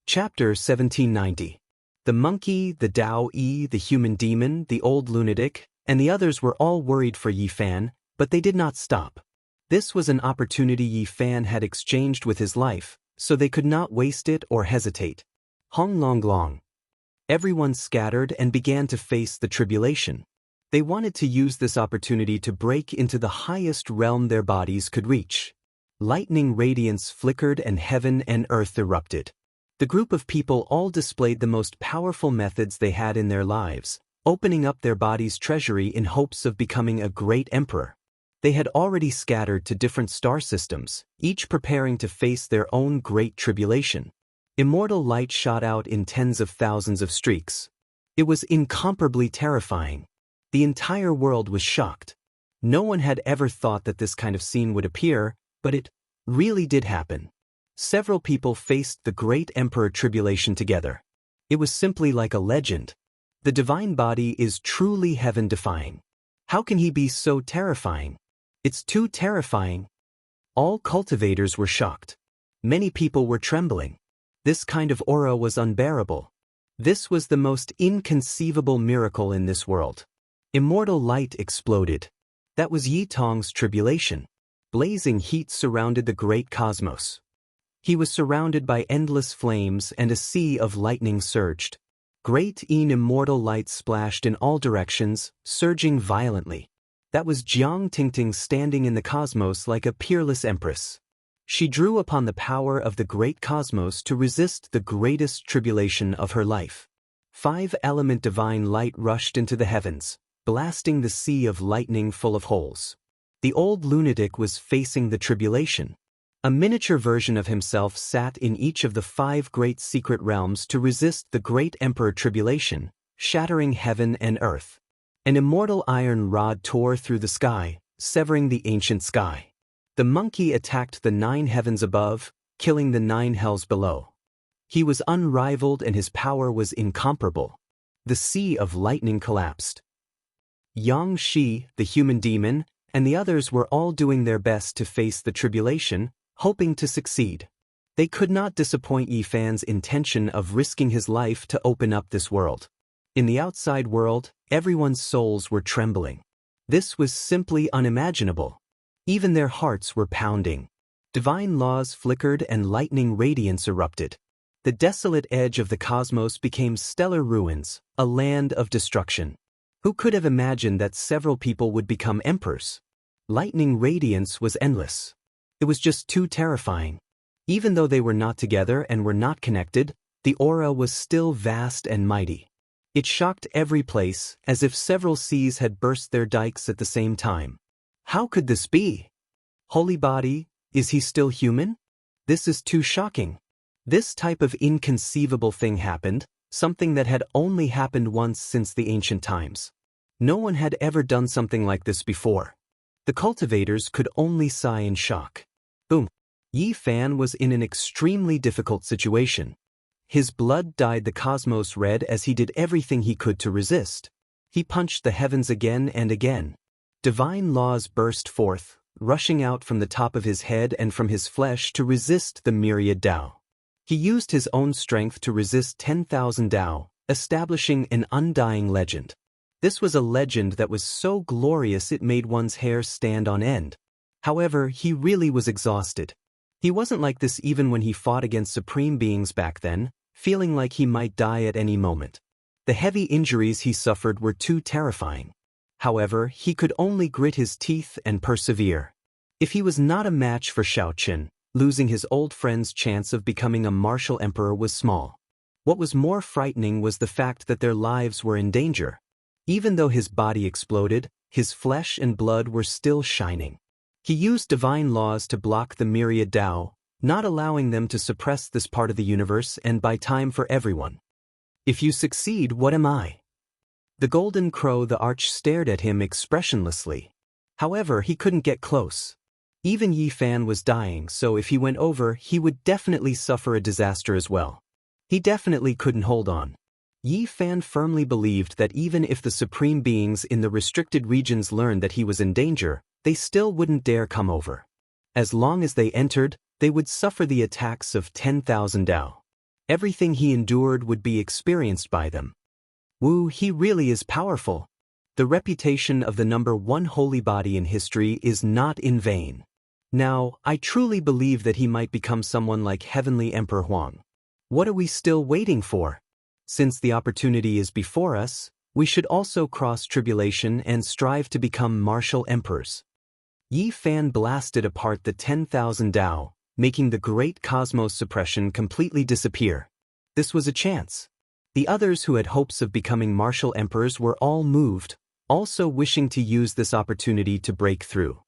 Chapter 1790. The monkey, the Daoist, the human demon, the old lunatic, and the others were all worried for Yi Fan, but they did not stop. This was an opportunity Yi Fan had exchanged with his life, so they could not waste it or hesitate. Hong Long Long. Everyone scattered and began to face the tribulation. They wanted to use this opportunity to break into the highest realm their bodies could reach. Lightning radiance flickered and heaven and earth erupted. The group of people all displayed the most powerful methods they had in their lives, opening up their body's treasury in hopes of becoming a great emperor. They had already scattered to different star systems, each preparing to face their own great tribulation. Immortal light shot out in tens of thousands of streaks. It was incomparably terrifying. The entire world was shocked. No one had ever thought that this kind of scene would appear, but it really did happen. Several people faced the great emperor tribulation together. It was simply like a legend. The divine body is truly heaven-defying. How can he be so terrifying? It's too terrifying. All cultivators were shocked. Many people were trembling. This kind of aura was unbearable. This was the most inconceivable miracle in this world. Immortal light exploded. That was Yi Tong's tribulation. Blazing heat surrounded the great cosmos. He was surrounded by endless flames and a sea of lightning surged. Great immortal light splashed in all directions, surging violently. That was Jiang Tingting standing in the cosmos like a peerless empress. She drew upon the power of the great cosmos to resist the greatest tribulation of her life. 5-element divine light rushed into the heavens, blasting the sea of lightning full of holes. The old lunatic was facing the tribulation. A miniature version of himself sat in each of the 5 great secret realms to resist the great emperor tribulation, shattering heaven and earth. An immortal iron rod tore through the sky, severing the ancient sky. The monkey attacked the 9 heavens above, killing the 9 hells below. He was unrivaled and his power was incomparable. The sea of lightning collapsed. Yang Shi, the human demon, and the others were all doing their best to face the tribulation, hoping to succeed. They could not disappoint Yi Fan's intention of risking his life to open up this world. In the outside world, everyone's souls were trembling. This was simply unimaginable. Even their hearts were pounding. Divine laws flickered and lightning radiance erupted. The desolate edge of the cosmos became stellar ruins, a land of destruction. Who could have imagined that several people would become emperors? Lightning radiance was endless. It was just too terrifying. Even though they were not together and were not connected, the aura was still vast and mighty. It shocked every place, as if several seas had burst their dikes at the same time. How could this be? Holy body, is he still human? This is too shocking. This type of inconceivable thing happened, something that had only happened once since the ancient times. No one had ever done something like this before. The cultivators could only sigh in shock. Boom. Yi Fan was in an extremely difficult situation. His blood dyed the cosmos red as he did everything he could to resist. He punched the heavens again and again. Divine laws burst forth, rushing out from the top of his head and from his flesh to resist the myriad Tao. He used his own strength to resist 10,000 Tao, establishing an undying legend. This was a legend that was so glorious it made one's hair stand on end. However, he really was exhausted. He wasn't like this even when he fought against supreme beings back then, feeling like he might die at any moment. The heavy injuries he suffered were too terrifying. However, he could only grit his teeth and persevere. If he was not a match for Xiaoqin, losing his old friend's chance of becoming a martial emperor was small. What was more frightening was the fact that their lives were in danger. Even though his body exploded, his flesh and blood were still shining. He used divine laws to block the myriad Tao, not allowing them to suppress this part of the universe and buy time for everyone. If you succeed, what am I? The golden crow the arch stared at him expressionlessly. However, he couldn't get close. Even Yi Fan was dying, so if he went over, he would definitely suffer a disaster as well. He definitely couldn't hold on. Yi Fan firmly believed that even if the supreme beings in the restricted regions learned that he was in danger, they still wouldn't dare come over. As long as they entered, they would suffer the attacks of 10,000 Tao. Everything he endured would be experienced by them. Wu, he really is powerful. The reputation of the #1 holy body in history is not in vain. Now, I truly believe that he might become someone like Heavenly Emperor Huang. What are we still waiting for? Since the opportunity is before us, we should also cross tribulation and strive to become martial emperors. Yi Fan blasted apart the 10,000 Dao, making the great cosmos suppression completely disappear. This was a chance. The others who had hopes of becoming martial emperors were all moved, also wishing to use this opportunity to break through.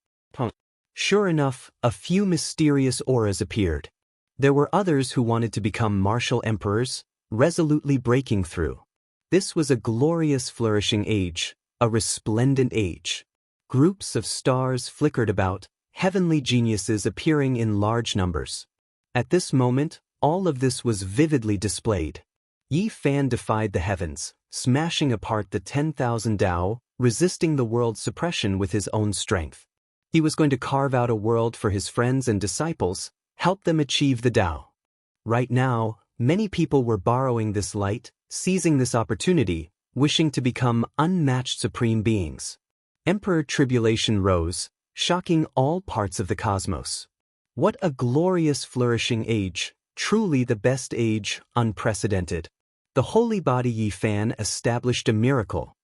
Sure enough, a few mysterious auras appeared. There were others who wanted to become martial emperors, resolutely breaking through. This was a glorious flourishing age, a resplendent age. Groups of stars flickered about, heavenly geniuses appearing in large numbers. At this moment, all of this was vividly displayed. Yi Fan defied the heavens, smashing apart the 10,000 Dao, resisting the world's suppression with his own strength. He was going to carve out a world for his friends and disciples, help them achieve the Dao. Right now, many people were borrowing this light, seizing this opportunity, wishing to become unmatched supreme beings. Emperor Tribulation rose, shocking all parts of the cosmos. What a glorious flourishing age, truly the best age, unprecedented. The holy body Yi Fan established a miracle.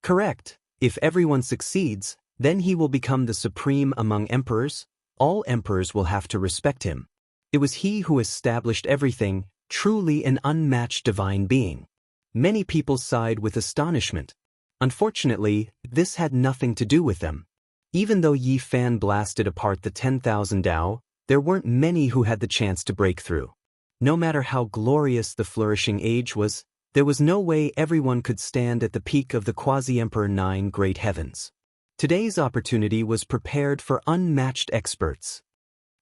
Correct, if everyone succeeds, then he will become the supreme among emperors. All emperors will have to respect him. It was he who established everything, truly an unmatched divine being. Many people sighed with astonishment. Unfortunately, this had nothing to do with them. Even though Yi Fan blasted apart the 10,000 Dao, there weren't many who had the chance to break through. No matter how glorious the flourishing age was, there was no way everyone could stand at the peak of the Quasi-Emperor 9 Great Heavens. Today's opportunity was prepared for unmatched experts.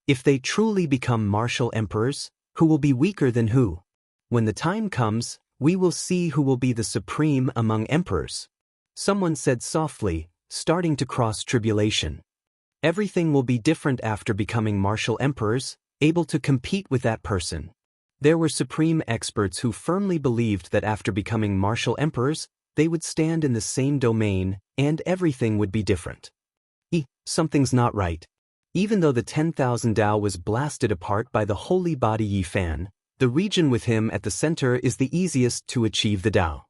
If they truly become martial emperors, who will be weaker than who? When the time comes, we will see who will be the supreme among emperors. Someone said softly, starting to cross tribulation. Everything will be different after becoming martial emperors, able to compete with that person. There were supreme experts who firmly believed that after becoming martial emperors, they would stand in the same domain, and everything would be different. Something's not right. Even though the 10,000 Dao was blasted apart by the holy body Yi Fan, the region with him at the center is the easiest to achieve the Dao.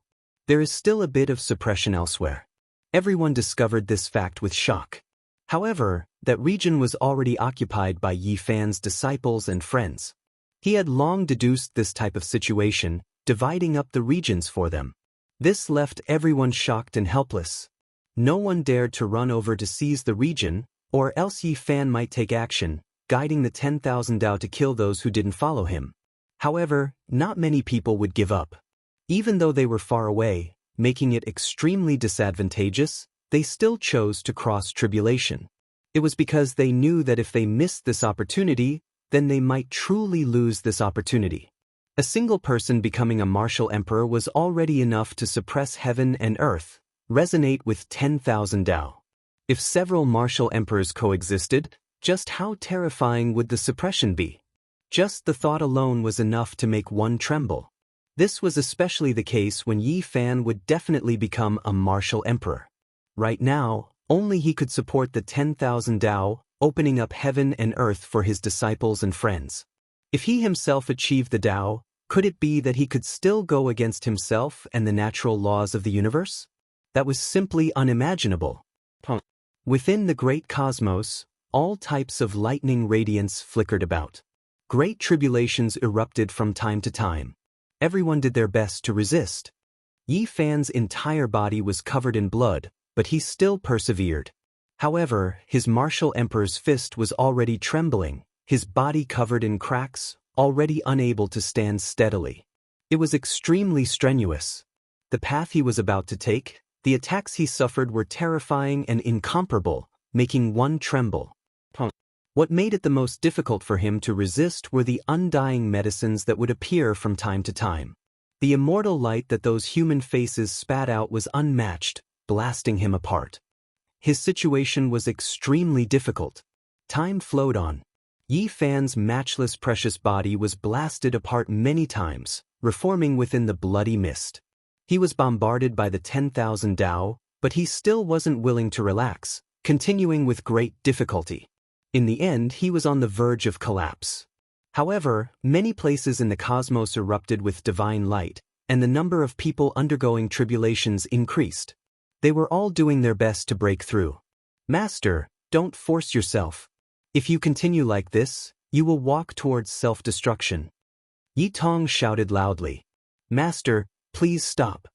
There is still a bit of suppression elsewhere. Everyone discovered this fact with shock. However, that region was already occupied by Yi Fan's disciples and friends. He had long deduced this type of situation, dividing up the regions for them. This left everyone shocked and helpless. No one dared to run over to seize the region, or else Yi Fan might take action, guiding the 10,000 Dao to kill those who didn't follow him. However, not many people would give up. Even though they were far away, making it extremely disadvantageous, they still chose to cross tribulation. It was because they knew that if they missed this opportunity, then they might truly lose this opportunity. A single person becoming a martial emperor was already enough to suppress heaven and earth, resonate with 10,000 Dao. If several martial emperors coexisted, just how terrifying would the suppression be? Just the thought alone was enough to make one tremble. This was especially the case when Yi Fan would definitely become a martial emperor. Right now, only he could support the 10,000 Dao, opening up heaven and earth for his disciples and friends. If he himself achieved the Dao, could it be that he could still go against himself and the natural laws of the universe? That was simply unimaginable. Within the great cosmos, all types of lightning radiance flickered about. Great tribulations erupted from time to time. Everyone did their best to resist. Yi Fan's entire body was covered in blood, but he still persevered. However, his martial emperor's fist was already trembling, his body covered in cracks, already unable to stand steadily. It was extremely strenuous. The path he was about to take, the attacks he suffered were terrifying and incomparable, making one tremble. What made it the most difficult for him to resist were the undying medicines that would appear from time to time. The immortal light that those human faces spat out was unmatched, blasting him apart. His situation was extremely difficult. Time flowed on. Yi Fan's matchless precious body was blasted apart many times, reforming within the bloody mist. He was bombarded by the 10,000 Dao, but he still wasn't willing to relax, continuing with great difficulty. In the end, he was on the verge of collapse. However, many places in the cosmos erupted with divine light, and the number of people undergoing tribulations increased. They were all doing their best to break through. Master, don't force yourself. If you continue like this, you will walk towards self-destruction. Yi Tong shouted loudly. Master, please stop.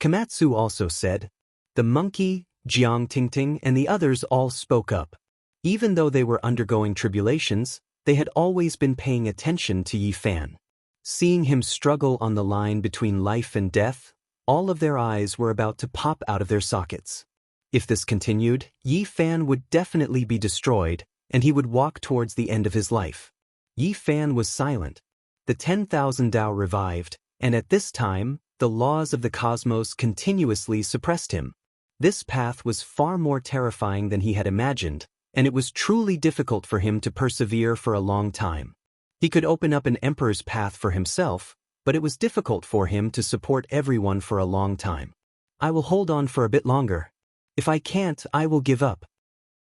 Komatsu also said. The monkey, Jiang Tingting, and the others all spoke up. Even though they were undergoing tribulations, they had always been paying attention to Yi Fan. Seeing him struggle on the line between life and death, all of their eyes were about to pop out of their sockets. If this continued, Yi Fan would definitely be destroyed, and he would walk towards the end of his life. Yi Fan was silent. The 10,000 Dao revived, and at this time, the laws of the cosmos continuously suppressed him. This path was far more terrifying than he had imagined, and it was truly difficult for him to persevere for a long time. He could open up an emperor's path for himself, but it was difficult for him to support everyone for a long time. I will hold on for a bit longer. If I can't, I will give up.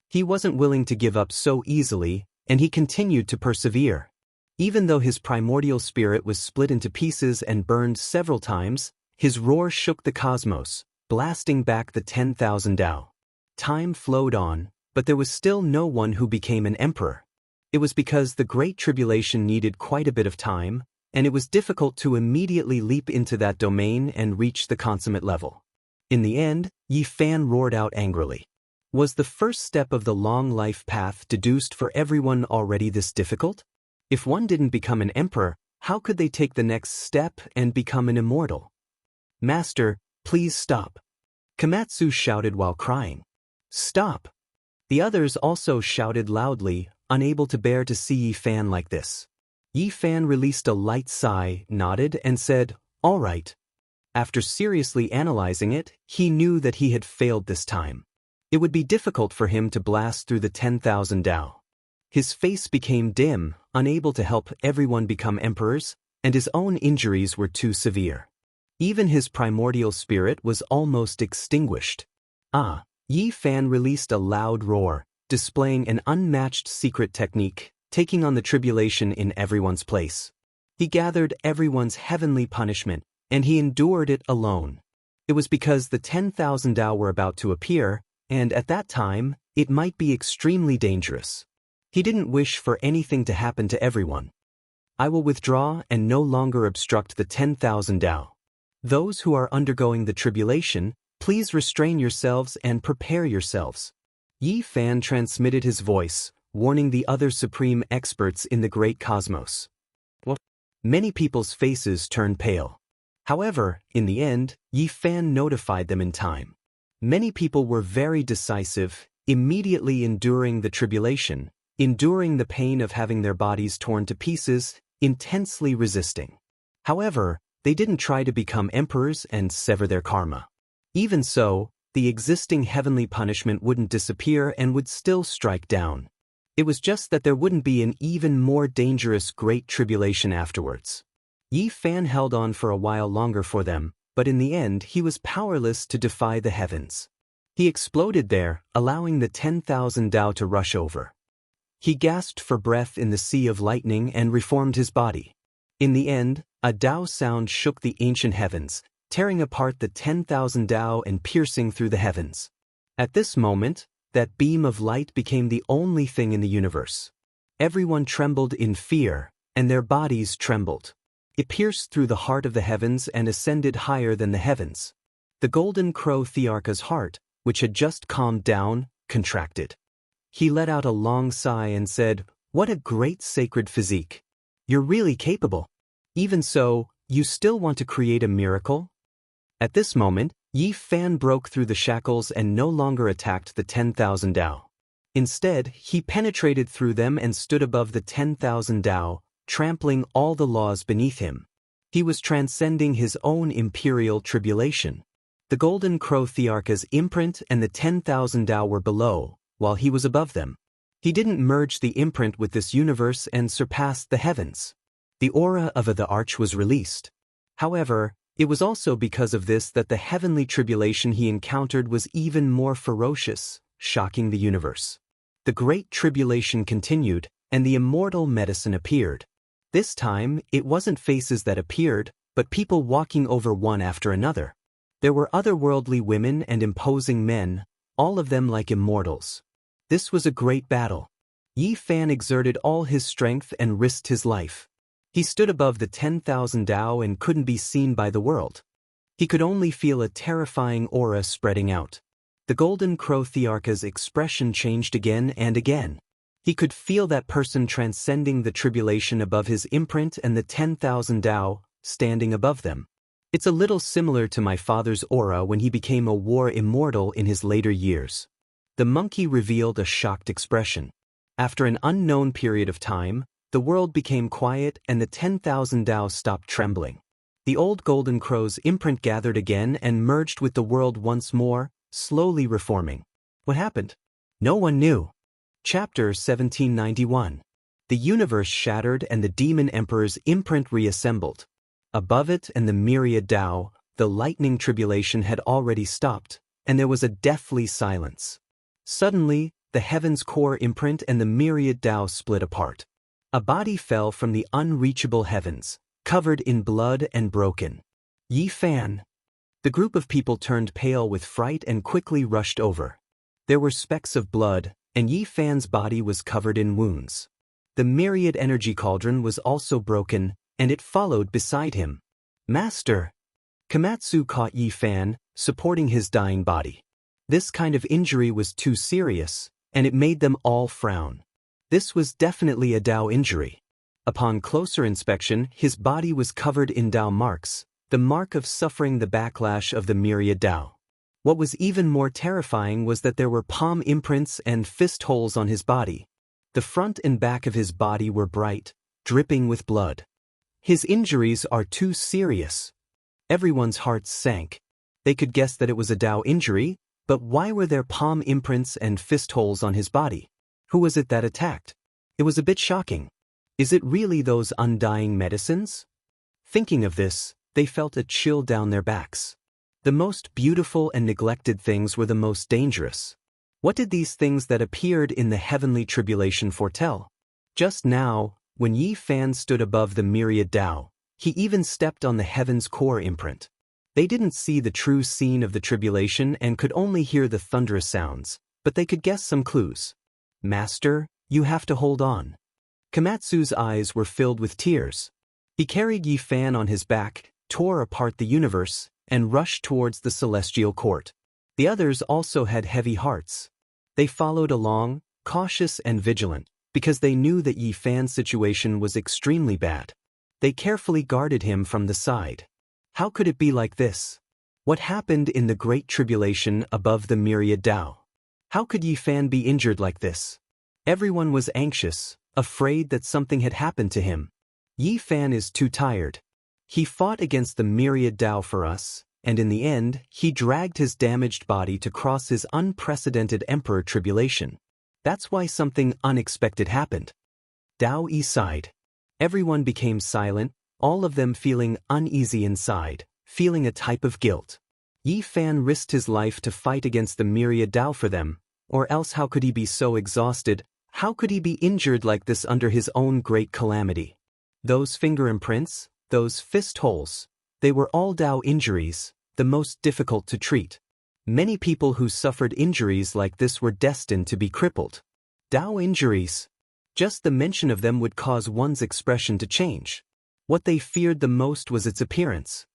He wasn't willing to give up so easily, and he continued to persevere. Even though his primordial spirit was split into pieces and burned several times, his roar shook the cosmos, blasting back the 10,000 Dao. Time flowed on, but there was still no one who became an emperor. It was because the Great Tribulation needed quite a bit of time, and it was difficult to immediately leap into that domain and reach the consummate level. In the end, Yi Fan roared out angrily. Was the first step of the long life path deduced for everyone already this difficult? If one didn't become an emperor, how could they take the next step and become an immortal? Master, please stop. Komatsu shouted while crying. Stop! The others also shouted loudly, unable to bear to see Yi Fan like this. Yi Fan released a light sigh, nodded, and said, All right. After seriously analyzing it, he knew that he had failed this time. It would be difficult for him to blast through the 10,000 Dao. His face became dim, unable to help everyone become emperors, and his own injuries were too severe. Even his primordial spirit was almost extinguished. Yi Fan released a loud roar, displaying an unmatched secret technique, taking on the tribulation in everyone's place. He gathered everyone's heavenly punishment, and he endured it alone. It was because the 10,000 Dao were about to appear, and at that time, it might be extremely dangerous. He didn't wish for anything to happen to everyone. I will withdraw and no longer obstruct the 10,000 Dao. Those who are undergoing the tribulation, please restrain yourselves and prepare yourselves. Yi Fan transmitted his voice, warning the other supreme experts in the great cosmos. Many people's faces turned pale. However, in the end, Yi Fan notified them in time. Many people were very decisive, immediately enduring the tribulation, enduring the pain of having their bodies torn to pieces, intensely resisting. However, they didn't try to become emperors and sever their karma. Even so, the existing heavenly punishment wouldn't disappear and would still strike down. It was just that there wouldn't be an even more dangerous great tribulation afterwards. Yi Fan held on for a while longer for them, but in the end he was powerless to defy the heavens. He exploded there, allowing the 10,000 Dao to rush over. He gasped for breath in the sea of lightning and reformed his body. In the end, a Dao sound shook the ancient heavens, tearing apart the 10,000 Dao and piercing through the heavens. At this moment, that beam of light became the only thing in the universe. Everyone trembled in fear, and their bodies trembled. It pierced through the heart of the heavens and ascended higher than the heavens. The golden crow Thearcha's heart, which had just calmed down, contracted. He let out a long sigh and said, What a great sacred physique. You're really capable. Even so, you still want to create a miracle? At this moment, Yi Fan broke through the shackles and no longer attacked the 10,000 Dao. Instead, he penetrated through them and stood above the 10,000 Dao, trampling all the laws beneath him. He was transcending his own imperial tribulation. The golden crow Thearcha's imprint and the 10,000 Dao were below, while he was above them. He didn't merge the imprint with this universe and surpassed the heavens. The aura of the arch was released. However, it was also because of this that the heavenly tribulation he encountered was even more ferocious, shocking the universe. The Great Tribulation continued, and the immortal medicine appeared. This time, it wasn't faces that appeared, but people walking over one after another. There were otherworldly women and imposing men, all of them like immortals. This was a great battle. Yi Fan exerted all his strength and risked his life. He stood above the 10,000 Dao and couldn't be seen by the world. He could only feel a terrifying aura spreading out. The Golden Crow Thearcha's expression changed again and again. He could feel that person transcending the tribulation above his imprint and the 10,000 Dao, standing above them. It's a little similar to my father's aura when he became a war immortal in his later years. The monkey revealed a shocked expression. After an unknown period of time, the world became quiet and the 10,000 Dao stopped trembling. The old Golden Crow's imprint gathered again and merged with the world once more, slowly reforming. What happened? No one knew. Chapter 1791. The universe shattered and the demon emperor's imprint reassembled. Above it and the myriad Dao, the lightning tribulation had already stopped, and there was a deathly silence. Suddenly, the heaven's core imprint and the myriad Dao split apart. A body fell from the unreachable heavens, covered in blood and broken. Yi Fan. The group of people turned pale with fright and quickly rushed over. There were specks of blood, and Yi Fan's body was covered in wounds. The myriad energy cauldron was also broken, and it followed beside him. Master! Komatsu caught Yi Fan, supporting his dying body. This kind of injury was too serious, and it made them all frown. This was definitely a Dao injury. Upon closer inspection, his body was covered in Dao marks, the mark of suffering the backlash of the myriad Dao. What was even more terrifying was that there were palm imprints and fist holes on his body. The front and back of his body were bright, dripping with blood. His injuries are too serious. Everyone's hearts sank. They could guess that it was a Dao injury, but why were there palm imprints and fist holes on his body? Who was it that attacked? It was a bit shocking. Is it really those undying medicines? Thinking of this, they felt a chill down their backs. The most beautiful and neglected things were the most dangerous. What did these things that appeared in the heavenly tribulation foretell? Just now, when Yi Fan stood above the myriad Dao, he even stepped on the heaven's core imprint. They didn't see the true scene of the tribulation and could only hear the thunderous sounds, but they could guess some clues. Master, you have to hold on. Komatsu's eyes were filled with tears. He carried Yi Fan on his back, tore apart the universe, and rushed towards the celestial court. The others also had heavy hearts. They followed along, cautious and vigilant, because they knew that Yi Fan's situation was extremely bad. They carefully guarded him from the side. How could it be like this? What happened in the Great Tribulation above the myriad Dao? How could Yi Fan be injured like this? Everyone was anxious, afraid that something had happened to him. Yi Fan is too tired. He fought against the myriad Dao for us, and in the end, he dragged his damaged body to cross his unprecedented emperor tribulation. That's why something unexpected happened. Daoist sighed. Everyone became silent, all of them feeling uneasy inside, feeling a type of guilt. Yi Fan risked his life to fight against the myriad Dao for them, or else how could he be so exhausted? How could he be injured like this under his own great calamity? Those finger imprints, those fist holes, they were all Dao injuries, the most difficult to treat. Many people who suffered injuries like this were destined to be crippled. Dao injuries. Just the mention of them would cause one's expression to change. What they feared the most was its appearance.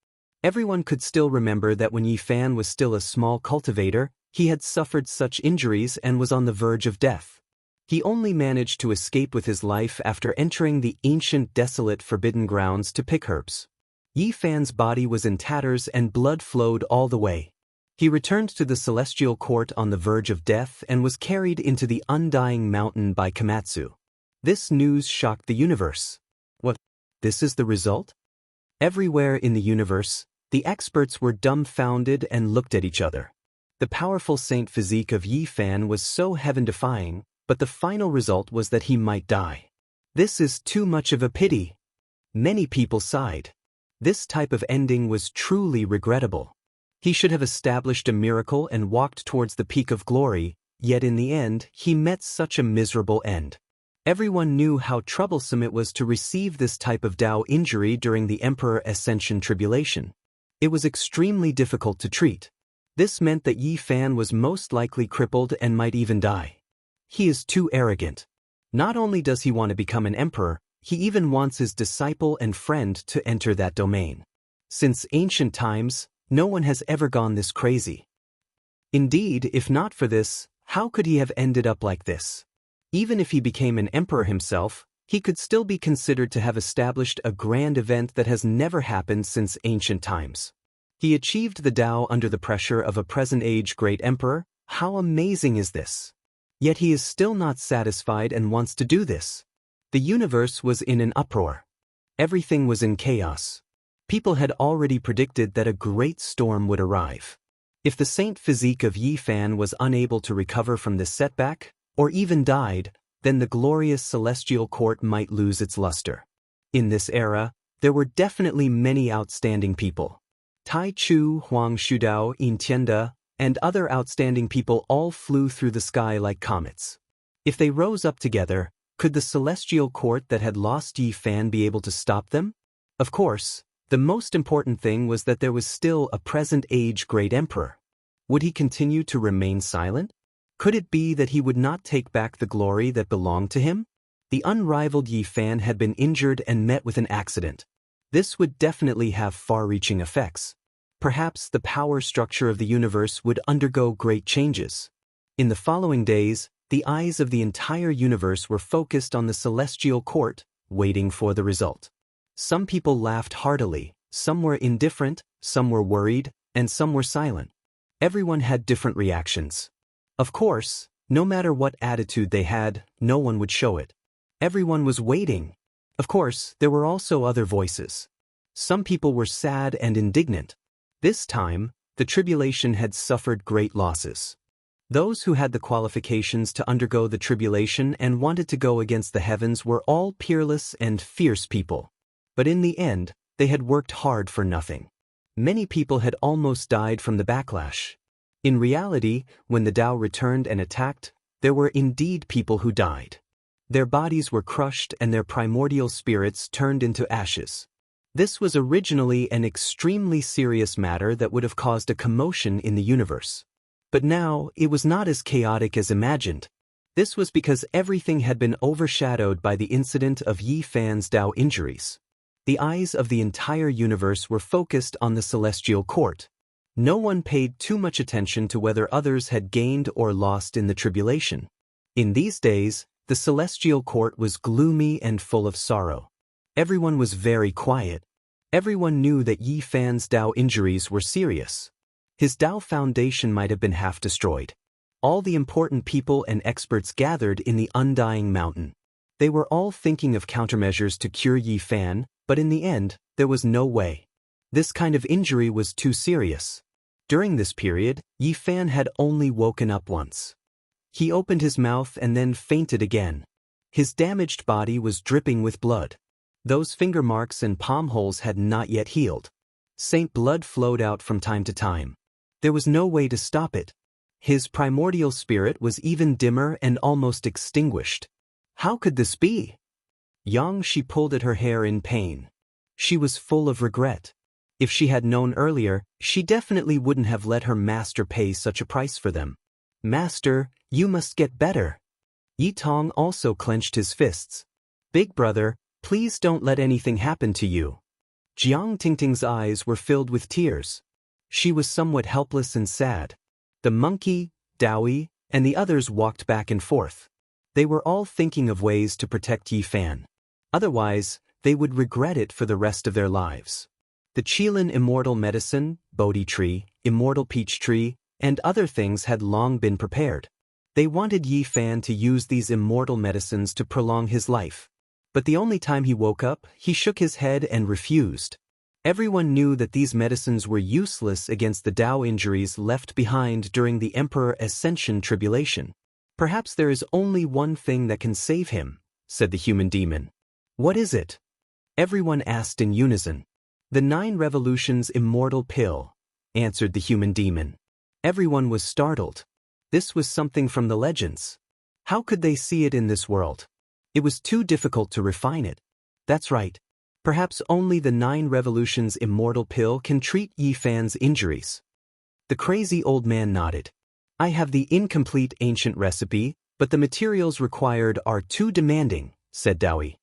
Everyone could still remember that when Yi Fan was still a small cultivator, he had suffered such injuries and was on the verge of death. He only managed to escape with his life after entering the ancient desolate forbidden grounds to pick herbs. Yi Fan's body was in tatters and blood flowed all the way. He returned to the celestial court on the verge of death and was carried into the undying mountain by Komatsu. This news shocked the universe. What? This is the result? Everywhere in the universe, the experts were dumbfounded and looked at each other. The powerful saint physique of Yi Fan was so heaven-defying, but the final result was that he might die. This is too much of a pity. Many people sighed. This type of ending was truly regrettable. He should have established a miracle and walked towards the peak of glory, yet in the end, he met such a miserable end. Everyone knew how troublesome it was to receive this type of Dao injury during the Emperor Ascension tribulation. It was extremely difficult to treat. This meant that Yi Fan was most likely crippled and might even die. He is too arrogant. Not only does he want to become an emperor, he even wants his disciple and friend to enter that domain. Since ancient times, no one has ever gone this crazy. Indeed, if not for this, how could he have ended up like this? Even if he became an emperor himself, he could still be considered to have established a grand event that has never happened since ancient times. He achieved the Tao under the pressure of a present-age great emperor. How amazing is this? Yet he is still not satisfied and wants to do this. The universe was in an uproar. Everything was in chaos. People had already predicted that a great storm would arrive. If the saint physique of Yi Fan was unable to recover from this setback, or even died, then the glorious celestial court might lose its luster. In this era, there were definitely many outstanding people. Tai Chu, Huang Shudao, Yin Tianda, and other outstanding people all flew through the sky like comets. If they rose up together, could the celestial court that had lost Yi Fan be able to stop them? Of course, the most important thing was that there was still a present-age great emperor. Would he continue to remain silent? Could it be that he would not take back the glory that belonged to him? The unrivaled Yi Fan had been injured and met with an accident. This would definitely have far-reaching effects. Perhaps the power structure of the universe would undergo great changes. In the following days, the eyes of the entire universe were focused on the celestial court, waiting for the result. Some people laughed heartily, some were indifferent, some were worried, and some were silent. Everyone had different reactions. Of course, no matter what attitude they had, no one would show it. Everyone was waiting. Of course, there were also other voices. Some people were sad and indignant. This time, the tribulation had suffered great losses. Those who had the qualifications to undergo the tribulation and wanted to go against the heavens were all peerless and fierce people. But in the end, they had worked hard for nothing. Many people had almost died from the backlash. In reality, when the Tao returned and attacked, there were indeed people who died. Their bodies were crushed and their primordial spirits turned into ashes. This was originally an extremely serious matter that would have caused a commotion in the universe. But now, it was not as chaotic as imagined. This was because everything had been overshadowed by the incident of Yi Fan's Tao injuries. The eyes of the entire universe were focused on the celestial court. No one paid too much attention to whether others had gained or lost in the tribulation. In these days, the celestial court was gloomy and full of sorrow. Everyone was very quiet. Everyone knew that Yi Fan's Tao injuries were serious. His Tao foundation might have been half destroyed. All the important people and experts gathered in the Undying Mountain. They were all thinking of countermeasures to cure Yi Fan, but in the end, there was no way. This kind of injury was too serious. During this period, Yi Fan had only woken up once. He opened his mouth and then fainted again. His damaged body was dripping with blood. Those finger marks and palm holes had not yet healed. Saint blood flowed out from time to time. There was no way to stop it. His primordial spirit was even dimmer and almost extinguished. How could this be? She pulled at her hair in pain. She was full of regret. If she had known earlier, she definitely wouldn't have let her master pay such a price for them. Master, you must get better. Yi Tong also clenched his fists. Big brother, please don't let anything happen to you. Jiang Tingting's eyes were filled with tears. She was somewhat helpless and sad. The monkey, Daoist, and the others walked back and forth. They were all thinking of ways to protect Yi Fan. Otherwise, they would regret it for the rest of their lives. The Qilin immortal medicine, Bodhi tree, immortal peach tree, and other things had long been prepared. They wanted Yi Fan to use these immortal medicines to prolong his life. But the only time he woke up, he shook his head and refused. Everyone knew that these medicines were useless against the Tao injuries left behind during the Emperor Ascension tribulation. Perhaps there is only one thing that can save him, said the human demon. What is it? Everyone asked in unison. The 9 revolutions immortal pill, answered the human demon. Everyone was startled. This was something from the legends. How could they see it in this world? It was too difficult to refine it. That's right. Perhaps only the 9 revolutions immortal pill can treat Yifan's injuries. The crazy old man nodded. I have the incomplete ancient recipe, but the materials required are too demanding, said Daoist.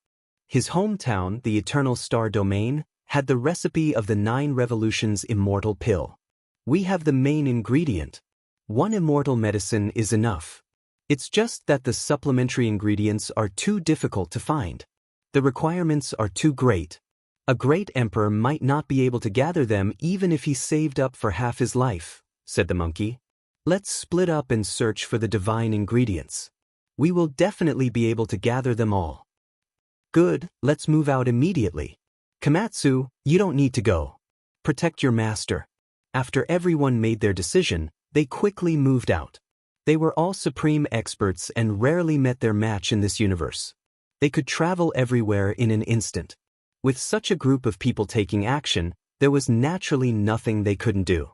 His hometown, the Eternal Star Domain, had the recipe of the 9 revolutions immortal pill. We have the main ingredient. 1 immortal medicine is enough. It's just that the supplementary ingredients are too difficult to find. The requirements are too great. A great emperor might not be able to gather them even if he saved up for half his life, said the monkey. Let's split up and search for the divine ingredients. We will definitely be able to gather them all. Good, let's move out immediately. Komatsu, you don't need to go. Protect your master. After everyone made their decision, they quickly moved out. They were all supreme experts and rarely met their match in this universe. They could travel everywhere in an instant. With such a group of people taking action, there was naturally nothing they couldn't do.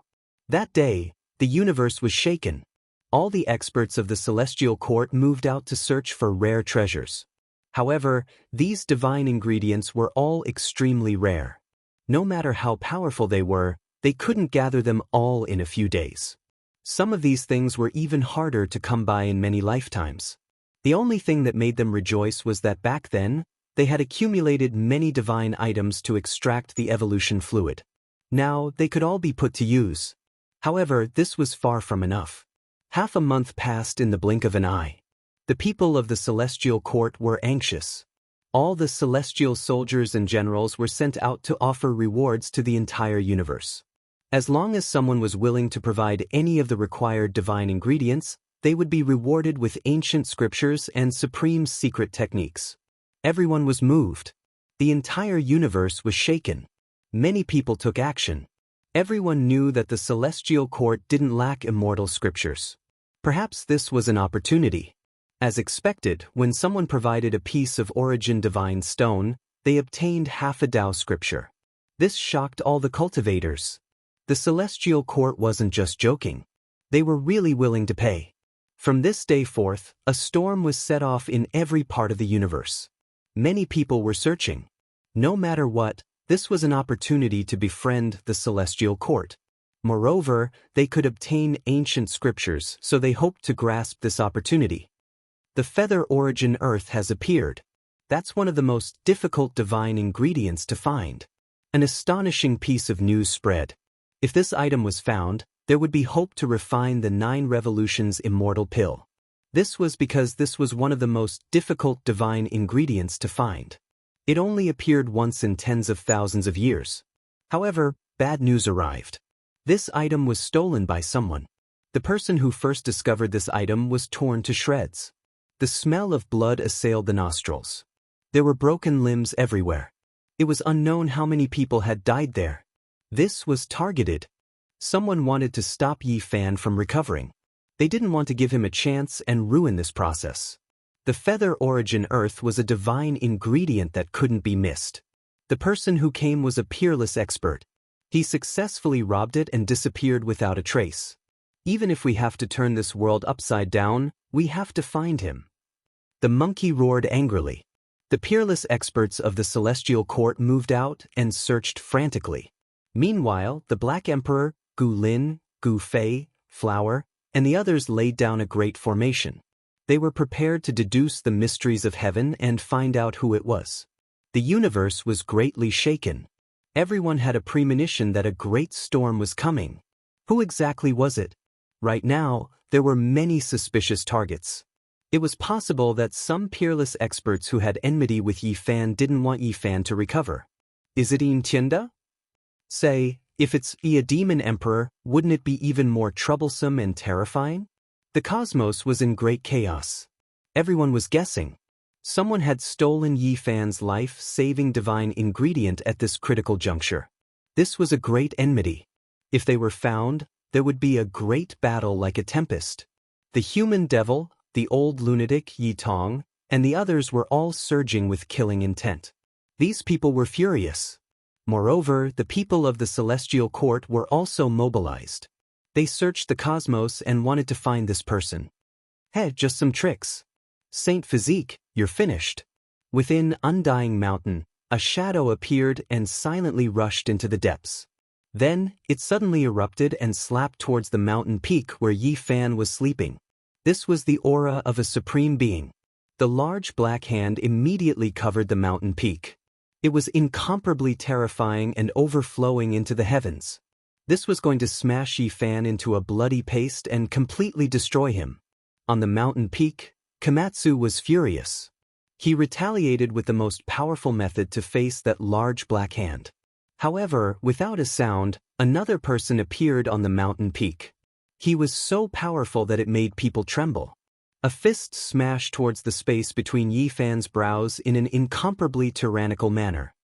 That day, the universe was shaken. All the experts of the celestial court moved out to search for rare treasures. However, these divine ingredients were all extremely rare. No matter how powerful they couldn't gather them all in a few days. Some of these things were even harder to come by in many lifetimes. The only thing that made them rejoice was that back then, they had accumulated many divine items to extract the evolution fluid. Now, they could all be put to use. However, this was far from enough. Half a month passed in the blink of an eye. The people of the celestial court were anxious. All the celestial soldiers and generals were sent out to offer rewards to the entire universe. As long as someone was willing to provide any of the required divine ingredients, they would be rewarded with ancient scriptures and supreme secret techniques. Everyone was moved. The entire universe was shaken. Many people took action. Everyone knew that the celestial court didn't lack immortal scriptures. Perhaps this was an opportunity. As expected, when someone provided a piece of origin divine stone, they obtained half a Dao scripture. This shocked all the cultivators. The celestial court wasn't just joking. They were really willing to pay. From this day forth, a storm was set off in every part of the universe. Many people were searching. No matter what, this was an opportunity to befriend the celestial court. Moreover, they could obtain ancient scriptures, so they hoped to grasp this opportunity. The feather origin earth has appeared. That's one of the most difficult divine ingredients to find. An astonishing piece of news spread. If this item was found, there would be hope to refine the 9 revolutions immortal pill. This was because this was one of the most difficult divine ingredients to find. It only appeared once in tens of thousands of years. However, bad news arrived. This item was stolen by someone. The person who first discovered this item was torn to shreds. The smell of blood assailed the nostrils. There were broken limbs everywhere. It was unknown how many people had died there. This was targeted. Someone wanted to stop Yifan from recovering. They didn't want to give him a chance and ruin this process. The feather origin earth was a divine ingredient that couldn't be missed. The person who came was a peerless expert. He successfully robbed it and disappeared without a trace. Even if we have to turn this world upside down, we have to find him. The monkey roared angrily. The peerless experts of the celestial court moved out and searched frantically. Meanwhile, the Black Emperor, Gu Lin, Gu Fei, Flower, and the others laid down a great formation. They were prepared to deduce the mysteries of heaven and find out who it was. The universe was greatly shaken. Everyone had a premonition that a great storm was coming. Who exactly was it? Right now, there were many suspicious targets. It was possible that some peerless experts who had enmity with Yifan didn't want Yifan to recover. Is it Tienda? Say, if it's a demon emperor, wouldn't it be even more troublesome and terrifying? The cosmos was in great chaos. Everyone was guessing. Someone had stolen Yifan's life-saving divine ingredient at this critical juncture. This was a great enmity. If they were found, there would be a great battle like a tempest. The human devil, the old lunatic Yi Tong, and the others were all surging with killing intent. These people were furious. Moreover, the people of the celestial court were also mobilized. They searched the cosmos and wanted to find this person. Hey, just some tricks. Saint Physique, you're finished. Within Undying Mountain, a shadow appeared and silently rushed into the depths. Then, it suddenly erupted and slapped towards the mountain peak where Yi Fan was sleeping. This was the aura of a supreme being. The large black hand immediately covered the mountain peak. It was incomparably terrifying and overflowing into the heavens. This was going to smash Yi Fan into a bloody paste and completely destroy him. On the mountain peak, Komatsu was furious. He retaliated with the most powerful method to face that large black hand. However, without a sound, another person appeared on the mountain peak. He was so powerful that it made people tremble. A fist smashed towards the space between Yi Fan's brows in an incomparably tyrannical manner.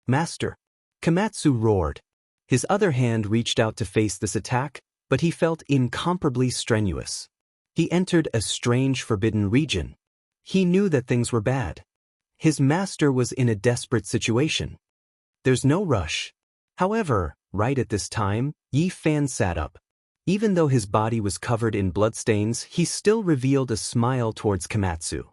Master! Komatsu roared. His other hand reached out to face this attack, but he felt incomparably strenuous. He entered a strange forbidden region. He knew that things were bad. His master was in a desperate situation. There's no rush. However, right at this time, Yi Fan sat up. Even though his body was covered in bloodstains, he still revealed a smile towards Komatsu.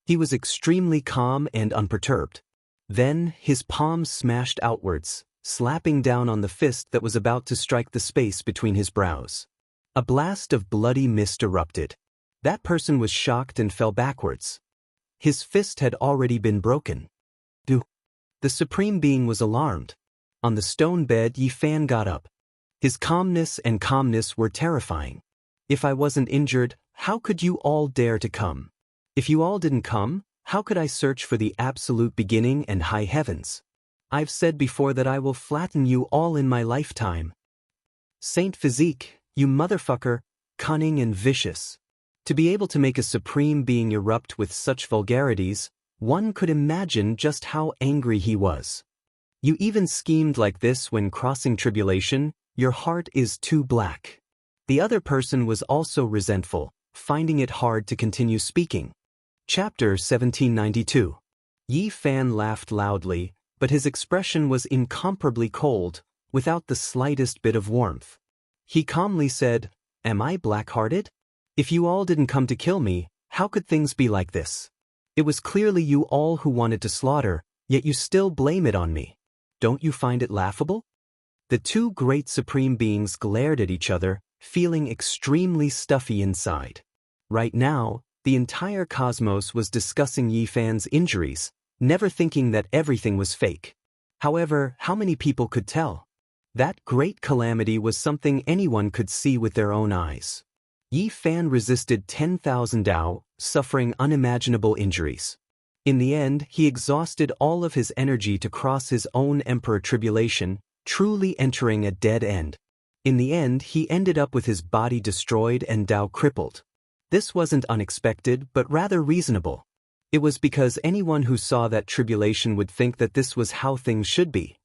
He was extremely calm and unperturbed. Then, his palms smashed outwards, slapping down on the fist that was about to strike the space between his brows. A blast of bloody mist erupted. That person was shocked and fell backwards. His fist had already been broken. The Supreme Being was alarmed. On the stone bed, Yi Fan got up. His calmness were terrifying. If I wasn't injured, how could you all dare to come? If you all didn't come, how could I search for the absolute beginning and high heavens? I've said before that I will flatten you all in my lifetime. Saint Physique, you motherfucker, cunning and vicious. To be able to make a supreme being erupt with such vulgarities, one could imagine just how angry he was. You even schemed like this when crossing tribulation. Your heart is too black. The other person was also resentful, finding it hard to continue speaking. Chapter 1792. Yi Fan laughed loudly, but his expression was incomparably cold, without the slightest bit of warmth. He calmly said, "Am I black-hearted? If you all didn't come to kill me, how could things be like this? It was clearly you all who wanted to slaughter, yet you still blame it on me. Don't you find it laughable?" The two great supreme beings glared at each other, feeling extremely stuffy inside. Right now, the entire cosmos was discussing Yi Fan's injuries, never thinking that everything was fake. However, how many people could tell? That great calamity was something anyone could see with their own eyes. Yi Fan resisted 10,000 Dao, suffering unimaginable injuries. In the end, he exhausted all of his energy to cross his own emperor tribulation, truly entering a dead end. In the end, he ended up with his body destroyed and Dao crippled. This wasn't unexpected, but rather reasonable. It was because anyone who saw that tribulation would think that this was how things should be.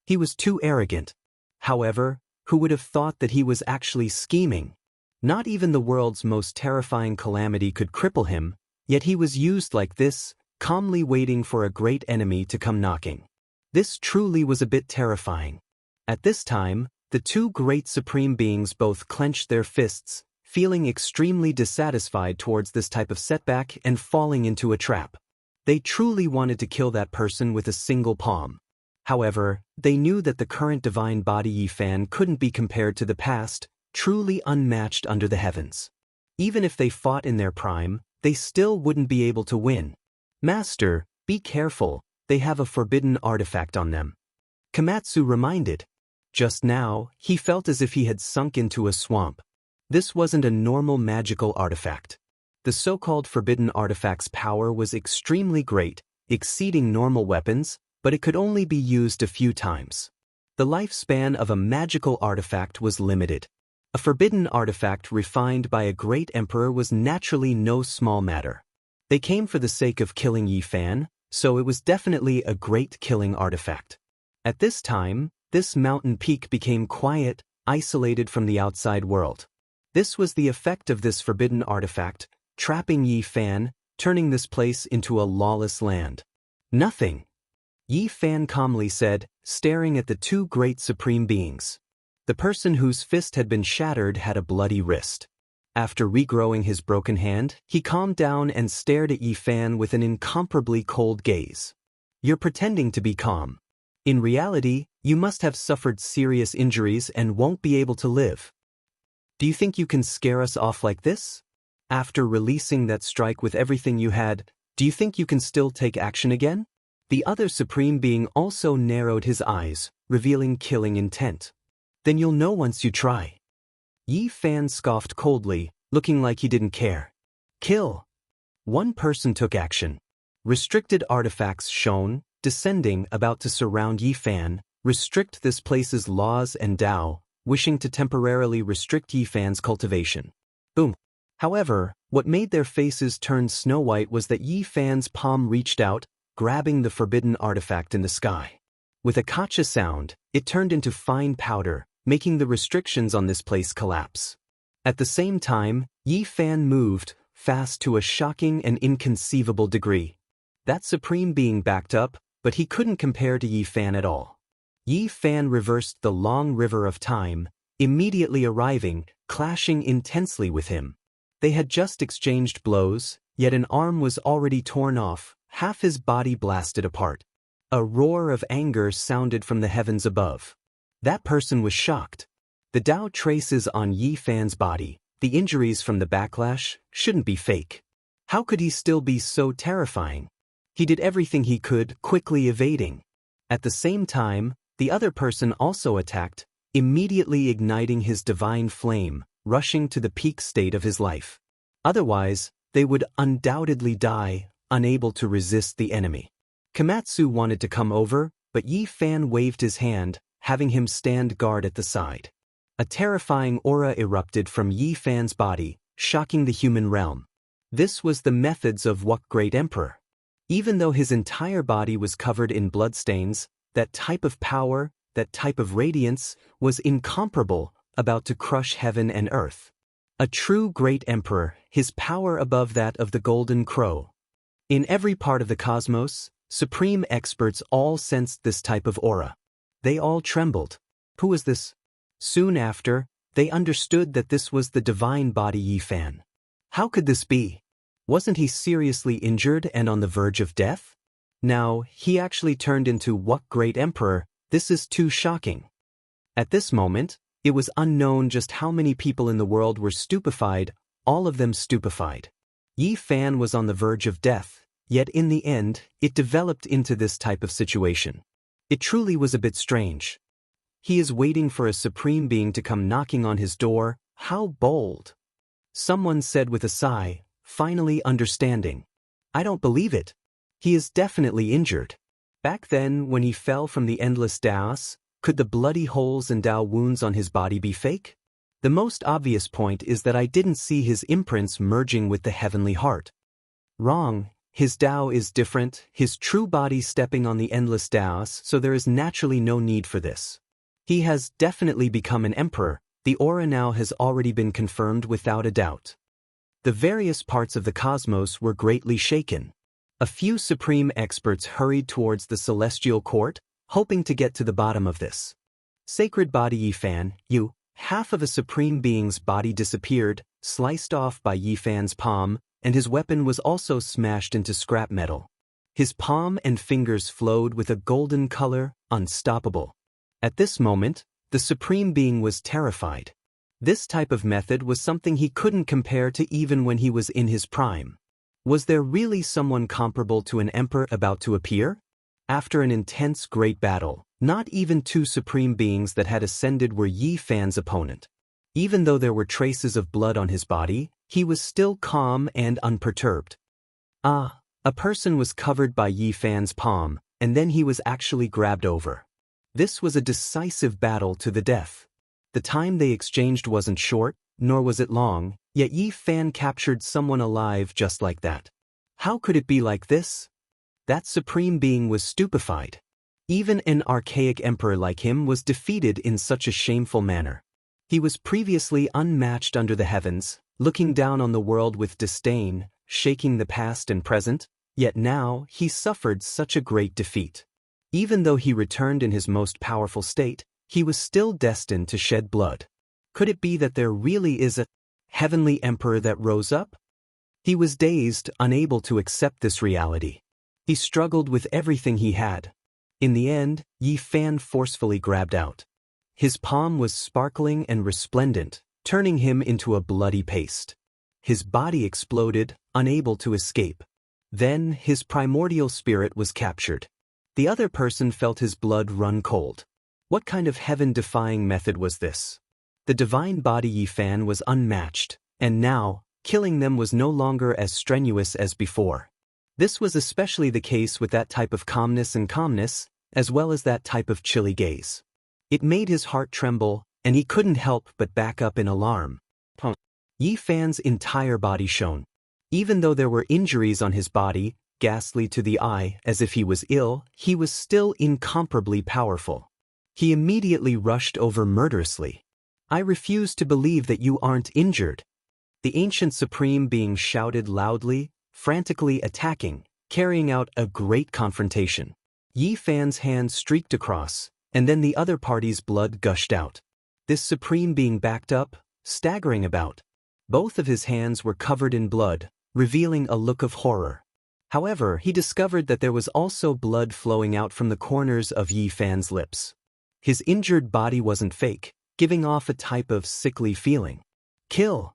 He was too arrogant. However, who would have thought that he was actually scheming? Not even the world's most terrifying calamity could cripple him, yet he was used like this, calmly waiting for a great enemy to come knocking. This truly was a bit terrifying. At this time, the two great supreme beings both clenched their fists, feeling extremely dissatisfied towards this type of setback and falling into a trap. They truly wanted to kill that person with a single palm. However, they knew that the current divine body Yi Fan couldn't be compared to the past, truly unmatched under the heavens. Even if they fought in their prime, they still wouldn't be able to win. Master, be careful, they have a forbidden artifact on them. Komatsu reminded. Just now, he felt as if he had sunk into a swamp. This wasn't a normal magical artifact. The so-called forbidden artifact's power was extremely great, exceeding normal weapons, but it could only be used a few times. The lifespan of a magical artifact was limited. A forbidden artifact refined by a great emperor was naturally no small matter. They came for the sake of killing Yi Fan, so it was definitely a great killing artifact. At this time, this mountain peak became quiet, isolated from the outside world. This was the effect of this forbidden artifact, trapping Yi Fan, turning this place into a lawless land. Nothing, Yi Fan calmly said, staring at the two great supreme beings. The person whose fist had been shattered had a bloody wrist. After regrowing his broken hand, he calmed down and stared at Yi Fan with an incomparably cold gaze. You're pretending to be calm. In reality, you must have suffered serious injuries and won't be able to live. Do you think you can scare us off like this? After releasing that strike with everything you had, do you think you can still take action again? The other supreme being also narrowed his eyes, revealing killing intent. Then you'll know once you try. Yi Fan scoffed coldly, looking like he didn't care. Kill. One person took action. Restricted artifacts shone, descending, about to surround Yi Fan, restrict this place's laws and Dao, wishing to temporarily restrict Yi Fan's cultivation. Boom. However, what made their faces turn snow-white was that Yi Fan's palm reached out, grabbing the forbidden artifact in the sky. With a kacha sound, it turned into fine powder, making the restrictions on this place collapse. At the same time, Yi Fan moved, fast to a shocking and inconceivable degree. That supreme being backed up, but he couldn't compare to Yi Fan at all. Yi Fan reversed the long river of time, immediately arriving, clashing intensely with him. They had just exchanged blows, yet an arm was already torn off, half his body blasted apart. A roar of anger sounded from the heavens above. That person was shocked. The Dao traces on Yi Fan's body, the injuries from the backlash, shouldn't be fake. How could he still be so terrifying? He did everything he could, quickly evading. At the same time, the other person also attacked, immediately igniting his divine flame, rushing to the peak state of his life. Otherwise, they would undoubtedly die, unable to resist the enemy. Komatsu wanted to come over, but Yi Fan waved his hand, having him stand guard at the side. A terrifying aura erupted from Yi Fan's body, shocking the human realm. This was the methods of Wuxia Great Emperor. Even though his entire body was covered in bloodstains, that type of power, that type of radiance, was incomparable, about to crush heaven and earth. A true great emperor, his power above that of the golden crow. In every part of the cosmos, supreme experts all sensed this type of aura. They all trembled. Who was this? Soon after, they understood that this was the divine body Yi Fan. How could this be? Wasn't he seriously injured and on the verge of death? Now, he actually turned into Wuxia Great Emperor. This is too shocking. At this moment, it was unknown just how many people in the world were stupefied, all of them stupefied. Yi Fan was on the verge of death, yet in the end, it developed into this type of situation. It truly was a bit strange. He is waiting for a supreme being to come knocking on his door. How bold! Someone said with a sigh, finally understanding. I don't believe it. He is definitely injured. Back then, when he fell from the endless Daoist, could the bloody holes and Dao wounds on his body be fake? The most obvious point is that I didn't see his imprints merging with the heavenly heart. Wrong. His Dao is different, his true body stepping on the endless Daoist, so there is naturally no need for this. He has definitely become an emperor. The aura now has already been confirmed without a doubt. The various parts of the cosmos were greatly shaken. A few supreme experts hurried towards the celestial court, hoping to get to the bottom of this. Sacred body Yi Fan, half of a supreme being's body disappeared, sliced off by Yi Fan's palm, and his weapon was also smashed into scrap metal. His palm and fingers flowed with a golden color, unstoppable. At this moment, the supreme being was terrified. This type of method was something he couldn't compare to even when he was in his prime. Was there really someone comparable to an emperor about to appear? After an intense great battle, not even two supreme beings that had ascended were Yi Fan's opponent. Even though there were traces of blood on his body, he was still calm and unperturbed. A person was covered by Yi Fan's palm, and then he was actually grabbed over. This was a decisive battle to the death. The time they exchanged wasn't short, nor was it long, yet Yi Fan captured someone alive just like that. How could it be like this? That supreme being was stupefied. Even an archaic emperor like him was defeated in such a shameful manner. He was previously unmatched under the heavens, looking down on the world with disdain, shaking the past and present, yet now he suffered such a great defeat. Even though he returned in his most powerful state, he was still destined to shed blood. Could it be that there really is a heavenly emperor that rose up? He was dazed, unable to accept this reality. He struggled with everything he had. In the end, Yi Fan forcefully grabbed out. His palm was sparkling and resplendent, turning him into a bloody paste. His body exploded, unable to escape. Then his primordial spirit was captured. The other person felt his blood run cold. What kind of heaven-defying method was this? The divine body Yi Fan was unmatched, and now, killing them was no longer as strenuous as before. This was especially the case with that type of calmness, as well as that type of chilly gaze. It made his heart tremble, and he couldn't help but back up in alarm. Yi Fan's entire body shone. Even though there were injuries on his body, ghastly to the eye, as if he was ill, he was still incomparably powerful. He immediately rushed over murderously. "I refuse to believe that you aren't injured." The ancient supreme being shouted loudly, frantically attacking, carrying out a great confrontation. Yi Fan's hand streaked across, and then the other party's blood gushed out. This supreme being backed up, staggering about. Both of his hands were covered in blood, revealing a look of horror. However, he discovered that there was also blood flowing out from the corners of Yi Fan's lips. His injured body wasn't fake, giving off a type of sickly feeling. "Kill!"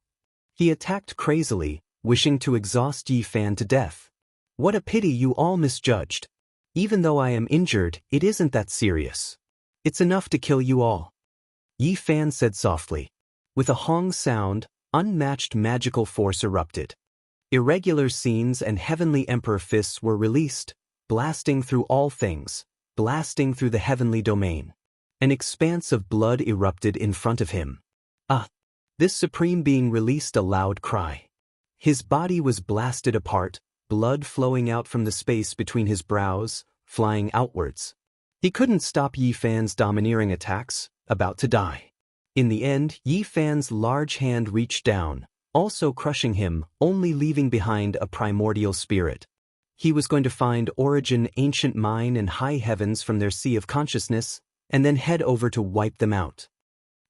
He attacked crazily, wishing to exhaust Yi Fan to death. "What a pity you all misjudged. Even though I am injured, it isn't that serious. It's enough to kill you all," Yi Fan said softly. With a Hong sound, unmatched magical force erupted. Irregular scenes and heavenly emperor fists were released, blasting through all things, blasting through the heavenly domain. An expanse of blood erupted in front of him. This supreme being released a loud cry. His body was blasted apart, blood flowing out from the space between his brows, flying outwards. He couldn't stop Yi Fan's domineering attacks, about to die. In the end, Yi Fan's large hand reached down, also crushing him, only leaving behind a primordial spirit. He was going to find origin ancient mine and high heavens from their sea of consciousness, and then head over to wipe them out.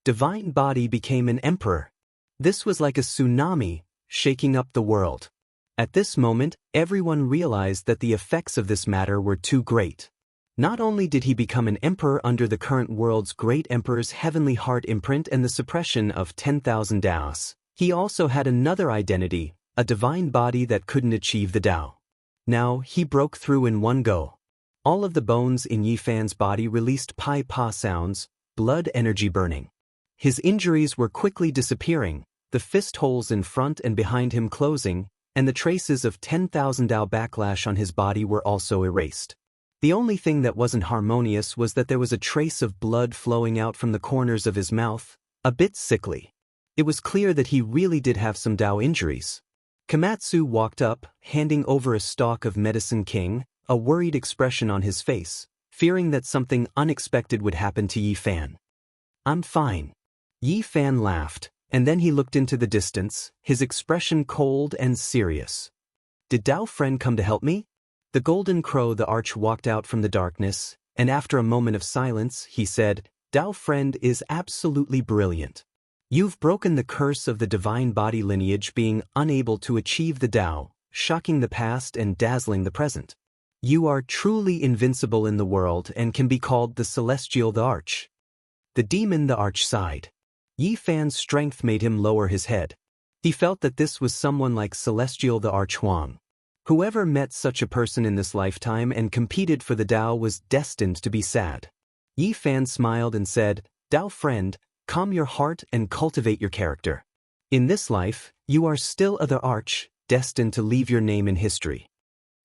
Divine body became an emperor. This was like a tsunami, shaking up the world. At this moment, everyone realized that the effects of this matter were too great. Not only did he become an emperor under the current world's great emperor's heavenly heart imprint and the suppression of 10,000 Daoists, he also had another identity, a divine body that couldn't achieve the Dao. Now, he broke through in one go. All of the bones in Yi Fan's body released pi-pa sounds, blood energy burning. His injuries were quickly disappearing, the fist holes in front and behind him closing, and the traces of 10,000 Dao backlash on his body were also erased. The only thing that wasn't harmonious was that there was a trace of blood flowing out from the corners of his mouth, a bit sickly. It was clear that he really did have some Dao injuries. Komatsu walked up, handing over a stalk of Medicine King, a worried expression on his face, fearing that something unexpected would happen to Yi Fan. "I'm fine." Yi Fan laughed, and then he looked into the distance, his expression cold and serious. "Did Dao friend come to help me?" The golden crow the arch walked out from the darkness, and after a moment of silence, he said, "Dao friend is absolutely brilliant. You've broken the curse of the divine body lineage being unable to achieve the Dao, shocking the past and dazzling the present. You are truly invincible in the world and can be called the Celestial the Arch." The demon the arch sighed. Yi Fan's strength made him lower his head. He felt that this was someone like Celestial the Arch Huang. Whoever met such a person in this lifetime and competed for the Dao was destined to be sad. Yi Fan smiled and said, "Dao friend, calm your heart and cultivate your character. In this life, you are still the Arch, destined to leave your name in history."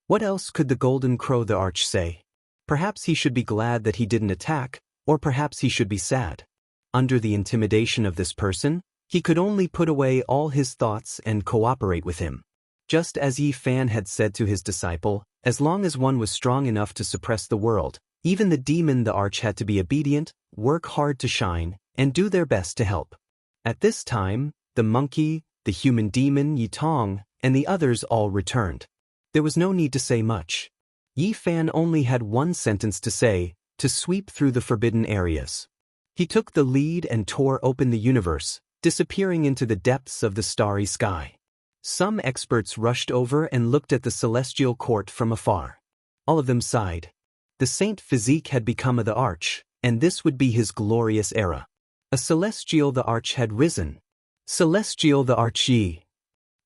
What else could the golden crow the arch say? Perhaps he should be glad that he didn't attack, or perhaps he should be sad. Under the intimidation of this person, he could only put away all his thoughts and cooperate with him. Just as Yi Fan had said to his disciple, as long as one was strong enough to suppress the world, even the demon the arch had to be obedient, work hard to shine, and do their best to help. At this time, the monkey, the human demon Yi Tong, and the others all returned. There was no need to say much. Yi Fan only had one sentence to say, to sweep through the forbidden areas. He took the lead and tore open the universe, disappearing into the depths of the starry sky. Some experts rushed over and looked at the celestial court from afar. All of them sighed. The saint physique had become the arch, and this would be his glorious era. A celestial the arch had risen. Celestial the arch Yi.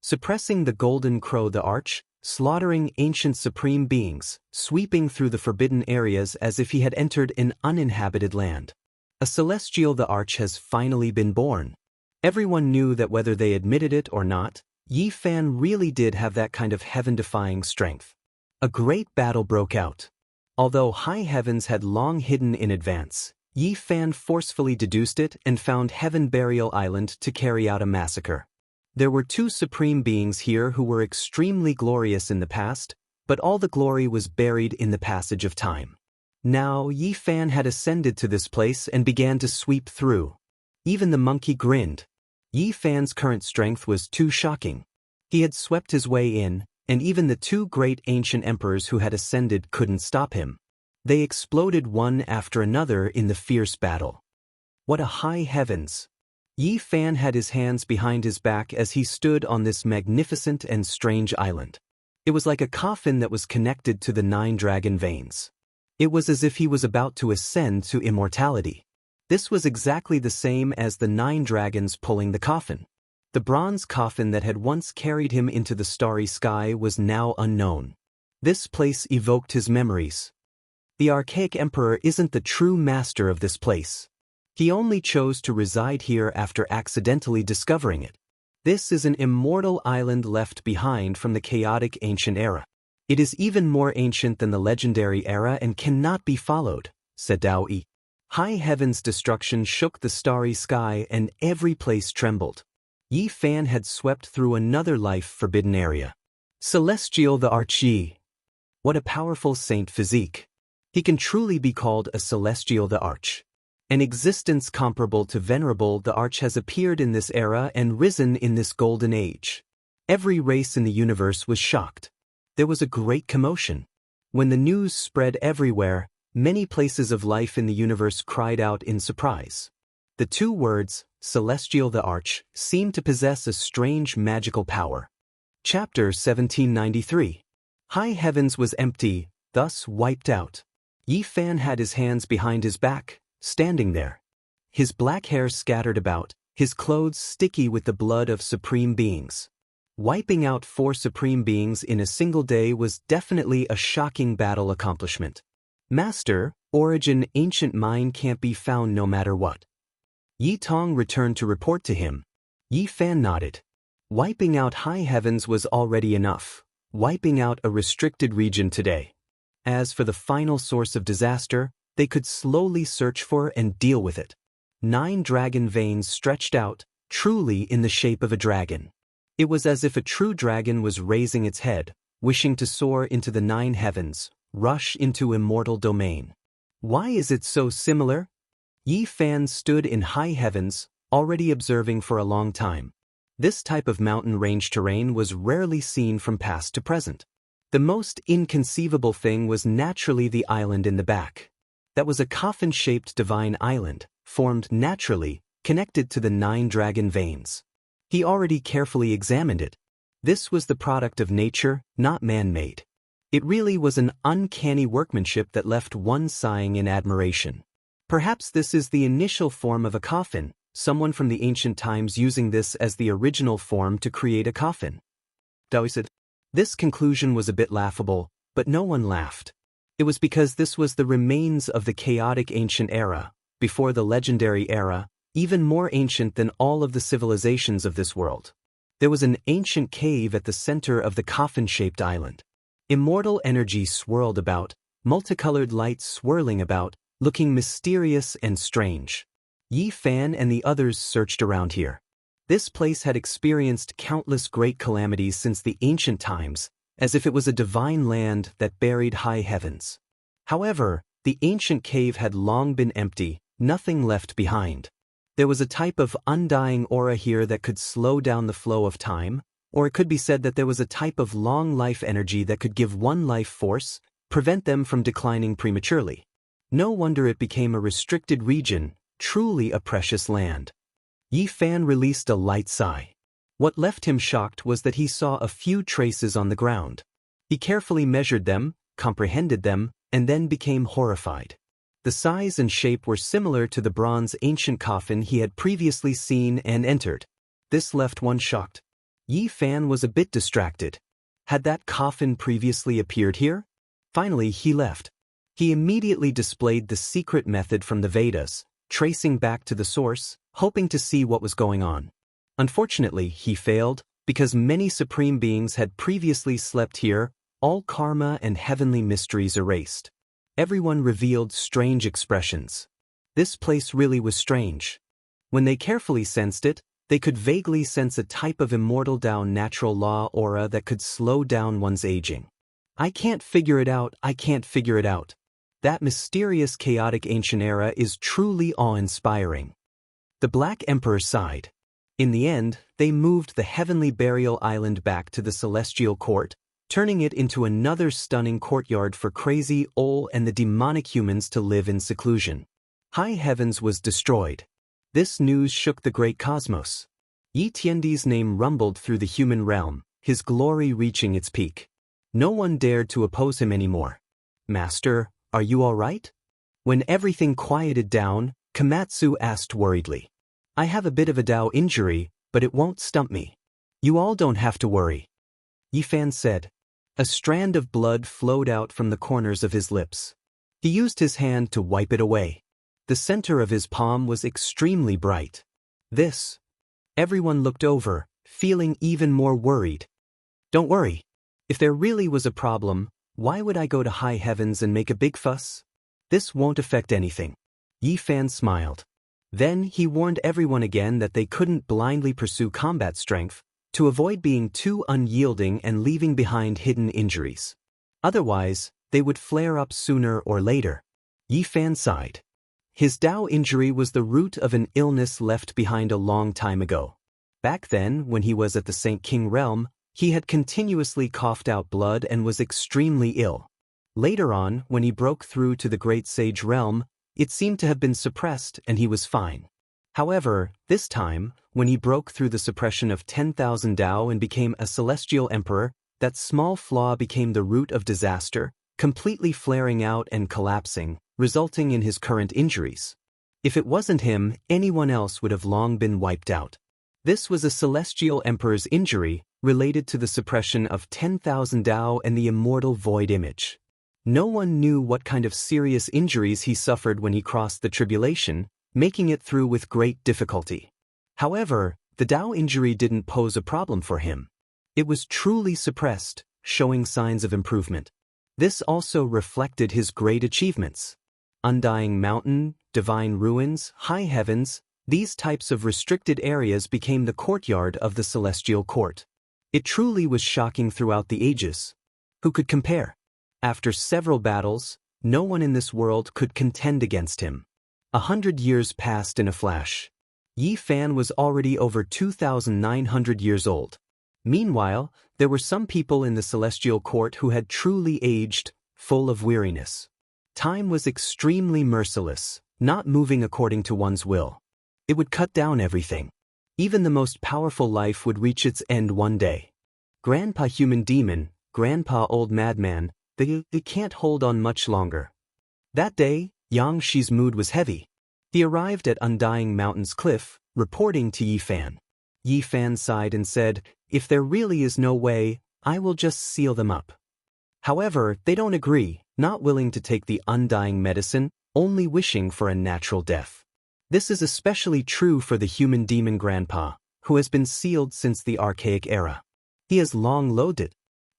Suppressing the golden crow the arch, slaughtering ancient supreme beings, sweeping through the forbidden areas as if he had entered an uninhabited land. A celestial the arch has finally been born. Everyone knew that whether they admitted it or not, Yi Fan really did have that kind of heaven-defying strength. A great battle broke out. Although high heavens had long hidden in advance, Yi Fan forcefully deduced it and found Heaven Burial Island to carry out a massacre. There were two supreme beings here who were extremely glorious in the past, but all the glory was buried in the passage of time. Now Yi Fan had ascended to this place and began to sweep through. Even the monkey grinned. Yi Fan's current strength was too shocking. He had swept his way in, and even the two great ancient emperors who had ascended couldn't stop him. They exploded one after another in the fierce battle. What a high heavens! Yi Fan had his hands behind his back as he stood on this magnificent and strange island. It was like a coffin that was connected to the 9 dragon veins. It was as if he was about to ascend to immortality. This was exactly the same as the 9 dragons pulling the coffin. The bronze coffin that had once carried him into the starry sky was now unknown. This place evoked his memories. The archaic emperor isn't the true master of this place. He only chose to reside here after accidentally discovering it. This is an immortal island left behind from the chaotic ancient era. It is even more ancient than the legendary era and cannot be followed, said Daoist. High heaven's destruction shook the starry sky and every place trembled. Yi Fan had swept through another life-forbidden area. Celestial the Arch Yi. What a powerful saint physique. He can truly be called a celestial the Arch. An existence comparable to venerable the Arch has appeared in this era and risen in this golden age. Every race in the universe was shocked. There was a great commotion. When the news spread everywhere, many places of life in the universe cried out in surprise. The two words, Celestial the Arch, seemed to possess a strange magical power. Chapter 1793. High heavens was empty, thus wiped out. Yi Fan had his hands behind his back, standing there. His black hair scattered about, his clothes sticky with the blood of supreme beings. Wiping out 4 supreme beings in a single day was definitely a shocking battle accomplishment. Master, origin ancient mine can't be found no matter what. Yi Tong returned to report to him. Yi Fan nodded. Wiping out high heavens was already enough. Wiping out a restricted region today. As for the final source of disaster, they could slowly search for and deal with it. 9 dragon veins stretched out, truly in the shape of a dragon. It was as if a true dragon was raising its head, wishing to soar into the 9 heavens, rush into immortal domain. Why is it so similar? Yi Fan stood in high heavens, already observing for a long time. This type of mountain range terrain was rarely seen from past to present. The most inconceivable thing was naturally the island in the back. That was a coffin-shaped divine island, formed naturally, connected to the 9 dragon veins. He already carefully examined it. This was the product of nature, not man-made. It really was an uncanny workmanship that left one sighing in admiration. Perhaps this is the initial form of a coffin, someone from the ancient times using this as the original form to create a coffin. Daoist said. This conclusion was a bit laughable, but no one laughed. It was because this was the remains of the chaotic ancient era, before the legendary era, even more ancient than all of the civilizations of this world. There was an ancient cave at the center of the coffin-shaped island. Immortal energy swirled about, multicolored lights swirling about, looking mysterious and strange. Yi Fan and the others searched around here. This place had experienced countless great calamities since the ancient times, as if it was a divine land that buried high heavens. However, the ancient cave had long been empty, nothing left behind. There was a type of undying aura here that could slow down the flow of time, or it could be said that there was a type of long life energy that could give one life force, prevent them from declining prematurely. No wonder it became a restricted region, truly a precious land. Yi Fan released a light sigh. What left him shocked was that he saw a few traces on the ground. He carefully measured them, comprehended them, and then became horrified. The size and shape were similar to the bronze ancient coffin he had previously seen and entered. This left one shocked. Yi Fan was a bit distracted. Had that coffin previously appeared here? Finally, he left. He immediately displayed the secret method from the Vedas, tracing back to the source, hoping to see what was going on. Unfortunately, he failed, because many supreme beings had previously slept here, all karma and heavenly mysteries erased. Everyone revealed strange expressions. This place really was strange. When they carefully sensed it, they could vaguely sense a type of immortal Dao natural law aura that could slow down one's aging. I can't figure it out, I can't figure it out. That mysterious chaotic ancient era is truly awe-inspiring. The Black Emperor sighed. In the end, they moved the heavenly burial island back to the celestial court, turning it into another stunning courtyard for crazy Ol and the demonic humans to live in seclusion. High heavens was destroyed. This news shook the great cosmos. Yi Tiandi's name rumbled through the human realm, his glory reaching its peak. No one dared to oppose him anymore. Master, are you all right? When everything quieted down, Komatsu asked worriedly. I have a bit of a Dao injury, but it won't stump me. You all don't have to worry. Yi Fan said. A strand of blood flowed out from the corners of his lips. He used his hand to wipe it away. The center of his palm was extremely bright. This. Everyone looked over, feeling even more worried. Don't worry. If there really was a problem, why would I go to high heavens and make a big fuss? This won't affect anything. Yi Fan smiled. Then he warned everyone again that they couldn't blindly pursue combat strength, to avoid being too unyielding and leaving behind hidden injuries. Otherwise, they would flare up sooner or later. Yi Fan sighed. His Dao injury was the root of an illness left behind a long time ago. Back then, when he was at the Saint King realm, he had continuously coughed out blood and was extremely ill. Later on, when he broke through to the Great Sage realm, it seemed to have been suppressed and he was fine. However, this time, when he broke through the suppression of 10,000 Dao and became a celestial emperor, that small flaw became the root of disaster, completely flaring out and collapsing, resulting in his current injuries. If it wasn't him, anyone else would have long been wiped out. This was a celestial emperor's injury, related to the suppression of 10,000 Dao and the immortal void image. No one knew what kind of serious injuries he suffered when he crossed the tribulation, making it through with great difficulty. However, the Dao injury didn't pose a problem for him. It was truly suppressed, showing signs of improvement. This also reflected his great achievements. Undying mountain, divine ruins, high heavens, these types of restricted areas became the courtyard of the celestial court. It truly was shocking throughout the ages. Who could compare? After several battles, no one in this world could contend against him. 100 years passed in a flash. Yi Fan was already over 2,900 years old. Meanwhile, there were some people in the celestial court who had truly aged, full of weariness. Time was extremely merciless, not moving according to one's will. It would cut down everything. Even the most powerful life would reach its end one day. Grandpa Human Demon, Grandpa Old Madman, they can't hold on much longer. That day, Yang Shi's mood was heavy. He arrived at Undying Mountain's cliff, reporting to Yi Fan. Yi Fan sighed and said, if there really is no way, I will just seal them up. However, they don't agree, not willing to take the undying medicine, only wishing for a natural death. This is especially true for the human demon grandpa, who has been sealed since the archaic era. He has long loathed it.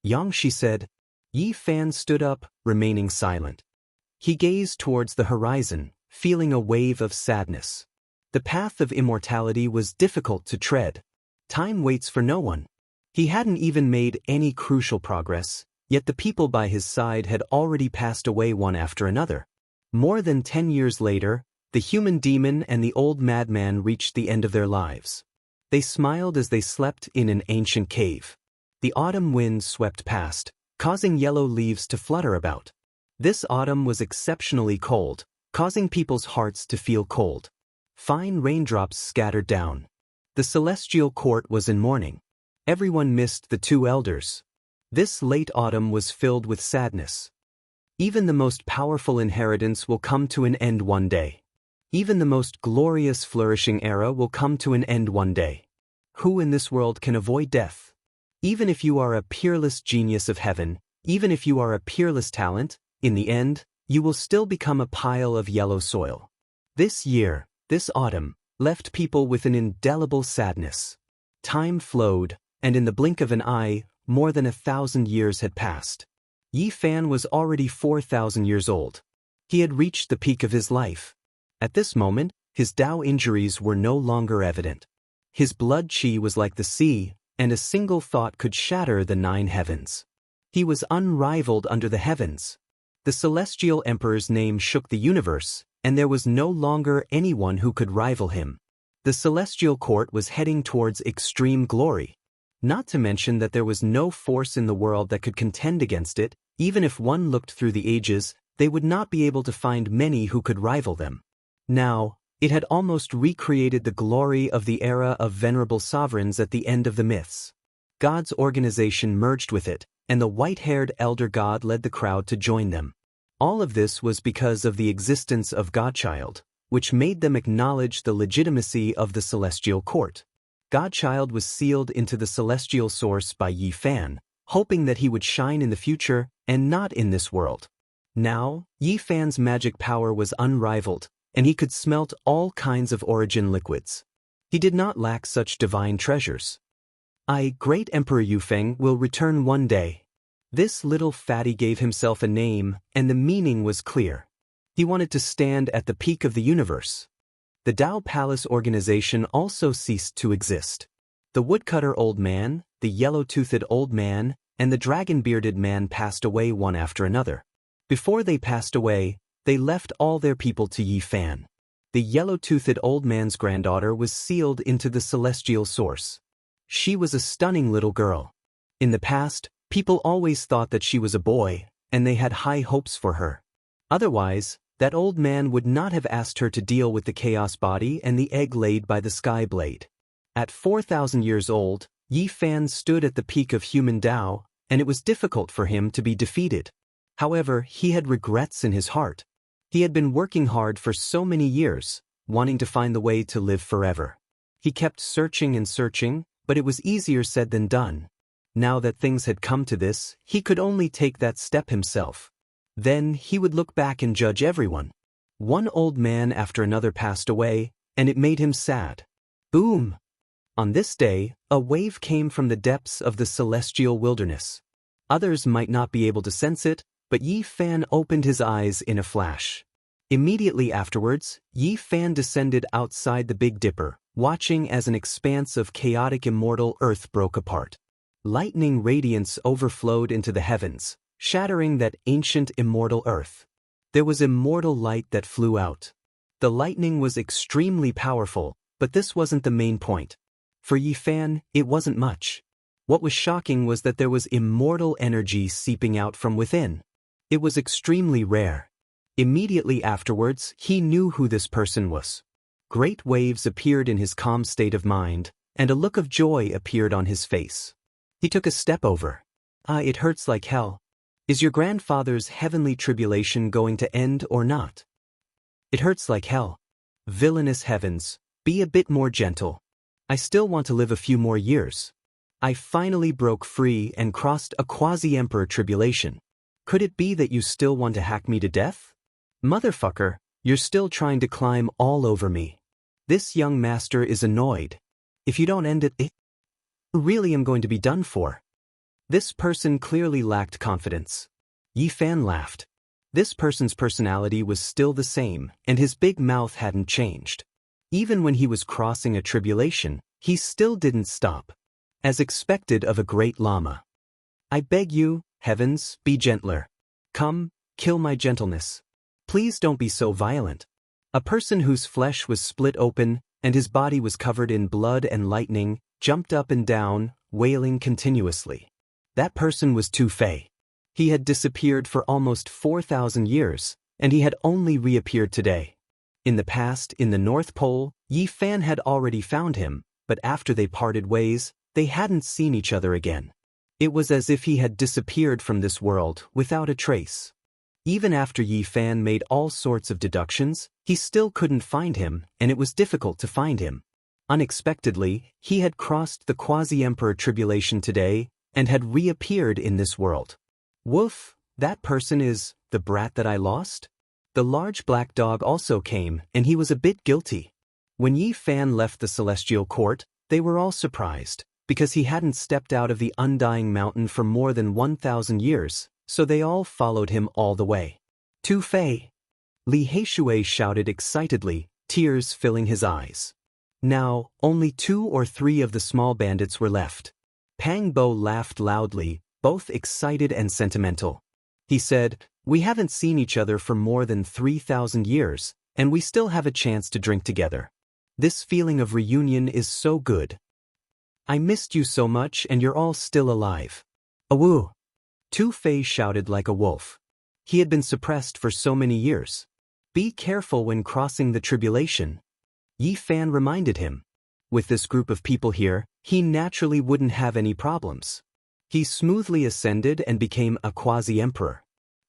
Yang Shi said. Yi Fan stood up, remaining silent. He gazed towards the horizon, feeling a wave of sadness. The path of immortality was difficult to tread. Time waits for no one. He hadn't even made any crucial progress, yet the people by his side had already passed away one after another. More than 10 years later, The human demon and the old madman reached the end of their lives. They smiled as they slept in an ancient cave. The autumn wind swept past, causing yellow leaves to flutter about. This autumn was exceptionally cold, causing people's hearts to feel cold. Fine raindrops scattered down. The celestial court was in mourning. Everyone missed the two elders. This late autumn was filled with sadness. Even the most powerful inheritance will come to an end one day. Even the most glorious flourishing era will come to an end one day. Who in this world can avoid death? Even if you are a peerless genius of heaven, even if you are a peerless talent, in the end, you will still become a pile of yellow soil. This year, this autumn, left people with an indelible sadness. Time flowed, and in the blink of an eye, more than 1,000 years had passed. Yi Fan was already 4,000 years old. He had reached the peak of his life. At this moment, his Dao injuries were no longer evident. His blood qi was like the sea, and a single thought could shatter the 9 heavens. He was unrivaled under the heavens. The celestial emperor's name shook the universe, and there was no longer anyone who could rival him. The celestial court was heading towards extreme glory. Not to mention that there was no force in the world that could contend against it. Even if one looked through the ages, they would not be able to find many who could rival them. Now, it had almost recreated the glory of the era of venerable sovereigns at the end of the myths. God's organization merged with it, and the white-haired elder god led the crowd to join them. All of this was because of the existence of Godchild, which made them acknowledge the legitimacy of the celestial court. Godchild was sealed into the celestial source by Yi Fan, hoping that he would shine in the future and not in this world. Now, Yi Fan's magic power was unrivaled, and he could smelt all kinds of origin liquids. He did not lack such divine treasures. Great Emperor Yufeng will return one day. This little fatty gave himself a name, and the meaning was clear. He wanted to stand at the peak of the universe. The Dao Palace organization also ceased to exist. The woodcutter old man, the yellow-toothed old man, and the dragon-bearded man passed away one after another. Before they passed away, they left all their people to Yi Fan. The yellow-toothed old man's granddaughter was sealed into the celestial source. She was a stunning little girl. In the past, people always thought that she was a boy, and they had high hopes for her. Otherwise, that old man would not have asked her to deal with the chaos body and the egg laid by the sky blade. At 4,000 years old, Yi Fan stood at the peak of human Dao, and it was difficult for him to be defeated. However, he had regrets in his heart. He had been working hard for so many years, wanting to find the way to live forever. He kept searching and searching, but it was easier said than done. Now that things had come to this, he could only take that step himself. Then he would look back and judge everyone. One old man after another passed away, and it made him sad. Boom! On this day, a wave came from the depths of the celestial wilderness. Others might not be able to sense it, but Yi Fan opened his eyes in a flash. Immediately afterwards, Yi Fan descended outside the Big Dipper, watching as an expanse of chaotic immortal earth broke apart. Lightning radiance overflowed into the heavens, shattering that ancient immortal earth. There was immortal light that flew out. The lightning was extremely powerful, but this wasn't the main point. For Yi Fan, it wasn't much. What was shocking was that there was immortal energy seeping out from within. It was extremely rare. Immediately afterwards, he knew who this person was. Great waves appeared in his calm state of mind, and a look of joy appeared on his face. He took a step over. It hurts like hell. Is your grandfather's heavenly tribulation going to end or not? It hurts like hell. Villainous heavens, be a bit more gentle. I still want to live a few more years. I finally broke free and crossed a quasi-emperor tribulation. Could it be that you still want to hack me to death? Motherfucker, you're still trying to climb all over me. This young master is annoyed. If you don't end it, I really am going to be done for. This person clearly lacked confidence. Yi Fan laughed. This person's personality was still the same, and his big mouth hadn't changed. Even when he was crossing a tribulation, he still didn't stop. As expected of a great Lama. I beg you, heavens, be gentler. Come, kill my gentleness. Please don't be so violent. A person whose flesh was split open and his body was covered in blood and lightning jumped up and down, wailing continuously. That person was Tu Fei. He had disappeared for almost 4,000 years, and he had only reappeared today. In the past, in the North Pole, Yi Fan had already found him, but after they parted ways, they hadn't seen each other again. It was as if he had disappeared from this world without a trace. Even after Yi Fan made all sorts of deductions, he still couldn't find him, and it was difficult to find him. Unexpectedly, he had crossed the quasi-emperor tribulation today and had reappeared in this world. Woof, that person is the brat that I lost? The large black dog also came, and he was a bit guilty. When Yi Fan left the celestial court, they were all surprised, because he hadn't stepped out of the undying mountain for more than 1,000 years, so they all followed him all the way. Tu Fei! Li Heishui shouted excitedly, tears filling his eyes. Now, only 2 or 3 of the small bandits were left. Pang Bo laughed loudly, both excited and sentimental. He said, "We haven't seen each other for more than 3,000 years, and we still have a chance to drink together. This feeling of reunion is so good. I missed you so much and you're all still alive." Awoo! Tu Fei shouted like a wolf. He had been suppressed for so many years. Be careful when crossing the tribulation. Yi Fan reminded him. With this group of people here, he naturally wouldn't have any problems. He smoothly ascended and became a quasi-emperor.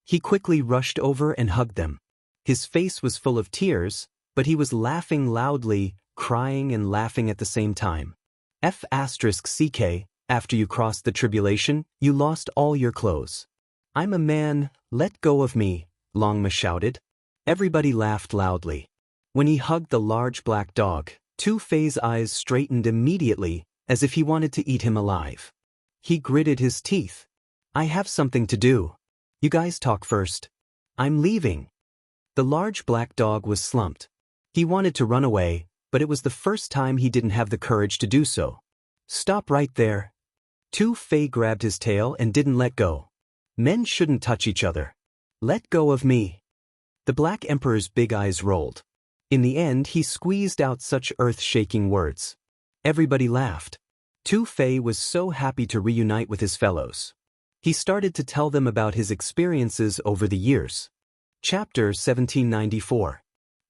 He quickly rushed over and hugged them. His face was full of tears, but he was laughing loudly, crying and laughing at the same time. F***CK, after you crossed the tribulation, you lost all your clothes. I'm a man, let go of me, Longma shouted. Everybody laughed loudly. When he hugged the large black dog, Tu Fei's eyes straightened immediately, as if he wanted to eat him alive. He gritted his teeth. I have something to do. You guys talk first. I'm leaving. The large black dog was slumped. He wanted to run away, but it was the first time he didn't have the courage to do so. Stop right there. Tu Fei grabbed his tail and didn't let go. Men shouldn't touch each other. Let go of me. The Black Emperor's big eyes rolled. In the end, he squeezed out such earth-shaking words. Everybody laughed. Tu Fei was so happy to reunite with his fellows. He started to tell them about his experiences over the years. Chapter 1794.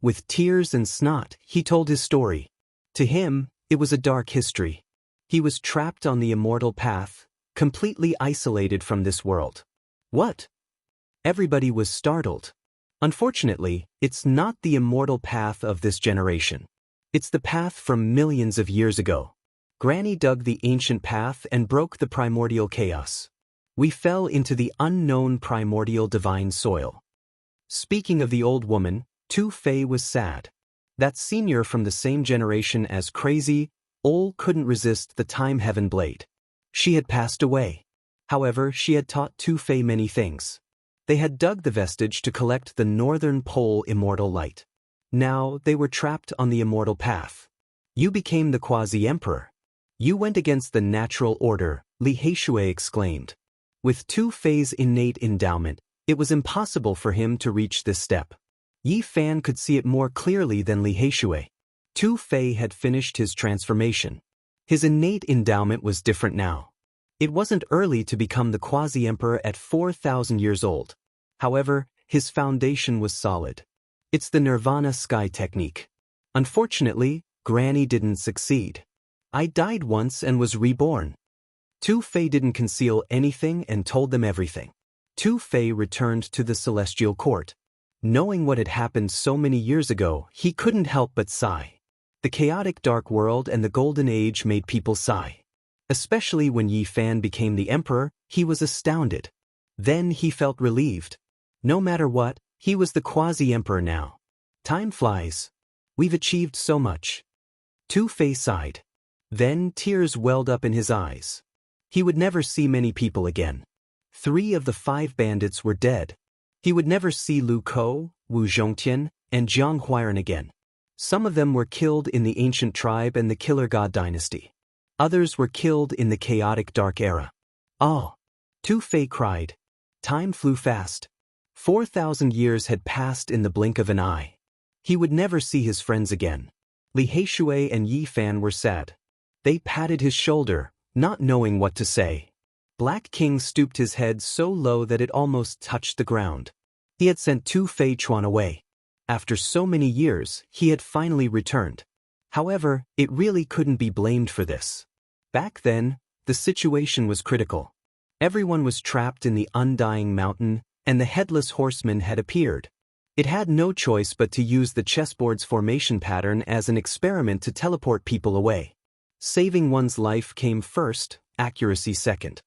With tears and snot, he told his story. To him, it was a dark history. He was trapped on the immortal path, completely isolated from this world. What? Everybody was startled. Unfortunately, it's not the immortal path of this generation. It's the path from millions of years ago. Granny dug the ancient path and broke the primordial chaos. We fell into the unknown primordial divine soil. Speaking of the old woman, Tu Fei was sad. That senior from the same generation as Crazy Ol couldn't resist the time heaven blade. She had passed away. However, she had taught Tu Fei many things. They had dug the vestige to collect the northern pole immortal light. Now they were trapped on the immortal path. You became the quasi-emperor. You went against the natural order, Li Heishui exclaimed. With Tu Fei's innate endowment, it was impossible for him to reach this step. Yi Fan could see it more clearly than Li Heishui. Tu Fei had finished his transformation. His innate endowment was different now. It wasn't early to become the quasi-emperor at 4,000 years old. However, his foundation was solid. It's the Nirvana sky technique. Unfortunately, Granny didn't succeed. I died once and was reborn. Tu Fei didn't conceal anything and told them everything. Tu Fei returned to the celestial court. Knowing what had happened so many years ago, he couldn't help but sigh. The chaotic dark world and the golden age made people sigh. Especially when Yi Fan became the emperor, he was astounded. Then he felt relieved. No matter what, he was the quasi-emperor now. Time flies. We've achieved so much. Tu Fei sighed. Then tears welled up in his eyes. He would never see many people again. 3 of the 5 bandits were dead. He would never see Lu Kou, Wu Zhongtian, and Jiang Huairan again. Some of them were killed in the ancient tribe and the Killer God dynasty. Others were killed in the chaotic dark era. Oh! Tu Fei cried. Time flew fast. 4,000 years had passed in the blink of an eye. He would never see his friends again. Li Heishui and Yi Fan were sad. They patted his shoulder, not knowing what to say. Black King stooped his head so low that it almost touched the ground. He had sent Tu Fei Chuan away. After so many years, he had finally returned. However, it really couldn't be blamed for this. Back then, the situation was critical. Everyone was trapped in the undying mountain, and the headless horseman had appeared. It had no choice but to use the chessboard's formation pattern as an experiment to teleport people away. Saving one's life came first, accuracy second.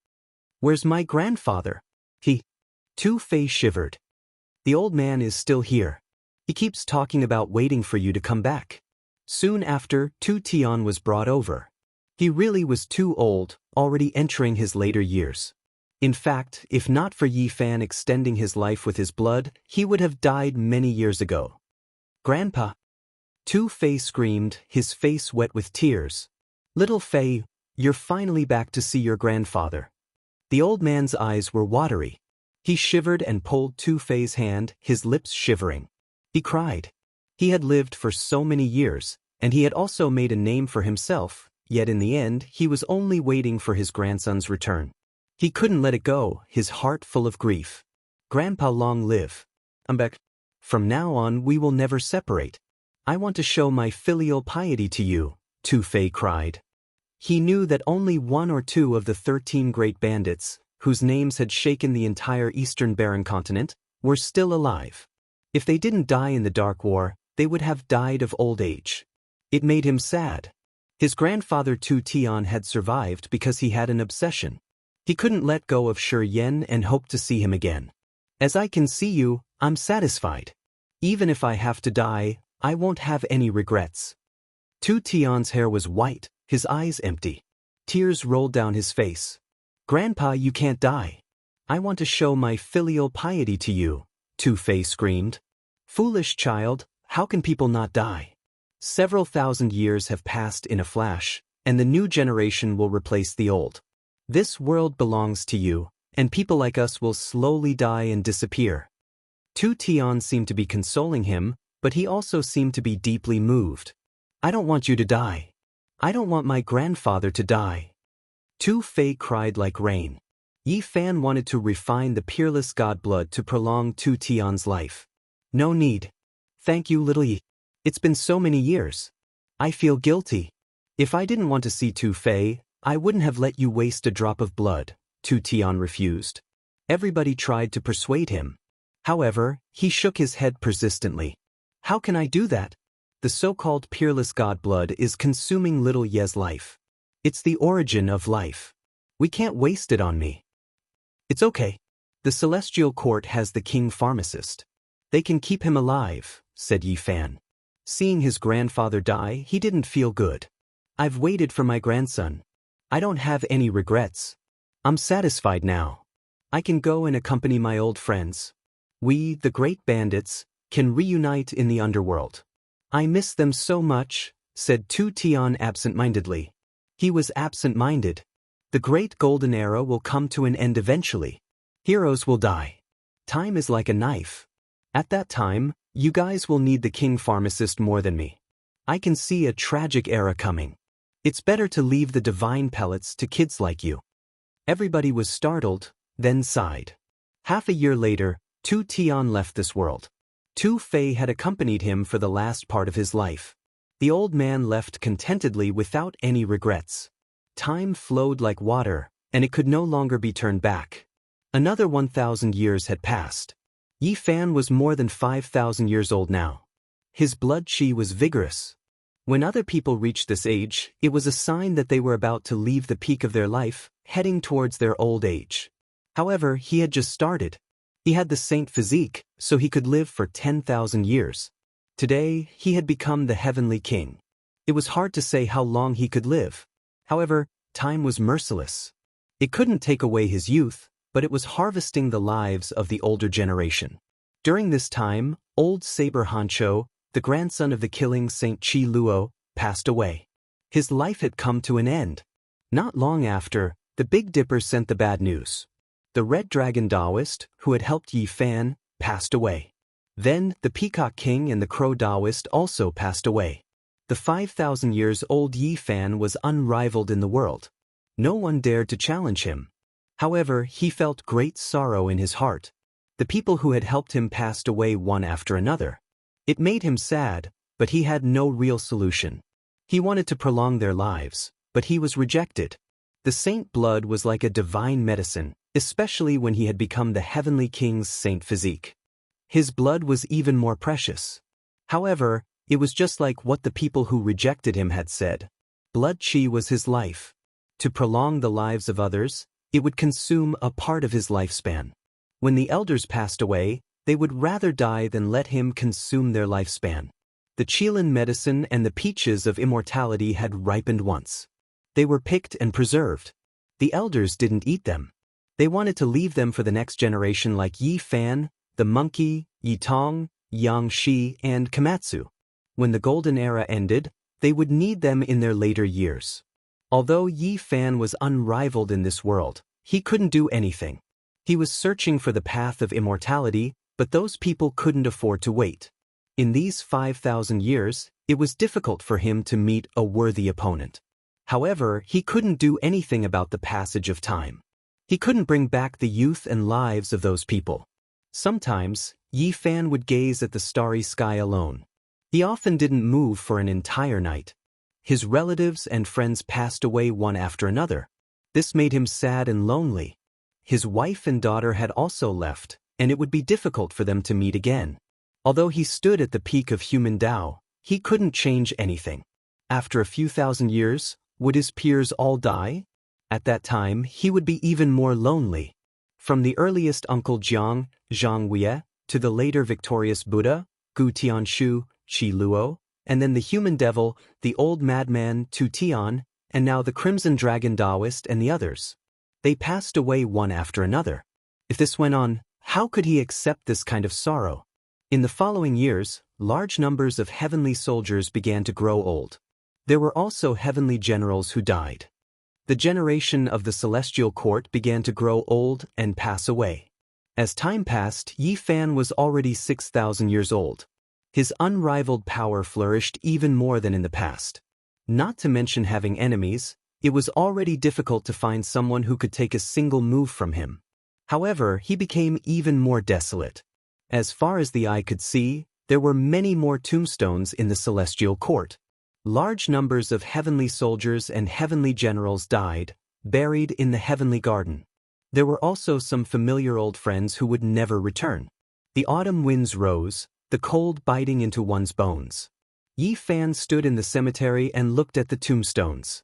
"Where's my grandfather?" Tu Fei shivered. "The old man is still here. He keeps talking about waiting for you to come back." Soon after, Tu Tian was brought over. He really was too old, already entering his later years. In fact, if not for Yi Fan extending his life with his blood, he would have died many years ago. "Grandpa!" Tu Fei screamed, his face wet with tears. "Little Fei, you're finally back to see your grandfather." The old man's eyes were watery. He shivered and pulled Tu Fei's hand, his lips shivering. He cried. He had lived for so many years, and he had also made a name for himself, yet in the end he was only waiting for his grandson's return. He couldn't let it go, his heart full of grief. "Grandpa, long live. I'm back. From now on we will never separate. I want to show my filial piety to you," Tu Fei cried. He knew that only one or two of the 13 great bandits, whose names had shaken the entire Eastern Barren continent, were still alive. If they didn't die in the Dark War, they would have died of old age. It made him sad. His grandfather Tu Tian had survived because he had an obsession. He couldn't let go of Shi Yan and hoped to see him again. "As I can see you, I'm satisfied. Even if I have to die, I won't have any regrets." Tu Tian's hair was white, his eyes empty. Tears rolled down his face. "Grandpa, you can't die. I want to show my filial piety to you," Tu Fei screamed. "Foolish child, how can people not die? Several thousand years have passed in a flash, and the new generation will replace the old. This world belongs to you, and people like us will slowly die and disappear." Tu Tian seemed to be consoling him, but he also seemed to be deeply moved. "I don't want you to die. I don't want my grandfather to die." Tu Fei cried like rain. Yi Fan wanted to refine the peerless god blood to prolong Tu Tian's life. "No need. Thank you, little Yi. It's been so many years. I feel guilty. If I didn't want to see Tu Fei, I wouldn't have let you waste a drop of blood," Tu Tian refused. Everybody tried to persuade him. However, he shook his head persistently. "How can I do that? The so-called peerless god blood is consuming little Ye's life. It's the origin of life. We can't waste it on me." "It's okay. The Celestial Court has the king pharmacist. They can keep him alive," said Yi Fan. Seeing his grandfather die, he didn't feel good. "I've waited for my grandson. I don't have any regrets. I'm satisfied now. I can go and accompany my old friends. We, the great bandits, can reunite in the underworld. I miss them so much," said Tu Tian absent-mindedly. He was absent-minded. The great golden era will come to an end eventually. Heroes will die. Time is like a knife. At that time, you guys will need the king pharmacist more than me. I can see a tragic era coming. It's better to leave the divine pellets to kids like you." Everybody was startled, then sighed. Half a year later, Tu Tian left this world. Tu Fei had accompanied him for the last part of his life. The old man left contentedly without any regrets. Time flowed like water, and it could no longer be turned back. Another 1,000 years had passed. Yi Fan was more than 5,000 years old now. His blood qi was vigorous. When other people reached this age, it was a sign that they were about to leave the peak of their life, heading towards their old age. However, he had just started. He had the saint physique, so he could live for 10,000 years. Today, he had become the heavenly king. It was hard to say how long he could live. However, time was merciless. It couldn't take away his youth, but it was harvesting the lives of the older generation. During this time, old Saber Hancho, the grandson of the killing Saint Qi Luo, passed away. His life had come to an end. Not long after, the Big Dipper sent the bad news. The Red Dragon Daoist, who had helped Yi Fan, passed away. Then, the Peacock King and the Crow Daoist also passed away. The 5,000 years old Yi Fan was unrivaled in the world. No one dared to challenge him. However, he felt great sorrow in his heart. The people who had helped him passed away one after another. It made him sad, but he had no real solution. He wanted to prolong their lives, but he was rejected. The saint blood was like a divine medicine, especially when he had become the heavenly king's saint physique. His blood was even more precious. However, it was just like what the people who rejected him had said. Blood qi was his life. To prolong the lives of others, it would consume a part of his lifespan. When the elders passed away, they would rather die than let him consume their lifespan. The qilin medicine and the peaches of immortality had ripened once. They were picked and preserved. The elders didn't eat them. They wanted to leave them for the next generation like Yi Fan, the monkey, Yi Tong, Yang Shi, and Komatsu. When the golden era ended, they would need them in their later years. Although Yi Fan was unrivaled in this world, he couldn't do anything. He was searching for the path of immortality, but those people couldn't afford to wait. In these 5,000 years, it was difficult for him to meet a worthy opponent. However, he couldn't do anything about the passage of time. He couldn't bring back the youth and lives of those people. Sometimes, Yi Fan would gaze at the starry sky alone. He often didn't move for an entire night. His relatives and friends passed away one after another. This made him sad and lonely. His wife and daughter had also left, and it would be difficult for them to meet again. Although he stood at the peak of human Tao, he couldn't change anything. After a few thousand years, would his peers all die? At that time, he would be even more lonely. From the earliest Uncle Jiang, Zhang Wei, to the later victorious Buddha, Gu Tianshu, Qi Luo, and then the human devil, the old madman Tu Tian, and now the Crimson Dragon Daoist and the others. They passed away one after another. If this went on, how could he accept this kind of sorrow? In the following years, large numbers of heavenly soldiers began to grow old. There were also heavenly generals who died. The generation of the celestial court began to grow old and pass away. As time passed, Yi Fan was already 6,000 years old. His unrivaled power flourished even more than in the past. Not to mention having enemies, it was already difficult to find someone who could take a single move from him. However, he became even more desolate. As far as the eye could see, there were many more tombstones in the celestial court. Large numbers of heavenly soldiers and heavenly generals died, buried in the heavenly garden. There were also some familiar old friends who would never return. The autumn winds rose, the cold biting into one's bones. Yi Fan stood in the cemetery and looked at the tombstones.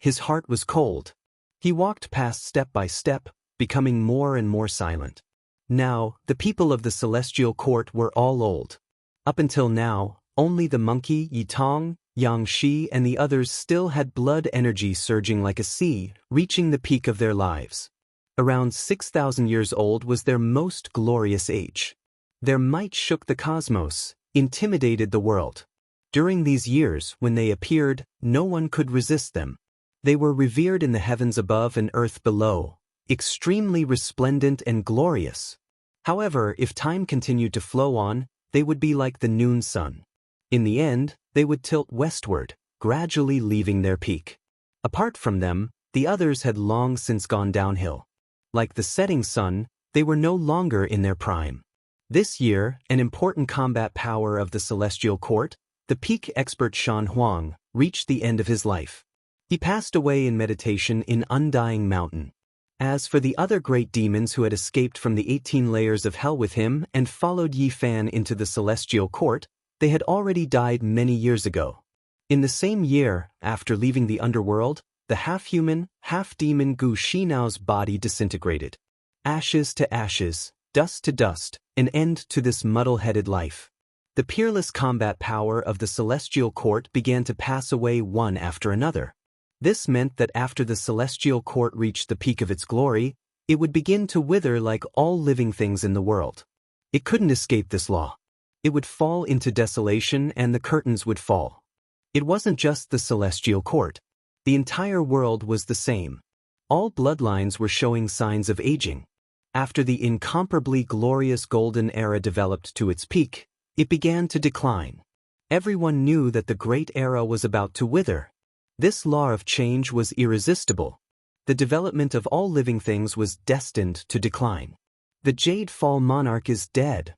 His heart was cold. He walked past step by step, becoming more and more silent. Now, the people of the celestial court were all old. Up until now, only the monkey, Yi Tong, Yang Shi, and the others still had blood energy surging like a sea, reaching the peak of their lives. Around 6,000 years old was their most glorious age. Their might shook the cosmos, intimidated the world. During these years, when they appeared, no one could resist them. They were revered in the heavens above and earth below, extremely resplendent and glorious. However, if time continued to flow on, they would be like the noon sun. In the end, they would tilt westward, gradually leaving their peak. Apart from them, the others had long since gone downhill. Like the setting sun, they were no longer in their prime. This year, an important combat power of the celestial court, the peak expert Shan Huang, reached the end of his life. He passed away in meditation in Undying Mountain. As for the other great demons who had escaped from the 18 layers of hell with him and followed Yi Fan into the celestial court, they had already died many years ago. In the same year, after leaving the underworld, the half-human, half-demon Gu Shinao's body disintegrated. Ashes to ashes, dust to dust, an end to this muddle-headed life. The peerless combat power of the celestial court began to pass away one after another. This meant that after the celestial court reached the peak of its glory, it would begin to wither like all living things in the world. It couldn't escape this law. It would fall into desolation and the curtains would fall. It wasn't just the celestial court. The entire world was the same. All bloodlines were showing signs of aging. After the incomparably glorious golden era developed to its peak, it began to decline. Everyone knew that the great era was about to wither. This law of change was irresistible. The development of all living things was destined to decline. The Jade Fall monarch is dead.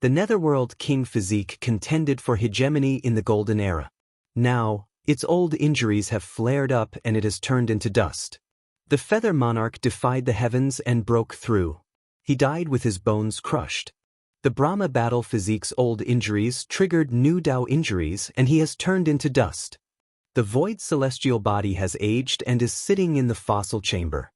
The Netherworld king physique contended for hegemony in the golden era. Now, its old injuries have flared up and it has turned into dust. The Feather Monarch defied the heavens and broke through. He died with his bones crushed. The Brahma battle physique's old injuries triggered new Dao injuries and he has turned into dust. The void celestial body has aged and is sitting in the fossil chamber.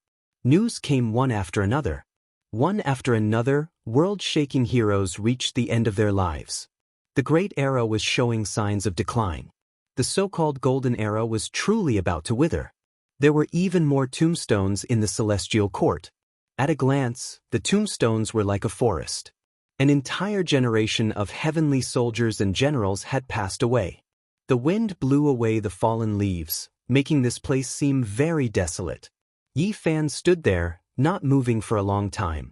News came one after another. One after another, world-shaking heroes reached the end of their lives. The Great Era was showing signs of decline. The so-called Golden Era was truly about to wither. There were even more tombstones in the celestial court. At a glance, the tombstones were like a forest. An entire generation of heavenly soldiers and generals had passed away. The wind blew away the fallen leaves, making this place seem very desolate. Yi Fan stood there, not moving for a long time.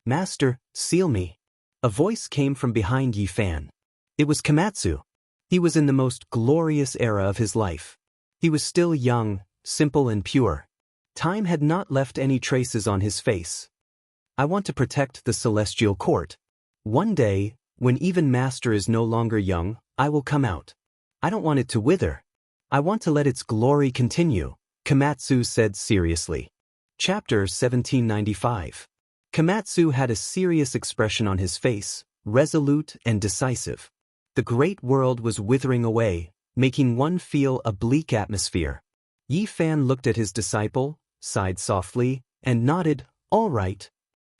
"Master, seal me." A voice came from behind Yi Fan. It was Komatsu. He was in the most glorious era of his life. He was still young, simple and pure. Time had not left any traces on his face. "I want to protect the celestial court. One day, when even Master is no longer young, I will come out. I don't want it to wither. I want to let its glory continue," Komatsu said seriously. Chapter 1795. Komatsu had a serious expression on his face, resolute and decisive. The great world was withering away, making one feel a bleak atmosphere. Yi Fan looked at his disciple, sighed softly, and nodded, "All right."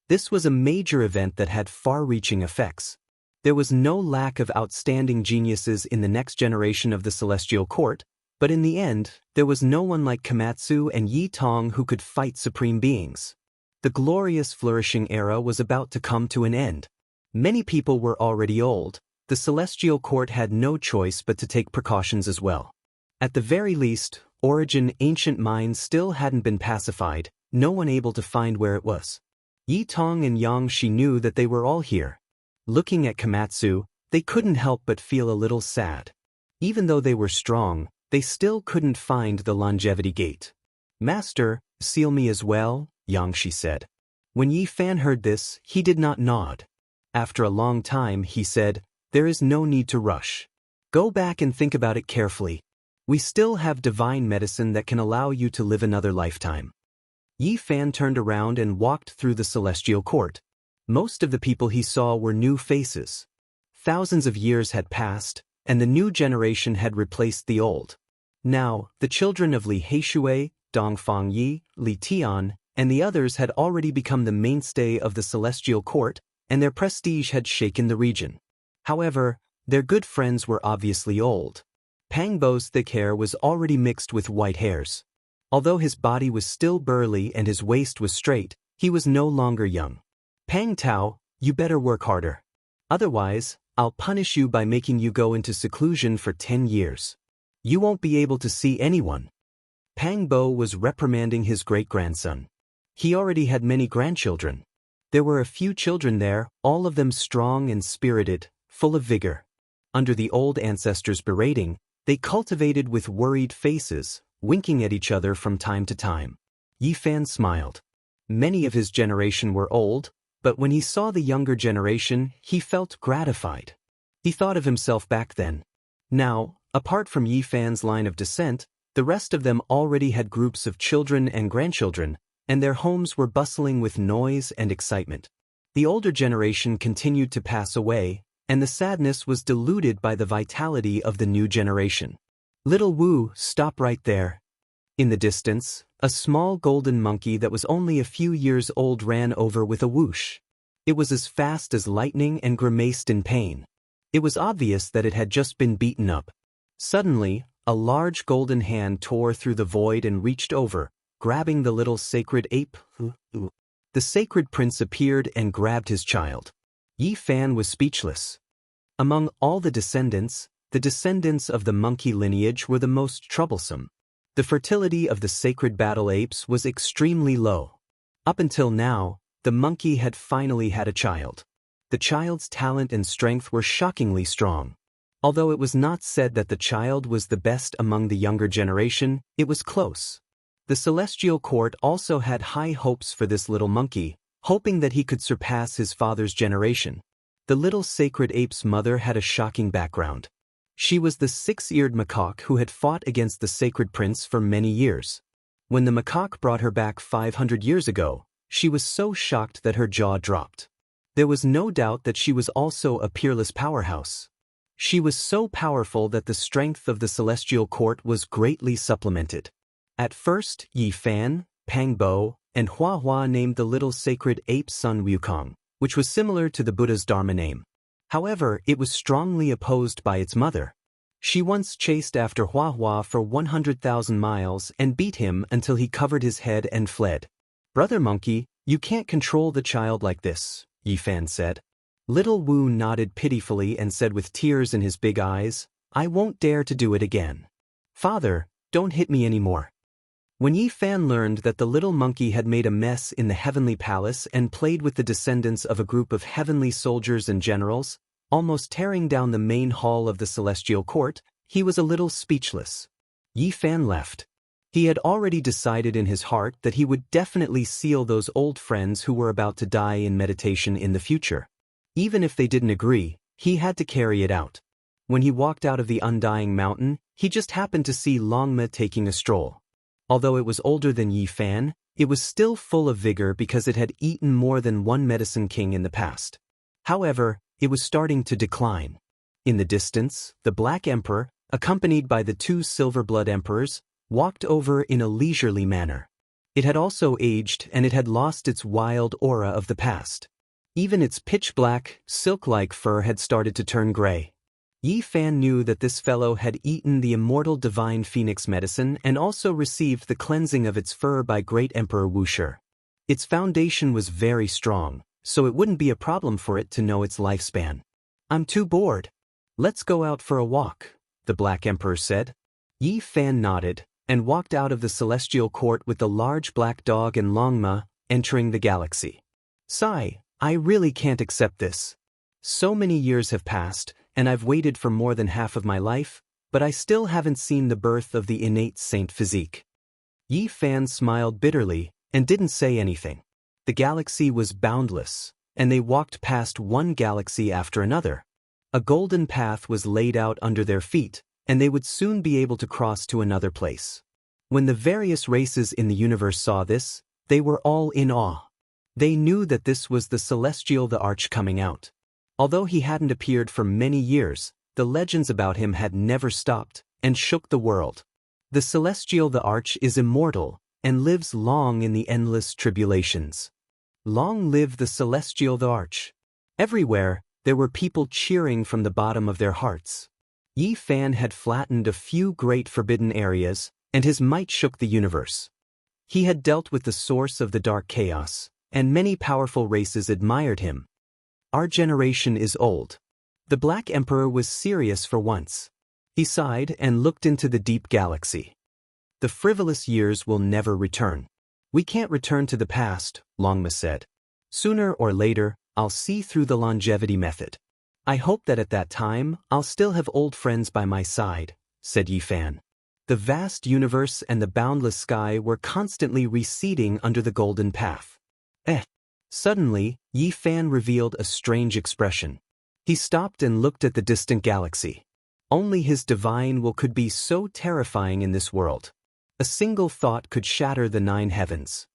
This was a major event that had far-reaching effects. There was no lack of outstanding geniuses in the next generation of the Celestial Court, but in the end, there was no one like Komatsu and Yi Tong who could fight supreme beings. The glorious flourishing era was about to come to an end. Many people were already old. The Celestial Court had no choice but to take precautions as well. At the very least, Origin ancient mines still hadn't been pacified, no one able to find where it was. Yi Tong and Yang Shi knew that they were all here. Looking at Komatsu, they couldn't help but feel a little sad. Even though they were strong, they still couldn't find the longevity gate. "Master, seal me as well," Yang Shi said. When Yi Fan heard this, he did not nod. After a long time, he said, "There is no need to rush. Go back and think about it carefully. We still have divine medicine that can allow you to live another lifetime." Yi Fan turned around and walked through the celestial court. Most of the people he saw were new faces. Thousands of years had passed, and the new generation had replaced the old. Now, the children of Li Heishui, Dongfang Yi, Li Tian, and the others had already become the mainstay of the celestial court, and their prestige had shaken the region. However, their good friends were obviously old. Pang Bo's thick hair was already mixed with white hairs. Although his body was still burly and his waist was straight, he was no longer young. "Pang Tao, you better work harder. Otherwise, I'll punish you by making you go into seclusion for 10 years. You won't be able to see anyone." Pang Bo was reprimanding his great-grandson. He already had many grandchildren. There were a few children there, all of them strong and spirited, full of vigor. Under the old ancestors' berating, they cultivated with worried faces, winking at each other from time to time. Yi Fan smiled. Many of his generation were old, but when he saw the younger generation, he felt gratified. He thought of himself back then. Now, apart from Yi Fan's line of descent, the rest of them already had groups of children and grandchildren, and their homes were bustling with noise and excitement. The older generation continued to pass away, and the sadness was diluted by the vitality of the new generation. "Little Wu, stop right there." In the distance, a small golden monkey that was only a few years old ran over with a whoosh. It was as fast as lightning and grimaced in pain. It was obvious that it had just been beaten up. Suddenly, a large golden hand tore through the void and reached over, grabbing the little sacred ape. The sacred prince appeared and grabbed his child. Yi Fan was speechless. Among all the descendants of the monkey lineage were the most troublesome. The fertility of the sacred battle apes was extremely low. Up until now, the monkey had finally had a child. The child's talent and strength were shockingly strong. Although it was not said that the child was the best among the younger generation, it was close. The celestial court also had high hopes for this little monkey, hoping that he could surpass his father's generation. The little sacred ape's mother had a shocking background. She was the six-eared macaque who had fought against the sacred prince for many years. When the macaque brought her back 500 years ago, she was so shocked that her jaw dropped. There was no doubt that she was also a peerless powerhouse. She was so powerful that the strength of the celestial court was greatly supplemented. At first, Yi Fan, Pang Bo, and Hua Hua named the little sacred ape son Wukong, which was similar to the Buddha's Dharma name. However, it was strongly opposed by its mother. She once chased after Hua Hua for 100,000 miles and beat him until he covered his head and fled. "Brother monkey, you can't control the child like this," Yi Fan said. Little Wu nodded pitifully and said with tears in his big eyes, "I won't dare to do it again. Father, don't hit me anymore." When Yi Fan learned that the little monkey had made a mess in the heavenly palace and played with the descendants of a group of heavenly soldiers and generals, almost tearing down the main hall of the celestial court, he was a little speechless. Yi Fan left. He had already decided in his heart that he would definitely seal those old friends who were about to die in meditation in the future. Even if they didn't agree, he had to carry it out. When he walked out of the undying mountain, he just happened to see Longma taking a stroll. Although it was older than Yi Fan, it was still full of vigor because it had eaten more than one medicine king in the past. However, it was starting to decline. In the distance, the Black Emperor, accompanied by the two Silver Blood Emperors, walked over in a leisurely manner. It had also aged and it had lost its wild aura of the past. Even its pitch-black, silk-like fur had started to turn gray. Yi Fan knew that this fellow had eaten the immortal divine phoenix medicine and also received the cleansing of its fur by Great Emperor Wuxia. Its foundation was very strong, so it wouldn't be a problem for it to know its lifespan. "I'm too bored. Let's go out for a walk," the Black Emperor said. Yi Fan nodded and walked out of the celestial court with the large black dog and Longma, entering the galaxy. "Sigh, I really can't accept this. So many years have passed, and I've waited for more than half of my life, but I still haven't seen the birth of the innate saint physique." Yi Fan smiled bitterly and didn't say anything. The galaxy was boundless, and they walked past one galaxy after another. A golden path was laid out under their feet, and they would soon be able to cross to another place. When the various races in the universe saw this, they were all in awe. They knew that this was the Celestial the Arch coming out. Although he hadn't appeared for many years, the legends about him had never stopped and shook the world. The Celestial the Arch is immortal and lives long in the endless tribulations. Long live the Celestial the Arch. Everywhere, there were people cheering from the bottom of their hearts. Yi Fan had flattened a few great forbidden areas, and his might shook the universe. He had dealt with the source of the dark chaos, and many powerful races admired him. "Our generation is old." The Black Emperor was serious for once. He sighed and looked into the deep galaxy. "The frivolous years will never return. We can't return to the past," Longma said. "Sooner or later, I'll see through the longevity method. I hope that at that time, I'll still have old friends by my side," said Yi Fan. The vast universe and the boundless sky were constantly receding under the golden path. Suddenly, Yi Fan revealed a strange expression. He stopped and looked at the distant galaxy. Only his divine will could be so terrifying in this world. A single thought could shatter the 9 heavens.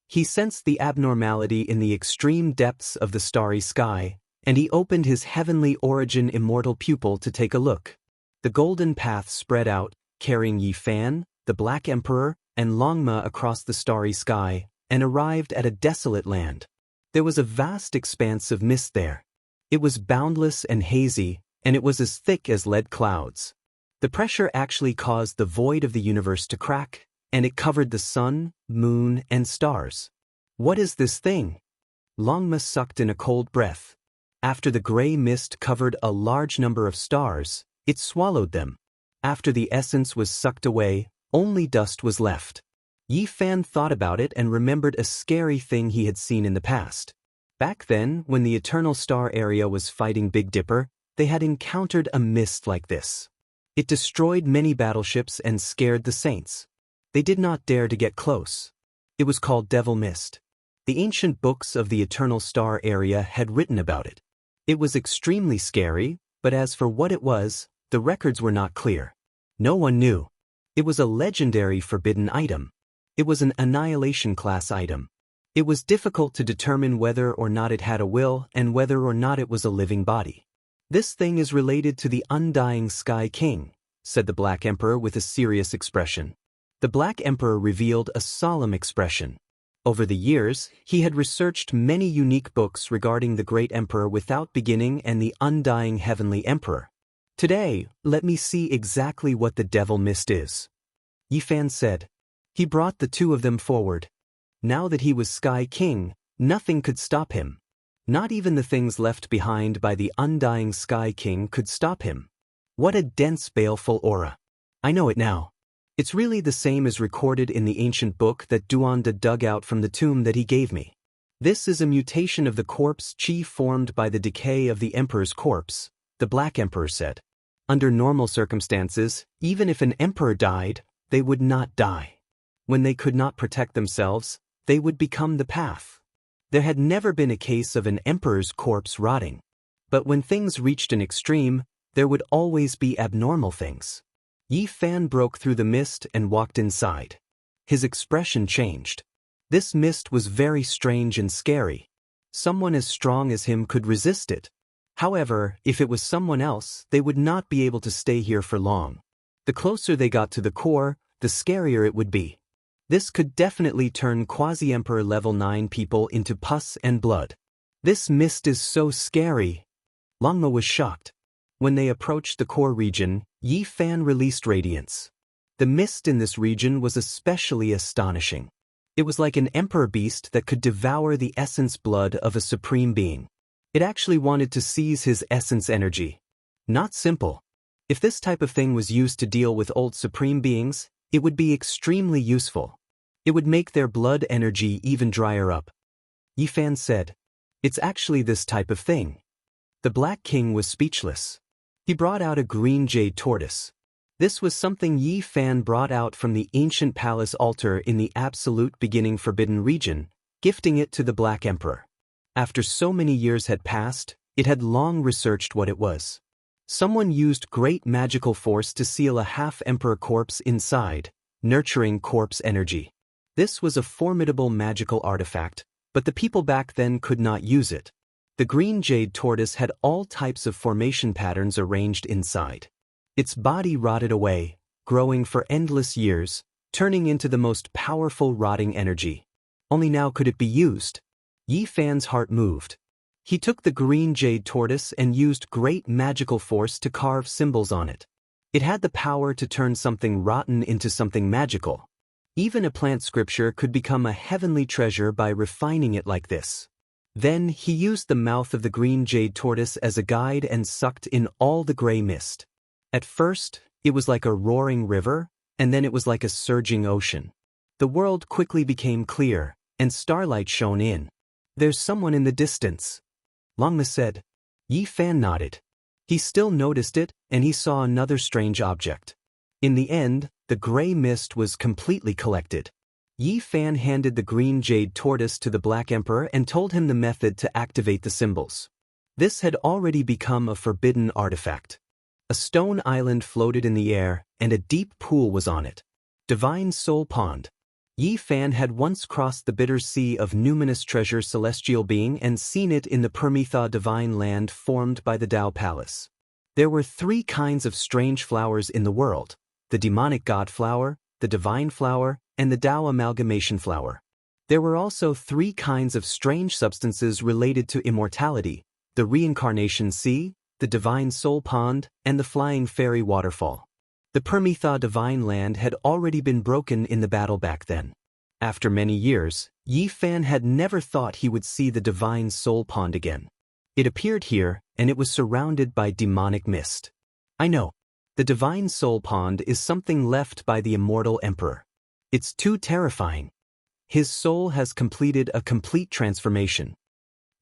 He sensed the abnormality in the extreme depths of the starry sky, and he opened his heavenly origin immortal pupil to take a look. The golden path spread out, carrying Yi Fan, the Black Emperor, and Longma across the starry sky, and arrived at a desolate land. There was a vast expanse of mist there. It was boundless and hazy, and it was as thick as lead clouds. The pressure actually caused the void of the universe to crack, and it covered the sun, moon, and stars. "What is this thing?" Longma sucked in a cold breath. After the gray mist covered a large number of stars, it swallowed them. After the essence was sucked away, only dust was left. Yi Fan thought about it and remembered a scary thing he had seen in the past. Back then, when the Eternal Star area was fighting Big Dipper, they had encountered a mist like this. It destroyed many battleships and scared the saints. They did not dare to get close. It was called Devil Mist. The ancient books of the Eternal Star area had written about it. It was extremely scary, but as for what it was, the records were not clear. No one knew. It was a legendary forbidden item. It was an annihilation class item. It was difficult to determine whether or not it had a will and whether or not it was a living body. This thing is related to the undying Sky King, said the Black Emperor with a serious expression. The Black Emperor revealed a solemn expression. Over the years, he had researched many unique books regarding the Great Emperor without beginning and the undying Heavenly Emperor. Today, let me see exactly what the Devil Mist is. Yi Fan said. He brought the two of them forward. Now that he was Sky King, nothing could stop him. Not even the things left behind by the undying Sky King could stop him. What a dense, baleful aura. I know it now. It's really the same as recorded in the ancient book that Duanda dug out from the tomb that he gave me. This is a mutation of the corpse chi formed by the decay of the Emperor's corpse, the Black Emperor said. Under normal circumstances, even if an emperor died, they would not die. When they could not protect themselves, they would become the path. There had never been a case of an emperor's corpse rotting. But when things reached an extreme, there would always be abnormal things. Yi Fan broke through the mist and walked inside. His expression changed. This mist was very strange and scary. Someone as strong as him could resist it. However, if it was someone else, they would not be able to stay here for long. The closer they got to the core, the scarier it would be. This could definitely turn Quasi-Emperor level 9 people into pus and blood. This mist is so scary. Longma was shocked. When they approached the core region, Yi Fan released radiance. The mist in this region was especially astonishing. It was like an emperor beast that could devour the essence blood of a supreme being. It actually wanted to seize his essence energy. Not simple. If this type of thing was used to deal with old supreme beings, it would be extremely useful. It would make their blood energy even drier up. Yi Fan said, "It's actually this type of thing." The Black King was speechless. He brought out a green jade tortoise. This was something Yi Fan brought out from the ancient palace altar in the absolute beginning forbidden region, gifting it to the Black Emperor. After so many years had passed, it had long researched what it was. Someone used great magical force to seal a half-emperor corpse inside, nurturing corpse energy. This was a formidable magical artifact, but the people back then could not use it. The green jade tortoise had all types of formation patterns arranged inside. Its body rotted away, growing for endless years, turning into the most powerful rotting energy. Only now could it be used. Yi Fan's heart moved. He took the green jade tortoise and used great magical force to carve symbols on it. It had the power to turn something rotten into something magical. Even a plant scripture could become a heavenly treasure by refining it like this. Then he used the mouth of the green jade tortoise as a guide and sucked in all the gray mist. At first, it was like a roaring river, and then it was like a surging ocean. The world quickly became clear, and starlight shone in. "There's someone in the distance," Longma said. Yi Fan nodded. He still noticed it, and he saw another strange object. In the end, the gray mist was completely collected. Yi Fan handed the green jade tortoise to the Black Emperor and told him the method to activate the symbols. This had already become a forbidden artifact. A stone island floated in the air, and a deep pool was on it. Divine Soul Pond. Yi Fan had once crossed the bitter sea of numinous treasure celestial being and seen it in the Permitha divine land formed by the Tao Palace. There were 3 kinds of strange flowers in the world: the demonic god flower, the divine flower, and the Tao amalgamation flower. There were also 3 kinds of strange substances related to immortality: the reincarnation sea, the divine soul pond, and the flying fairy waterfall. The Permitha divine land had already been broken in the battle back then. After many years, Yi Fan had never thought he would see the divine soul pond again. It appeared here, and it was surrounded by demonic mist. I know. The divine soul pond is something left by the immortal emperor. It's too terrifying. His soul has completed a complete transformation.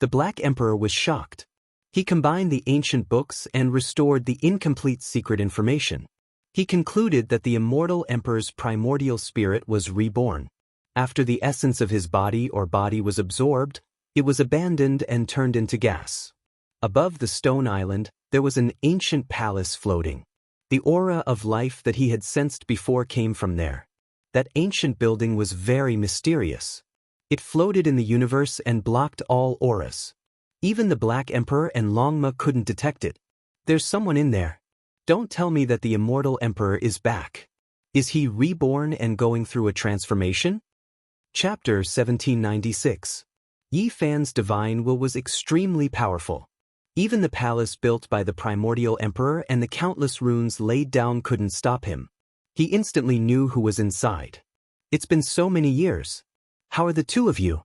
The Black Emperor was shocked. He combined the ancient books and restored the incomplete secret information. He concluded that the immortal emperor's primordial spirit was reborn. After the essence of his body was absorbed, it was abandoned and turned into gas. Above the stone island, there was an ancient palace floating. The aura of life that he had sensed before came from there. That ancient building was very mysterious. It floated in the universe and blocked all auras. Even the Black Emperor and Longma couldn't detect it. There's someone in there. Don't tell me that the immortal emperor is back. Is he reborn and going through a transformation? Chapter 1796. Yi Fan's divine will was extremely powerful. Even the palace built by the primordial emperor and the countless runes laid down couldn't stop him. He instantly knew who was inside. It's been so many years. How are the two of you?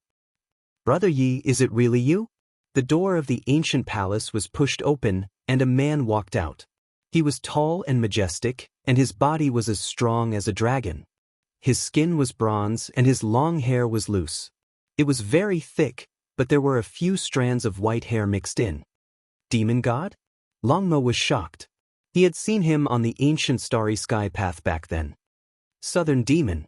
Brother Yi, is it really you? The door of the ancient palace was pushed open, and a man walked out. He was tall and majestic, and his body was as strong as a dragon. His skin was bronze, and his long hair was loose. It was very thick, but there were a few strands of white hair mixed in. Demon God? Longma was shocked. He had seen him on the ancient starry sky path back then. Southern Demon.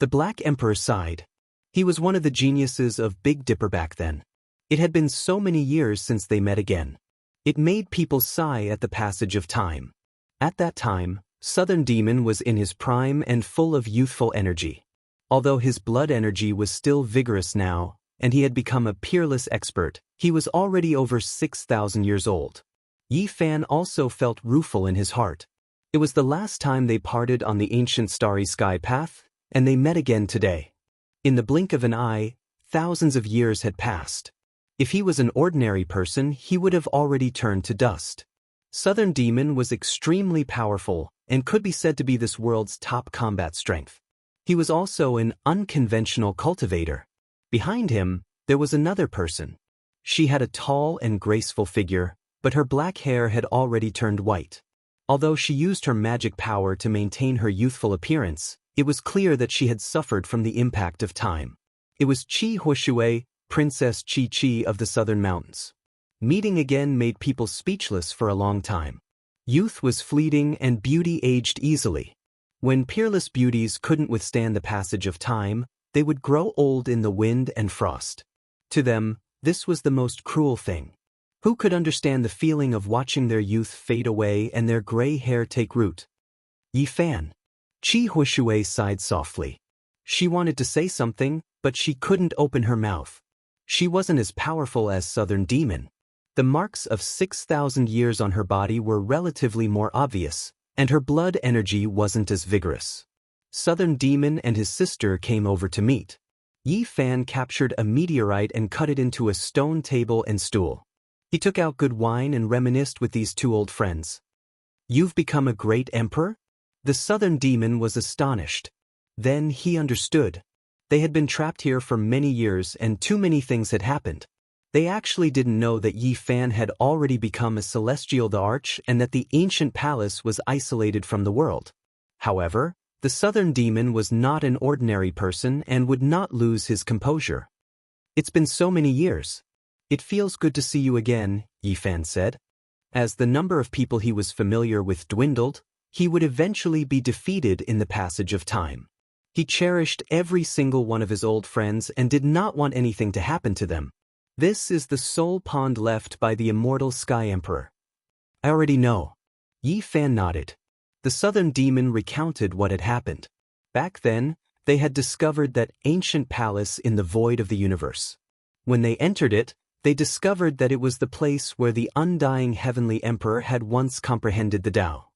The Black Emperor sighed. He was one of the geniuses of Big Dipper back then. It had been so many years since they met again. It made people sigh at the passage of time. At that time, Southern Demon was in his prime and full of youthful energy. Although his blood energy was still vigorous now, and he had become a peerless expert, he was already over 6,000 years old. Yi Fan also felt rueful in his heart. It was the last time they parted on the ancient starry sky path, and they met again today. In the blink of an eye, thousands of years had passed. If he was an ordinary person, he would have already turned to dust. Southern Demon was extremely powerful and could be said to be this world's top combat strength. He was also an unconventional cultivator. Behind him, there was another person. She had a tall and graceful figure, but her black hair had already turned white. Although she used her magic power to maintain her youthful appearance, it was clear that she had suffered from the impact of time. It was Qi Huishui, Princess Qi Qi of the Southern Mountains. Meeting again made people speechless for a long time. Youth was fleeting and beauty aged easily. When peerless beauties couldn't withstand the passage of time, they would grow old in the wind and frost. To them, this was the most cruel thing. Who could understand the feeling of watching their youth fade away and their gray hair take root? Yi Fan. Qi Huishui sighed softly. She wanted to say something, but she couldn't open her mouth. She wasn't as powerful as Southern Demon. The marks of 6,000 years on her body were relatively more obvious, and her blood energy wasn't as vigorous. Southern Demon and his sister came over to meet. Yi Fan captured a meteorite and cut it into a stone table and stool. He took out good wine and reminisced with these two old friends. You've become a great emperor? The Southern Demon was astonished. Then he understood. They had been trapped here for many years and too many things had happened. They actually didn't know that Yi Fan had already become a celestial Daoist and that the ancient palace was isolated from the world. However, the Southern Demon was not an ordinary person and would not lose his composure. It's been so many years. It feels good to see you again, Yi Fan said. As the number of people he was familiar with dwindled, he would eventually be defeated in the passage of time. He cherished every single one of his old friends and did not want anything to happen to them. This is the sole pond left by the immortal Sky Emperor. I already know. Yi Fan nodded. The Southern Demon recounted what had happened. Back then, they had discovered that ancient palace in the void of the universe. When they entered it, they discovered that it was the place where the undying heavenly emperor had once comprehended the Tao.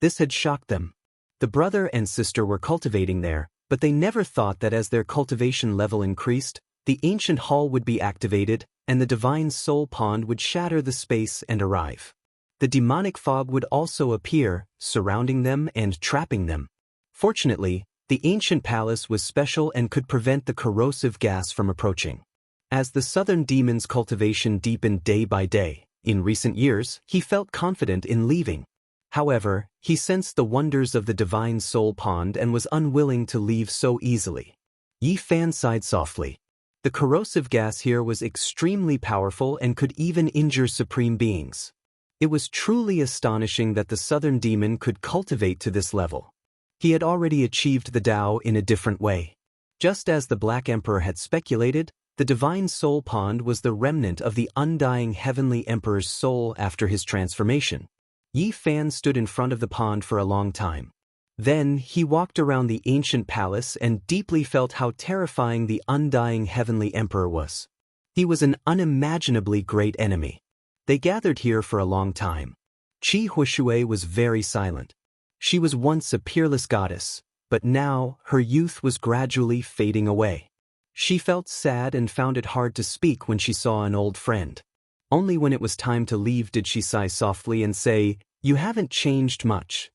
This had shocked them. The brother and sister were cultivating there, but they never thought that as their cultivation level increased, the ancient hall would be activated, and the divine soul pond would shatter the space and arrive. The demonic fog would also appear, surrounding them and trapping them. Fortunately, the ancient palace was special and could prevent the corrosive gas from approaching. As the Southern Demon's cultivation deepened day by day, in recent years, he felt confident in leaving. However, he sensed the wonders of the divine soul pond and was unwilling to leave so easily. Yi Fan sighed softly. The corrosive gas here was extremely powerful and could even injure supreme beings. It was truly astonishing that the southern demon could cultivate to this level. He had already achieved the Tao in a different way. Just as the Black Emperor had speculated, the divine soul pond was the remnant of the undying heavenly emperor's soul after his transformation. Yi Fan stood in front of the pond for a long time. Then, he walked around the ancient palace and deeply felt how terrifying the undying heavenly emperor was. He was an unimaginably great enemy. They gathered here for a long time. Qi Huishui was very silent. She was once a peerless goddess, but now her youth was gradually fading away. She felt sad and found it hard to speak when she saw an old friend. Only when it was time to leave did she sigh softly and say, "You haven't changed much."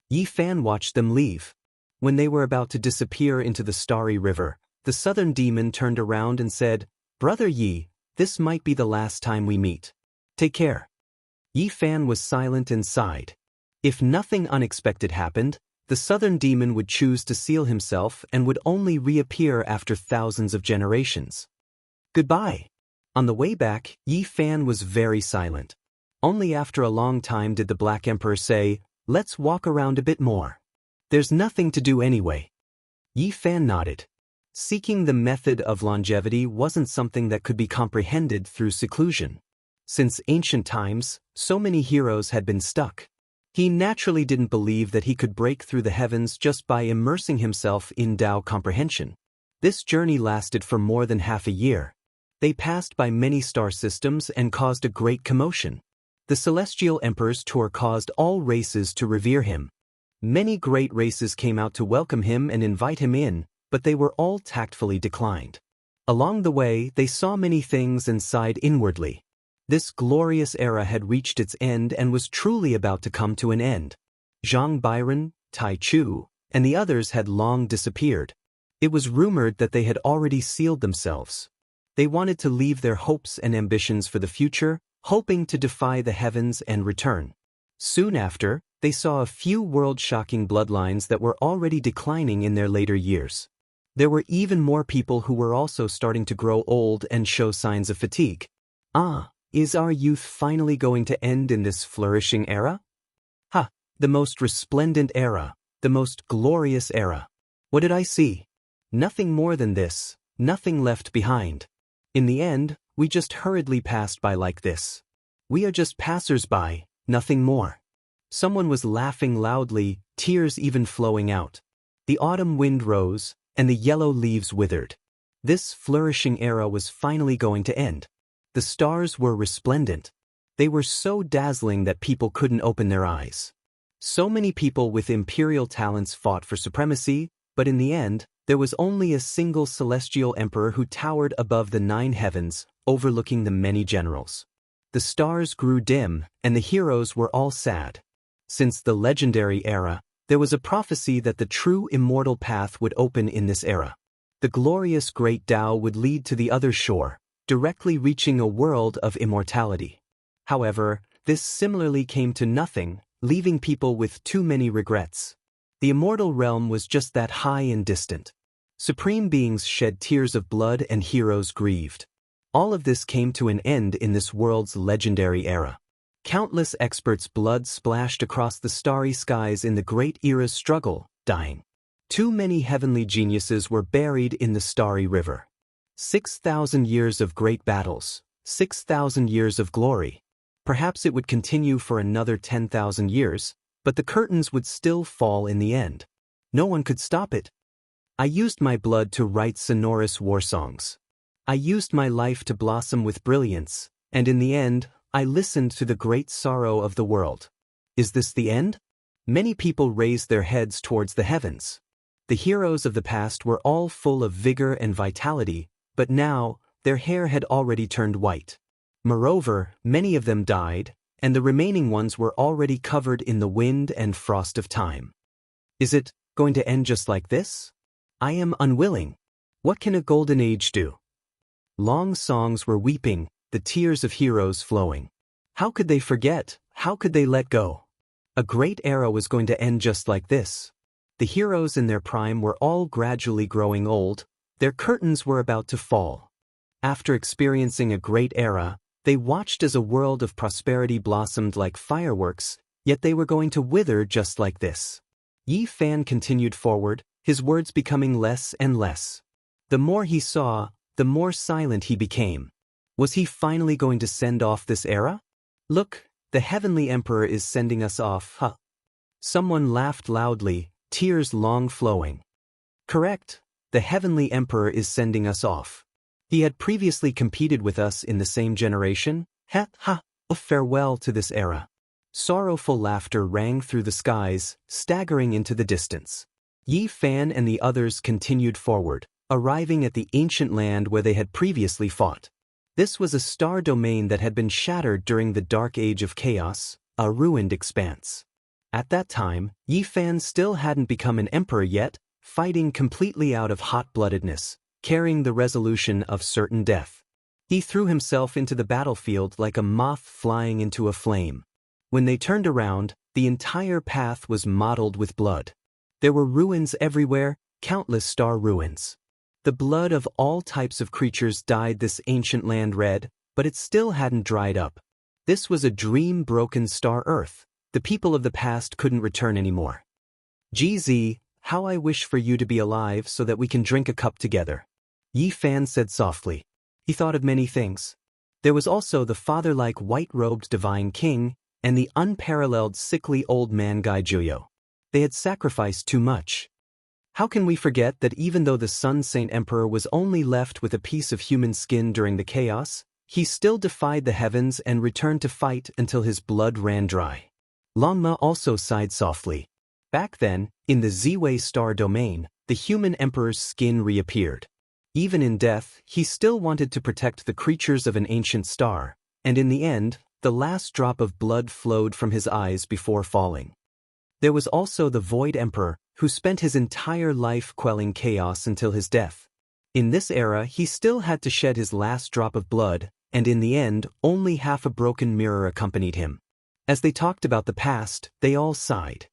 Yi Fan watched them leave. When they were about to disappear into the starry river, the southern demon turned around and said, "Brother Yi, this might be the last time we meet. Take care." Yi Fan was silent and sighed. If nothing unexpected happened, the southern demon would choose to seal himself and would only reappear after thousands of generations. Goodbye. On the way back, Yi Fan was very silent. Only after a long time did the Black Emperor say, "Let's walk around a bit more. There's nothing to do anyway." Yi Fan nodded. Seeking the method of longevity wasn't something that could be comprehended through seclusion. Since ancient times, so many heroes had been stuck. He naturally didn't believe that he could break through the heavens just by immersing himself in Tao comprehension. This journey lasted for more than half a year. They passed by many star systems and caused a great commotion. The Celestial Emperor's tour caused all races to revere him. Many great races came out to welcome him and invite him in, but they were all tactfully declined. Along the way, they saw many things and sighed inwardly. This glorious era had reached its end and was truly about to come to an end. Zhang Byron, Tai Chu, and the others had long disappeared. It was rumored that they had already sealed themselves. They wanted to leave their hopes and ambitions for the future, hoping to defy the heavens and return. Soon after, they saw a few world-shocking bloodlines that were already declining in their later years. There were even more people who were also starting to grow old and show signs of fatigue. Is our youth finally going to end in this flourishing era? The most resplendent era, the most glorious era. What did I see? Nothing more than this, nothing left behind. In the end, we just hurriedly passed by like this. We are just passers-by, nothing more. Someone was laughing loudly, tears even flowing out. The autumn wind rose, and the yellow leaves withered. This flourishing era was finally going to end. The stars were resplendent. They were so dazzling that people couldn't open their eyes. So many people with imperial talents fought for supremacy, but in the end, there was only a single celestial emperor who towered above the 9 heavens, overlooking the many generals. The stars grew dim, and the heroes were all sad. Since the legendary era, there was a prophecy that the true immortal path would open in this era. The glorious great Tao would lead to the other shore, directly reaching a world of immortality. However, this similarly came to nothing, leaving people with too many regrets. The immortal realm was just that high and distant. Supreme beings shed tears of blood and heroes grieved. All of this came to an end in this world's legendary era. Countless experts' blood splashed across the starry skies in the great era's struggle, dying. Too many heavenly geniuses were buried in the starry river. 6,000 years of great battles, 6,000 years of glory. Perhaps it would continue for another 10,000 years, but the curtains would still fall in the end. No one could stop it. I used my blood to write sonorous war songs. I used my life to blossom with brilliance, and in the end, I listened to the great sorrow of the world. Is this the end? Many people raised their heads towards the heavens. The heroes of the past were all full of vigor and vitality, but now, their hair had already turned white. Moreover, many of them died, and the remaining ones were already covered in the wind and frost of time. Is it going to end just like this? I am unwilling. What can a golden age do? Long songs were weeping, the tears of heroes flowing. How could they forget? How could they let go? A great era was going to end just like this. The heroes in their prime were all gradually growing old, their curtains were about to fall. After experiencing a great era, they watched as a world of prosperity blossomed like fireworks, yet they were going to wither just like this. Yi Fan continued forward, his words becoming less and less. The more he saw, the more silent he became. Was he finally going to send off this era? Look, the Heavenly Emperor is sending us off, huh? Someone laughed loudly, tears long flowing. Correct, the Heavenly Emperor is sending us off. He had previously competed with us in the same generation. Ha ha, farewell to this era. Sorrowful laughter rang through the skies, staggering into the distance. Yi Fan and the others continued forward, arriving at the ancient land where they had previously fought. This was a star domain that had been shattered during the Dark Age of Chaos, a ruined expanse. At that time, Yi Fan still hadn't become an emperor yet, fighting completely out of hot-bloodedness, carrying the resolution of certain death. He threw himself into the battlefield like a moth flying into a flame. When they turned around, the entire path was mottled with blood. There were ruins everywhere, countless star ruins. The blood of all types of creatures dyed this ancient land red, but it still hadn't dried up. This was a dream-broken star Earth. The people of the past couldn't return anymore. GZ, how I wish for you to be alive so that we can drink a cup together. Yi Fan said softly. He thought of many things. There was also the father-like white-robed divine king, and the unparalleled sickly old man Gai Juyo. They had sacrificed too much. How can we forget that even though the Sun Saint Emperor was only left with a piece of human skin during the chaos, he still defied the heavens and returned to fight until his blood ran dry. Longma also sighed softly. Back then, in the Ziwei star domain, the human emperor's skin reappeared. Even in death, he still wanted to protect the creatures of an ancient star, and in the end, the last drop of blood flowed from his eyes before falling. There was also the Void Emperor, who spent his entire life quelling chaos until his death. In this era, he still had to shed his last drop of blood, and in the end, only half a broken mirror accompanied him. As they talked about the past, they all sighed.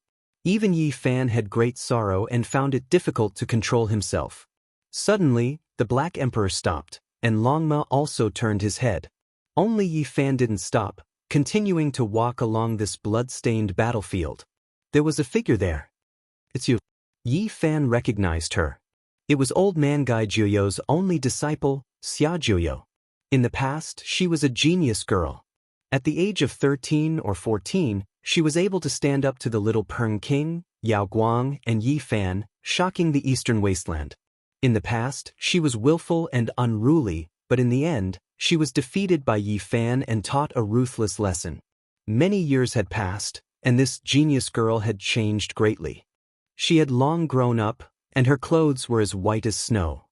Even Yi Fan had great sorrow and found it difficult to control himself. Suddenly, the Black Emperor stopped, and Longma also turned his head. Only Yi Fan didn't stop, continuing to walk along this blood-stained battlefield. There was a figure there. It's you. Yi Fan recognized her. It was old man Gai Juyo's only disciple, Xia Juyo. In the past, she was a genius girl. At the age of 13 or 14, she was able to stand up to the little Peng King, Yao Guang, and Yi Fan, shocking the eastern wasteland. In the past, she was willful and unruly, but in the end, she was defeated by Yi Fan and taught a ruthless lesson. Many years had passed, and this genius girl had changed greatly. She had long grown up, and her clothes were as white as snow.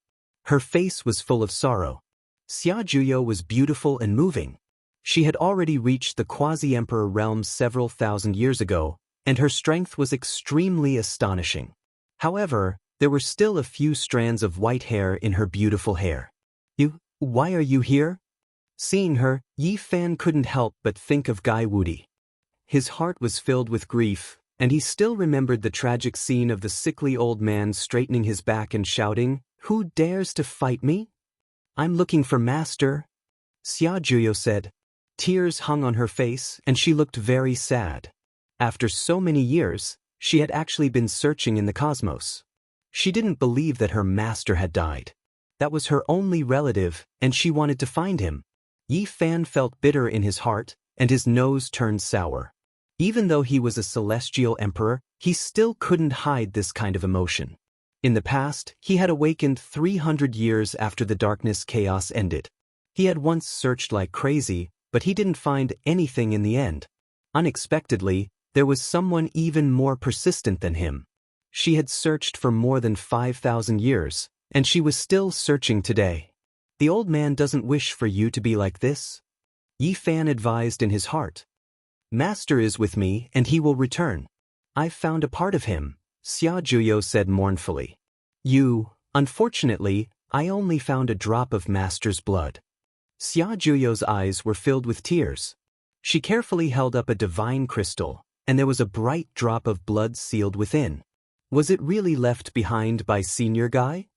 Her face was full of sorrow. Xia Juyo was beautiful and moving. She had already reached the quasi-emperor realms several thousand years ago, and her strength was extremely astonishing. However, there were still a few strands of white hair in her beautiful hair. Why are you here? Seeing her, Yi Fan couldn't help but think of Gai Wudi. His heart was filled with grief, and he still remembered the tragic scene of the sickly old man straightening his back and shouting, "Who dares to fight me? I'm looking for Master." Xia Juyo said. Tears hung on her face, and she looked very sad. After so many years, she had actually been searching in the cosmos. She didn't believe that her master had died. That was her only relative, and she wanted to find him. Yi Fan felt bitter in his heart, and his nose turned sour. Even though he was a celestial emperor, he still couldn't hide this kind of emotion. In the past, he had awakened 300 years after the darkness chaos ended. He had once searched like crazy, but he didn't find anything in the end. Unexpectedly, there was someone even more persistent than him. She had searched for more than 5,000 years, and she was still searching today. The old man doesn't wish for you to be like this. Yi Fan advised in his heart. Master is with me, and he will return. I've found a part of him, Xia Juyo said mournfully. Unfortunately, I only found a drop of Master's blood. Xia Juyo's eyes were filled with tears. She carefully held up a divine crystal, and there was a bright drop of blood sealed within. Was it really left behind by Senior Guy?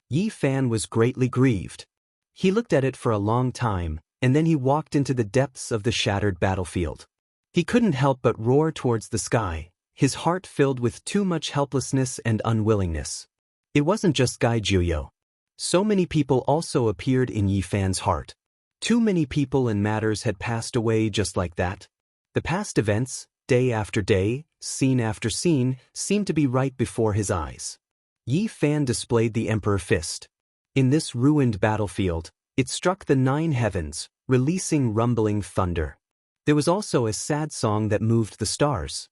Yi Fan was greatly grieved. He looked at it for a long time, and then he walked into the depths of the shattered battlefield. He couldn't help but roar towards the sky, his heart filled with too much helplessness and unwillingness. It wasn't just Gai Juyo. So many people also appeared in Yi Fan's heart. Too many people and matters had passed away just like that. The past events, day after day, scene after scene, seemed to be right before his eyes. Yi Fan displayed the Emperor Fist. In this ruined battlefield, it struck the 9 heavens, releasing rumbling thunder. There was also a sad song that moved the stars.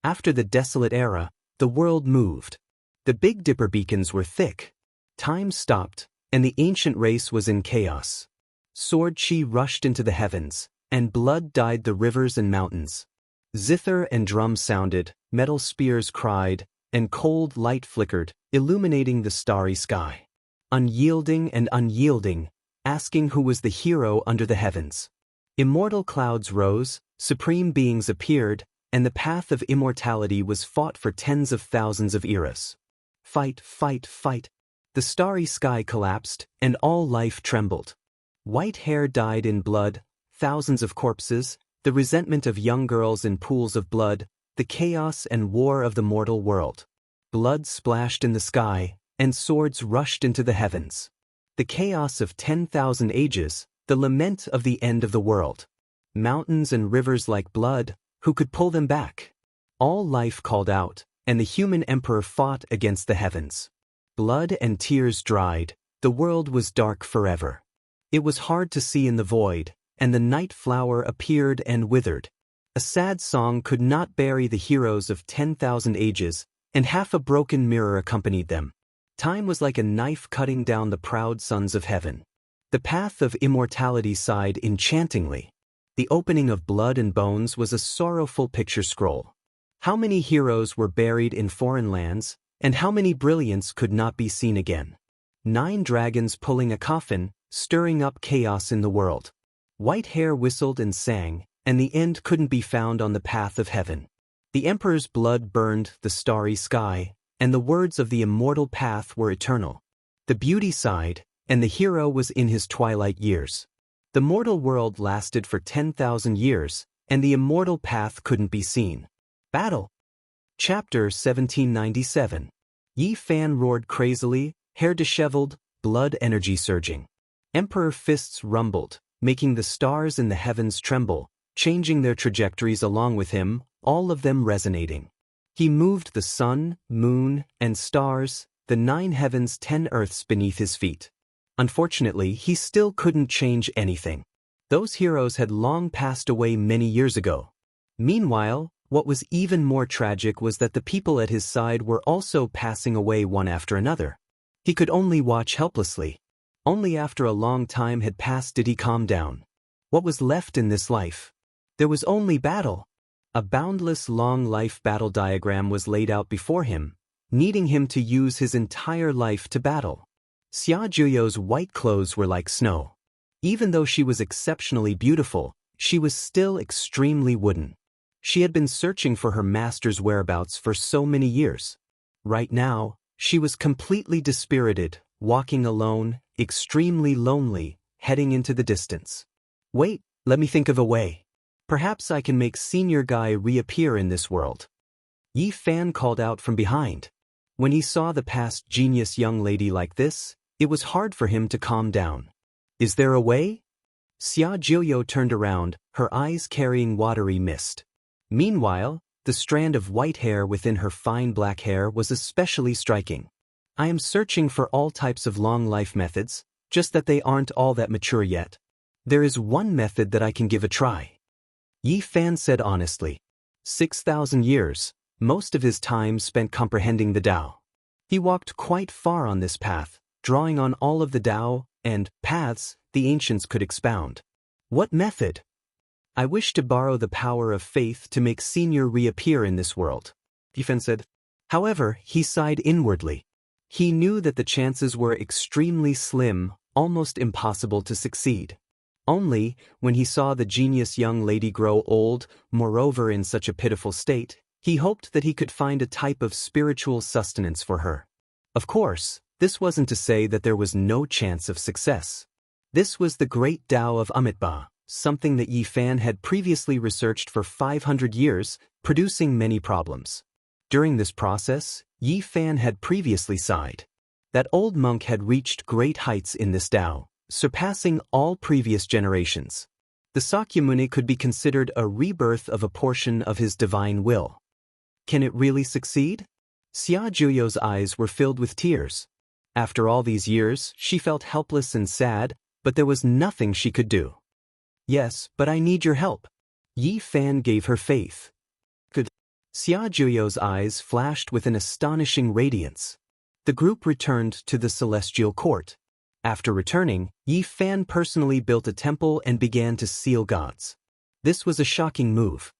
After the desolate era, the world moved. The Big Dipper beacons were thick. Time stopped, and the ancient race was in chaos. Sword chi rushed into the heavens, and blood dyed the rivers and mountains. Zither and drum sounded, metal spears cried, and cold light flickered, illuminating the starry sky. Unyielding and unyielding, asking who was the hero under the heavens. Immortal clouds rose, supreme beings appeared, and the path of immortality was fought for tens of thousands of eras. Fight, fight, fight. The starry sky collapsed, and all life trembled. White hair dyed in blood, thousands of corpses, the resentment of young girls in pools of blood, the chaos and war of the mortal world. Blood splashed in the sky, and swords rushed into the heavens. The chaos of 10,000 ages, the lament of the end of the world. Mountains and rivers like blood, who could pull them back? All life called out, and the human emperor fought against the heavens. Blood and tears dried, the world was dark forever. It was hard to see in the void, and the night flower appeared and withered. A sad song could not bury the heroes of 10,000 ages, and half a broken mirror accompanied them. Time was like a knife cutting down the proud sons of heaven. The path of immortality sighed enchantingly. The opening of blood and bones was a sorrowful picture scroll. How many heroes were buried in foreign lands, and how many brilliants could not be seen again? 9 dragons pulling a coffin, stirring up chaos in the world. White hair whistled and sang, and the end couldn't be found on the path of heaven. The emperor's blood burned the starry sky, and the words of the immortal path were eternal. The beauty sighed, and the hero was in his twilight years. The mortal world lasted for 10,000 years, and the immortal path couldn't be seen. Battle. Chapter 1797. Yi Fan roared crazily, hair disheveled, blood energy surging. Emperor fists rumbled, making the stars in the heavens tremble, changing their trajectories along with him, all of them resonating. He moved the sun, moon, and stars, the 9 heavens, 10 earths beneath his feet. Unfortunately, he still couldn't change anything. Those heroes had long passed away many years ago. Meanwhile, what was even more tragic was that the people at his side were also passing away one after another. He could only watch helplessly. Only after a long time had passed did he calm down. What was left in this life? There was only battle. A boundless long life battle diagram was laid out before him, needing him to use his entire life to battle. Xia Juyo's white clothes were like snow. Even though she was exceptionally beautiful, she was still extremely wooden. She had been searching for her master's whereabouts for so many years. Right now, she was completely dispirited, walking alone, extremely lonely, heading into the distance. Wait, let me think of a way. Perhaps I can make Senior Guy reappear in this world. Yi Fan called out from behind. When he saw the past genius young lady like this, it was hard for him to calm down. Is there a way? Xia Juyo turned around, her eyes carrying watery mist. Meanwhile, the strand of white hair within her fine black hair was especially striking. I am searching for all types of long life methods, just that they aren't all that mature yet. There is one method that I can give a try. Yi Fan said honestly. 6,000 years, most of his time spent comprehending the Tao. He walked quite far on this path, drawing on all of the Tao and paths the ancients could expound. What method? I wish to borrow the power of faith to make Senior reappear in this world, Yi Fan said. However, he sighed inwardly. He knew that the chances were extremely slim, almost impossible to succeed. Only, when he saw the genius young lady grow old, moreover in such a pitiful state, he hoped that he could find a type of spiritual sustenance for her. Of course, this wasn't to say that there was no chance of success. This was the great Tao of Amitabha, something that Yi Fan had previously researched for 500 years, producing many problems. During this process, Yi Fan had previously sighed. That old monk had reached great heights in this Tao, surpassing all previous generations. The Sakyamuni could be considered a rebirth of a portion of his divine will. Can it really succeed? Xia Juyo's eyes were filled with tears. After all these years, she felt helpless and sad, but there was nothing she could do. Yes, but I need your help. Yi Fan gave her faith. Good. Xia Juyo's eyes flashed with an astonishing radiance. The group returned to the celestial court. After returning, Yi Fan personally built a temple and began to seal gods. This was a shocking move.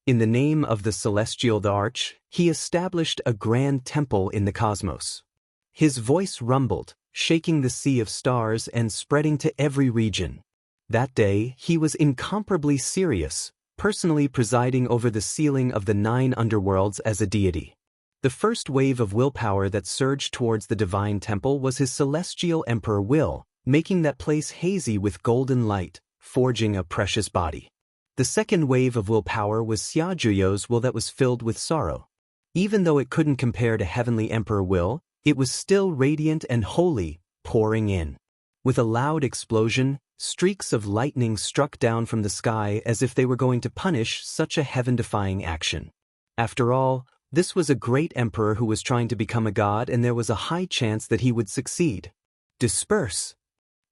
In the name of the celestial arch, he established a grand temple in the cosmos. His voice rumbled, shaking the sea of stars and spreading to every region. That day, he was incomparably serious, personally presiding over the sealing of the 9 underworlds as a deity. The first wave of willpower that surged towards the divine temple was his celestial emperor will, making that place hazy with golden light, forging a precious body. The second wave of willpower was Xia Juyo's will that was filled with sorrow. Even though it couldn't compare to heavenly emperor will, it was still radiant and holy, pouring in. With a loud explosion, streaks of lightning struck down from the sky as if they were going to punish such a heaven-defying action. After all, this was a great emperor who was trying to become a god, and there was a high chance that he would succeed. Disperse!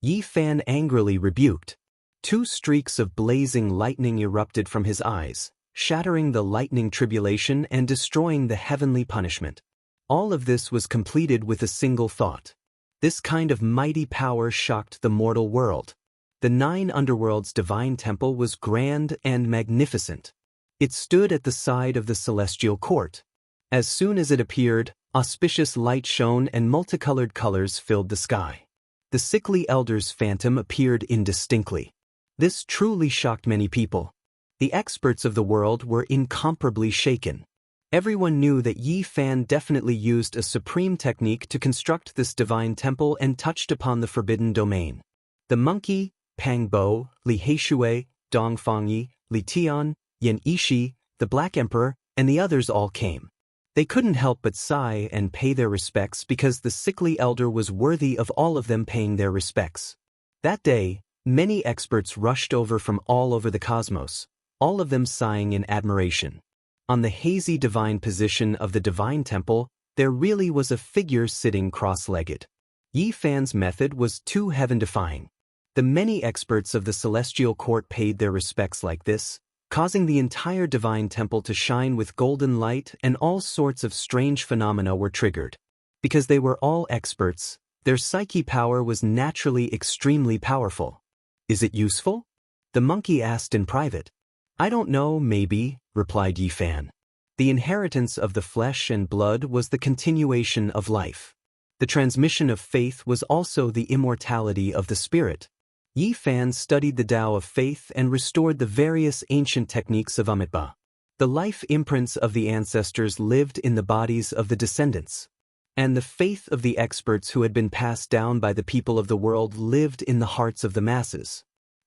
Yi Fan angrily rebuked. 2 streaks of blazing lightning erupted from his eyes, shattering the lightning tribulation and destroying the heavenly punishment. All of this was completed with a single thought. This kind of mighty power shocked the mortal world. The 9 underworlds' divine temple was grand and magnificent. It stood at the side of the celestial court. As soon as it appeared, auspicious light shone and multicolored colors filled the sky. The sickly elder's phantom appeared indistinctly. This truly shocked many people. The experts of the world were incomparably shaken. Everyone knew that Yi Fan definitely used a supreme technique to construct this divine temple and touched upon the forbidden domain. The monkey, Pang Bo, Li Heishui, Dong Fangyi, Li Tian, Yan Yishi, the Black Emperor, and the others all came. They couldn't help but sigh and pay their respects because the sickly elder was worthy of all of them paying their respects. That day, many experts rushed over from all over the cosmos, all of them sighing in admiration. On the hazy divine position of the divine temple, there really was a figure sitting cross-legged. Yi Fan's method was too heaven-defying. The many experts of the celestial court paid their respects like this, causing the entire divine temple to shine with golden light, and all sorts of strange phenomena were triggered. Because they were all experts, their psyche power was naturally extremely powerful. Is it useful? The monkey asked in private. I don't know, maybe, replied Yi Fan. The inheritance of the flesh and blood was the continuation of life. The transmission of faith was also the immortality of the spirit. Yi Fan studied the Tao of faith and restored the various ancient techniques of Amitabha. The life imprints of the ancestors lived in the bodies of the descendants. And the faith of the experts who had been passed down by the people of the world lived in the hearts of the masses.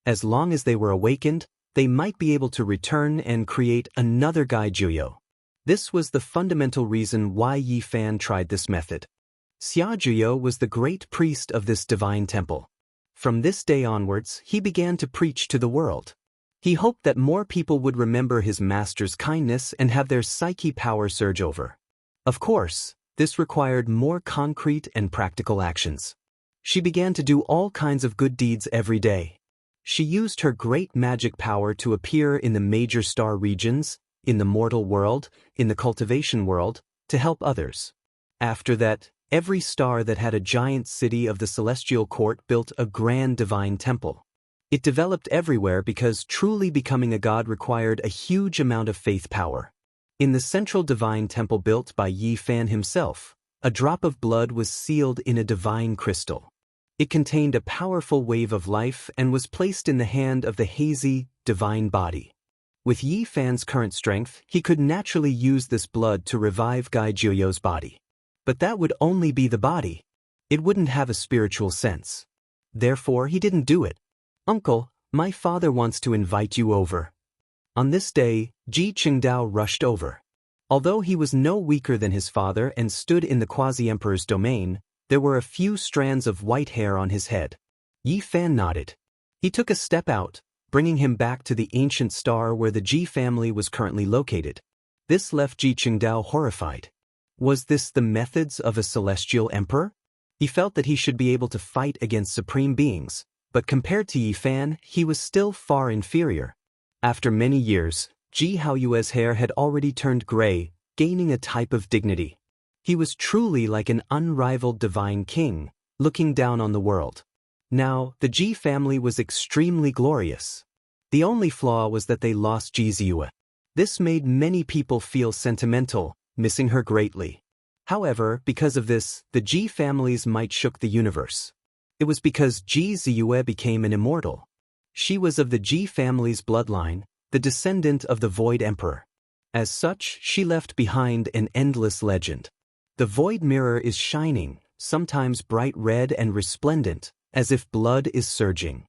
As long as they were awakened, they might be able to return and create another Gai Juyo. This was the fundamental reason why Yi Fan tried this method. Xia Juyo was the great priest of this divine temple. From this day onwards, he began to preach to the world. He hoped that more people would remember his master's kindness and have their psyche power surge over. Of course, this required more concrete and practical actions. She began to do all kinds of good deeds every day. She used her great magic power to appear in the major star regions, in the mortal world, in the cultivation world, to help others. After that, every star that had a giant city of the celestial court built a grand divine temple. It developed everywhere because truly becoming a god required a huge amount of faith power. In the central divine temple built by Yi Fan himself, a drop of blood was sealed in a divine crystal. It contained a powerful wave of life and was placed in the hand of the hazy, divine body. With Yi Fan's current strength, he could naturally use this blood to revive Gai Jiuyo's body. But that would only be the body. It wouldn't have a spiritual sense. Therefore, he didn't do it. "Uncle, my father wants to invite you over." On this day, Ji Qingdao rushed over. Although he was no weaker than his father and stood in the quasi-emperor's domain, there were a few strands of white hair on his head. Yi Fan nodded. He took a step out, bringing him back to the ancient star where the Ji family was currently located. This left Ji Qingdao horrified. Was this the methods of a celestial emperor? He felt that he should be able to fight against supreme beings, but compared to Yi Fan, he was still far inferior. After many years, Ji Haoyue's hair had already turned gray, gaining a type of dignity. He was truly like an unrivaled divine king, looking down on the world. Now, the Ji family was extremely glorious. The only flaw was that they lost Ji Ziyue. This made many people feel sentimental, missing her greatly. However, because of this, the Ji families might shook the universe. It was because Ji Ziyue became an immortal. She was of the Ji family's bloodline, the descendant of the Void Emperor. As such, she left behind an endless legend. The void mirror is shining, sometimes bright red and resplendent, as if blood is surging.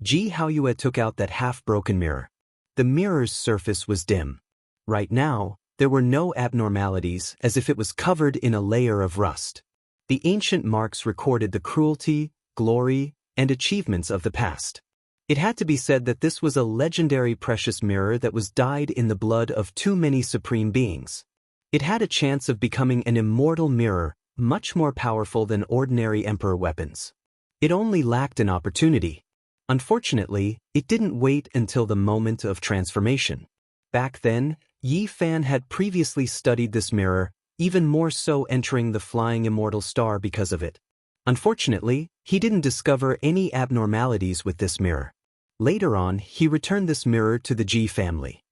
Ji Haoyue took out that half-broken mirror. The mirror's surface was dim. Right now, there were no abnormalities, as if it was covered in a layer of rust. The ancient marks recorded the cruelty, glory, and achievements of the past. It had to be said that this was a legendary precious mirror that was dyed in the blood of too many supreme beings. It had a chance of becoming an immortal mirror, much more powerful than ordinary emperor weapons. It only lacked an opportunity. Unfortunately, it didn't wait until the moment of transformation. Back then, Yi Fan had previously studied this mirror, even more so entering the flying immortal star because of it. Unfortunately, he didn't discover any abnormalities with this mirror. Later on, he returned this mirror to the Ji family.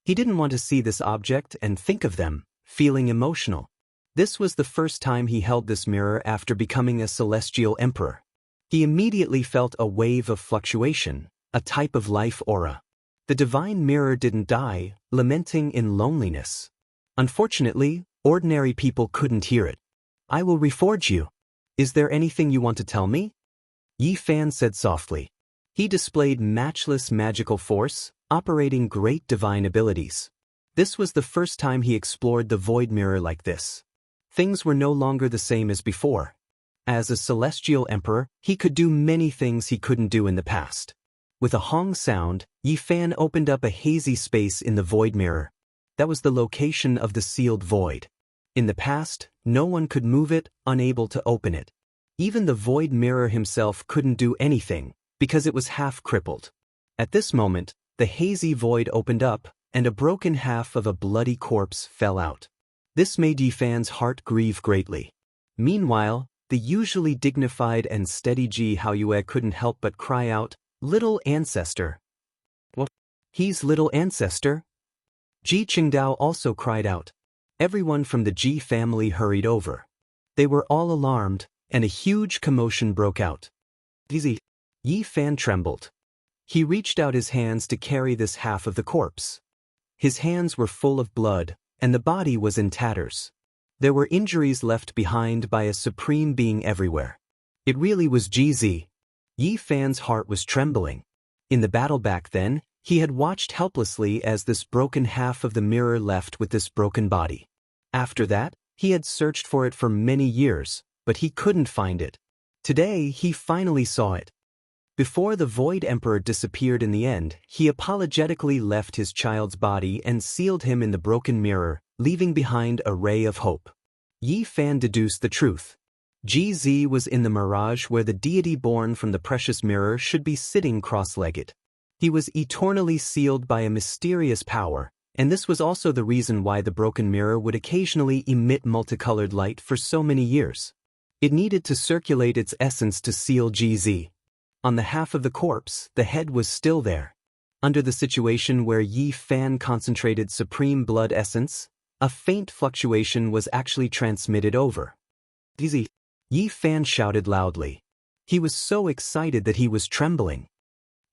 He didn't want to see this object and think of them, feeling emotional. This was the first time he held this mirror after becoming a celestial emperor. He immediately felt a wave of fluctuation, a type of life aura. The divine mirror didn't die, lamenting in loneliness. Unfortunately, ordinary people couldn't hear it. "I will reforge you. Is there anything you want to tell me?" Yi Fan said softly. He displayed matchless magical force, operating great divine abilities. This was the first time he explored the void mirror like this. Things were no longer the same as before. As a celestial emperor, he could do many things he couldn't do in the past. With a hong sound, Yi Fan opened up a hazy space in the void mirror. That was the location of the sealed void. In the past, no one could move it, unable to open it. Even the void mirror himself couldn't do anything, because it was half crippled. At this moment, the hazy void opened up, and a broken half of a bloody corpse fell out. This made Yi Fan's heart grieve greatly. Meanwhile, the usually dignified and steady Ji Haoyue couldn't help but cry out, "Little ancestor." "What? He's little ancestor?" Ji Qingdao also cried out. Everyone from the Ji family hurried over. They were all alarmed, and a huge commotion broke out. Yi Fan trembled. He reached out his hands to carry this half of the corpse. His hands were full of blood, and the body was in tatters. There were injuries left behind by a supreme being everywhere. It really was Ji Zi. Yi Fan's heart was trembling. In the battle back then, he had watched helplessly as this broken half of the mirror left with this broken body. After that, he had searched for it for many years, but he couldn't find it. Today, he finally saw it. Before the Void Emperor disappeared in the end, he apologetically left his child's body and sealed him in the broken mirror, leaving behind a ray of hope. Yi Fan deduced the truth. Ji Zi was in the mirage where the deity born from the precious mirror should be sitting cross-legged. He was eternally sealed by a mysterious power, and this was also the reason why the broken mirror would occasionally emit multicolored light for so many years. It needed to circulate its essence to seal Ji Zi. On the half of the corpse, the head was still there. Under the situation where Yi Fan concentrated supreme blood essence, a faint fluctuation was actually transmitted over. Yi Fan shouted loudly. He was so excited that he was trembling.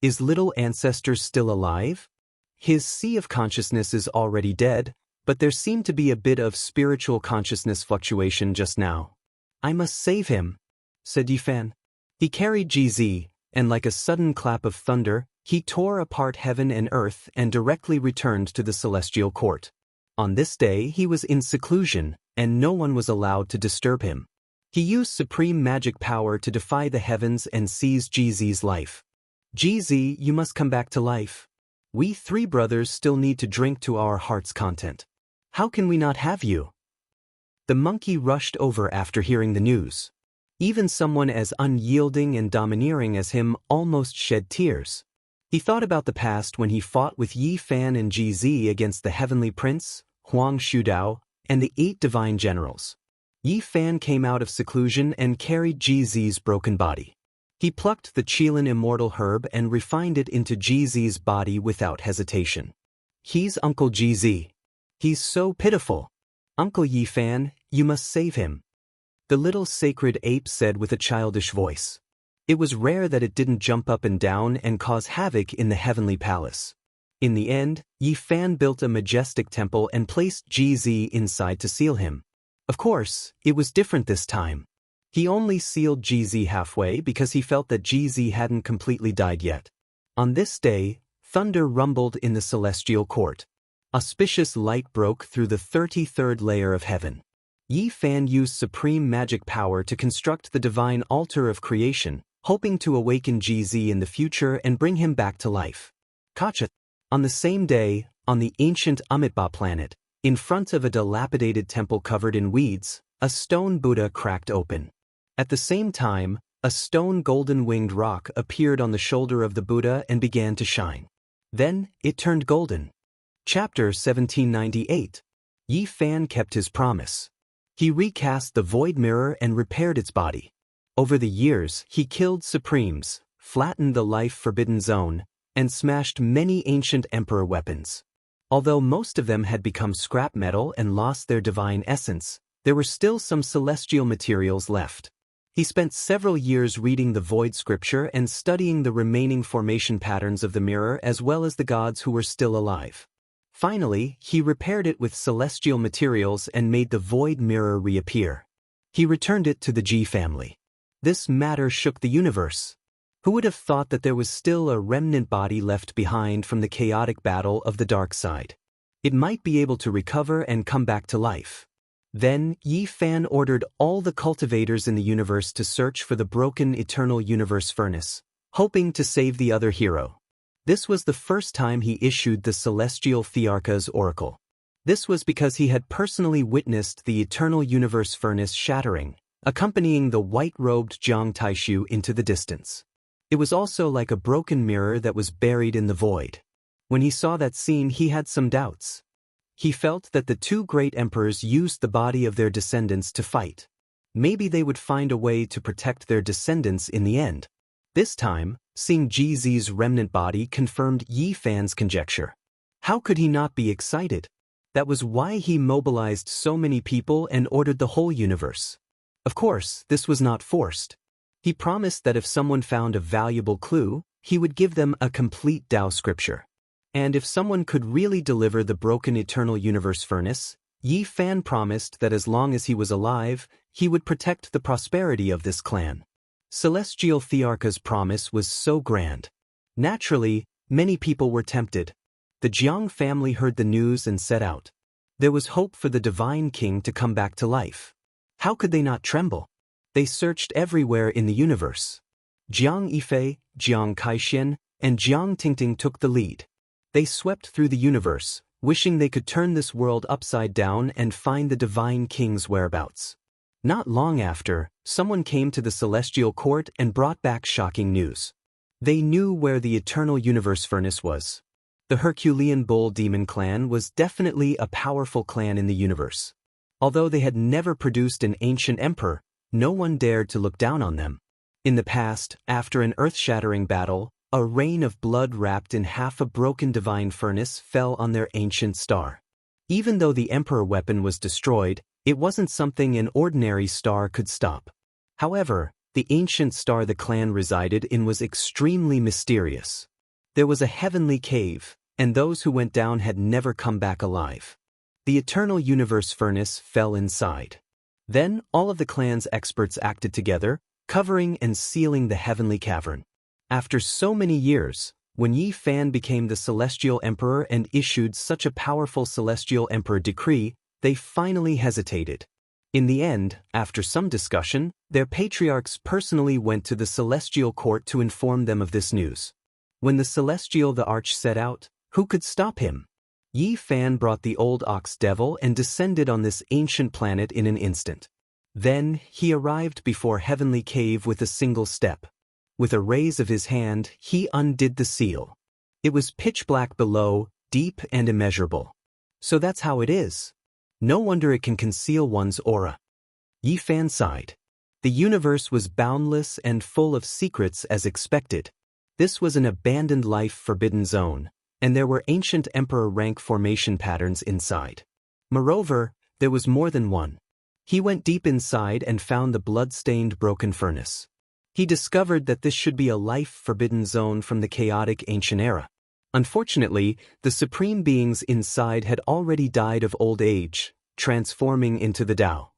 Is little ancestor still alive? His sea of consciousness is already dead, but there seemed to be a bit of spiritual consciousness fluctuation just now. I must save him, said Yifan. He carried GZ, and like a sudden clap of thunder, he tore apart heaven and earth and directly returned to the celestial court. On this day he was in seclusion, and no one was allowed to disturb him. He used supreme magic power to defy the heavens and seize GZ's life. GZ, you must come back to life. We three brothers still need to drink to our heart's content. How can we not have you? The monkey rushed over after hearing the news. Even someone as unyielding and domineering as him almost shed tears. He thought about the past when he fought with Yifan and GZ against the Heavenly Prince, Huang Shudao, and the 8 divine generals. Yifan came out of seclusion and carried GZ's broken body. He plucked the Qilin immortal herb and refined it into GZ's body without hesitation. He's Uncle GZ. He's so pitiful. Uncle Yifan, you must save him. The little sacred ape said with a childish voice. It was rare that it didn't jump up and down and cause havoc in the heavenly palace. In the end, Yifan built a majestic temple and placed GZ inside to seal him. Of course, it was different this time. He only sealed GZ halfway because he felt that GZ hadn't completely died yet. On this day, thunder rumbled in the celestial court. Auspicious light broke through the 33rd layer of heaven. Yifan used supreme magic power to construct the divine altar of creation, hoping to awaken GZ in the future and bring him back to life. Kacha. On the same day, on the ancient Amitba planet, in front of a dilapidated temple covered in weeds, a stone Buddha cracked open. At the same time, a stone golden-winged rock appeared on the shoulder of the Buddha and began to shine. Then, it turned golden. Chapter 1798. Yifan kept his promise. He recast the void mirror and repaired its body. Over the years, he killed supremes, flattened the life-forbidden zone, and smashed many ancient emperor weapons. Although most of them had become scrap metal and lost their divine essence, there were still some celestial materials left. He spent several years reading the void scripture and studying the remaining formation patterns of the mirror as well as the gods who were still alive. Finally, he repaired it with celestial materials and made the void mirror reappear. He returned it to the G family. This matter shook the universe. Who would have thought that there was still a remnant body left behind from the chaotic battle of the dark side? It might be able to recover and come back to life. Then, Yifan ordered all the cultivators in the universe to search for the broken eternal universe furnace, hoping to save the other hero. This was the first time he issued the celestial Thearcha's oracle. This was because he had personally witnessed the eternal universe furnace shattering, accompanying the white-robed Jiang Taishu into the distance. It was also like a broken mirror that was buried in the void. When he saw that scene, he had some doubts. He felt that the 2 great emperors used the body of their descendants to fight. Maybe they would find a way to protect their descendants in the end. This time, seeing GZ's remnant body confirmed Yifan's conjecture. How could he not be excited? That was why he mobilized so many people and ordered the whole universe. Of course, this was not forced. He promised that if someone found a valuable clue, he would give them a complete Dao scripture. And if someone could really deliver the broken eternal universe furnace, Yifan promised that as long as he was alive, he would protect the prosperity of this clan. Celestial Thearcha's promise was so grand. Naturally, many people were tempted. The Jiang family heard the news and set out. There was hope for the divine king to come back to life. How could they not tremble? They searched everywhere in the universe. Jiang Yifei, Jiang Kaixin, and Jiang Tingting took the lead. They swept through the universe, wishing they could turn this world upside down and find the divine king's whereabouts. Not long after, someone came to the celestial court and brought back shocking news. They knew where the eternal universe furnace was. The Herculean Bull Demon clan was definitely a powerful clan in the universe. Although they had never produced an ancient emperor, no one dared to look down on them. In the past, after an earth-shattering battle, a rain of blood wrapped in half a broken divine furnace fell on their ancient star. Even though the emperor weapon was destroyed, it wasn't something an ordinary star could stop. However, The ancient star the clan resided in was extremely mysterious. There was a heavenly cave, and those who went down had never come back alive. The eternal universe furnace fell inside. Then all of the clan's experts acted together, covering and sealing the heavenly cavern. After so many years, when Yi Fan became the celestial emperor and issued such a powerful celestial emperor decree, they finally hesitated. In the end, after some discussion, their patriarchs personally went to the celestial court to inform them of this news. When the celestial the arch set out, who could stop him? Yi Fan brought the old ox devil and descended on this ancient planet in an instant. Then he arrived before heavenly cave with a single step. With a raise of his hand, he undid the seal. It was pitch black below, deep and immeasurable. So that's how it is. No wonder it can conceal one's aura. Yi Fan sighed. The universe was boundless and full of secrets as expected. This was an abandoned life forbidden zone, and there were ancient emperor rank formation patterns inside. Moreover, there was more than one. He went deep inside and found the blood-stained broken furnace. He discovered that this should be a life-forbidden zone from the chaotic ancient era. Unfortunately, the supreme beings inside had already died of old age, transforming into the Tao.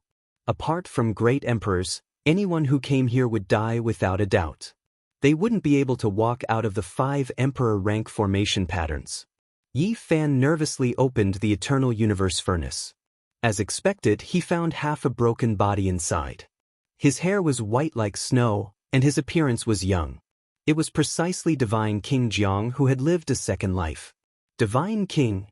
Apart from great emperors, anyone who came here would die without a doubt. They wouldn't be able to walk out of the 5 emperor rank formation patterns. Yi Fan nervously opened the eternal universe furnace. As expected, he found half a broken body inside. His hair was white like snow, and his appearance was young. It was precisely Divine King Jiang who had lived a second life. Divine King?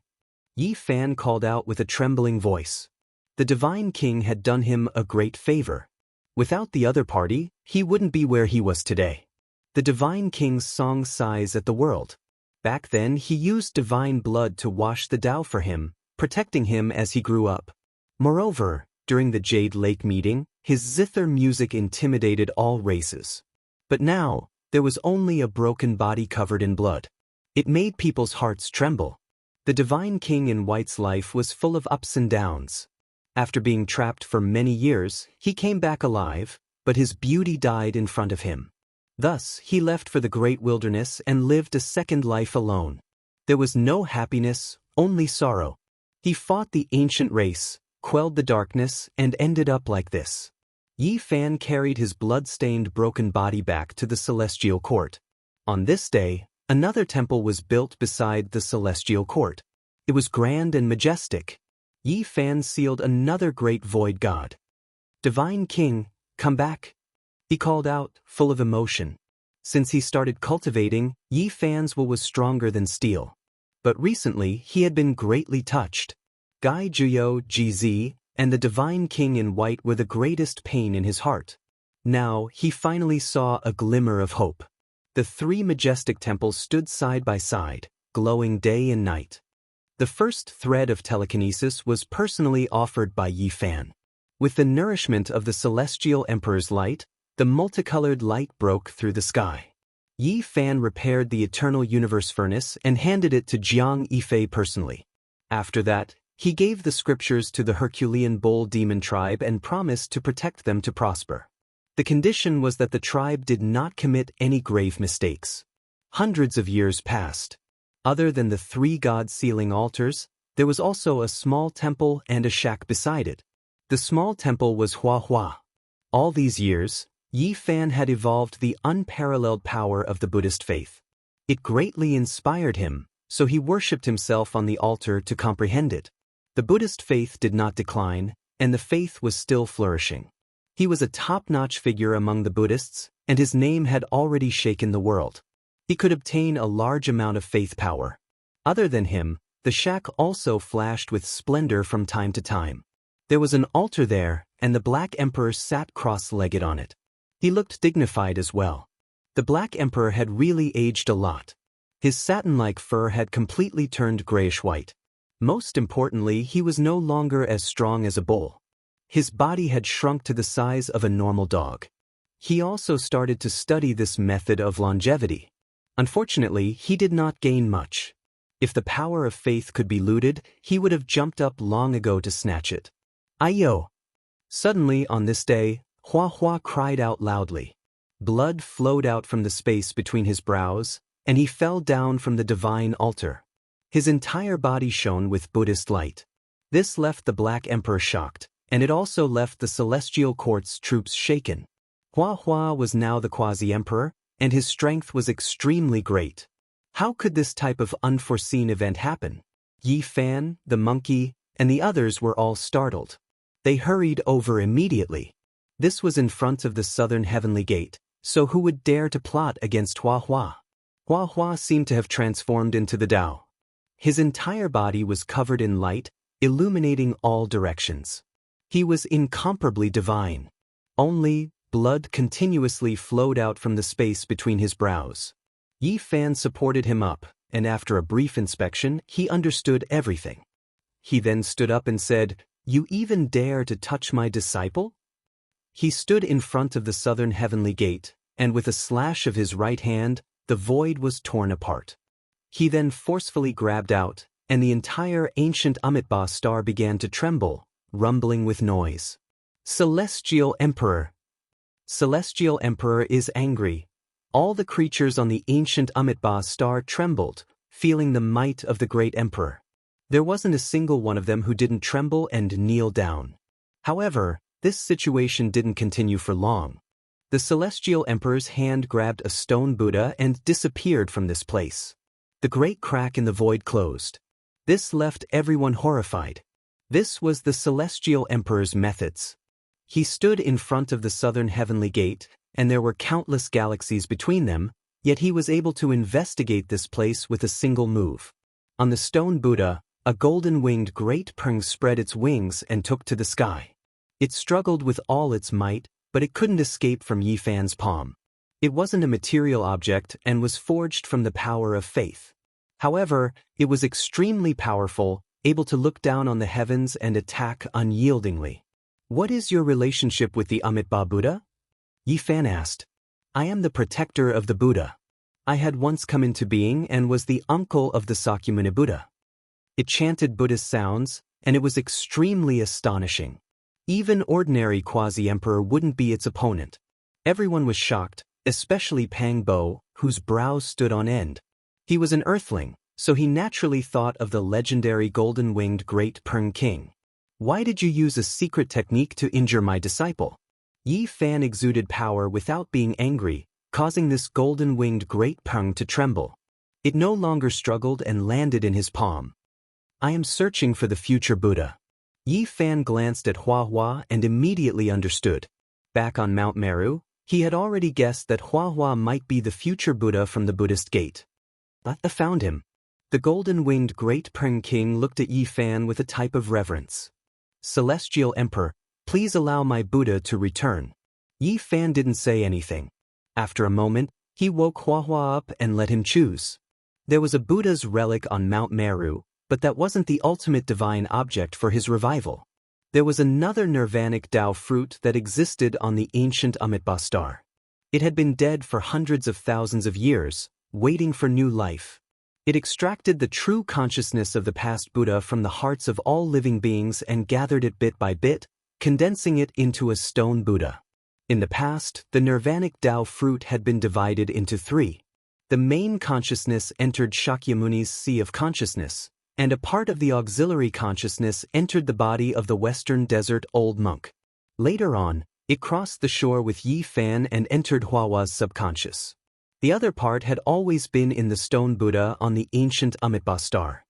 Yi Fan called out with a trembling voice. The Divine King had done him a great favor. Without the other party, he wouldn't be where he was today. The Divine King's song sighs at the world. Back then he used divine blood to wash the Tao for him, protecting him as he grew up. Moreover, during the Jade Lake meeting, his zither music intimidated all races. But now, there was only a broken body covered in blood. It made people's hearts tremble. The Divine King in White's life was full of ups and downs. After being trapped for many years, he came back alive, but his beauty died in front of him. Thus, he left for the great wilderness and lived a second life alone. There was no happiness, only sorrow. He fought the ancient race, quelled the darkness, and ended up like this. Yi Fan carried his blood-stained broken body back to the celestial court. On this day, another temple was built beside the celestial court. It was grand and majestic. Yi Fan sealed another great void god. Divine King, come back. He called out, full of emotion. Since he started cultivating, Yi Fan's will was stronger than steel. But recently, he had been greatly touched. Gai Juyo GZ and the Divine King in White were the greatest pain in his heart. Now, he finally saw a glimmer of hope. The 3 majestic temples stood side by side, glowing day and night. The first thread of telekinesis was personally offered by Yi Fan. With the nourishment of the celestial emperor's light, the multicolored light broke through the sky. Yi Fan repaired the eternal universe furnace and handed it to Jiang Yifei personally. After that, he gave the scriptures to the Herculean bull demon tribe and promised to protect them to prosper. The condition was that the tribe did not commit any grave mistakes. Hundreds of years passed. Other than the 3 god-sealing altars, there was also a small temple and a shack beside it. The small temple was Hua Hua. All these years, Yi Fan had evolved the unparalleled power of the Buddhist faith. It greatly inspired him, so he worshipped himself on the altar to comprehend it. The Buddhist faith did not decline, and the faith was still flourishing. He was a top-notch figure among the Buddhists, and his name had already shaken the world. He could obtain a large amount of faith power. Other than him, the shack also flashed with splendor from time to time. There was an altar there, and the Black Emperor sat cross-legged on it. He looked dignified as well. The Black Emperor had really aged a lot. His satin-like fur had completely turned grayish-white. Most importantly, he was no longer as strong as a bull. His body had shrunk to the size of a normal dog. He also started to study this method of longevity. Unfortunately, he did not gain much. If the power of faith could be looted, he would have jumped up long ago to snatch it. Ayo! Suddenly, on this day, Hua Hua cried out loudly. Blood flowed out from the space between his brows, and he fell down from the divine altar. His entire body shone with Buddhist light. This left the Black Emperor shocked, and it also left the Celestial Court's troops shaken. Hua Hua was now the quasi-emperor, and his strength was extremely great. How could this type of unforeseen event happen? Yi Fan, the monkey, and the others were all startled. They hurried over immediately. This was in front of the southern heavenly gate, so who would dare to plot against Hua Hua? Hua Hua seemed to have transformed into the Tao. His entire body was covered in light, illuminating all directions. He was incomparably divine. Only blood continuously flowed out from the space between his brows. Yi Fan supported him up, and after a brief inspection, he understood everything. He then stood up and said, "You even dare to touch my disciple?" He stood in front of the southern heavenly gate, and with a slash of his right hand, the void was torn apart. He then forcefully grabbed out, and the entire ancient Amitabha star began to tremble, rumbling with noise. Celestial Emperor. Celestial Emperor is angry. All the creatures on the ancient Amitabha star trembled, feeling the might of the great emperor. There wasn't a single one of them who didn't tremble and kneel down. However, this situation didn't continue for long. The Celestial Emperor's hand grabbed a stone Buddha and disappeared from this place. The great crack in the void closed. This left everyone horrified. This was the Celestial Emperor's methods. He stood in front of the southern heavenly gate, and there were countless galaxies between them, yet he was able to investigate this place with a single move. On the stone Buddha, a golden-winged great prng spread its wings and took to the sky. It struggled with all its might, but it couldn't escape from Yi Fan's palm. It wasn't a material object and was forged from the power of faith. However, it was extremely powerful, able to look down on the heavens and attack unyieldingly. "What is your relationship with the Amitabha Buddha?" Yi Fan asked. "I am the protector of the Buddha. I had once come into being and was the uncle of the Sakyamuni Buddha." It chanted Buddhist sounds, and it was extremely astonishing. Even ordinary quasi-emperor wouldn't be its opponent. Everyone was shocked, especially Pang Bo, whose brows stood on end. He was an earthling, so he naturally thought of the legendary golden-winged Great Prng King. "Why did you use a secret technique to injure my disciple?" Yi Fan exuded power without being angry, causing this golden-winged Great Prng to tremble. It no longer struggled and landed in his palm. "I am searching for the future Buddha." Yi Fan glanced at Hua Hua and immediately understood. Back on Mount Meru, he had already guessed that Hua Hua might be the future Buddha from the Buddhist gate. "I found him." The golden-winged Great Prng King looked at Yi Fan with a type of reverence. "Celestial Emperor, please allow my Buddha to return." Yi Fan didn't say anything. After a moment, he woke Hua Hua up and let him choose. There was a Buddha's relic on Mount Meru, but that wasn't the ultimate divine object for his revival. There was another nirvanic Tao fruit that existed on the ancient Amitabha star. It had been dead for hundreds of thousands of years, waiting for new life. It extracted the true consciousness of the past Buddha from the hearts of all living beings and gathered it bit by bit, condensing it into a stone Buddha. In the past, the nirvanic Tao fruit had been divided into three. The main consciousness entered Shakyamuni's sea of consciousness, and a part of the auxiliary consciousness entered the body of the Western Desert old monk. Later on, it crossed the shore with Yi Fan and entered Hua Hua's subconscious. The other part had always been in the stone Buddha on the ancient Amitabha star.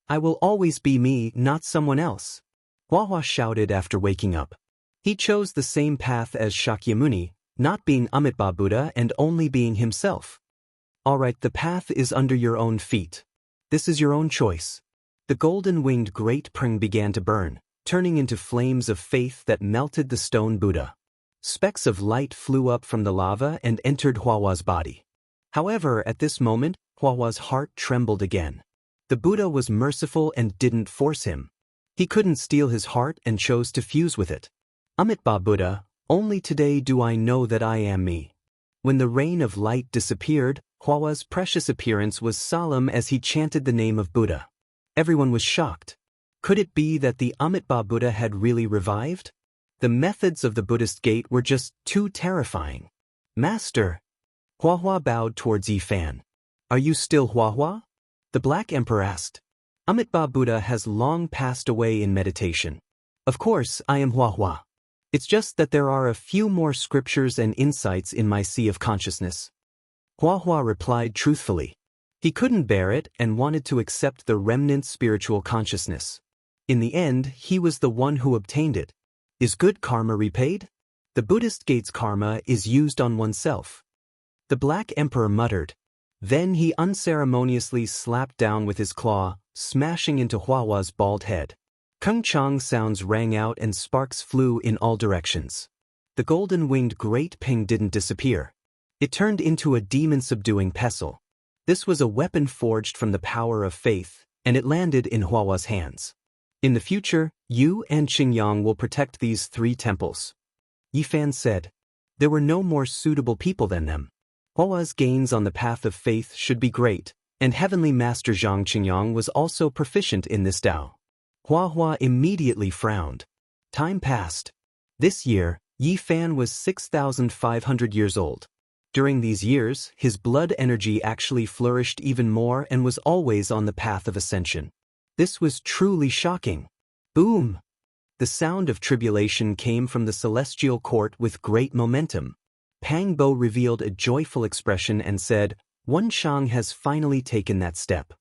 "I will always be me, not someone else," Hua Hua shouted after waking up. He chose the same path as Shakyamuni, not being Amitabha Buddha and only being himself. "Alright, the path is under your own feet. This is your own choice." The golden-winged Great Prng began to burn, turning into flames of faith that melted the stone Buddha. Specks of light flew up from the lava and entered Hua Hua's body. However, at this moment, Hua Hua's heart trembled again. The Buddha was merciful and didn't force him. He couldn't steal his heart and chose to fuse with it. "Amitabha Buddha, only today do I know that I am me." When the rain of light disappeared, Hua Hua's precious appearance was solemn as he chanted the name of Buddha. Everyone was shocked. Could it be that the Amitabha Buddha had really revived? The methods of the Buddhist gate were just too terrifying. Master. Huahua bowed towards Yi Fan. Are you still Huahua? The Black Emperor asked. Amitabha Buddha has long passed away in meditation. Of course, I am Huahua. It's just that there are a few more scriptures and insights in my sea of consciousness. Huahua replied truthfully. He couldn't bear it and wanted to accept the remnant spiritual consciousness. In the end, he was the one who obtained it. Is good karma repaid? The Buddhist gate's karma is used on oneself. The Black Emperor muttered. Then he unceremoniously slapped down with his claw, smashing into Huahua's bald head. Kung Chang sounds rang out and sparks flew in all directions. The golden-winged Great Ping didn't disappear. It turned into a demon-subduing pestle. This was a weapon forged from the power of faith, and it landed in Huahua's hands. In the future, you and Xingyang will protect these 3 temples. Yi Fan said. There were no more suitable people than them. Huahua's gains on the path of faith should be great, and Heavenly Master Zhang Qingyang was also proficient in this Tao. Huahua immediately frowned. Time passed. This year, Yi Fan was 6,500 years old. During these years, his blood energy actually flourished even more and was always on the path of ascension. This was truly shocking. Boom! The sound of tribulation came from the celestial court with great momentum. Pang Bo revealed a joyful expression and said, Wen Shang has finally taken that step.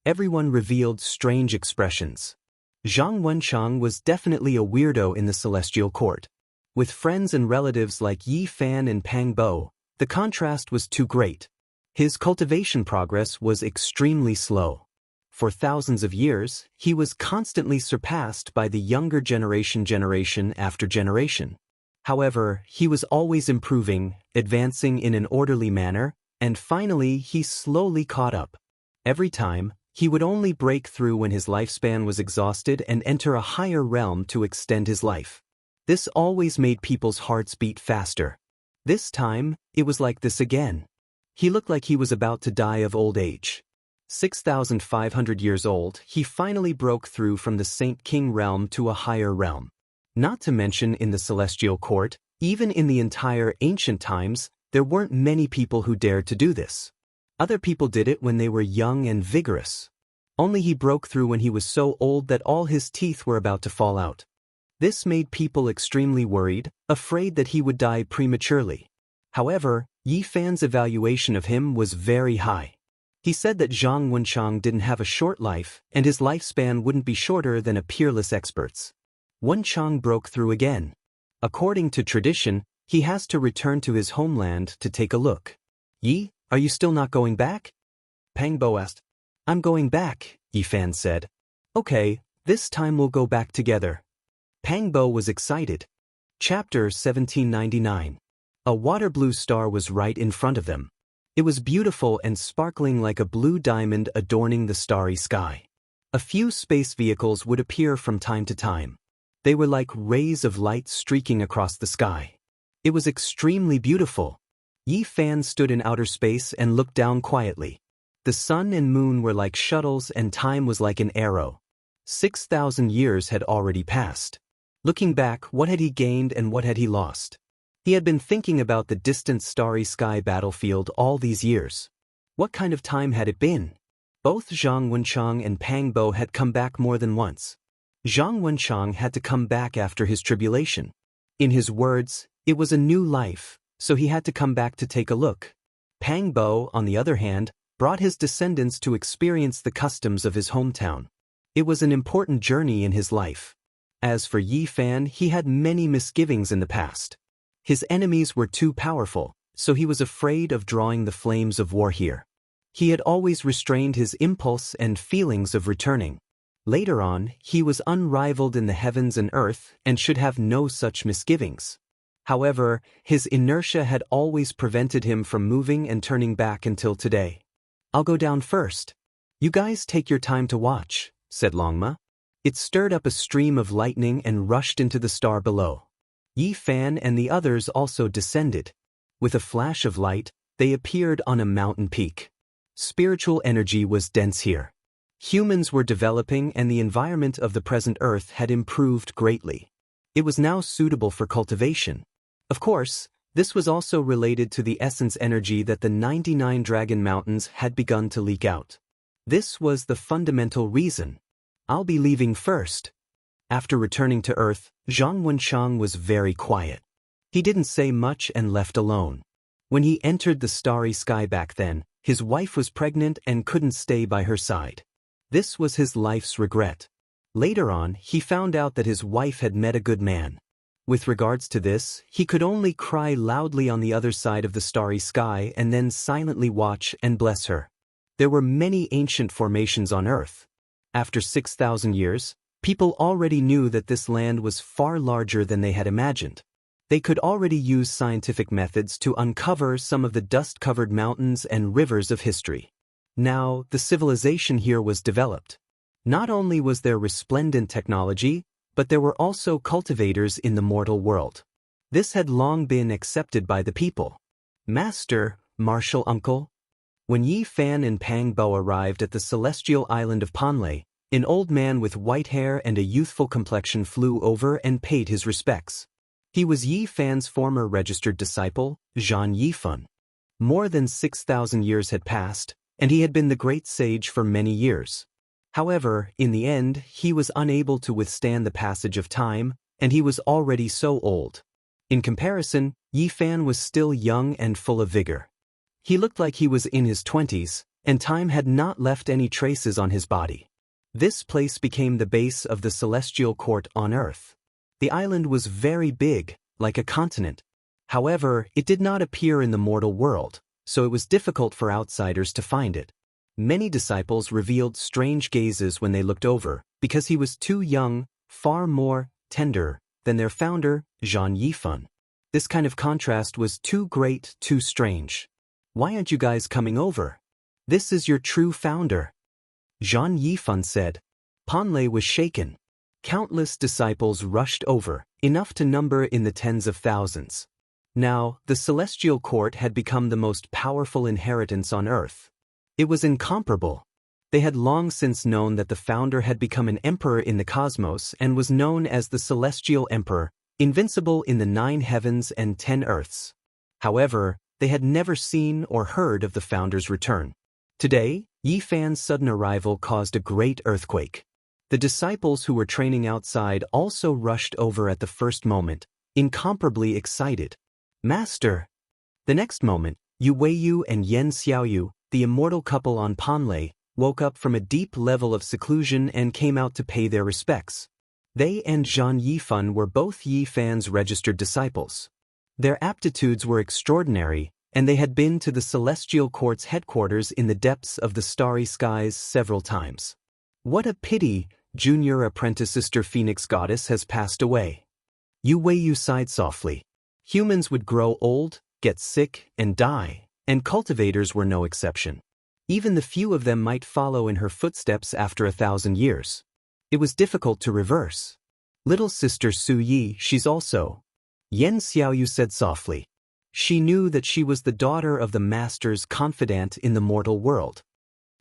Everyone revealed strange expressions. Zhang Wenshang was definitely a weirdo in the celestial court. With friends and relatives like Yi Fan and Pang Bo, the contrast was too great. His cultivation progress was extremely slow. For thousands of years, he was constantly surpassed by the younger generation after generation. However, he was always improving, advancing in an orderly manner, and finally he slowly caught up. Every time, he would only break through when his lifespan was exhausted and enter a higher realm to extend his life. This always made people's hearts beat faster. This time, it was like this again. He looked like he was about to die of old age. 6,500 years old, he finally broke through from the Saint King realm to a higher realm. Not to mention in the celestial court, even in the entire ancient times, there weren't many people who dared to do this. Other people did it when they were young and vigorous. Only he broke through when he was so old that all his teeth were about to fall out. This made people extremely worried, afraid that he would die prematurely. However, Yi Fan's evaluation of him was very high. He said that Zhang Wenshang didn't have a short life, and his lifespan wouldn't be shorter than a peerless expert's. Wenshang broke through again. According to tradition, he has to return to his homeland to take a look. Yi, are you still not going back? Pang Bo asked. I'm going back, Yi Fan said. Okay, this time we'll go back together. Pang Bo was excited. Chapter 1799. A water blue star was right in front of them. It was beautiful and sparkling like a blue diamond adorning the starry sky. A few space vehicles would appear from time to time. They were like rays of light streaking across the sky. It was extremely beautiful. Yi Fan stood in outer space and looked down quietly. The sun and moon were like shuttles and time was like an arrow. 6,000 years had already passed. Looking back, what had he gained and what had he lost? He had been thinking about the distant starry sky battlefield all these years. What kind of time had it been? Both Zhang Wenshang and Pang Bo had come back more than once. Zhang Wenshang had to come back after his tribulation. In his words, it was a new life, so he had to come back to take a look. Pang Bo, on the other hand, brought his descendants to experience the customs of his hometown. It was an important journey in his life. As for Yi Fan, he had many misgivings in the past. His enemies were too powerful, so he was afraid of drawing the flames of war here. He had always restrained his impulse and feelings of returning. Later on, he was unrivaled in the heavens and earth and should have no such misgivings. However, his inertia had always prevented him from moving and turning back until today. I'll go down first. You guys take your time to watch, said Longma. It stirred up a stream of lightning and rushed into the star below. Yi Fan and the others also descended. With a flash of light, they appeared on a mountain peak. Spiritual energy was dense here. Humans were developing and the environment of the present Earth had improved greatly. It was now suitable for cultivation. Of course, this was also related to the essence energy that the 99 Dragon Mountains had begun to leak out. This was the fundamental reason. I'll be leaving first. After returning to Earth, Zhang Wenshang was very quiet. He didn't say much and left alone. When he entered the starry sky back then, his wife was pregnant and couldn't stay by her side. This was his life's regret. Later on, he found out that his wife had met a good man. With regards to this, he could only cry loudly on the other side of the starry sky and then silently watch and bless her. There were many ancient formations on Earth. After 6,000 years, people already knew that this land was far larger than they had imagined. They could already use scientific methods to uncover some of the dust-covered mountains and rivers of history. Now, the civilization here was developed. Not only was there resplendent technology, but there were also cultivators in the mortal world. This had long been accepted by the people. Master, martial uncle. When Yi Fan and Pang Bo arrived at the celestial island of Panlei, an old man with white hair and a youthful complexion flew over and paid his respects. He was Yi Fan's former registered disciple, Zhan Yifan. More than 6,000 years had passed, and he had been the great sage for many years. However, in the end, he was unable to withstand the passage of time, and he was already so old. In comparison, Yi Fan was still young and full of vigor. He looked like he was in his 20s, and time had not left any traces on his body. This place became the base of the celestial court on Earth. The island was very big, like a continent. However, it did not appear in the mortal world, so it was difficult for outsiders to find it. Many disciples revealed strange gazes when they looked over, because he was too young, far more tender than their founder, Zhan Yifan. This kind of contrast was too great, too strange. Why aren't you guys coming over? This is your true founder. Zhan Yifan said. Panlei was shaken. Countless disciples rushed over, enough to number in the tens of thousands. Now, the celestial court had become the most powerful inheritance on Earth. It was incomparable. They had long since known that the founder had become an emperor in the cosmos and was known as the Celestial Emperor, invincible in the 9 heavens and 10 earths. However, they had never seen or heard of the founder's return. Today, Yi Fan's sudden arrival caused a great earthquake. The disciples who were training outside also rushed over at the first moment, incomparably excited. Master! The next moment, Yu Weiyu and Yan Xiaoyu, the immortal couple on Panlei, woke up from a deep level of seclusion and came out to pay their respects. They and Zhan Yifan were both Yi Fan's registered disciples. Their aptitudes were extraordinary, and they had been to the Celestial Court's headquarters in the depths of the starry skies several times. What a pity, junior apprentice Sister Phoenix Goddess has passed away. Yu Weiyu sighed softly. Humans would grow old, get sick, and die, and cultivators were no exception. Even the few of them might follow in her footsteps after 1,000 years. It was difficult to reverse. Little sister Su Yi, she's also. Yan Xiaoyu said softly. She knew that she was the daughter of the master's confidant in the mortal world.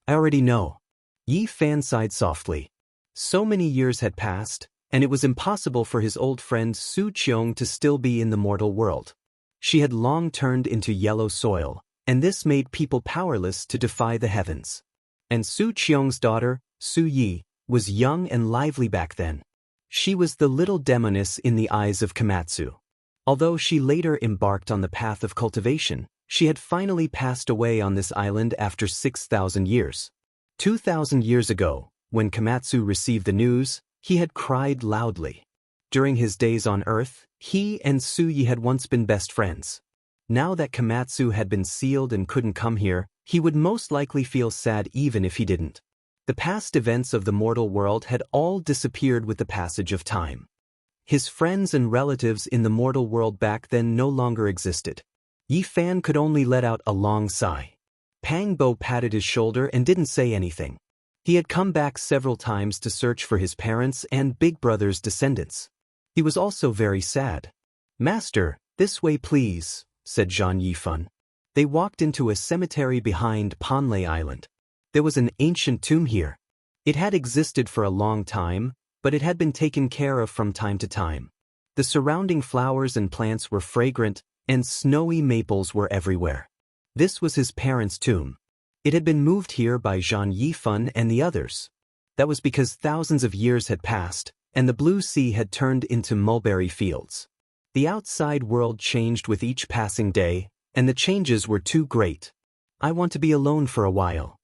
I already know. Yi Fan sighed softly. So many years had passed, and it was impossible for his old friend Su Qiong to still be in the mortal world. She had long turned into yellow soil, and this made people powerless to defy the heavens. And Su Qiong's daughter, Su Yi, was young and lively back then. She was the little demoness in the eyes of Komatsu. Although she later embarked on the path of cultivation, she had finally passed away on this island after 6,000 years. 2,000 years ago, when Komatsu received the news, he had cried loudly. During his days on Earth, he and Su Yi had once been best friends. Now that Komatsu had been sealed and couldn't come here, he would most likely feel sad even if he didn't. The past events of the mortal world had all disappeared with the passage of time. His friends and relatives in the mortal world back then no longer existed. Yi Fan could only let out a long sigh. Pang Bo patted his shoulder and didn't say anything. He had come back several times to search for his parents and big brother's descendants. He was also very sad. Master, this way please, said Zhan Yifan. They walked into a cemetery behind Panlei Island. There was an ancient tomb here. It had existed for a long time, but it had been taken care of from time to time. The surrounding flowers and plants were fragrant, and snowy maples were everywhere. This was his parents' tomb. It had been moved here by Zhang Yifan and the others. That was because thousands of years had passed, and the blue sea had turned into mulberry fields. The outside world changed with each passing day, and the changes were too great. I want to be alone for a while,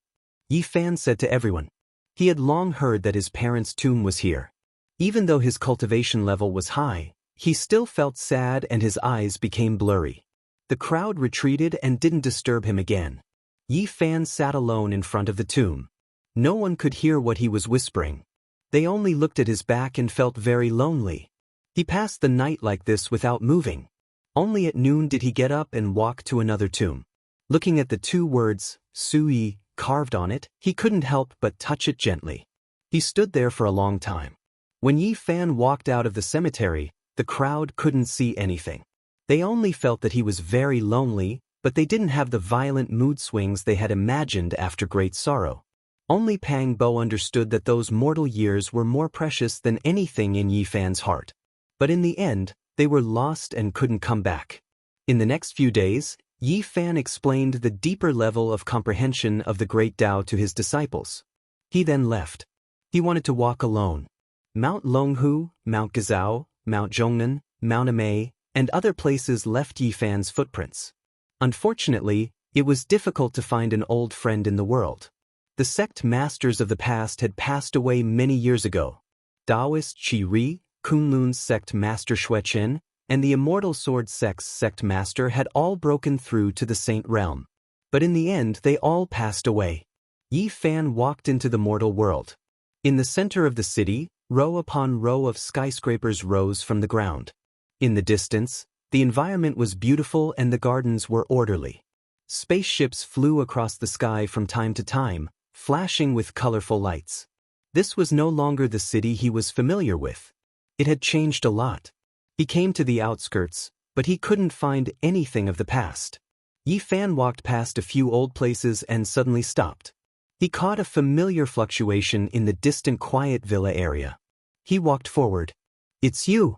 Yifan said to everyone. He had long heard that his parents' tomb was here. Even though his cultivation level was high, he still felt sad and his eyes became blurry. The crowd retreated and didn't disturb him again. Yifan sat alone in front of the tomb. No one could hear what he was whispering. They only looked at his back and felt very lonely. He passed the night like this without moving. Only at noon did he get up and walk to another tomb. Looking at the two words, Sui, carved on it, he couldn't help but touch it gently. He stood there for a long time. When Yifan walked out of the cemetery, the crowd couldn't see anything. They only felt that he was very lonely, but they didn't have the violent mood swings they had imagined after great sorrow. Only Pang Bo understood that those mortal years were more precious than anything in Yifan's heart. But in the end, they were lost and couldn't come back. In the next few days, Yifan explained the deeper level of comprehension of the great Tao to his disciples. He then left. He wanted to walk alone. Mount Longhu, Mount Gazao, Mount Zhongnan, Mount Amei, and other places left Yifan's footprints. Unfortunately, it was difficult to find an old friend in the world. The sect masters of the past had passed away many years ago. Daoist Qi Ri, Kunlun's sect master Xuechen, and the Immortal Sword sect's sect master had all broken through to the Saint realm. But in the end they all passed away. Yifan walked into the mortal world. In the center of the city, row upon row of skyscrapers rose from the ground. In the distance, the environment was beautiful and the gardens were orderly. Spaceships flew across the sky from time to time, flashing with colorful lights. This was no longer the city he was familiar with. It had changed a lot. He came to the outskirts, but he couldn't find anything of the past. Yifan walked past a few old places and suddenly stopped. He caught a familiar fluctuation in the distant quiet villa area. He walked forward. "It's you."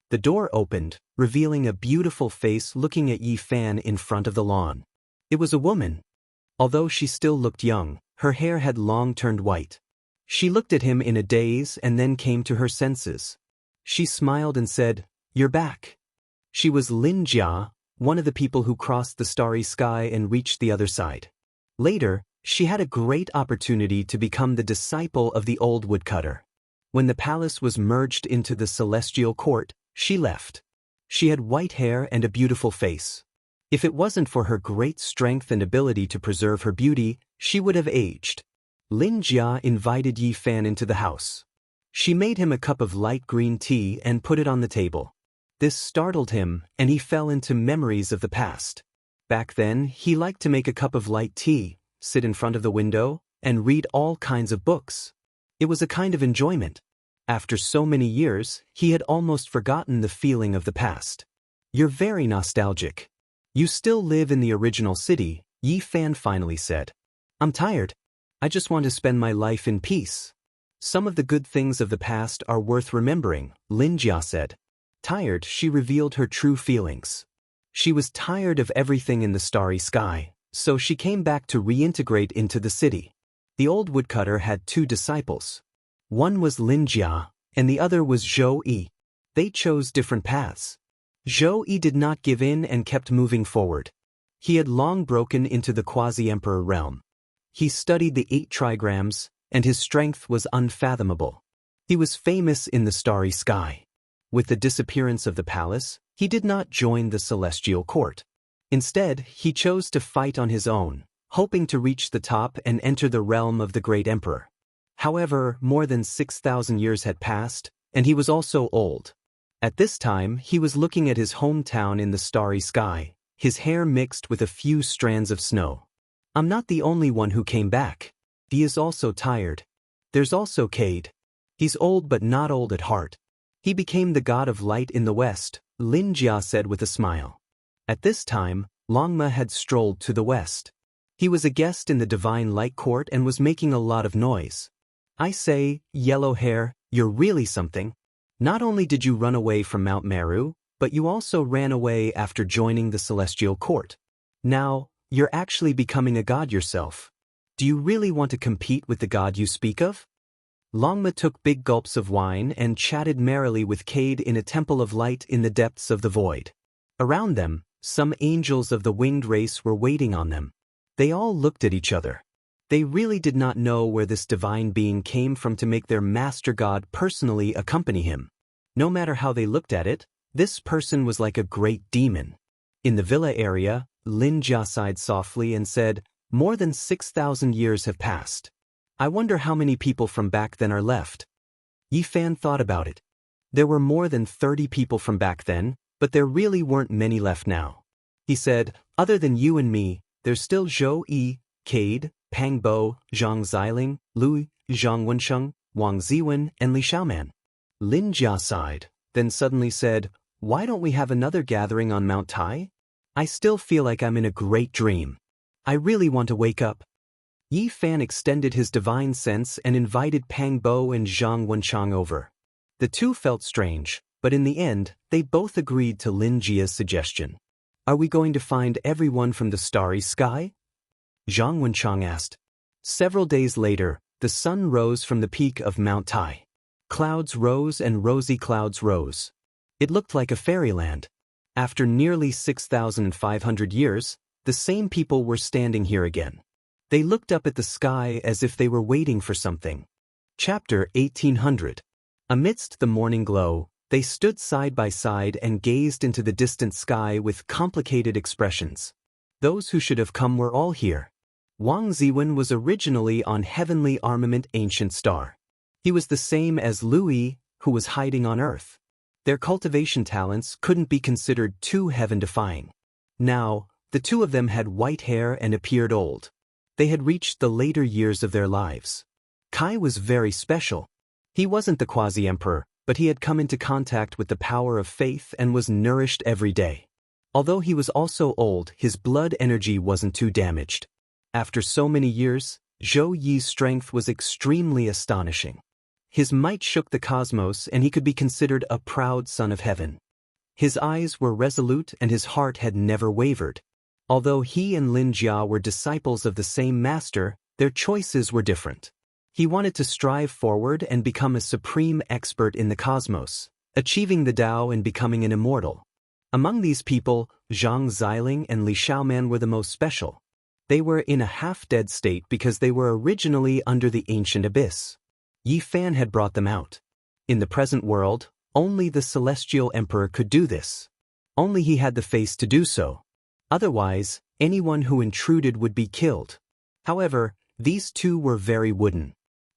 The door opened, revealing a beautiful face looking at Yifan in front of the lawn. It was a woman. Although she still looked young, her hair had long turned white. She looked at him in a daze and then came to her senses. She smiled and said, "You're back." She was Lin Jia, one of the people who crossed the starry sky and reached the other side. Later, she had a great opportunity to become the disciple of the old woodcutter. When the palace was merged into the celestial court, she left. She had white hair and a beautiful face. If it wasn't for her great strength and ability to preserve her beauty, she would have aged. Lin Jia invited Yifan into the house. She made him a cup of light green tea and put it on the table. This startled him, and he fell into memories of the past. Back then, he liked to make a cup of light tea, sit in front of the window, and read all kinds of books. It was a kind of enjoyment. After so many years, he had almost forgotten the feeling of the past. "You're very nostalgic. You still live in the original city," Yifan finally said. "I'm tired. I just want to spend my life in peace." "Some of the good things of the past are worth remembering," Lin Jia said. Tired, she revealed her true feelings. She was tired of everything in the starry sky, so she came back to reintegrate into the city. The old woodcutter had two disciples. One was Lin Jia, and the other was Zhou Yi. They chose different paths. Zhou Yi did not give in and kept moving forward. He had long broken into the quasi-emperor realm. He studied the 8 trigrams, and his strength was unfathomable. He was famous in the starry sky. With the disappearance of the palace, he did not join the celestial court. Instead, he chose to fight on his own, hoping to reach the top and enter the realm of the great emperor. However, more than 6,000 years had passed, and he was also old. At this time, he was looking at his hometown in the starry sky, his hair mixed with a few strands of snow. "I'm not the only one who came back. He is also tired. There's also Cade. He's old but not old at heart. He became the god of light in the west," Lin Jia said with a smile. At this time, Longma had strolled to the west. He was a guest in the divine light court and was making a lot of noise. "I say, yellow hair, you're really something." Not only did you run away from Mount Meru, but you also ran away after joining the celestial court. Now, you're actually becoming a god yourself. Do you really want to compete with the god you speak of? Longma took big gulps of wine and chatted merrily with Cade in a temple of light in the depths of the void. Around them, some angels of the winged race were waiting on them. They all looked at each other. They really did not know where this divine being came from to make their master god personally accompany him. No matter how they looked at it, this person was like a great demon. In the villa area, Lin Jia sighed softly and said, "More than 6,000 years have passed. I wonder how many people from back then are left." Yi Fan thought about it. There were more than 30 people from back then, but there really weren't many left now. He said, "Other than you and me, there's still Zhou Yi, Cade, Pang Bo, Zhang Xiling, Lu, Zhang Wensheng, Wang Ziwen, and Li Xiaoman." Lin Jia sighed, then suddenly said, "Why don't we have another gathering on Mount Tai? I still feel like I'm in a great dream. I really want to wake up." Yi Fan extended his divine sense and invited Pang Bo and Zhang Wensheng over. The two felt strange, but in the end, they both agreed to Lin Jia's suggestion. "Are we going to find everyone from the starry sky?" Zhang Wensheng asked. Several days later, the sun rose from the peak of Mount Tai. Clouds rose and rosy clouds rose. It looked like a fairyland. After nearly 6,500 years, the same people were standing here again. They looked up at the sky as if they were waiting for something. Chapter 1800. Amidst the morning glow, they stood side by side and gazed into the distant sky with complicated expressions. Those who should have come were all here. Wang Ziwen was originally on Heavenly Armament Ancient Star. He was the same as Louis, who was hiding on Earth. Their cultivation talents couldn't be considered too heaven-defying. Now, the two of them had white hair and appeared old. They had reached the later years of their lives. Kai was very special. He wasn't the quasi-emperor, but he had come into contact with the power of faith and was nourished every day. Although he was also old, his blood energy wasn't too damaged. After so many years, Zhou Yi's strength was extremely astonishing. His might shook the cosmos and he could be considered a proud son of heaven. His eyes were resolute and his heart had never wavered. Although he and Lin Jia were disciples of the same master, their choices were different. He wanted to strive forward and become a supreme expert in the cosmos, achieving the Tao and becoming an immortal. Among these people, Zhang Xiling and Li Xiaoman were the most special. They were in a half-dead state because they were originally under the ancient abyss. Yi Fan had brought them out. In the present world, only the celestial emperor could do this. Only he had the face to do so. Otherwise, anyone who intruded would be killed. However, these two were very wooden.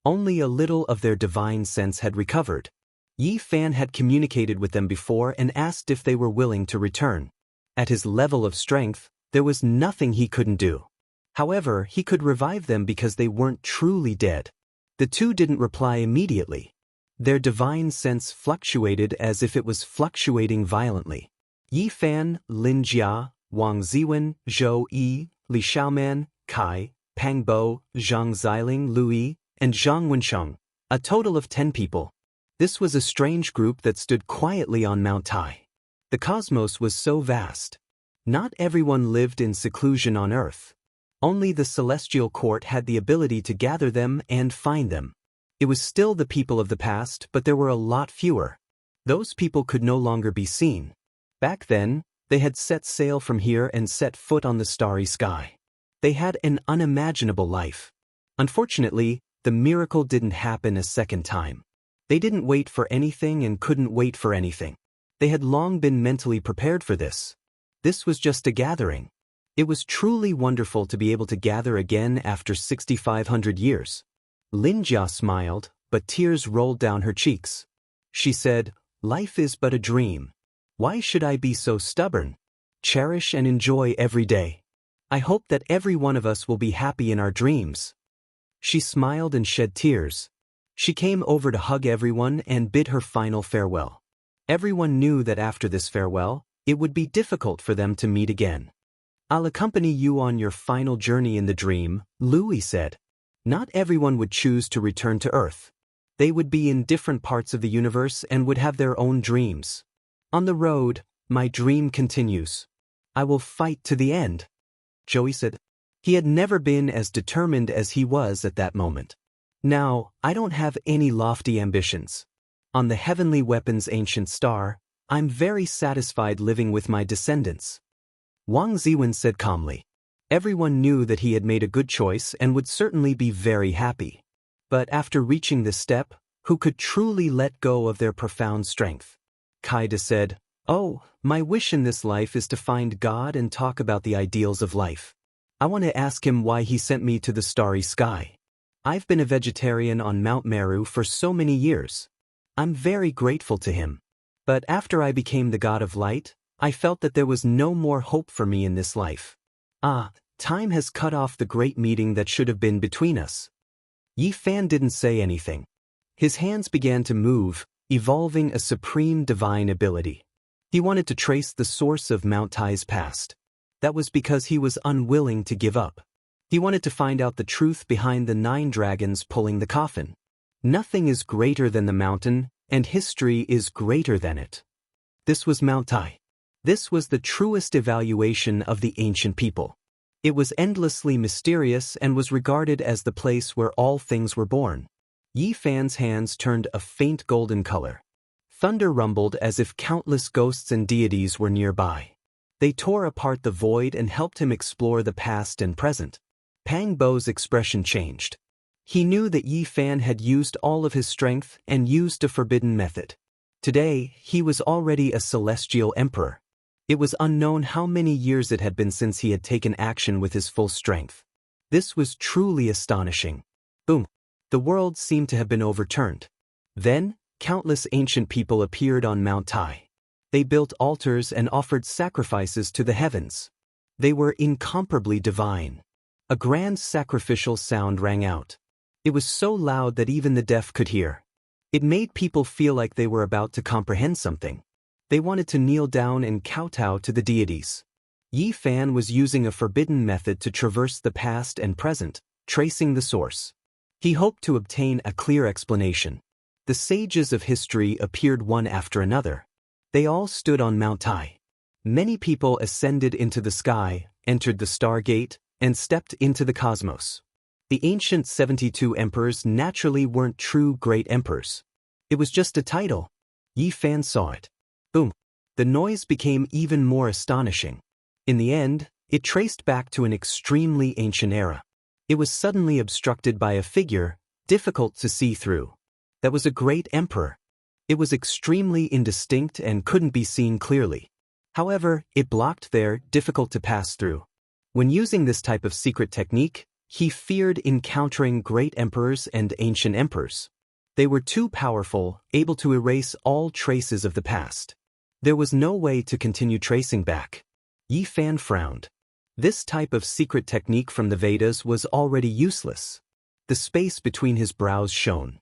Only a little of their divine sense had recovered. Yi Fan had communicated with them before and asked if they were willing to return. At his level of strength, there was nothing he couldn't do. However, he could revive them because they weren't truly dead. The two didn't reply immediately. Their divine sense fluctuated as if it was fluctuating violently. Yi Fan, Lin Jia, Wang Ziwen, Zhou Yi, Li Xiaoman, Kai, Pang Bo, Zhang Xiling, Louis, and Zhang Wensheng, a total of 10 people. This was a strange group that stood quietly on Mount Tai. The cosmos was so vast. Not everyone lived in seclusion on Earth. Only the celestial court had the ability to gather them and find them. It was still the people of the past, but there were a lot fewer. Those people could no longer be seen. Back then, they had set sail from here and set foot on the starry sky. They had an unimaginable life. Unfortunately, the miracle didn't happen a second time. They didn't wait for anything and couldn't wait for anything. They had long been mentally prepared for this. This was just a gathering. It was truly wonderful to be able to gather again after 6,500 years. Lin Jia smiled, but tears rolled down her cheeks. She said, "Life is but a dream. Why should I be so stubborn? Cherish and enjoy every day. I hope that every one of us will be happy in our dreams." She smiled and shed tears. She came over to hug everyone and bid her final farewell. Everyone knew that after this farewell, it would be difficult for them to meet again. "I'll accompany you on your final journey in the dream," Louis said. Not everyone would choose to return to Earth. They would be in different parts of the universe and would have their own dreams. On the road, my dream continues. I will fight to the end, Joey said. He had never been as determined as he was at that moment. Now, I don't have any lofty ambitions. On the heavenly weapon's ancient star, I'm very satisfied living with my descendants. Wang Ziwen said calmly. Everyone knew that he had made a good choice and would certainly be very happy. But after reaching this step, who could truly let go of their profound strength? Kaida said, "Oh, my wish in this life is to find God and talk about the ideals of life. I want to ask him why he sent me to the starry sky. I've been a vegetarian on Mount Meru for so many years. I'm very grateful to him. But after I became the god of light, I felt that there was no more hope for me in this life. Time has cut off the great meeting that should have been between us." Yi Fan didn't say anything. His hands began to move, evolving a supreme divine ability. He wanted to trace the source of Mount Tai's past. That was because he was unwilling to give up. He wanted to find out the truth behind the 9 dragons pulling the coffin. Nothing is greater than the mountain, and history is greater than it. This was Mount Tai. This was the truest evaluation of the ancient people. It was endlessly mysterious and was regarded as the place where all things were born. Yi Fan's hands turned a faint golden color. Thunder rumbled as if countless ghosts and deities were nearby. They tore apart the void and helped him explore the past and present. Pang Bo's expression changed. He knew that Yi Fan had used all of his strength and used a forbidden method. Today, he was already a celestial emperor. It was unknown how many years it had been since he had taken action with his full strength. This was truly astonishing. Boom! The world seemed to have been overturned. Then, countless ancient people appeared on Mount Tai. They built altars and offered sacrifices to the heavens. They were incomparably divine. A grand sacrificial sound rang out. It was so loud that even the deaf could hear. It made people feel like they were about to comprehend something. They wanted to kneel down and kowtow to the deities. Yi Fan was using a forbidden method to traverse the past and present, tracing the source. He hoped to obtain a clear explanation. The sages of history appeared one after another. They all stood on Mount Tai. Many people ascended into the sky, entered the Stargate, and stepped into the cosmos. The ancient 72 emperors naturally weren't true great emperors. It was just a title. Yi Fan saw it. Boom! The noise became even more astonishing. In the end, it traced back to an extremely ancient era. It was suddenly obstructed by a figure, difficult to see through. That was a great emperor. It was extremely indistinct and couldn't be seen clearly. However, it blocked there, difficult to pass through. When using this type of secret technique, he feared encountering great emperors and ancient emperors. They were too powerful, able to erase all traces of the past. There was no way to continue tracing back. Yi Fan frowned. This type of secret technique from the Vedas was already useless. The space between his brows shone.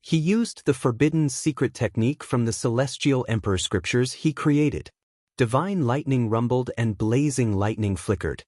He used the forbidden secret technique from the celestial emperor scriptures he created. Divine lightning rumbled and blazing lightning flickered.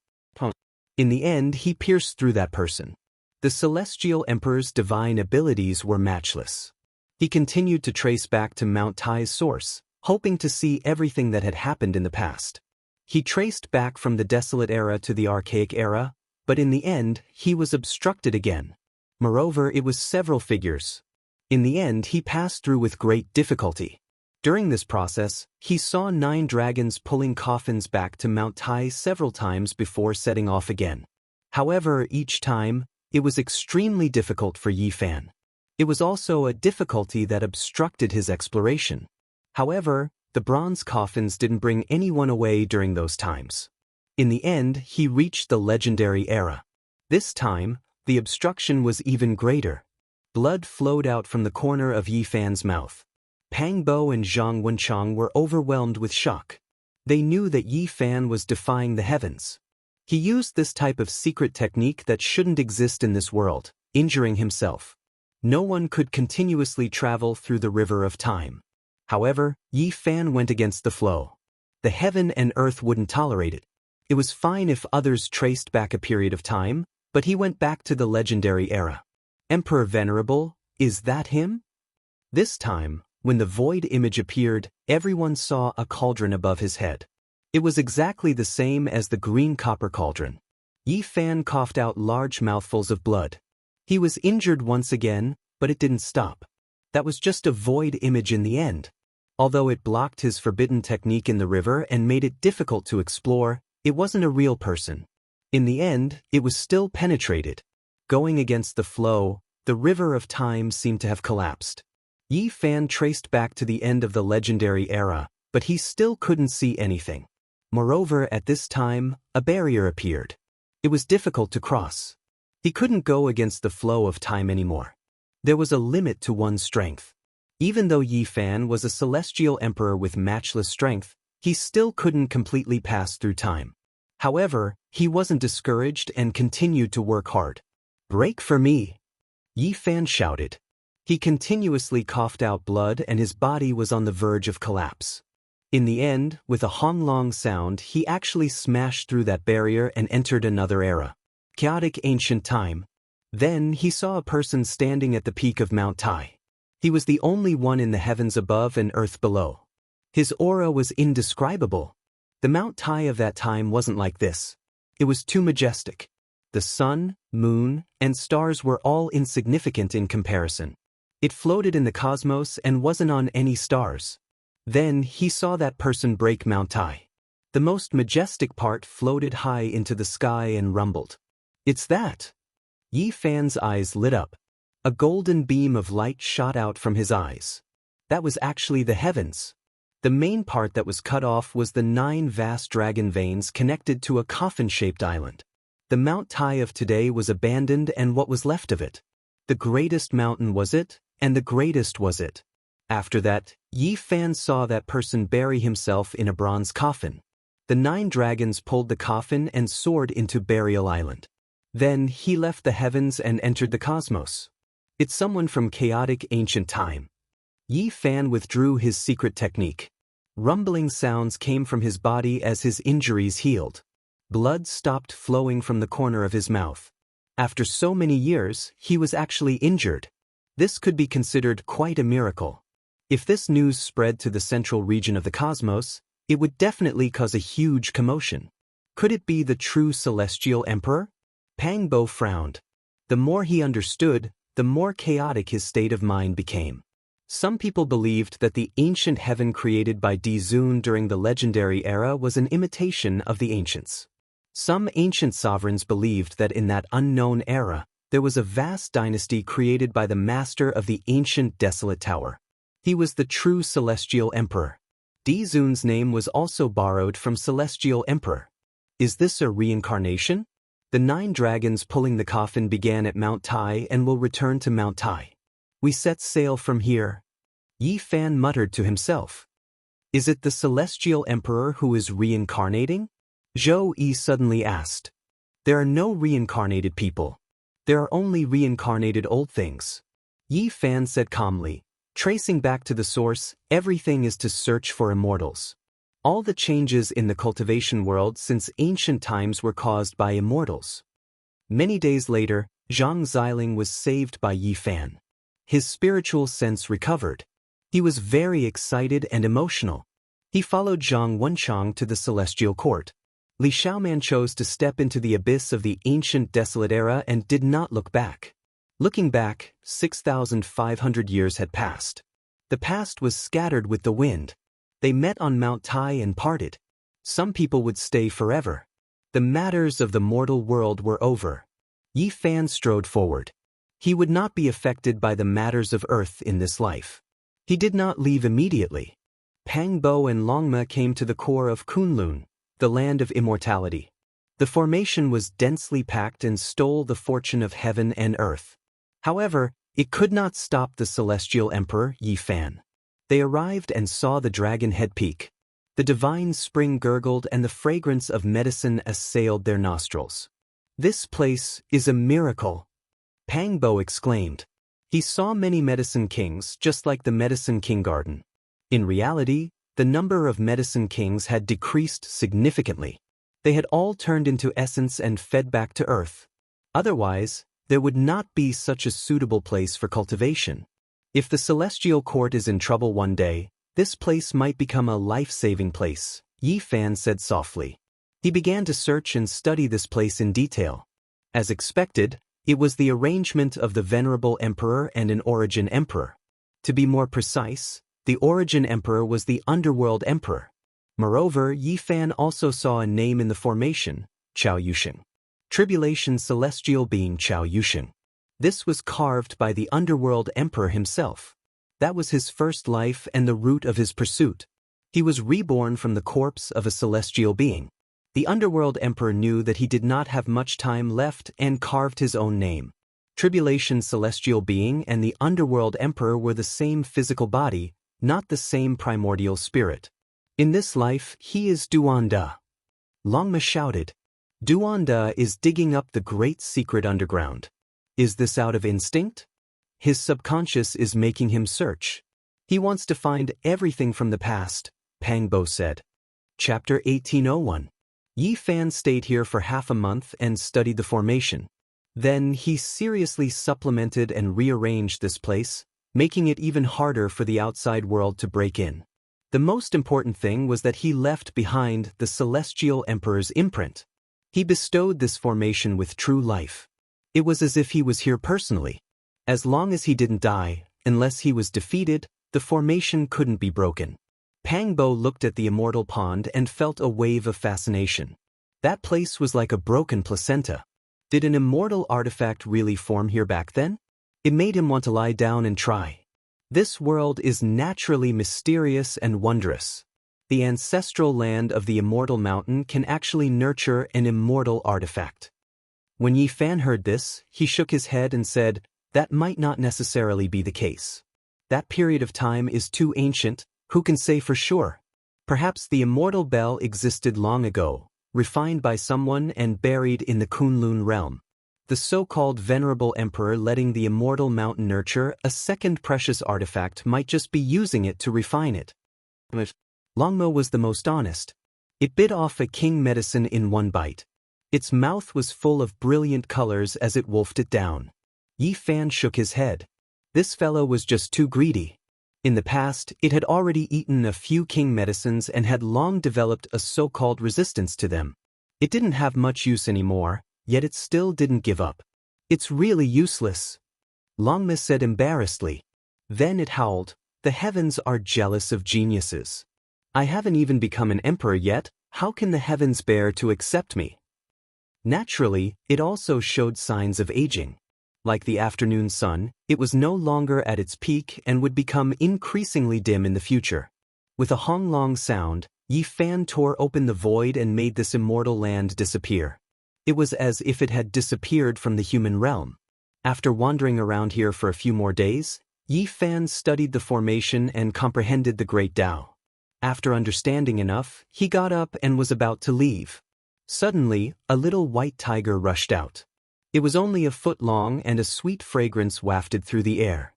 In the end, he pierced through that person. The celestial emperor's divine abilities were matchless. He continued to trace back to Mount Tai's source, hoping to see everything that had happened in the past. He traced back from the desolate era to the archaic era, but in the end, he was obstructed again. Moreover, it was several figures. In the end, he passed through with great difficulty. During this process, he saw 9 dragons pulling coffins back to Mount Tai several times before setting off again. However, each time, it was extremely difficult for Yi Fan. It was also a difficulty that obstructed his exploration. However, the bronze coffins didn't bring anyone away during those times. In the end, he reached the legendary era. This time, the obstruction was even greater. Blood flowed out from the corner of Yi Fan's mouth. Pang Bo and Zhang Wenchang were overwhelmed with shock. They knew that Yi Fan was defying the heavens. He used this type of secret technique that shouldn't exist in this world, injuring himself. No one could continuously travel through the river of time. However, Yi Fan went against the flow. The heaven and earth wouldn't tolerate it. It was fine if others traced back a period of time, but he went back to the legendary era. Emperor Venerable, is that him? This time, when the void image appeared, everyone saw a cauldron above his head. It was exactly the same as the green copper cauldron. Yi Fan coughed out large mouthfuls of blood. He was injured once again, but it didn't stop. That was just a void image in the end. Although it blocked his forbidden technique in the river and made it difficult to explore, it wasn't a real person. In the end, it was still penetrated. Going against the flow, the river of time seemed to have collapsed. Yi Fan traced back to the end of the legendary era, but he still couldn't see anything. Moreover, at this time, a barrier appeared. It was difficult to cross. He couldn't go against the flow of time anymore. There was a limit to one's strength. Even though Yi Fan was a celestial emperor with matchless strength, he still couldn't completely pass through time. However, he wasn't discouraged and continued to work hard. "Break for me!" Yi Fan shouted. He continuously coughed out blood and his body was on the verge of collapse. In the end, with a honglong sound, he actually smashed through that barrier and entered another era. Chaotic ancient time. Then he saw a person standing at the peak of Mount Tai. He was the only one in the heavens above and earth below. His aura was indescribable. The Mount Tai of that time wasn't like this. It was too majestic. The sun, moon, and stars were all insignificant in comparison. It floated in the cosmos and wasn't on any stars. Then he saw that person break Mount Tai. The most majestic part floated high into the sky and rumbled. "It's that!" Yi Fan's eyes lit up. A golden beam of light shot out from his eyes. That was actually the heavens. The main part that was cut off was the 9 vast dragon veins connected to a coffin-shaped island. The Mount Tai of today was abandoned and what was left of it. The greatest mountain was it, and the greatest was it. After that, Yi Fan saw that person bury himself in a bronze coffin. The 9 dragons pulled the coffin and soared into Burial Island. Then he left the heavens and entered the cosmos. It's someone from chaotic ancient time. Yi Fan withdrew his secret technique. Rumbling sounds came from his body as his injuries healed. Blood stopped flowing from the corner of his mouth. After so many years, he was actually injured. This could be considered quite a miracle. If this news spread to the central region of the cosmos, it would definitely cause a huge commotion. Could it be the true celestial emperor? Pang Bo frowned. The more he understood, the more chaotic his state of mind became. Some people believed that the ancient heaven created by Di Zun during the legendary era was an imitation of the ancients. Some ancient sovereigns believed that in that unknown era, there was a vast dynasty created by the master of the ancient desolate tower. He was the true celestial emperor. Di Zun's name was also borrowed from celestial emperor. Is this a reincarnation? The 9 dragons pulling the coffin began at Mount Tai and will return to Mount Tai. We set sail from here. Yi Fan muttered to himself. Is it the celestial emperor who is reincarnating? Zhou Yi suddenly asked. There are no reincarnated people. There are only reincarnated old things. Yi Fan said calmly. Tracing back to the source, everything is to search for immortals. All the changes in the cultivation world since ancient times were caused by immortals. Many days later, Zhang Xiling was saved by Yi Fan. His spiritual sense recovered. He was very excited and emotional. He followed Zhang Wenchang to the celestial court. Li Xiaoman chose to step into the abyss of the ancient desolate era and did not look back. Looking back, 6,500 years had passed. The past was scattered with the wind. They met on Mount Tai and parted. Some people would stay forever. The matters of the mortal world were over. Yi Fan strode forward. He would not be affected by the matters of earth in this life. He did not leave immediately. Pang Bo and Longma came to the core of Kunlun, the land of immortality. The formation was densely packed and stole the fortune of heaven and earth. However, it could not stop the celestial emperor, Yi Fan. They arrived and saw the dragon head peak. The divine spring gurgled and the fragrance of medicine assailed their nostrils. This place is a miracle, Pang Bo exclaimed. He saw many medicine kings just like the Medicine King Garden. In reality, the number of medicine kings had decreased significantly. They had all turned into essence and fed back to earth. Otherwise, there would not be such a suitable place for cultivation. If the celestial court is in trouble one day, this place might become a life-saving place, Yi Fan said softly. He began to search and study this place in detail. As expected, it was the arrangement of the venerable emperor and an origin emperor. To be more precise, the origin emperor was the underworld emperor. Moreover, Yi Fan also saw a name in the formation, Chao Yusheng. Tribulation celestial being Chao Yusheng. This was carved by the underworld emperor himself. That was his first life and the root of his pursuit. He was reborn from the corpse of a celestial being. The underworld emperor knew that he did not have much time left and carved his own name. Tribulation celestial being and the underworld emperor were the same physical body, not the same primordial spirit. In this life, he is Duanda. Longma shouted. Duanda is digging up the great secret underground. Is this out of instinct? His subconscious is making him search. He wants to find everything from the past, Pangbo said. Chapter 1801. Yi Fan stayed here for half a month and studied the formation. Then he seriously supplemented and rearranged this place, making it even harder for the outside world to break in. The most important thing was that he left behind the celestial emperor's imprint. He bestowed this formation with true life. It was as if he was here personally. As long as he didn't die, unless he was defeated, the formation couldn't be broken. Pangbo looked at the immortal pond and felt a wave of fascination. That place was like a broken placenta. Did an immortal artifact really form here back then? It made him want to lie down and try. This world is naturally mysterious and wondrous. The ancestral land of the immortal mountain can actually nurture an immortal artifact. When Yi Fan heard this, he shook his head and said, that might not necessarily be the case. That period of time is too ancient, who can say for sure? Perhaps the immortal bell existed long ago, refined by someone and buried in the Kunlun realm. The so-called venerable emperor letting the immortal mountain nurture a second precious artifact might just be using it to refine it. Longmo was the most honest. It bit off a king medicine in one bite. Its mouth was full of brilliant colors as it wolfed it down. Yi Fan shook his head. This fellow was just too greedy. In the past, it had already eaten a few king medicines and had long developed a so-called resistance to them. It didn't have much use anymore, yet it still didn't give up. It's really useless, Longma said embarrassedly. Then it howled, the heavens are jealous of geniuses. I haven't even become an emperor yet, how can the heavens bear to accept me? Naturally, it also showed signs of aging. Like the afternoon sun, it was no longer at its peak and would become increasingly dim in the future. With a honglong sound, Yi Fan tore open the void and made this immortal land disappear. It was as if it had disappeared from the human realm. After wandering around here for a few more days, Yi Fan studied the formation and comprehended the great Tao. After understanding enough, he got up and was about to leave. Suddenly, a little white tiger rushed out. It was only a foot long and a sweet fragrance wafted through the air.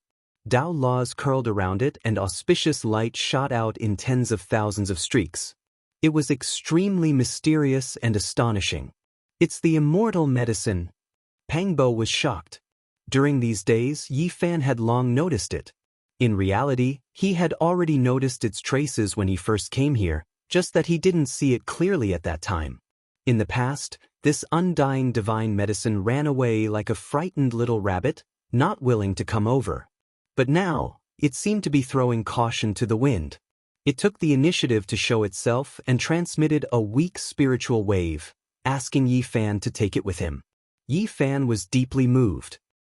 Tao laws curled around it and auspicious light shot out in tens of thousands of streaks. It was extremely mysterious and astonishing. It's the immortal medicine. Pangbo was shocked. During these days, Yi Fan had long noticed it. In reality, he had already noticed its traces when he first came here, just that he didn't see it clearly at that time. In the past, this undying divine medicine ran away like a frightened little rabbit, not willing to come over. But now, it seemed to be throwing caution to the wind. It took the initiative to show itself and transmitted a weak spiritual wave, asking Yi Fan to take it with him. Yi Fan was deeply moved.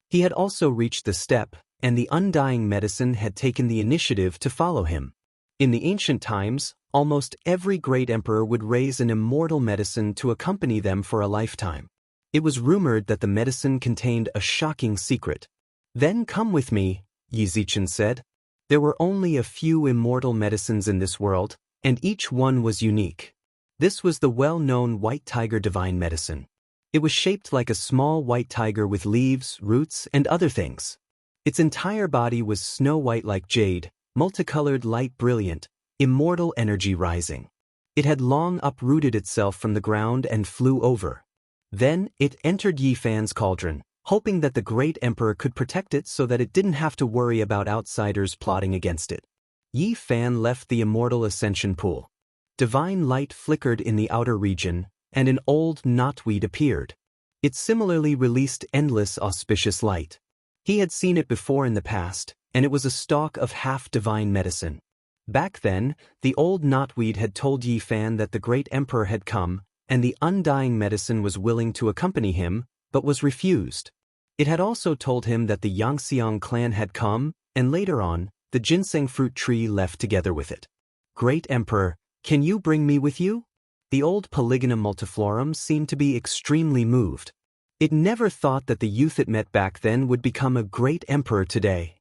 He had also reached the step, and the undying medicine had taken the initiative to follow him. In the ancient times, almost every great emperor would raise an immortal medicine to accompany them for a lifetime. It was rumored that the medicine contained a shocking secret. Then come with me, Yi Zichen said. There were only a few immortal medicines in this world, and each one was unique. This was the well-known white tiger divine medicine. It was shaped like a small white tiger with leaves, roots, and other things. Its entire body was snow-white like jade, multicolored light brilliant, immortal energy rising. It had long uprooted itself from the ground and flew over. Then it entered Yi Fan's cauldron, hoping that the great emperor could protect it so that it didn't have to worry about outsiders plotting against it. Yi Fan left the immortal ascension pool. Divine light flickered in the outer region, and an old knotweed appeared. It similarly released endless auspicious light. He had seen it before in the past, and it was a stalk of half-divine medicine. Back then, the old knotweed had told Yi Fan that the great emperor had come, and the undying medicine was willing to accompany him, but was refused. It had also told him that the Yangxiang clan had come, and later on, the ginseng fruit tree left together with it. Great Emperor, can you bring me with you? The old Polygonum multiflorum seemed to be extremely moved. It never thought that the youth it met back then would become a great emperor today.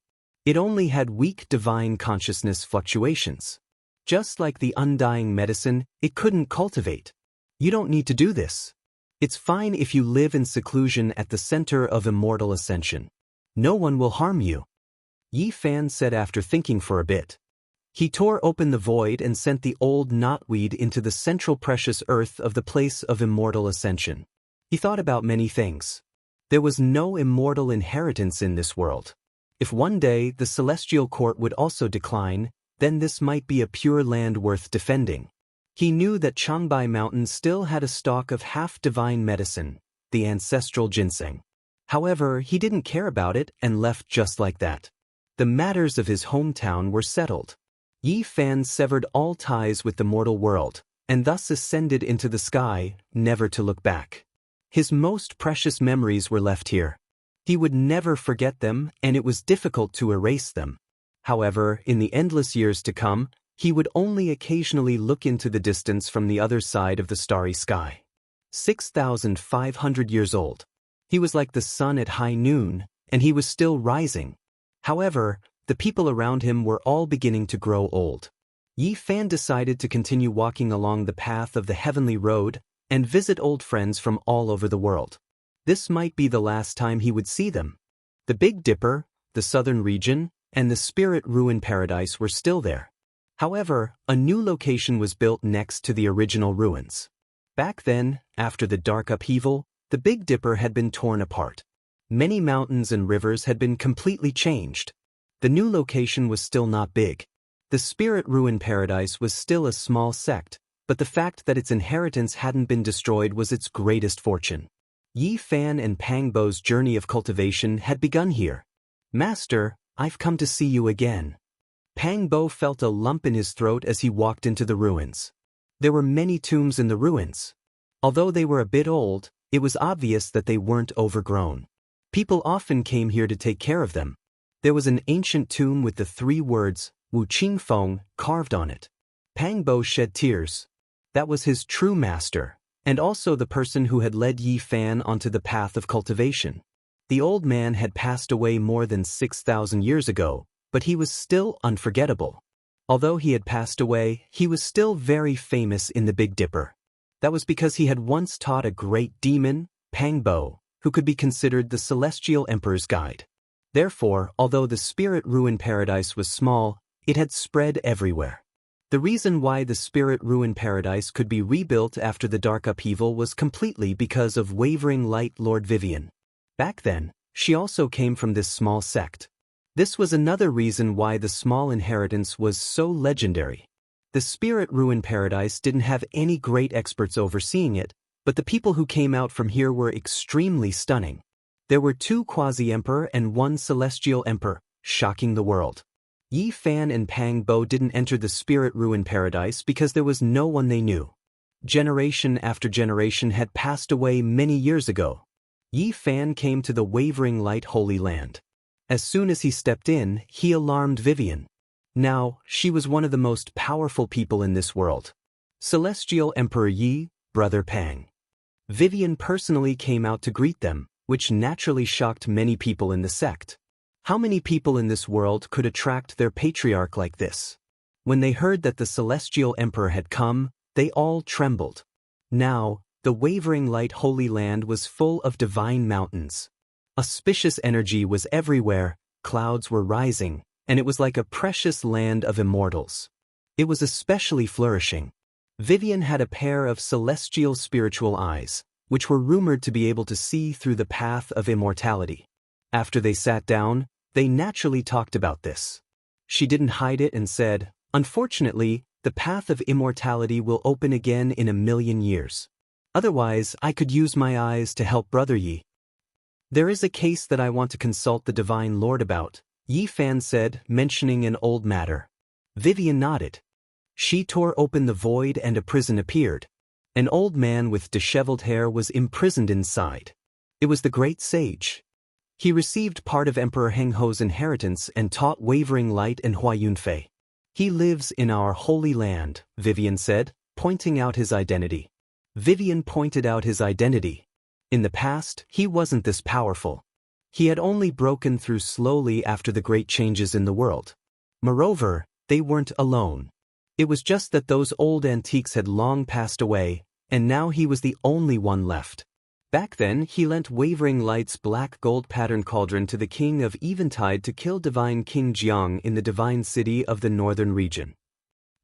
It only had weak divine consciousness fluctuations. Just like the undying medicine, it couldn't cultivate. You don't need to do this. It's fine if you live in seclusion at the center of immortal ascension. No one will harm you. Yi Fan said after thinking for a bit. He tore open the void and sent the old knotweed into the central precious earth of the place of immortal ascension. He thought about many things. There was no immortal inheritance in this world. If one day the celestial court would also decline, then this might be a pure land worth defending. He knew that Changbai Mountain still had a stock of half-divine medicine, the ancestral ginseng. However, he didn't care about it and left just like that. The matters of his hometown were settled. Yi Fan severed all ties with the mortal world, and thus ascended into the sky, never to look back. His most precious memories were left here. He would never forget them, and it was difficult to erase them. However, in the endless years to come, he would only occasionally look into the distance from the other side of the starry sky. 6,500 years old. He was like the sun at high noon, and he was still rising. However, the people around him were all beginning to grow old. Yi Fan decided to continue walking along the path of the heavenly road and visit old friends from all over the world. This might be the last time he would see them. The Big Dipper, the southern region, and the Spirit Ruin Paradise were still there. However, a new location was built next to the original ruins. Back then, after the dark upheaval, the Big Dipper had been torn apart. Many mountains and rivers had been completely changed. The new location was still not big. The Spirit Ruin Paradise was still a small sect, but the fact that its inheritance hadn't been destroyed was its greatest fortune. Yi Fan and Pang Bo's journey of cultivation had begun here. Master, I've come to see you again. Pang Bo felt a lump in his throat as he walked into the ruins. There were many tombs in the ruins. Although they were a bit old, it was obvious that they weren't overgrown. People often came here to take care of them. There was an ancient tomb with the 3 words, Wu Qing Feng, carved on it. Pang Bo shed tears. That was his true master, and also the person who had led Yi Fan onto the path of cultivation. The old man had passed away more than 6,000 years ago, but he was still unforgettable. Although he had passed away, he was still very famous in the Big Dipper. That was because he had once taught a great demon, Pang Bo, who could be considered the celestial emperor's guide. Therefore, although the Spirit Ruin Paradise was small, it had spread everywhere. The reason why the Spirit Ruin Paradise could be rebuilt after the dark upheaval was completely because of Wavering Light Lord Vivian. Back then, she also came from this small sect. This was another reason why the small inheritance was so legendary. The Spirit Ruin Paradise didn't have any great experts overseeing it, but the people who came out from here were extremely stunning. There were 2 quasi-emperor and 1 celestial emperor, shocking the world. Yi Fan and Pang Bo didn't enter the Spirit Ruin Paradise because there was no one they knew. Generation after generation had passed away many years ago. Yi Fan came to the Wavering Light Holy Land. As soon as he stepped in, he alarmed Vivian. Now, she was one of the most powerful people in this world. Celestial Emperor Yi, Brother Pang. Vivian personally came out to greet them, which naturally shocked many people in the sect. How many people in this world could attract their patriarch like this? When they heard that the Celestial Emperor had come, they all trembled. Now, the Wavering Light Holy Land was full of divine mountains. Auspicious energy was everywhere, clouds were rising, and it was like a precious land of immortals. It was especially flourishing. Vivian had a pair of celestial spiritual eyes, which were rumored to be able to see through the path of immortality. After they sat down, they naturally talked about this. She didn't hide it and said, "Unfortunately, the path of immortality will open again in 1,000,000 years. Otherwise, I could use my eyes to help Brother Yi. There is a case that I want to consult the Divine Lord about," Yi Fan said, mentioning an old matter. Vivian nodded. She tore open the void and a prison appeared. An old man with disheveled hair was imprisoned inside. It was the great sage. He received part of Emperor Heng Ho's inheritance and taught Wavering Light and Hua Yunfei. "He lives in our holy land," Vivian said, pointing out his identity. Vivian pointed out his identity. In the past, he wasn't this powerful. He had only broken through slowly after the great changes in the world. Moreover, they weren't alone. It was just that those old antiques had long passed away, and now he was the only one left. Back then, he lent Wavering Light's black gold pattern cauldron to the king of Eventide to kill divine King Jiang in the divine city of the northern region.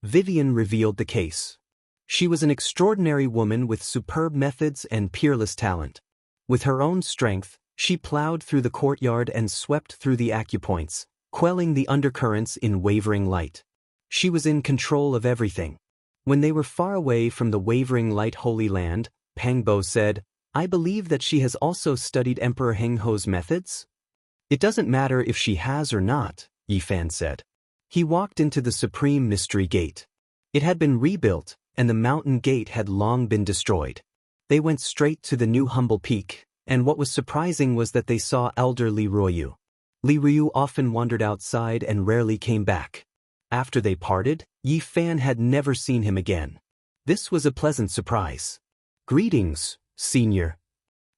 Vivian revealed the case. She was an extraordinary woman with superb methods and peerless talent. With her own strength, she plowed through the courtyard and swept through the acupoints, quelling the undercurrents in Wavering Light. She was in control of everything. When they were far away from the Wavering Light Holy Land, Pangbo said, "I believe that she has also studied Emperor Heng Ho's methods?" "It doesn't matter if she has or not," Yi Fan said. He walked into the Supreme Mystery Gate. It had been rebuilt, and the mountain gate had long been destroyed. They went straight to the new humble peak, and what was surprising was that they saw elder Li Ruoyu. Li Ruoyu often wandered outside and rarely came back. After they parted, Yi Fan had never seen him again. This was a pleasant surprise. "Greetings, Senior."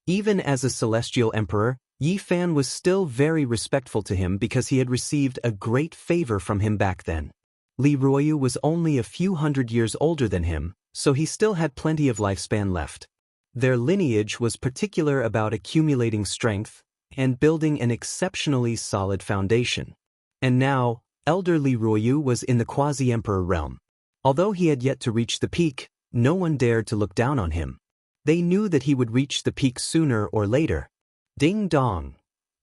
Even as a celestial emperor, Yi Fan was still very respectful to him because he had received a great favor from him back then. Li Ruoyu was only a few hundred years older than him, so he still had plenty of lifespan left. Their lineage was particular about accumulating strength and building an exceptionally solid foundation. And now, elder Li Ruoyu was in the quasi-emperor realm. Although he had yet to reach the peak, no one dared to look down on him. They knew that he would reach the peak sooner or later. Ding dong.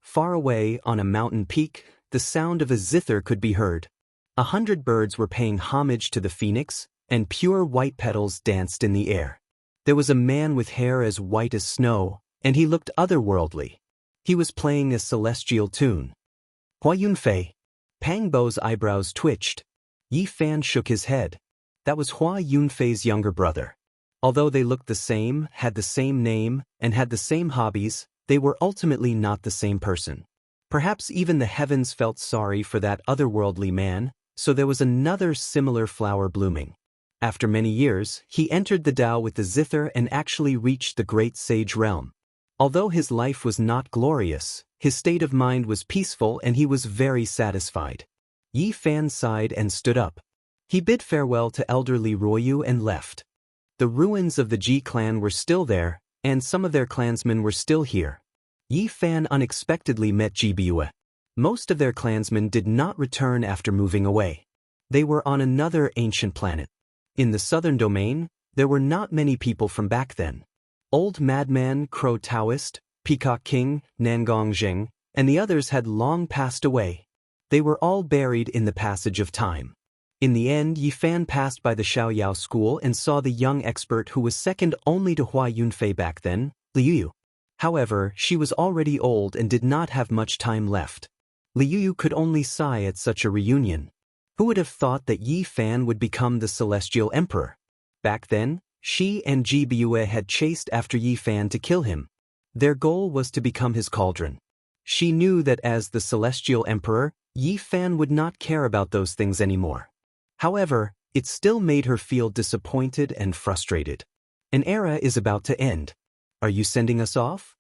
Far away on a mountain peak, the sound of a zither could be heard. 100 birds were paying homage to the phoenix, and pure white petals danced in the air. There was a man with hair as white as snow, and he looked otherworldly. He was playing a celestial tune. "Hua Yunfei." Pangbo's eyebrows twitched. Yi Fan shook his head. That was Hua Yunfei's younger brother. Although they looked the same, had the same name, and had the same hobbies, they were ultimately not the same person. Perhaps even the heavens felt sorry for that otherworldly man, so there was another similar flower blooming. After many years, he entered the Tao with the zither and actually reached the great sage realm. Although his life was not glorious, his state of mind was peaceful and he was very satisfied. Yi Fan sighed and stood up. He bid farewell to elder Li Ruoyu and left. The ruins of the Ji clan were still there, and some of their clansmen were still here. Yi Fan unexpectedly met Ji Bue. Most of their clansmen did not return after moving away. They were on another ancient planet. In the southern domain, there were not many people from back then. Old Madman, Crow Daoist, Peacock King, Nangong Zheng, and the others had long passed away. They were all buried in the passage of time. In the end, Yi Fan passed by the Xiaoyao school and saw the young expert who was second only to Hua Yunfei back then, Li Yuyu. However, she was already old and did not have much time left. Li Yuyu could only sigh at such a reunion. Who would have thought that Yi Fan would become the celestial emperor? Back then, she and Ji Bue had chased after Yi Fan to kill him. Their goal was to become his cauldron. She knew that as the celestial emperor, Yi Fan would not care about those things anymore. However, it still made her feel disappointed and frustrated. An era is about to end. Are you sending us off?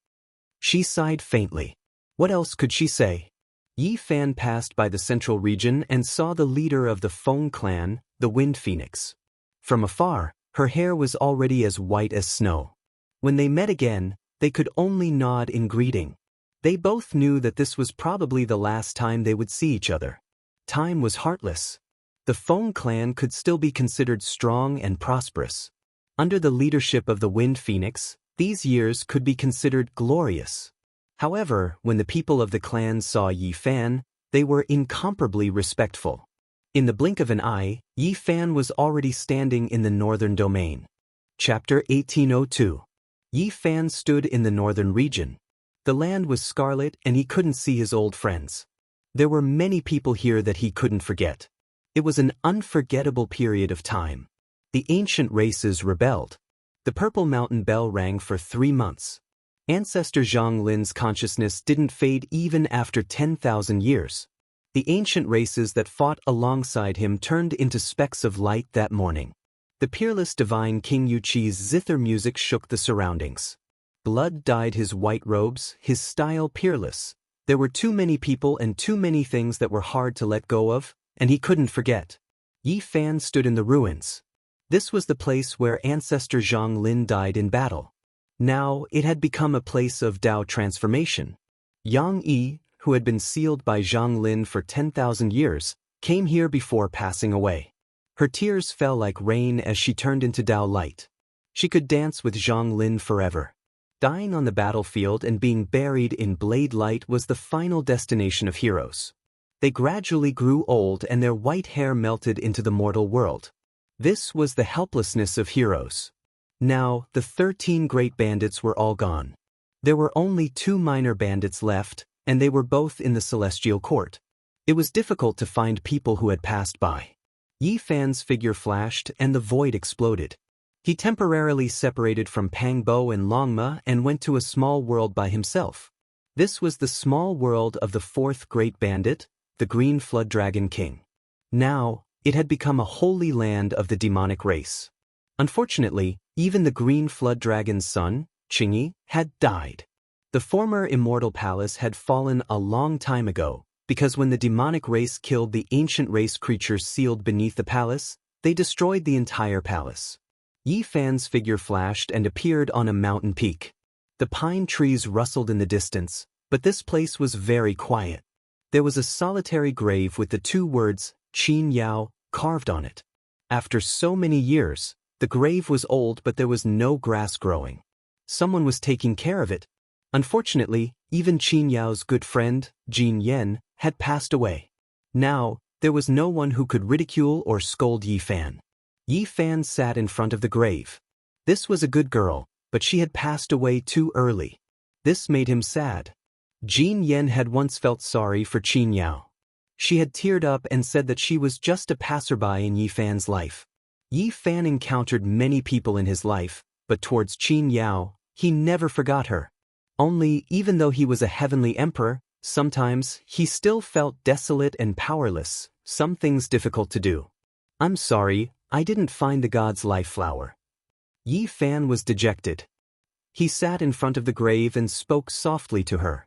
She sighed faintly. What else could she say? Yi Fan passed by the central region and saw the leader of the Feng clan, the Wind Phoenix. From afar, her hair was already as white as snow. When they met again, they could only nod in greeting. They both knew that this was probably the last time they would see each other. Time was heartless. The Feng clan could still be considered strong and prosperous. Under the leadership of the Wind Phoenix, These years could be considered glorious. However, when the people of the clan saw Yi Fan, they were incomparably respectful. In the blink of an eye, Yi Fan was already standing in the northern domain. Chapter 1802. Yi Fan stood in the northern region. The land was scarlet and he couldn't see his old friends. There were many people here that he couldn't forget. It was an unforgettable period of time. The ancient races rebelled. The Purple Mountain Bell rang for 3 months. Ancestor Wang Lin's consciousness didn't fade even after 10,000 years. The ancient races that fought alongside him turned into specks of light that morning. The peerless divine King Yuqi's zither music shook the surroundings. Blood dyed his white robes, his style peerless. There were too many people and too many things that were hard to let go of, and he couldn't forget. Yi Fan stood in the ruins. This was the place where ancestor Wang Lin died in battle. Now it had become a place of Dao transformation. Yang Yi, who had been sealed by Wang Lin for 10,000 years, came here before passing away. Her tears fell like rain as she turned into Dao light. She could dance with Wang Lin forever. Dying on the battlefield and being buried in blade light was the final destination of heroes. They gradually grew old and their white hair melted into the mortal world. This was the helplessness of heroes. Now, the 13 great bandits were all gone. There were only 2 minor bandits left, and they were both in the celestial court. It was difficult to find people who had passed by. Yi Fan's figure flashed and the void exploded. He temporarily separated from Pang Bo and Longma and went to a small world by himself. This was the small world of the 4th great bandit, the Green Flood Dragon King. Now, it had become a holy land of the demonic race. Unfortunately, even the Green Flood Dragon's son, Qingyi, had died. The former Immortal Palace had fallen a long time ago, because when the demonic race killed the ancient race creatures sealed beneath the palace, they destroyed the entire palace. Yi Fan's figure flashed and appeared on a mountain peak. The pine trees rustled in the distance, but this place was very quiet. There was a solitary grave with the 2 words, Qin Yao, carved on it. After so many years, the grave was old but there was no grass growing. Someone was taking care of it. Unfortunately, even Qin Yao's good friend, Jin Yen, had passed away. Now, there was no one who could ridicule or scold Yi Fan. Yi Fan sat in front of the grave. This was a good girl, but she had passed away too early. This made him sad. Jin Yen had once felt sorry for Qin Yao. She had teared up and said that she was just a passerby in Yi Fan's life. Yi Fan encountered many people in his life, but towards Qin Yao, he never forgot her. Only, even though he was a heavenly emperor, sometimes he still felt desolate and powerless, some things difficult to do. "I'm sorry, I didn't find the god's life flower." Yi Fan was dejected. He sat in front of the grave and spoke softly to her.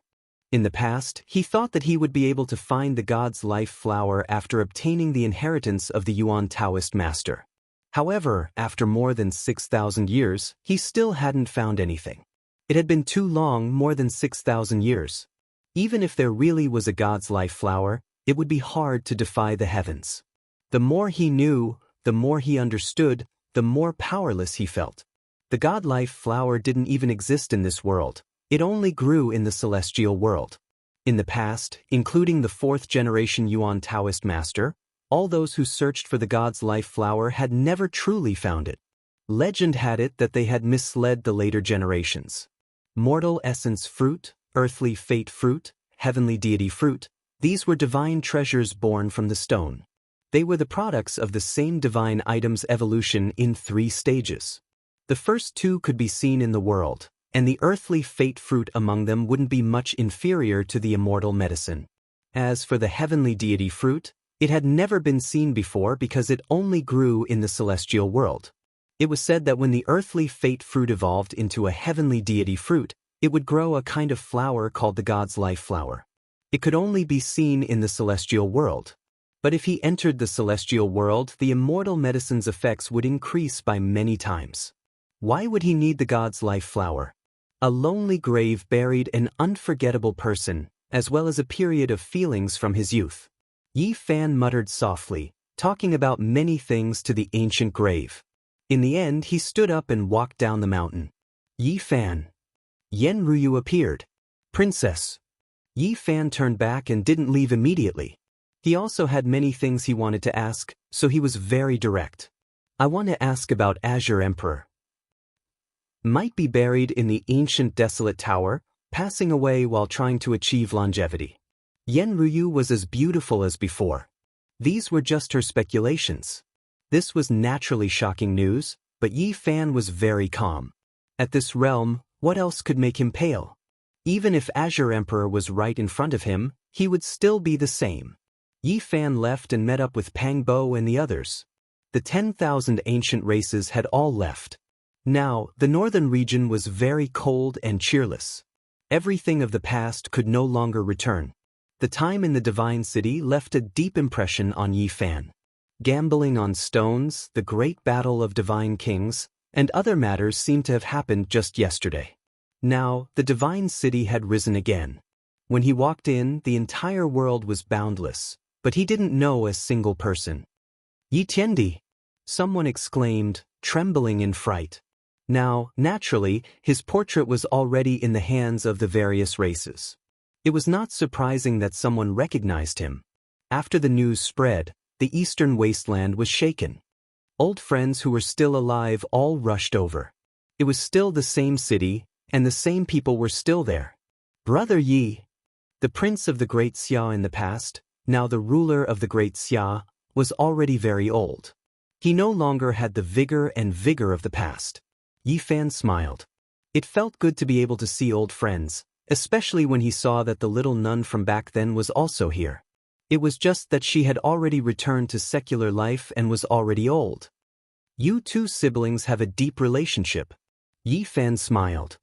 In the past, he thought that he would be able to find the god's life flower after obtaining the inheritance of the Yuan Daoist master. However, after more than 6,000 years, he still hadn't found anything. It had been too long, more than 6,000 years. Even if there really was a god's life flower, it would be hard to defy the heavens. The more he knew, the more he understood, the more powerless he felt. The god life flower didn't even exist in this world. It only grew in the celestial world. In the past, including the 4th generation Yuan Taoist master, all those who searched for the god's life flower had never truly found it. Legend had it that they had misled the later generations. Mortal essence fruit, earthly fate fruit, heavenly deity fruit, these were divine treasures born from the stone. They were the products of the same divine item's evolution in 3 stages. The first 2 could be seen in the world, and the earthly fate fruit among them wouldn't be much inferior to the immortal medicine. As for the heavenly deity fruit, it had never been seen before because it only grew in the celestial world. It was said that when the earthly fate fruit evolved into a heavenly deity fruit, it would grow a kind of flower called the god's life flower. It could only be seen in the celestial world. But if he entered the celestial world, the immortal medicine's effects would increase by many times. Why would he need the god's life flower? A lonely grave buried an unforgettable person, as well as a period of feelings from his youth. Yi Fan muttered softly, talking about many things to the ancient grave. In the end, he stood up and walked down the mountain. Yi Fan. Yen Ruyu appeared. Princess. Yi Fan turned back and didn't leave immediately. He also had many things he wanted to ask, so he was very direct. I want to ask about Azure Emperor. Might be buried in the ancient desolate tower, passing away while trying to achieve longevity. Yen Ruyu was as beautiful as before. These were just her speculations. This was naturally shocking news, but Yi Fan was very calm. At this realm, what else could make him pale? Even if Azure Emperor was right in front of him, he would still be the same. Yi Fan left and met up with Pang Bo and the others. The 10,000 ancient races had all left. Now, the northern region was very cold and cheerless. Everything of the past could no longer return. The time in the Divine City left a deep impression on Yi Fan. Gambling on stones, the great battle of divine kings, and other matters seemed to have happened just yesterday. Now, the Divine City had risen again. When he walked in, the entire world was boundless, but he didn't know a single person. Yi Tiandi! Someone exclaimed, trembling in fright. Now, naturally, his portrait was already in the hands of the various races. It was not surprising that someone recognized him. After the news spread, the eastern wasteland was shaken. Old friends who were still alive all rushed over. It was still the same city, and the same people were still there. Brother Yi, the prince of the Great Xia in the past, now the ruler of the Great Xia, was already very old. He no longer had the vigor of the past. Yi Fan smiled. It felt good to be able to see old friends, especially when he saw that the little nun from back then was also here. It was just that she had already returned to secular life and was already old. You two siblings have a deep relationship. Yi Fan smiled.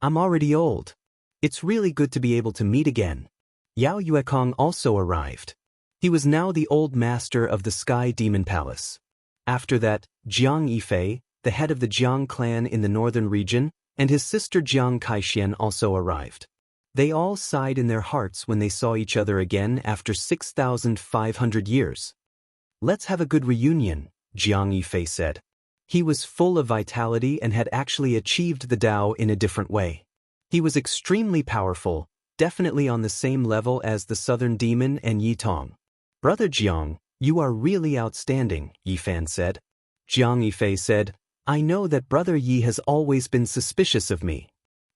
I'm already old. It's really good to be able to meet again. Yao Yuekong also arrived. He was now the old master of the Sky Demon Palace. After that, Jiang Yifei, the head of the Jiang clan in the northern region, and his sister Jiang Kaixian also arrived. They all sighed in their hearts when they saw each other again after 6,500 years. Let's have a good reunion, Jiang Yifei said. He was full of vitality and had actually achieved the Tao in a different way. He was extremely powerful, definitely on the same level as the Southern Demon and Yi Tong. Brother Jiang, you are really outstanding, Yi Fan said. Jiang Yifei said, I know that Brother Yi has always been suspicious of me.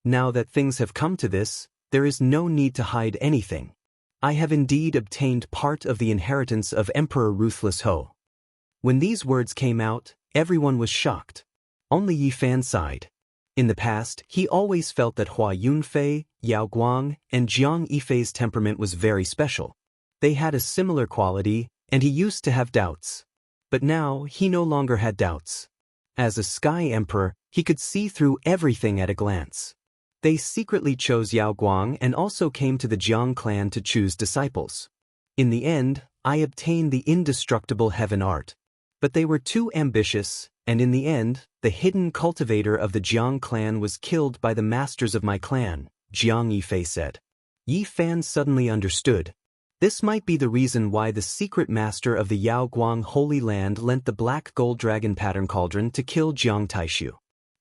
Now that things have come to this, there is no need to hide anything. I have indeed obtained part of the inheritance of Emperor Ruthless Ho. When these words came out, everyone was shocked. Only Yi Fan sighed. In the past, he always felt that Hua Yunfei, Yao Guang, and Jiang Yifei's temperament was very special. They had a similar quality, and he used to have doubts. But now, he no longer had doubts. As a Sky Emperor, he could see through everything at a glance. They secretly chose Yao Guang and also came to the Jiang clan to choose disciples. In the end, I obtained the indestructible heaven art. But they were too ambitious, and in the end, the hidden cultivator of the Jiang clan was killed by the masters of my clan, Jiang Yifei said. Yi Fan suddenly understood. This might be the reason why the secret master of the Yao Guang Holy Land lent the black gold dragon pattern cauldron to kill Jiang Taishu.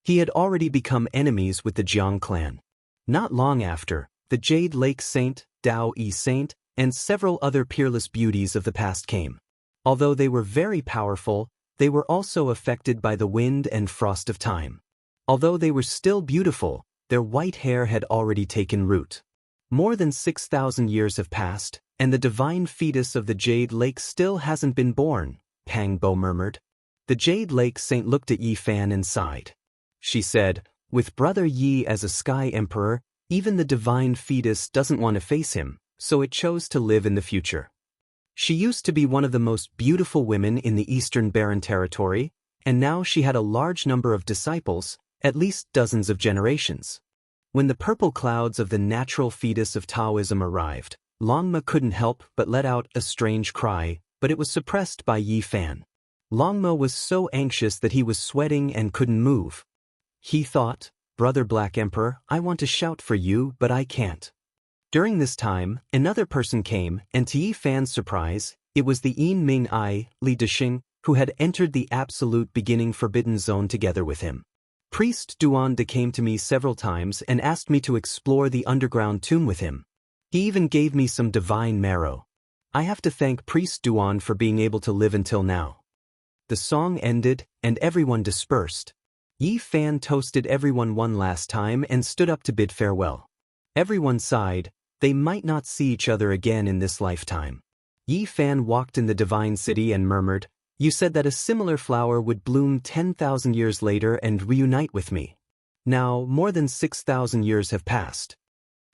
He had already become enemies with the Jiang clan. Not long after, the Jade Lake Saint, Daoist Saint, and several other peerless beauties of the past came. Although they were very powerful, they were also affected by the wind and frost of time. Although they were still beautiful, their white hair had already taken root. More than 6,000 years have passed, and the divine fetus of the Jade Lake still hasn't been born, Pang Bo murmured. The Jade Lake Saint looked at Yi Fan and sighed. She said, with Brother Yi as a Sky Emperor, even the divine fetus doesn't want to face him, so it chose to live in the future. She used to be one of the most beautiful women in the Eastern Barren Territory, and now she had a large number of disciples, at least dozens of generations. When the purple clouds of the natural fetus of Taoism arrived, Longma couldn't help but let out a strange cry, but it was suppressed by Yi Fan. Longma was so anxious that he was sweating and couldn't move. He thought, Brother Black Emperor, I want to shout for you, but I can't. During this time, another person came, and to Yi Fan's surprise, it was the Yin Ming Ai, Li Dexing, who had entered the absolute beginning forbidden zone together with him. Priest Duande came to me several times and asked me to explore the underground tomb with him. He even gave me some divine marrow. I have to thank Priest Duan for being able to live until now." The song ended, and everyone dispersed. Yi Fan toasted everyone one last time and stood up to bid farewell. Everyone sighed. They might not see each other again in this lifetime. Yi Fan walked in the divine city and murmured, "You said that a similar flower would bloom 10,000 years later and reunite with me. Now, more than 6,000 years have passed."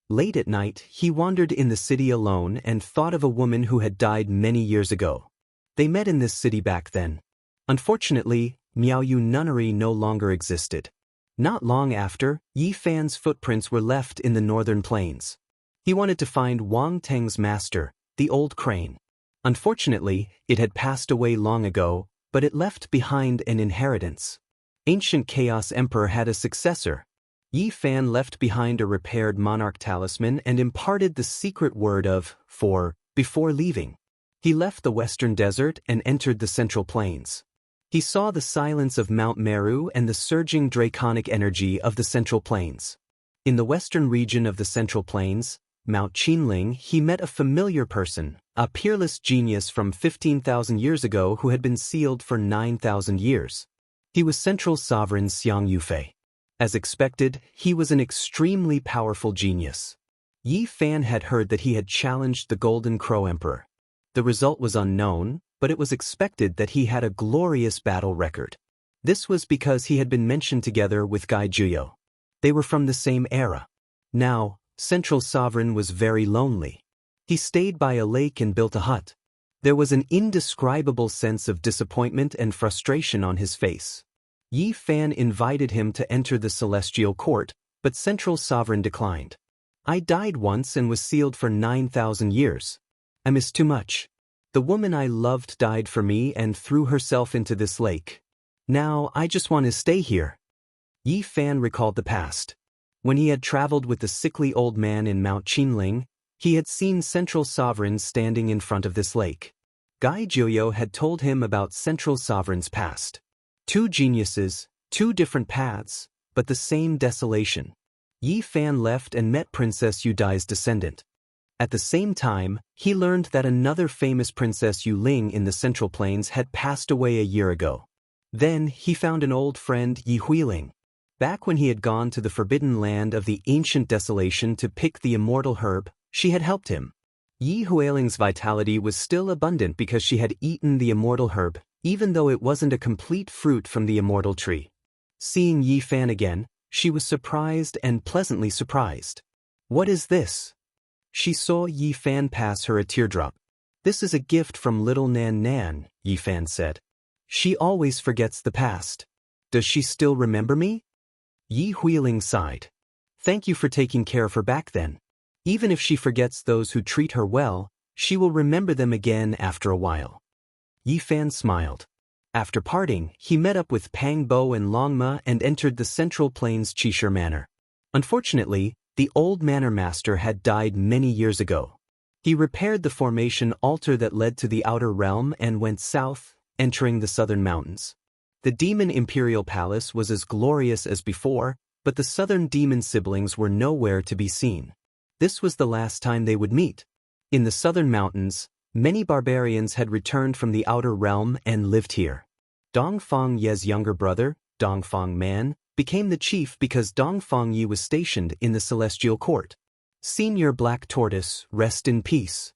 Late at night, he wandered in the city alone and thought of a woman who had died many years ago. They met in this city back then. Unfortunately, Miaoyu Nunnery no longer existed. Not long after, Yi Fan's footprints were left in the northern plains. He wanted to find Wang Teng's master, the old crane. Unfortunately, it had passed away long ago, but it left behind an inheritance. Ancient Chaos Emperor had a successor. Yi Fan left behind a repaired monarch talisman and imparted the secret word of "for" before leaving. He left the western desert and entered the central plains. He saw the silence of Mount Meru and the surging draconic energy of the central plains. In the western region of the central plains, Mount Qinling, he met a familiar person, a peerless genius from 15,000 years ago who had been sealed for 9,000 years. He was Central Sovereign Xiang Yufei. As expected, he was an extremely powerful genius. Yi Fan had heard that he had challenged the Golden Crow Emperor. The result was unknown, but it was expected that he had a glorious battle record. This was because he had been mentioned together with Gai Juyo. They were from the same era. Now, Central Sovereign was very lonely. He stayed by a lake and built a hut. There was an indescribable sense of disappointment and frustration on his face. Yi Fan invited him to enter the celestial court, but Central Sovereign declined. "I died once and was sealed for 9,000 years. I miss too much. The woman I loved died for me and threw herself into this lake. Now I just want to stay here." Yi Fan recalled the past. When he had traveled with the sickly old man in Mount Qinling, he had seen Central Sovereign standing in front of this lake. Gai Juyo had told him about Central Sovereign's past. Two geniuses, two different paths, but the same desolation. Yi Fan left and met Princess Yu Dai's descendant. At the same time, he learned that another famous Princess Yu Ling in the Central Plains had passed away a year ago. Then he found an old friend, Yi Huiling. Back when he had gone to the forbidden land of the ancient desolation to pick the immortal herb, she had helped him. Yi Huiling's vitality was still abundant because she had eaten the immortal herb, even though it wasn't a complete fruit from the immortal tree. Seeing Yi Fan again, she was surprised and pleasantly surprised. "What is this?" She saw Yi Fan pass her a teardrop. "This is a gift from little Nan Nan," Yi Fan said. "She always forgets the past. Does she still remember me?" Yi Huiling sighed. "Thank you for taking care of her back then. Even if she forgets those who treat her well, she will remember them again after a while." Yi Fan smiled. After parting, he met up with Pang Bo and Long Ma and entered the Central Plains Qishir Manor. Unfortunately, the old manor master had died many years ago. He repaired the formation altar that led to the outer realm and went south, entering the southern mountains. The demon imperial palace was as glorious as before, but the southern demon siblings were nowhere to be seen. This was the last time they would meet. In the southern mountains, many barbarians had returned from the outer realm and lived here. Dongfang Ye's younger brother, Dongfang Man, became the chief because Dongfang Yi was stationed in the celestial court. Senior Black Tortoise, rest in peace.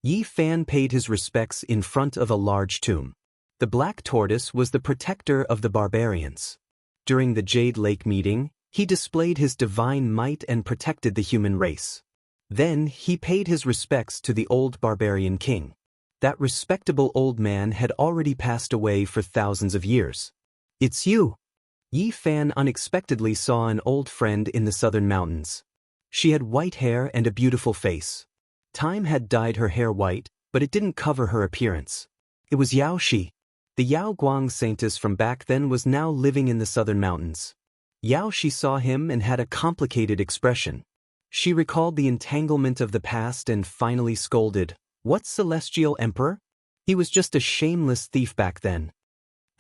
Yi Fan paid his respects in front of a large tomb. The Black Tortoise was the protector of the barbarians. During the Jade Lake meeting, he displayed his divine might and protected the human race. Then he paid his respects to the old barbarian king. That respectable old man had already passed away for thousands of years. "It's you!" Yi Fan unexpectedly saw an old friend in the southern mountains. She had white hair and a beautiful face. Time had dyed her hair white, but it didn't cover her appearance. It was Yao Shi. The Yao Guang saintess from back then was now living in the southern mountains. Yao Shi saw him and had a complicated expression. She recalled the entanglement of the past and finally scolded, "What celestial emperor? He was just a shameless thief back then."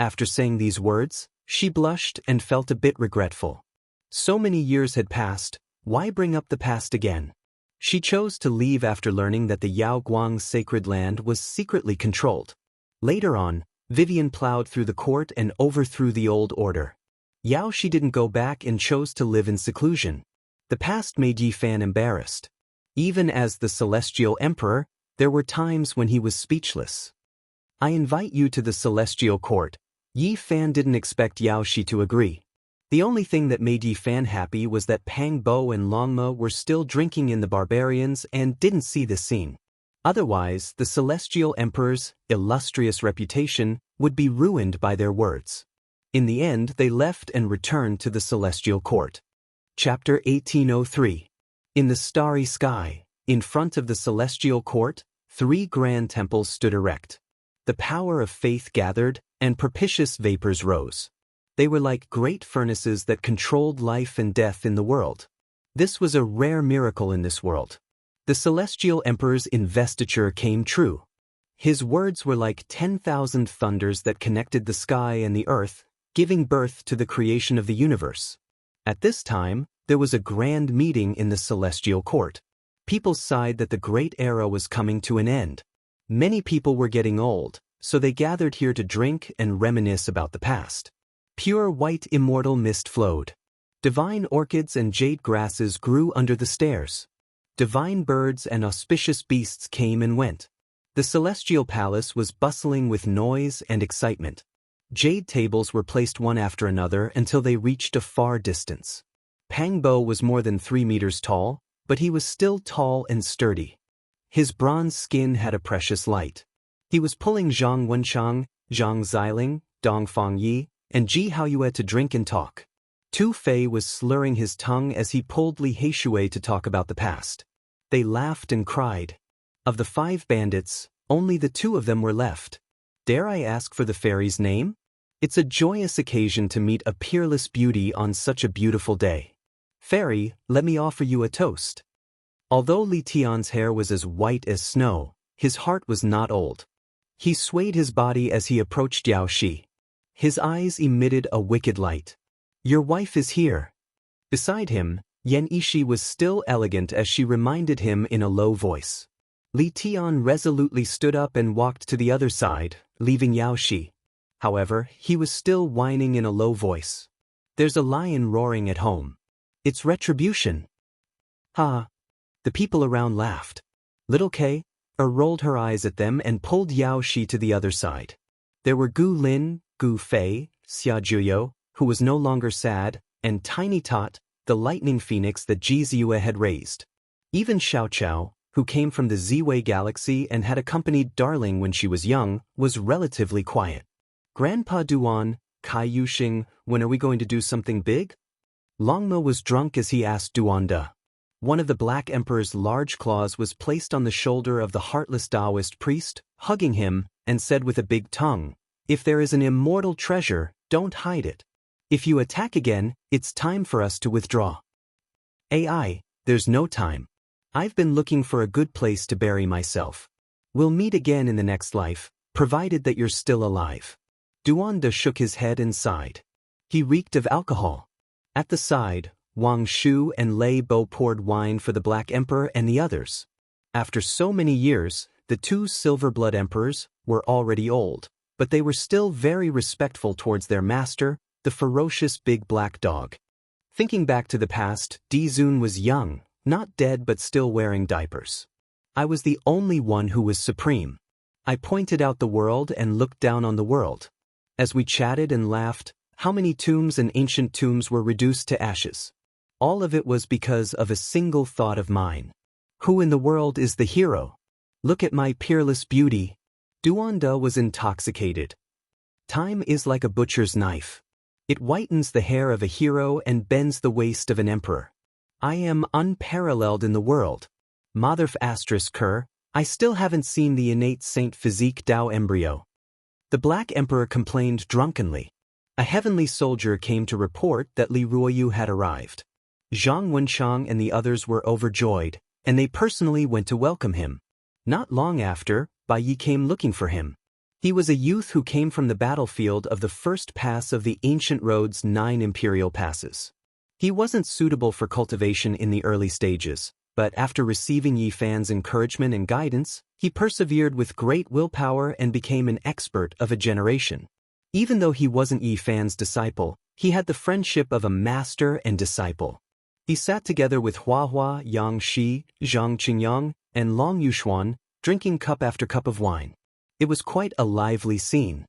After saying these words, She blushed and felt a bit regretful. So many years had passed, why bring up the past again? She chose to leave after learning that the Yao Guang's sacred land was secretly controlled. Later on, Vivian plowed through the court and overthrew the old order. Yao Shi didn't go back and chose to live in seclusion. The past made Yi Fan embarrassed. Even as the Celestial Emperor, there were times when he was speechless. I invite you to the Celestial Court. Yi Fan didn't expect Yao Shi to agree. The only thing that made Yi Fan happy was that Pang Bo and Longma were still drinking in the barbarians and didn't see the scene. Otherwise, the Celestial Emperor's illustrious reputation would be ruined by their words. In the end, they left and returned to the Celestial Court. Chapter 1803. In the starry sky, in front of the Celestial Court, 3 grand temples stood erect. The power of faith gathered, and propitious vapors rose. They were like great furnaces that controlled life and death in the world. This was a rare miracle in this world. The Celestial Emperor's investiture came true. His words were like 10,000 thunders that connected the sky and the earth, giving birth to the creation of the universe. At this time, there was a grand meeting in the Celestial Court. People sighed that the great era was coming to an end. Many people were getting old, so they gathered here to drink and reminisce about the past. Pure white immortal mist flowed. Divine orchids and jade grasses grew under the stairs. Divine birds and auspicious beasts came and went. The celestial palace was bustling with noise and excitement. Jade tables were placed one after another until they reached a far distance. Pang Bo was more than 3 meters tall, but he was still tall and sturdy. His bronze skin had a precious light. He was pulling Zhang Wenchang, Zhang Xiling, Dong Fangyi, and Ji Haoyue to drink and talk. Tu Fei was slurring his tongue as he pulled Li Heishui to talk about the past. They laughed and cried. Of the 5 bandits, only the 2 of them were left. Dare I ask for the fairy's name? It's a joyous occasion to meet a peerless beauty on such a beautiful day. Fairy, let me offer you a toast. Although Li Tian's hair was as white as snow, his heart was not old. He swayed his body as he approached Yao Shi. His eyes emitted a wicked light. Your wife is here. Beside him, Yan Yishi was still elegant as she reminded him in a low voice. Li Tian resolutely stood up and walked to the other side, leaving Yao Shi. However, he was still whining in a low voice. There's a lion roaring at home. It's retribution. Ha! The people around laughed. Little Kay rolled her eyes at them and pulled Yao Shi to the other side. There were Gu Lin, Gu Fei, Xia Juyo, who was no longer sad, and Tiny Tot, the lightning phoenix that Ji Ziyue had raised. Even Xiao Chao, who came from the Ziwei galaxy and had accompanied Darling when she was young, was relatively quiet. Grandpa Duan, Kai Yuxing, when are we going to do something big? Longma was drunk as he asked Duanda. One of the Black Emperor's large claws was placed on the shoulder of the heartless Daoist priest, hugging him, and said with a big tongue, if there is an immortal treasure, don't hide it. If you attack again, it's time for us to withdraw. AI, there's no time. I've been looking for a good place to bury myself. We'll meet again in the next life, provided that you're still alive. Duanda shook his head and sighed. He reeked of alcohol. At the side, Wang Shu and Lei Bo poured wine for the Black Emperor and the others. After so many years, the 2 Silver-Blood Emperors were already old, but they were still very respectful towards their master, the ferocious big black dog. Thinking back to the past, Dizun was young, not dead but still wearing diapers. I was the only one who was supreme. I pointed out the world and looked down on the world. As we chatted and laughed, how many tombs and ancient tombs were reduced to ashes? All of it was because of a single thought of mine. Who in the world is the hero? Look at my peerless beauty. Duanda was intoxicated. Time is like a butcher's knife. It whitens the hair of a hero and bends the waist of an emperor. I am unparalleled in the world. Motherf *Ker, I still haven't seen the innate saint physique Dao embryo. The Black Emperor complained drunkenly. A heavenly soldier came to report that Li Ruoyu had arrived. Zhang Wenchang and the others were overjoyed, and they personally went to welcome him. Not long after, Bai Yi came looking for him. He was a youth who came from the battlefield of the first pass of the ancient road's 9 imperial passes. He wasn't suitable for cultivation in the early stages, but after receiving Yi Fan's encouragement and guidance, he persevered with great willpower and became an expert of a generation. Even though he wasn't Yi Fan's disciple, he had the friendship of a master and disciple. He sat together with Hua, Yang Shi, Zhang Qingyang, and Long Yuxuan, drinking cup after cup of wine. It was quite a lively scene.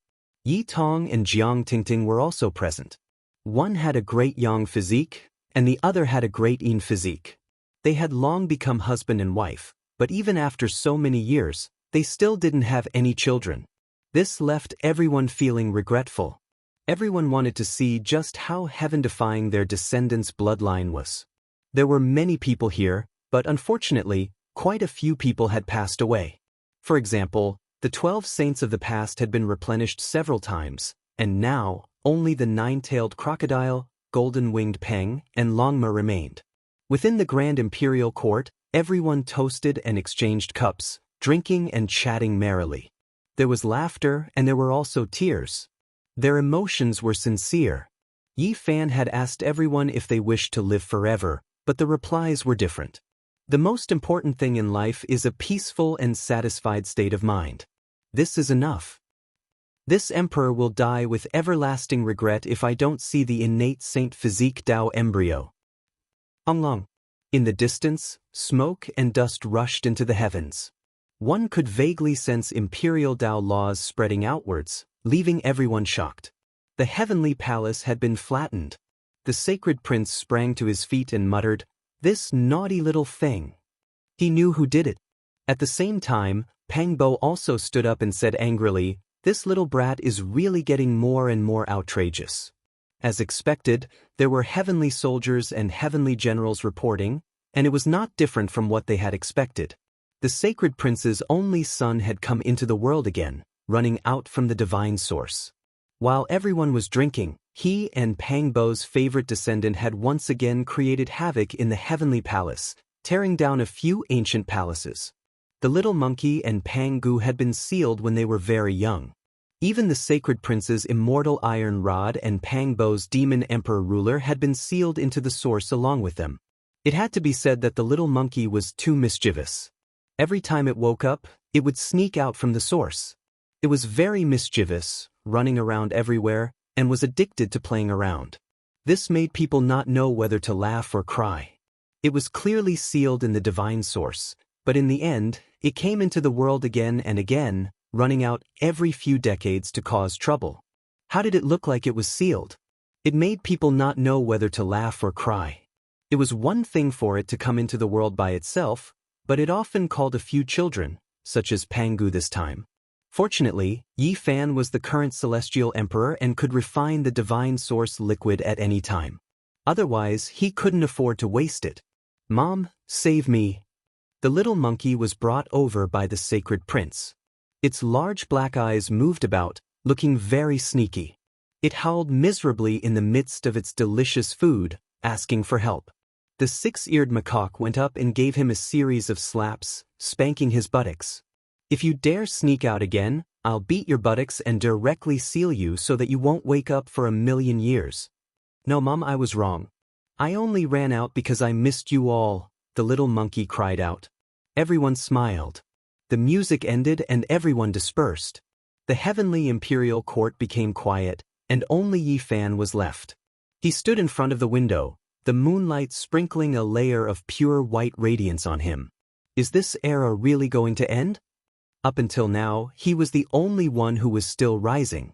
Yi Tong and Jiang Tingting were also present. One had a great yang physique, and the other had a great yin physique. They had long become husband and wife, but even after so many years, they still didn't have any children. This left everyone feeling regretful. Everyone wanted to see just how heaven-defying their descendants' bloodline was. There were many people here, but unfortunately, quite a few people had passed away. For example, the 12 saints of the past had been replenished several times, and now, only the 9-tailed crocodile, golden-winged Peng, and Longma remained. Within the grand imperial court, everyone toasted and exchanged cups, drinking and chatting merrily. There was laughter and there were also tears. Their emotions were sincere. Yi Fan had asked everyone if they wished to live forever, but the replies were different. The most important thing in life is a peaceful and satisfied state of mind. This is enough. This emperor will die with everlasting regret if I don't see the innate saint physique Dao embryo. Onglong. In the distance, smoke and dust rushed into the heavens. One could vaguely sense imperial Dao laws spreading outwards, leaving everyone shocked. The heavenly palace had been flattened. The sacred prince sprang to his feet and muttered, "This naughty little thing." He knew who did it. At the same time, Pang Bo also stood up and said angrily, "This little brat is really getting more and more outrageous." As expected, there were heavenly soldiers and heavenly generals reporting, and it was not different from what they had expected. The sacred prince's only son had come into the world again, running out from the divine source. While everyone was drinking, he and Pang Bo's favorite descendant had once again created havoc in the heavenly palace, tearing down a few ancient palaces. The little monkey and Pang Gu had been sealed when they were very young. Even the sacred prince's immortal iron rod and Pang Bo's demon emperor ruler had been sealed into the source along with them. It had to be said that the little monkey was too mischievous. Every time it woke up, it would sneak out from the source. It was very mischievous, running around everywhere, and was addicted to playing around. This made people not know whether to laugh or cry. It was clearly sealed in the divine source, but in the end, it came into the world again and again, running out every few decades to cause trouble. How did it look like it was sealed? It made people not know whether to laugh or cry. It was one thing for it to come into the world by itself, but it often called a few children, such as Pangu this time. Fortunately, Yi Fan was the current celestial emperor and could refine the divine source liquid at any time. Otherwise, he couldn't afford to waste it. "Mom, save me." The little monkey was brought over by the sacred prince. Its large black eyes moved about, looking very sneaky. It howled miserably in the midst of its delicious food, asking for help. The 6-eared macaque went up and gave him a series of slaps, spanking his buttocks. "If you dare sneak out again, I'll beat your buttocks and directly seal you so that you won't wake up for 1,000,000 years. "No, Mom, I was wrong. I only ran out because I missed you all," the little monkey cried out. Everyone smiled. The music ended and everyone dispersed. The heavenly imperial court became quiet, and only Yi Fan was left. He stood in front of the window, the moonlight sprinkling a layer of pure white radiance on him. Is this era really going to end? Up until now, he was the only one who was still rising.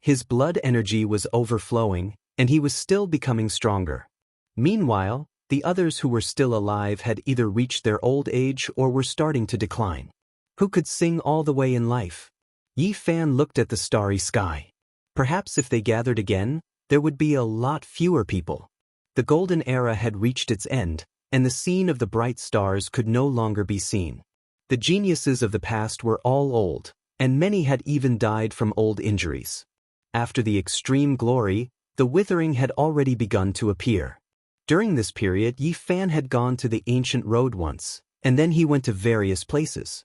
His blood energy was overflowing, and he was still becoming stronger. Meanwhile, the others who were still alive had either reached their old age or were starting to decline. Who could sing all the way in life? Yi Fan looked at the starry sky. Perhaps if they gathered again, there would be a lot fewer people. The golden era had reached its end, and the scene of the bright stars could no longer be seen. The geniuses of the past were all old, and many had even died from old injuries. After the extreme glory, the withering had already begun to appear. During this period, Yi Fan had gone to the ancient road once, and then he went to various places.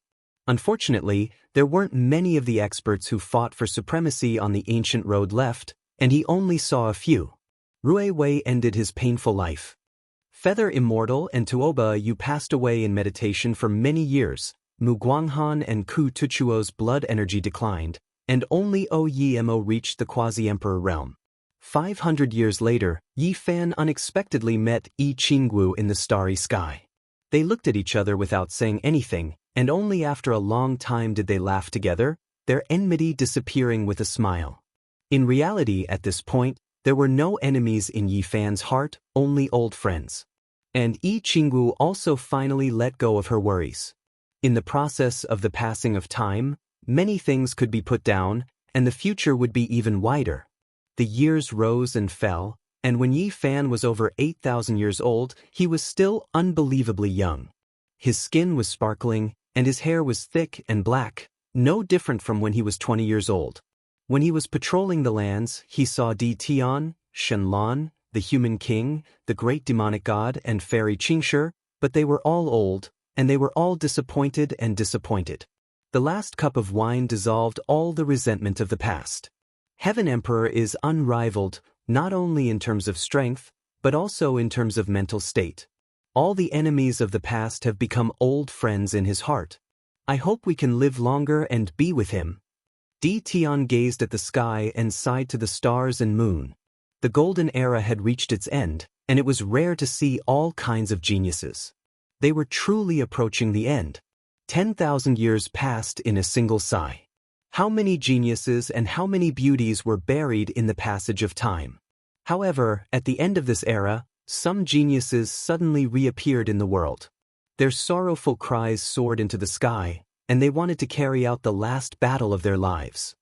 Unfortunately, there weren't many of the experts who fought for supremacy on the ancient road left, and he only saw a few. Rui Wei ended his painful life. Feather Immortal and Tuoba Yu passed away in meditation for many years. Mu Guanghan and Ku Tuchuo's blood energy declined, and only Oyemo reached the quasi-emperor realm. 500 years later, Yi Fan unexpectedly met Yi Qinggu in the starry sky. They looked at each other without saying anything, and only after a long time did they laugh together, their enmity disappearing with a smile. In reality, at this point, there were no enemies in Yi Fan's heart, only old friends. And Yi Qinggu also finally let go of her worries. In the process of the passing of time, many things could be put down, and the future would be even wider. The years rose and fell, and when Yi Fan was over 8,000 years old, he was still unbelievably young. His skin was sparkling, and his hair was thick and black, no different from when he was 20 years old. When he was patrolling the lands, he saw Di Tian, Shenlan, the human king, the great demonic god, and fairy Qingshi, but they were all old, and they were all disappointed and disappointed. The last cup of wine dissolved all the resentment of the past. Heaven Emperor is unrivaled, not only in terms of strength, but also in terms of mental state. All the enemies of the past have become old friends in his heart. I hope we can live longer and be with him. Di Tian gazed at the sky and sighed to the stars and moon. The golden era had reached its end, and it was rare to see all kinds of geniuses. They were truly approaching the end. 10,000 years passed in a single sigh. How many geniuses and how many beauties were buried in the passage of time. However, at the end of this era, some geniuses suddenly reappeared in the world. Their sorrowful cries soared into the sky, and they wanted to carry out the last battle of their lives.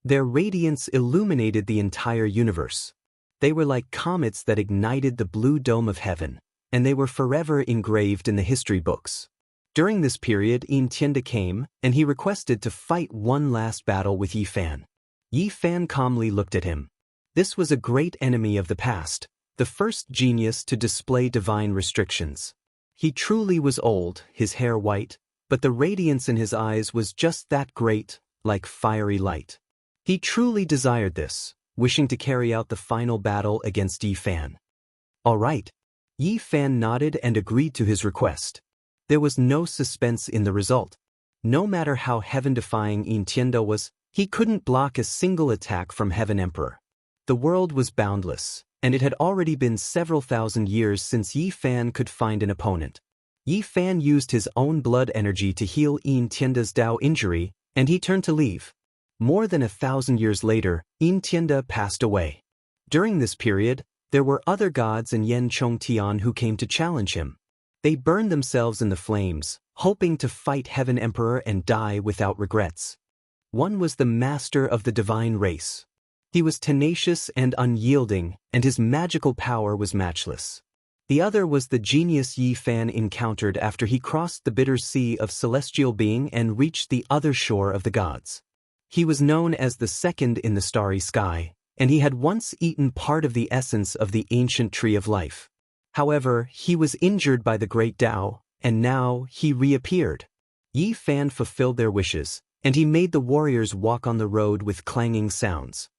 Their radiance illuminated the entire universe. They were like comets that ignited the blue dome of heaven, and they were forever engraved in the history books. During this period, Yin Tianda came, and he requested to fight one last battle with Yi Fan. Yi Fan calmly looked at him. This was a great enemy of the past, the first genius to display divine restrictions. He truly was old, his hair white, but the radiance in his eyes was just that great, like fiery light. He truly desired this, wishing to carry out the final battle against Yi Fan. All right. Yi Fan nodded and agreed to his request. There was no suspense in the result. No matter how heaven-defying Yin Tianda was, he couldn't block a single attack from Heaven Emperor. The world was boundless, and it had already been several thousand years since Yi Fan could find an opponent. Yi Fan used his own blood energy to heal Yin Tianda's Dao injury, and he turned to leave. More than 1,000 years later, Yin Tianda passed away. During this period, there were other gods and Yan Chongtian who came to challenge him. They burned themselves in the flames, hoping to fight Heaven Emperor and die without regrets. One was the master of the divine race. He was tenacious and unyielding, and his magical power was matchless. The other was the genius Yi Fan encountered after he crossed the bitter sea of celestial being and reached the other shore of the gods. He was known as the second in the starry sky, and he had once eaten part of the essence of the ancient tree of life. However, he was injured by the great Dao, and now he reappeared. Yi Fan fulfilled their wishes, and he made the warriors walk on the road with clanging sounds.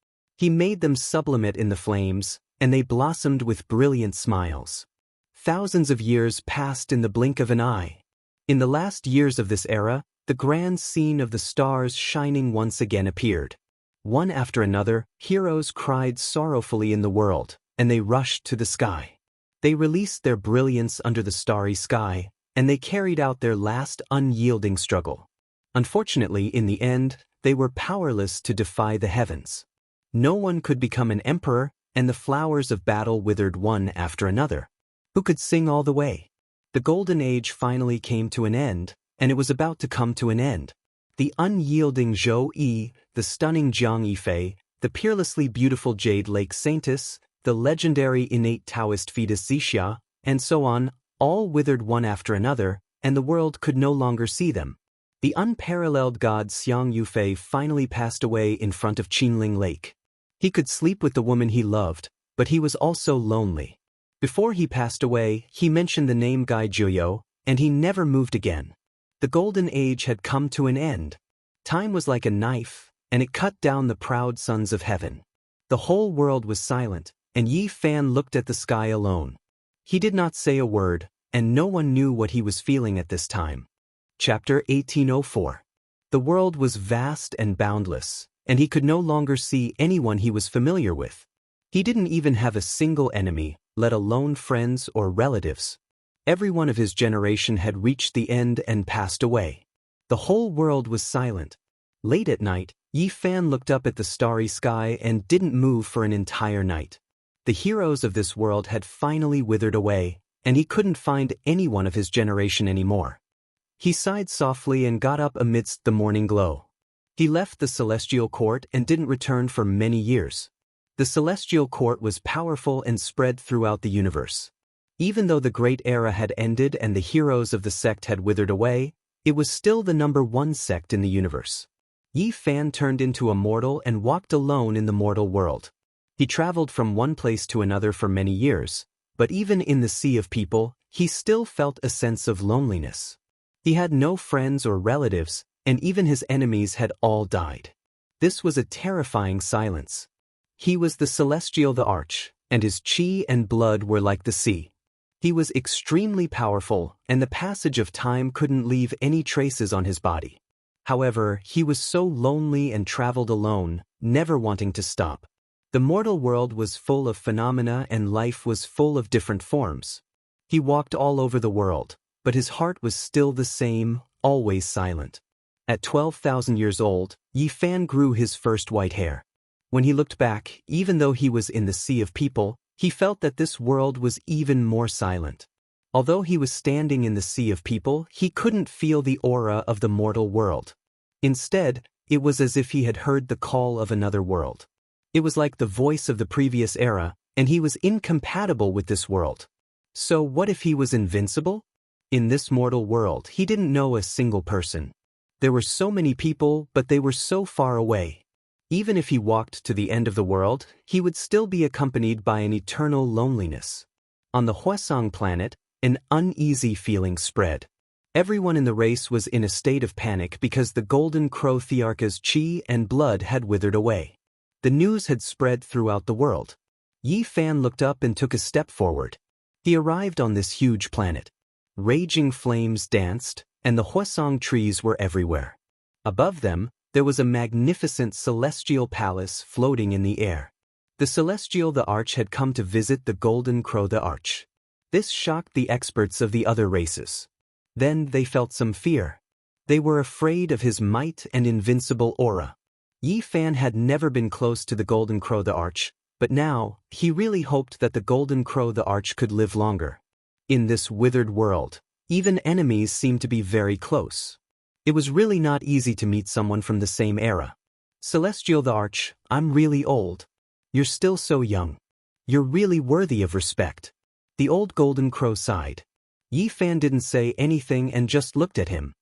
He made them sublimate in the flames, and they blossomed with brilliant smiles. Thousands of years passed in the blink of an eye. In the last years of this era, the grand scene of the stars shining once again appeared. One after another, heroes cried sorrowfully in the world, and they rushed to the sky. They released their brilliance under the starry sky, and they carried out their last unyielding struggle. Unfortunately, in the end, they were powerless to defy the heavens. No one could become an emperor, and the flowers of battle withered one after another. Who could sing all the way? The golden age finally came to an end, and it was about to come to an end. The unyielding Zhou Yi, the stunning Jiang Yifei, the peerlessly beautiful Jade Lake Saintess, the legendary innate Daoist fetus Xixia, and so on, all withered one after another, and the world could no longer see them. The unparalleled god Xiang Yufei finally passed away in front of Qinling Lake. He could sleep with the woman he loved, but he was also lonely. Before he passed away, he mentioned the name Gai Juyo, and he never moved again. The golden age had come to an end. Time was like a knife, and it cut down the proud sons of heaven. The whole world was silent, and Yi Fan looked at the sky alone. He did not say a word, and no one knew what he was feeling at this time. Chapter 1804. The world was vast and boundless, and he could no longer see anyone he was familiar with. He didn't even have a single enemy, let alone friends or relatives. Everyone of his generation had reached the end and passed away. The whole world was silent. Late at night, Yi Fan looked up at the starry sky and didn't move for an entire night. The heroes of this world had finally withered away, and he couldn't find anyone of his generation anymore. He sighed softly and got up amidst the morning glow. He left the celestial court and didn't return for many years. The celestial court was powerful and spread throughout the universe. Even though the great era had ended and the heroes of the sect had withered away, it was still the #1 sect in the universe. Yi Fan turned into a mortal and walked alone in the mortal world. He traveled from one place to another for many years, but even in the sea of people, he still felt a sense of loneliness. He had no friends or relatives, and even his enemies had all died. This was a terrifying silence. He was the celestial the Arch, and his chi and blood were like the sea. He was extremely powerful, and the passage of time couldn't leave any traces on his body. However, he was so lonely and traveled alone, never wanting to stop. The mortal world was full of phenomena and life was full of different forms. He walked all over the world, but his heart was still the same, always silent. At 12,000 years old, Yi Fan grew his first white hair. When he looked back, even though he was in the sea of people, he felt that this world was even more silent. Although he was standing in the sea of people, he couldn't feel the aura of the mortal world. Instead, it was as if he had heard the call of another world. It was like the voice of the previous era, and he was incompatible with this world. So what if he was invincible? In this mortal world, he didn't know a single person. There were so many people, but they were so far away. Even if he walked to the end of the world, he would still be accompanied by an eternal loneliness. On the Huasong planet, an uneasy feeling spread. Everyone in the race was in a state of panic because the Golden Crow Thearcha's chi and blood had withered away. The news had spread throughout the world. Yi Fan looked up and took a step forward. He arrived on this huge planet. Raging flames danced, and the Huasong trees were everywhere. Above them, there was a magnificent celestial palace floating in the air. The celestial the Arch had come to visit the Golden Crow the Arch. This shocked the experts of the other races. Then they felt some fear. They were afraid of his might and invincible aura. Yi Fan had never been close to the Golden Crow the Arch, but now, he really hoped that the Golden Crow the Arch could live longer. In this withered world, even enemies seemed to be very close. It was really not easy to meet someone from the same era. Celestial the Arch, I'm really old. You're still so young. You're really worthy of respect. The old Golden Crow sighed. Yi Fan didn't say anything and just looked at him.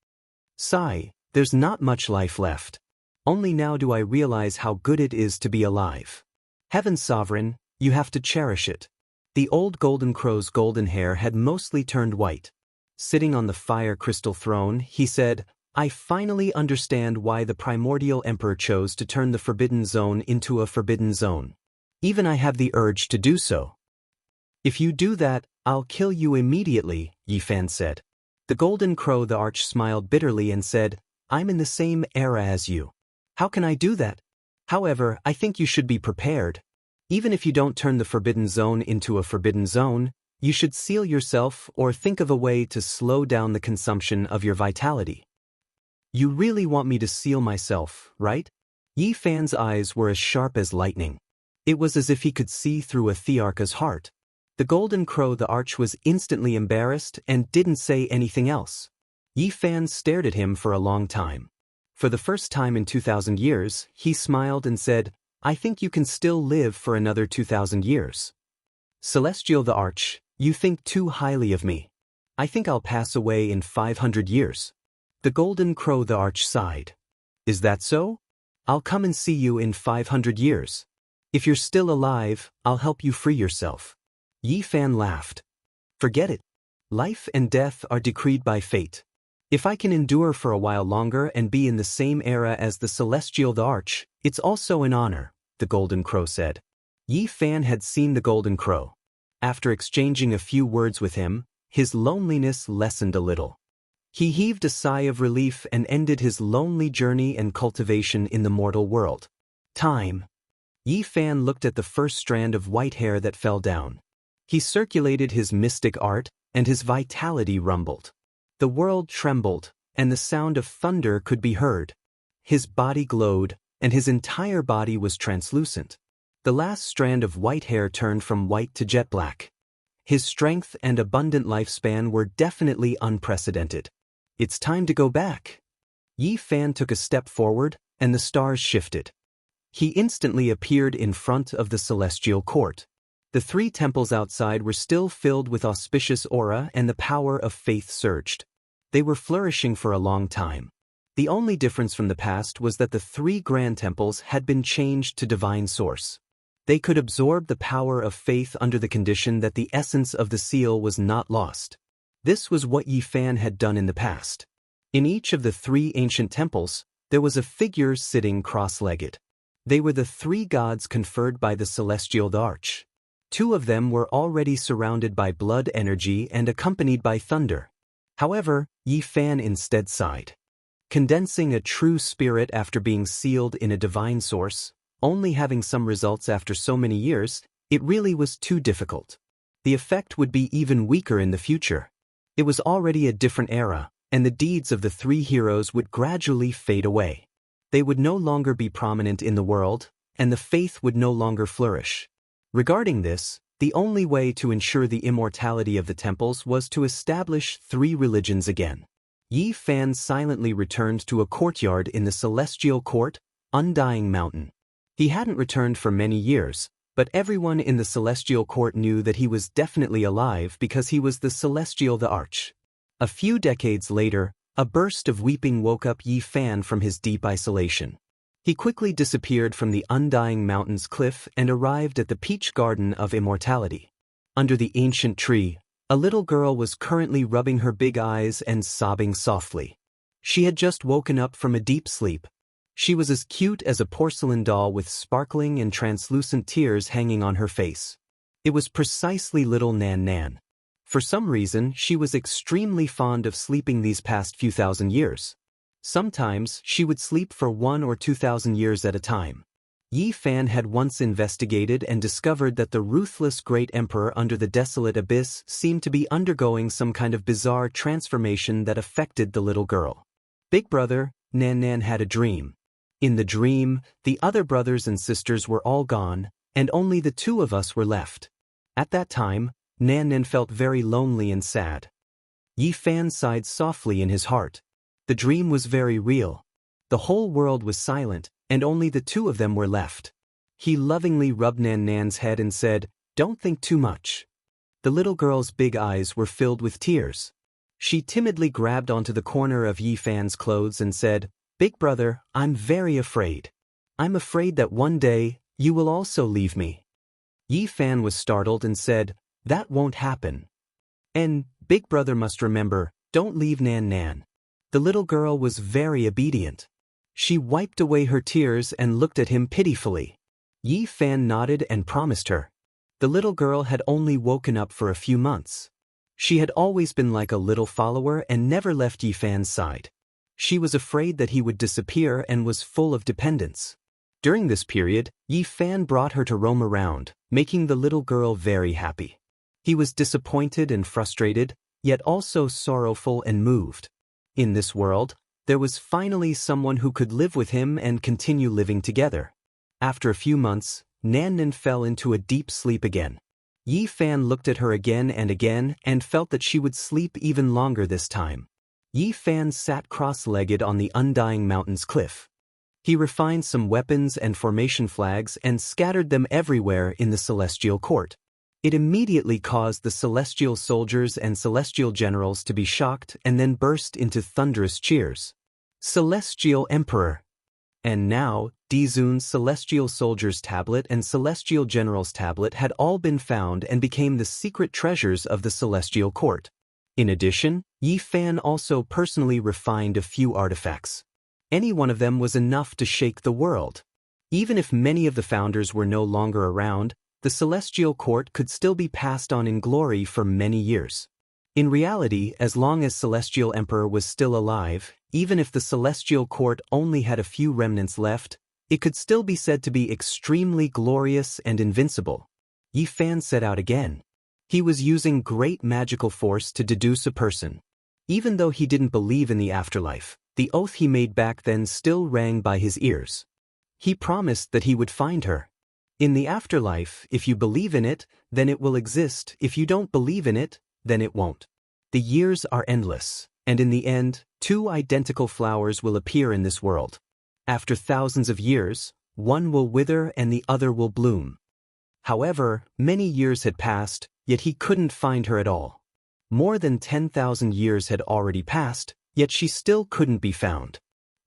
Sigh, there's not much life left. Only now do I realize how good it is to be alive. Heaven's sovereign, you have to cherish it. The old Golden Crow's golden hair had mostly turned white. Sitting on the fire crystal throne, he said, I finally understand why the primordial emperor chose to turn the forbidden zone into a forbidden zone. Even I have the urge to do so. If you do that, I'll kill you immediately, Yi Fan said. The Golden Crow the Arch smiled bitterly and said, I'm in the same era as you. How can I do that? However, I think you should be prepared. Even if you don't turn the forbidden zone into a forbidden zone, you should seal yourself or think of a way to slow down the consumption of your vitality. You really want me to seal myself, right? Yi Fan's eyes were as sharp as lightning. It was as if he could see through a Thearcha's heart. The Golden Crow the Arch was instantly embarrassed and didn't say anything else. Yi Fan stared at him for a long time. For the first time in 2,000 years, he smiled and said, I think you can still live for another 2,000 years. Celestial the Arch, you think too highly of me. I think I'll pass away in 500 years. The Golden Crow the Arch sighed. Is that so? I'll come and see you in 500 years. If you're still alive, I'll help you free yourself. Yi Fan laughed. Forget it. Life and death are decreed by fate. If I can endure for a while longer and be in the same era as the celestial arch, it's also an honor, the Golden Crow said. Yi Fan had seen the Golden Crow. After exchanging a few words with him, his loneliness lessened a little. He heaved a sigh of relief and ended his lonely journey and cultivation in the mortal world. Time. Yi Fan looked at the first strand of white hair that fell down. He circulated his mystic art, and his vitality rumbled. The world trembled, and the sound of thunder could be heard. His body glowed, and his entire body was translucent. The last strand of white hair turned from white to jet black. His strength and abundant lifespan were definitely unprecedented. It's time to go back. Yi Fan took a step forward, and the stars shifted. He instantly appeared in front of the celestial court. The three temples outside were still filled with auspicious aura, and the power of faith surged. They were flourishing for a long time. The only difference from the past was that the three grand temples had been changed to divine source. They could absorb the power of faith under the condition that the essence of the seal was not lost. This was what Yi Fan had done in the past. In each of the three ancient temples, there was a figure sitting cross-legged. They were the three gods conferred by the celestial arch. Two of them were already surrounded by blood energy and accompanied by thunder. However, Yi Fan instead sighed. Condensing a true spirit after being sealed in a divine source, only having some results after so many years, it really was too difficult. The effect would be even weaker in the future. It was already a different era, and the deeds of the three heroes would gradually fade away. They would no longer be prominent in the world, and the faith would no longer flourish. Regarding this, the only way to ensure the immortality of the temples was to establish three religions again. Yi Fan silently returned to a courtyard in the celestial court, Undying Mountain. He hadn't returned for many years, but everyone in the celestial court knew that he was definitely alive because he was the celestial arch. A few decades later, a burst of weeping woke up Yi Fan from his deep isolation. He quickly disappeared from the Undying Mountain's cliff and arrived at the Peach Garden of Immortality. Under the ancient tree, a little girl was currently rubbing her big eyes and sobbing softly. She had just woken up from a deep sleep. She was as cute as a porcelain doll with sparkling and translucent tears hanging on her face. It was precisely little Nan Nan. For some reason, she was extremely fond of sleeping these past few thousand years. Sometimes, she would sleep for 1,000 or 2,000 years at a time. Yi Fan had once investigated and discovered that the ruthless great emperor under the desolate abyss seemed to be undergoing some kind of bizarre transformation that affected the little girl. Big brother, Nan Nan had a dream. In the dream, the other brothers and sisters were all gone, and only the two of us were left. At that time, Nan Nan felt very lonely and sad. Yi Fan sighed softly in his heart. The dream was very real. The whole world was silent, and only the two of them were left. He lovingly rubbed Nan Nan's head and said, "Don't think too much." The little girl's big eyes were filled with tears. She timidly grabbed onto the corner of Yi Fan's clothes and said, "Big brother, I'm very afraid. I'm afraid that one day, you will also leave me." Yi Fan was startled and said, "That won't happen. And, big brother must remember, don't leave Nan Nan." The little girl was very obedient. She wiped away her tears and looked at him pitifully. Yi Fan nodded and promised her. The little girl had only woken up for a few months. She had always been like a little follower and never left Yi Fan's side. She was afraid that he would disappear and was full of dependence. During this period, Yi Fan brought her to roam around, making the little girl very happy. He was disappointed and frustrated, yet also sorrowful and moved. In this world, there was finally someone who could live with him and continue living together. After a few months, Nan Nan fell into a deep sleep again. Yi Fan looked at her again and felt that she would sleep even longer this time. Yi Fan sat cross-legged on the Undying Mountain's cliff. He refined some weapons and formation flags and scattered them everywhere in the celestial court. It immediately caused the celestial soldiers and celestial generals to be shocked and then burst into thunderous cheers. Celestial Emperor! And now, Dizun's Celestial Soldier's Tablet and Celestial General's Tablet had all been found and became the secret treasures of the celestial court. In addition, Yi Fan also personally refined a few artifacts. Any one of them was enough to shake the world. Even if many of the founders were no longer around, the celestial court could still be passed on in glory for many years. In reality, as long as Celestial Emperor was still alive, even if the celestial court only had a few remnants left, it could still be said to be extremely glorious and invincible. Yi Fan set out again. He was using great magical force to deduce a person. Even though he didn't believe in the afterlife, the oath he made back then still rang by his ears. He promised that he would find her. In the afterlife, if you believe in it, then it will exist. If you don't believe in it, then it won't. The years are endless, and in the end, two identical flowers will appear in this world. After thousands of years, one will wither and the other will bloom. However, many years had passed, yet he couldn't find her at all. More than 10,000 years had already passed, yet she still couldn't be found.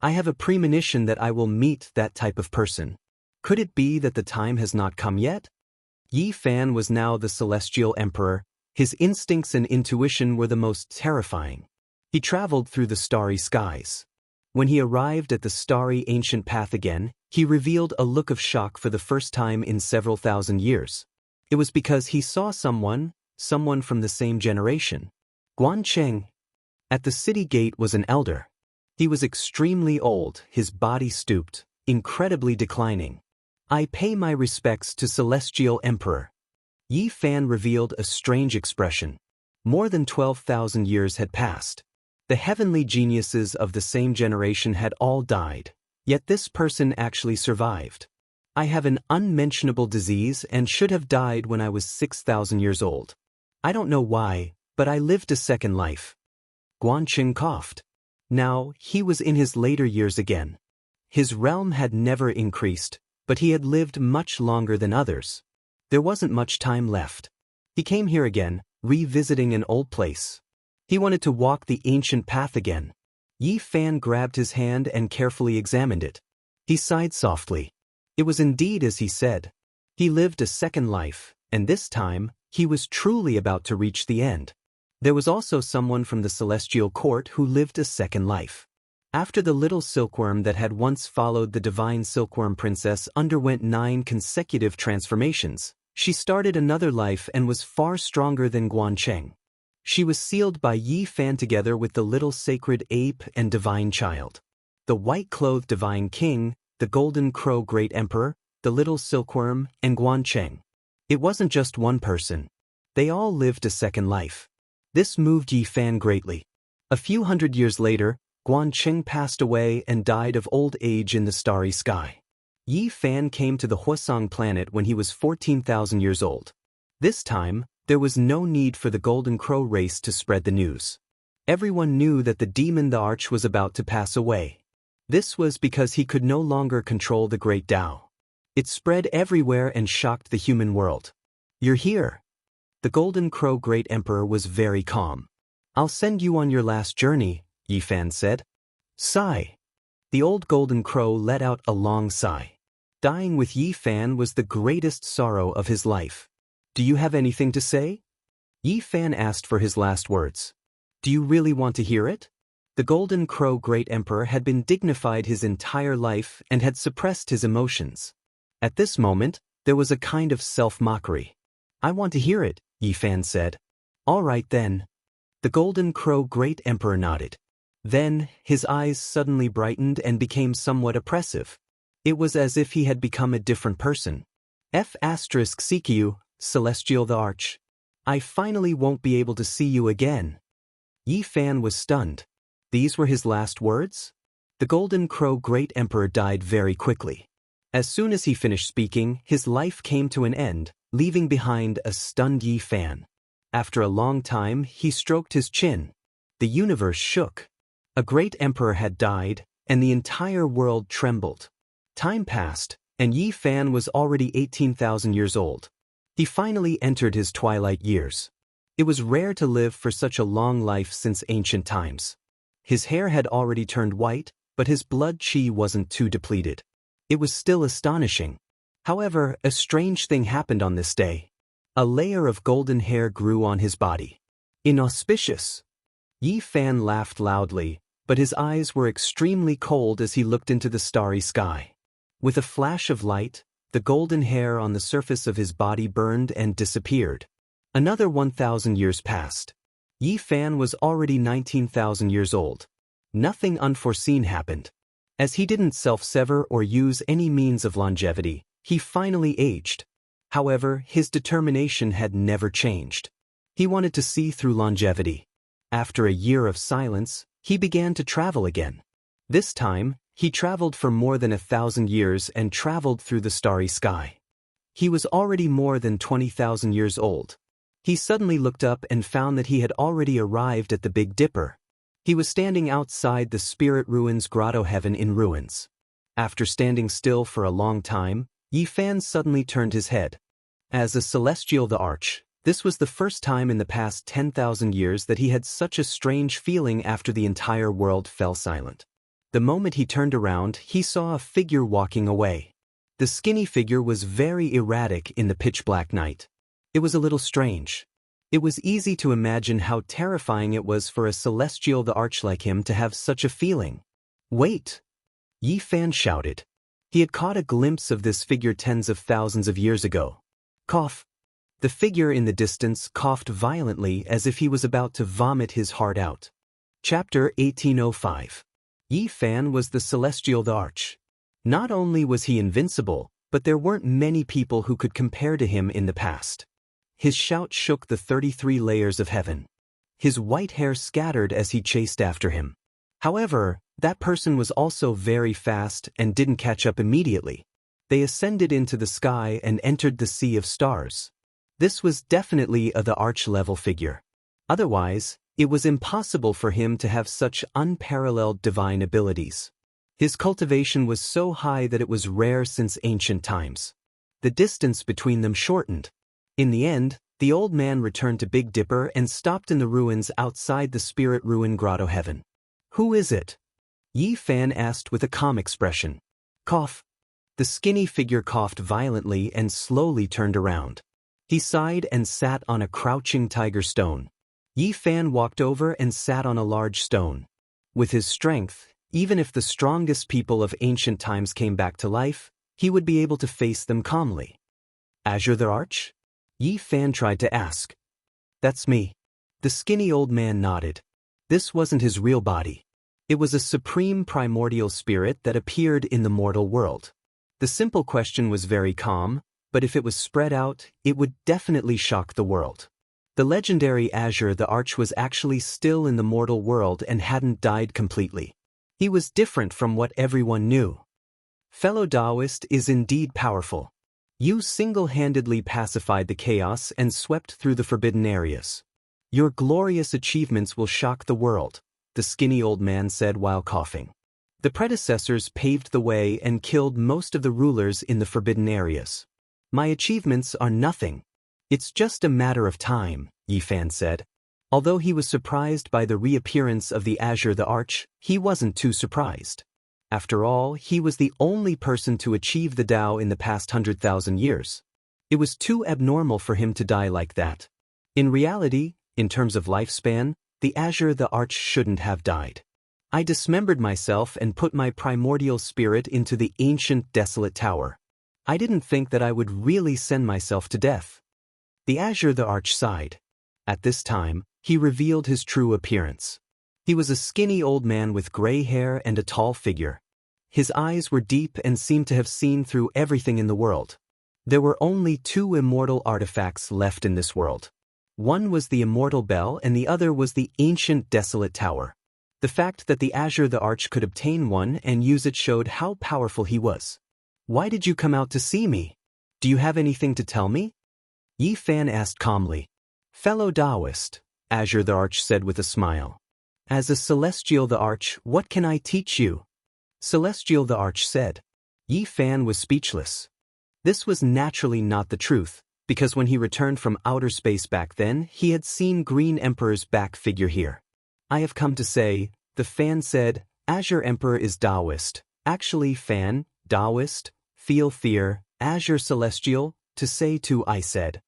I have a premonition that I will meet that type of person. Could it be that the time has not come yet? Yi Fan was now the Celestial Emperor. His instincts and intuition were the most terrifying. He traveled through the starry skies. When he arrived at the starry ancient path again, he revealed a look of shock for the first time in several thousand years. It was because he saw someone from the same generation. Guancheng. At the city gate was an elder. He was extremely old, his body stooped, incredibly declining. I pay my respects to Celestial Emperor. Yi Fan revealed a strange expression. More than 12,000 years had passed. The heavenly geniuses of the same generation had all died, yet this person actually survived. I have an unmentionable disease and should have died when I was 6,000 years old. I don't know why, but I lived a second life. Guanqing coughed. Now, he was in his later years again. His realm had never increased, but he had lived much longer than others. There wasn't much time left. He came here again, revisiting an old place. He wanted to walk the ancient path again. Yi Fan grabbed his hand and carefully examined it. He sighed softly. It was indeed as he said. He lived a second life, and this time, he was truly about to reach the end. There was also someone from the celestial court who lived a second life. After the little silkworm that had once followed the divine silkworm princess underwent 9 consecutive transformations, she started another life and was far stronger than Guancheng. She was sealed by Yi Fan together with the little sacred ape and divine child. The white-clothed divine king, the golden crow great emperor, the little silkworm, and Guancheng. It wasn't just one person. They all lived a second life. This moved Yi Fan greatly. A few hundred years later, Guancheng passed away and died of old age in the starry sky. Yi Fan came to the Huasong planet when he was 14,000 years old. This time, there was no need for the Golden Crow race to spread the news. Everyone knew that the demon the Arch was about to pass away. This was because he could no longer control the great Tao. It spread everywhere and shocked the human world. You're here. The Golden Crow Great Emperor was very calm. I'll send you on your last journey, Yi Fan said. Sigh. The old Golden Crow let out a long sigh. Dying with Yi Fan was the greatest sorrow of his life. Do you have anything to say? Yi Fan asked for his last words. Do you really want to hear it? The Golden Crow Great Emperor had been dignified his entire life and had suppressed his emotions. At this moment, there was a kind of self-mockery. I want to hear it, Yi Fan said. All right then. The Golden Crow Great Emperor nodded. Then, his eyes suddenly brightened and became somewhat oppressive. It was as if he had become a different person. F***CQ, Celestial the Arch. I finally won't be able to see you again. Yi Fan was stunned. These were his last words? The Golden Crow Great Emperor died very quickly. As soon as he finished speaking, his life came to an end, leaving behind a stunned Yi Fan. After a long time, he stroked his chin. The universe shook. A great emperor had died, and the entire world trembled. Time passed, and Yi Fan was already 18,000 years old. He finally entered his twilight years. It was rare to live for such a long life since ancient times. His hair had already turned white, but his blood qi wasn't too depleted. It was still astonishing. However, a strange thing happened on this day. A layer of golden hair grew on his body. Inauspicious. Yi Fan laughed loudly, but his eyes were extremely cold as he looked into the starry sky. With a flash of light, the golden hair on the surface of his body burned and disappeared. Another 1,000 years passed. Yi Fan was already 19,000 years old. Nothing unforeseen happened. As he didn't self-sever or use any means of longevity, he finally aged. However, his determination had never changed. He wanted to see through longevity. After a year of silence, he began to travel again. This time, he traveled for more than 1,000 years and traveled through the starry sky. He was already more than 20,000 years old. He suddenly looked up and found that he had already arrived at the Big Dipper. He was standing outside the Spirit Ruins Grotto Heaven in ruins. After standing still for a long time, Yi Fan suddenly turned his head. As a celestial the Arch, this was the first time in the past 10,000 years that he had such a strange feeling after the entire world fell silent. The moment he turned around, he saw a figure walking away. The skinny figure was very erratic in the pitch-black night. It was a little strange. It was easy to imagine how terrifying it was for a celestial the Arch like him to have such a feeling. "Wait!" Yi Fan shouted. He had caught a glimpse of this figure tens of thousands of years ago. Cough. The figure in the distance coughed violently as if he was about to vomit his heart out. Chapter 1805. Yi Fan was the celestial the Arch. Not only was he invincible, but there weren't many people who could compare to him in the past. His shout shook the 33 layers of heaven. His white hair scattered as he chased after him. However, that person was also very fast and didn't catch up immediately. They ascended into the sky and entered the sea of stars. This was definitely the Arch-level figure. Otherwise, it was impossible for him to have such unparalleled divine abilities. His cultivation was so high that it was rare since ancient times. The distance between them shortened. In the end, the old man returned to Big Dipper and stopped in the ruins outside the Spirit Ruin Grotto Heaven. "Who is it?" Yi Fan asked with a calm expression. Cough. The skinny figure coughed violently and slowly turned around. He sighed and sat on a crouching tiger stone. Yi Fan walked over and sat on a large stone. With his strength, even if the strongest people of ancient times came back to life, he would be able to face them calmly. "Azure the Arch?" Yi Fan tried to ask. "That's me." The skinny old man nodded. This wasn't his real body. It was a supreme primordial spirit that appeared in the mortal world. The simple question was very calm, but if it was spread out, it would definitely shock the world. The legendary Azure the Arch was actually still in the mortal world and hadn't died completely. He was different from what everyone knew. Fellow Daoist is indeed powerful. You single-handedly pacified the chaos and swept through the forbidden areas. Your glorious achievements will shock the world, the skinny old man said while coughing. The predecessors paved the way and killed most of the rulers in the forbidden areas. My achievements are nothing. It's just a matter of time, Yi Fan said. Although he was surprised by the reappearance of the Azure the Arch, he wasn't too surprised. After all, he was the only person to achieve the Tao in the past 100,000 years. It was too abnormal for him to die like that. In reality, in terms of lifespan, the Azure the Arch shouldn't have died. I dismembered myself and put my primordial spirit into the ancient desolate tower. I didn't think that I would really send myself to death. The Azure the Arch sighed. At this time, he revealed his true appearance. He was a skinny old man with gray hair and a tall figure. His eyes were deep and seemed to have seen through everything in the world. There were only two immortal artifacts left in this world. One was the immortal bell and the other was the ancient desolate tower. The fact that the Azure the Arch could obtain one and use it showed how powerful he was. "Why did you come out to see me? Do you have anything to tell me?" Yi Fan asked calmly. "Fellow Daoist," Azure the Arch said with a smile. "As a Celestial the Arch, what can I teach you?" Celestial the Arch said. Yi Fan was speechless. This was naturally not the truth, because when he returned from outer space back then, he had seen Green Emperor's back figure here. "I have come to say," the Fan said, "Azure Emperor is Daoist. Actually, Fan, Daoist, feel fear, Azure Celestial, to say to I said.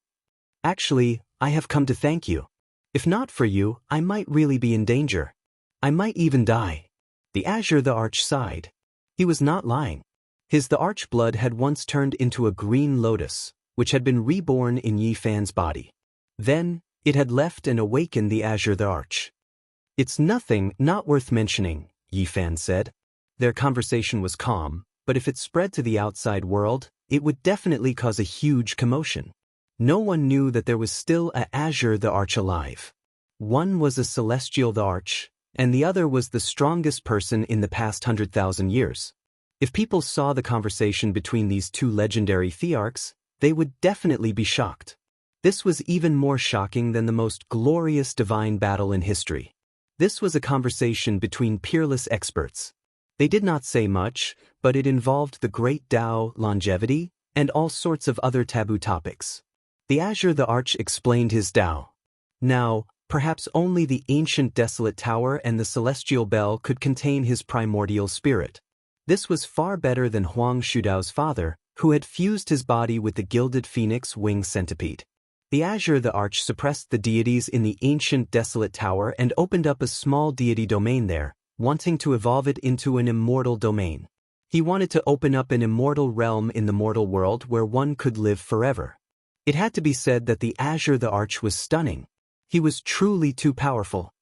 Actually, I have come to thank you." If not for you, I might really be in danger. I might even die. The Azure the Arch sighed. He was not lying. The arch blood had once turned into a green lotus, which had been reborn in Yi Fan's body. Then, it had left and awakened the Azure the Arch. It's nothing, not worth mentioning, Yi Fan said. Their conversation was calm, but if it spread to the outside world, it would definitely cause a huge commotion. No one knew that there was still a Azure the Arch alive. One was a celestial the Arch, and the other was the strongest person in the past 100,000 years. If people saw the conversation between these two legendary thearchs, they would definitely be shocked. This was even more shocking than the most glorious divine battle in history. This was a conversation between peerless experts. They did not say much, but it involved the great Tao, longevity, and all sorts of other taboo topics. The Azure the Arch explained his Tao. Now, perhaps only the ancient desolate tower and the celestial bell could contain his primordial spirit. This was far better than Huang Shudao's father, who had fused his body with the gilded phoenix wing centipede. The Azure the Arch suppressed the deities in the ancient desolate tower and opened up a small deity domain there, wanting to evolve it into an immortal domain. He wanted to open up an immortal realm in the mortal world where one could live forever. It had to be said that the Azure the Arch was stunning. He was truly too powerful.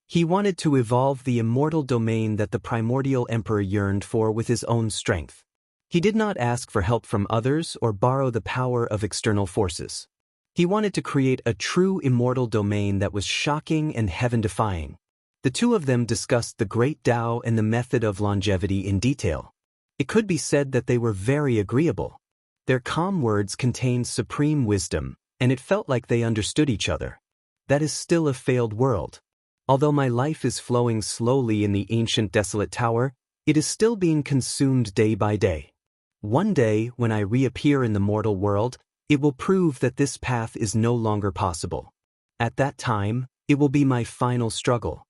He wanted to evolve the immortal domain that the primordial emperor yearned for with his own strength. He did not ask for help from others or borrow the power of external forces. He wanted to create a true immortal domain that was shocking and heaven-defying. The two of them discussed the great Tao and the method of longevity in detail. It could be said that they were very agreeable. Their calm words contained supreme wisdom, and it felt like they understood each other. That is still a failed world. Although my life is flowing slowly in the ancient desolate tower, it is still being consumed day by day. One day, when I reappear in the mortal world, it will prove that this path is no longer possible. At that time, it will be my final struggle.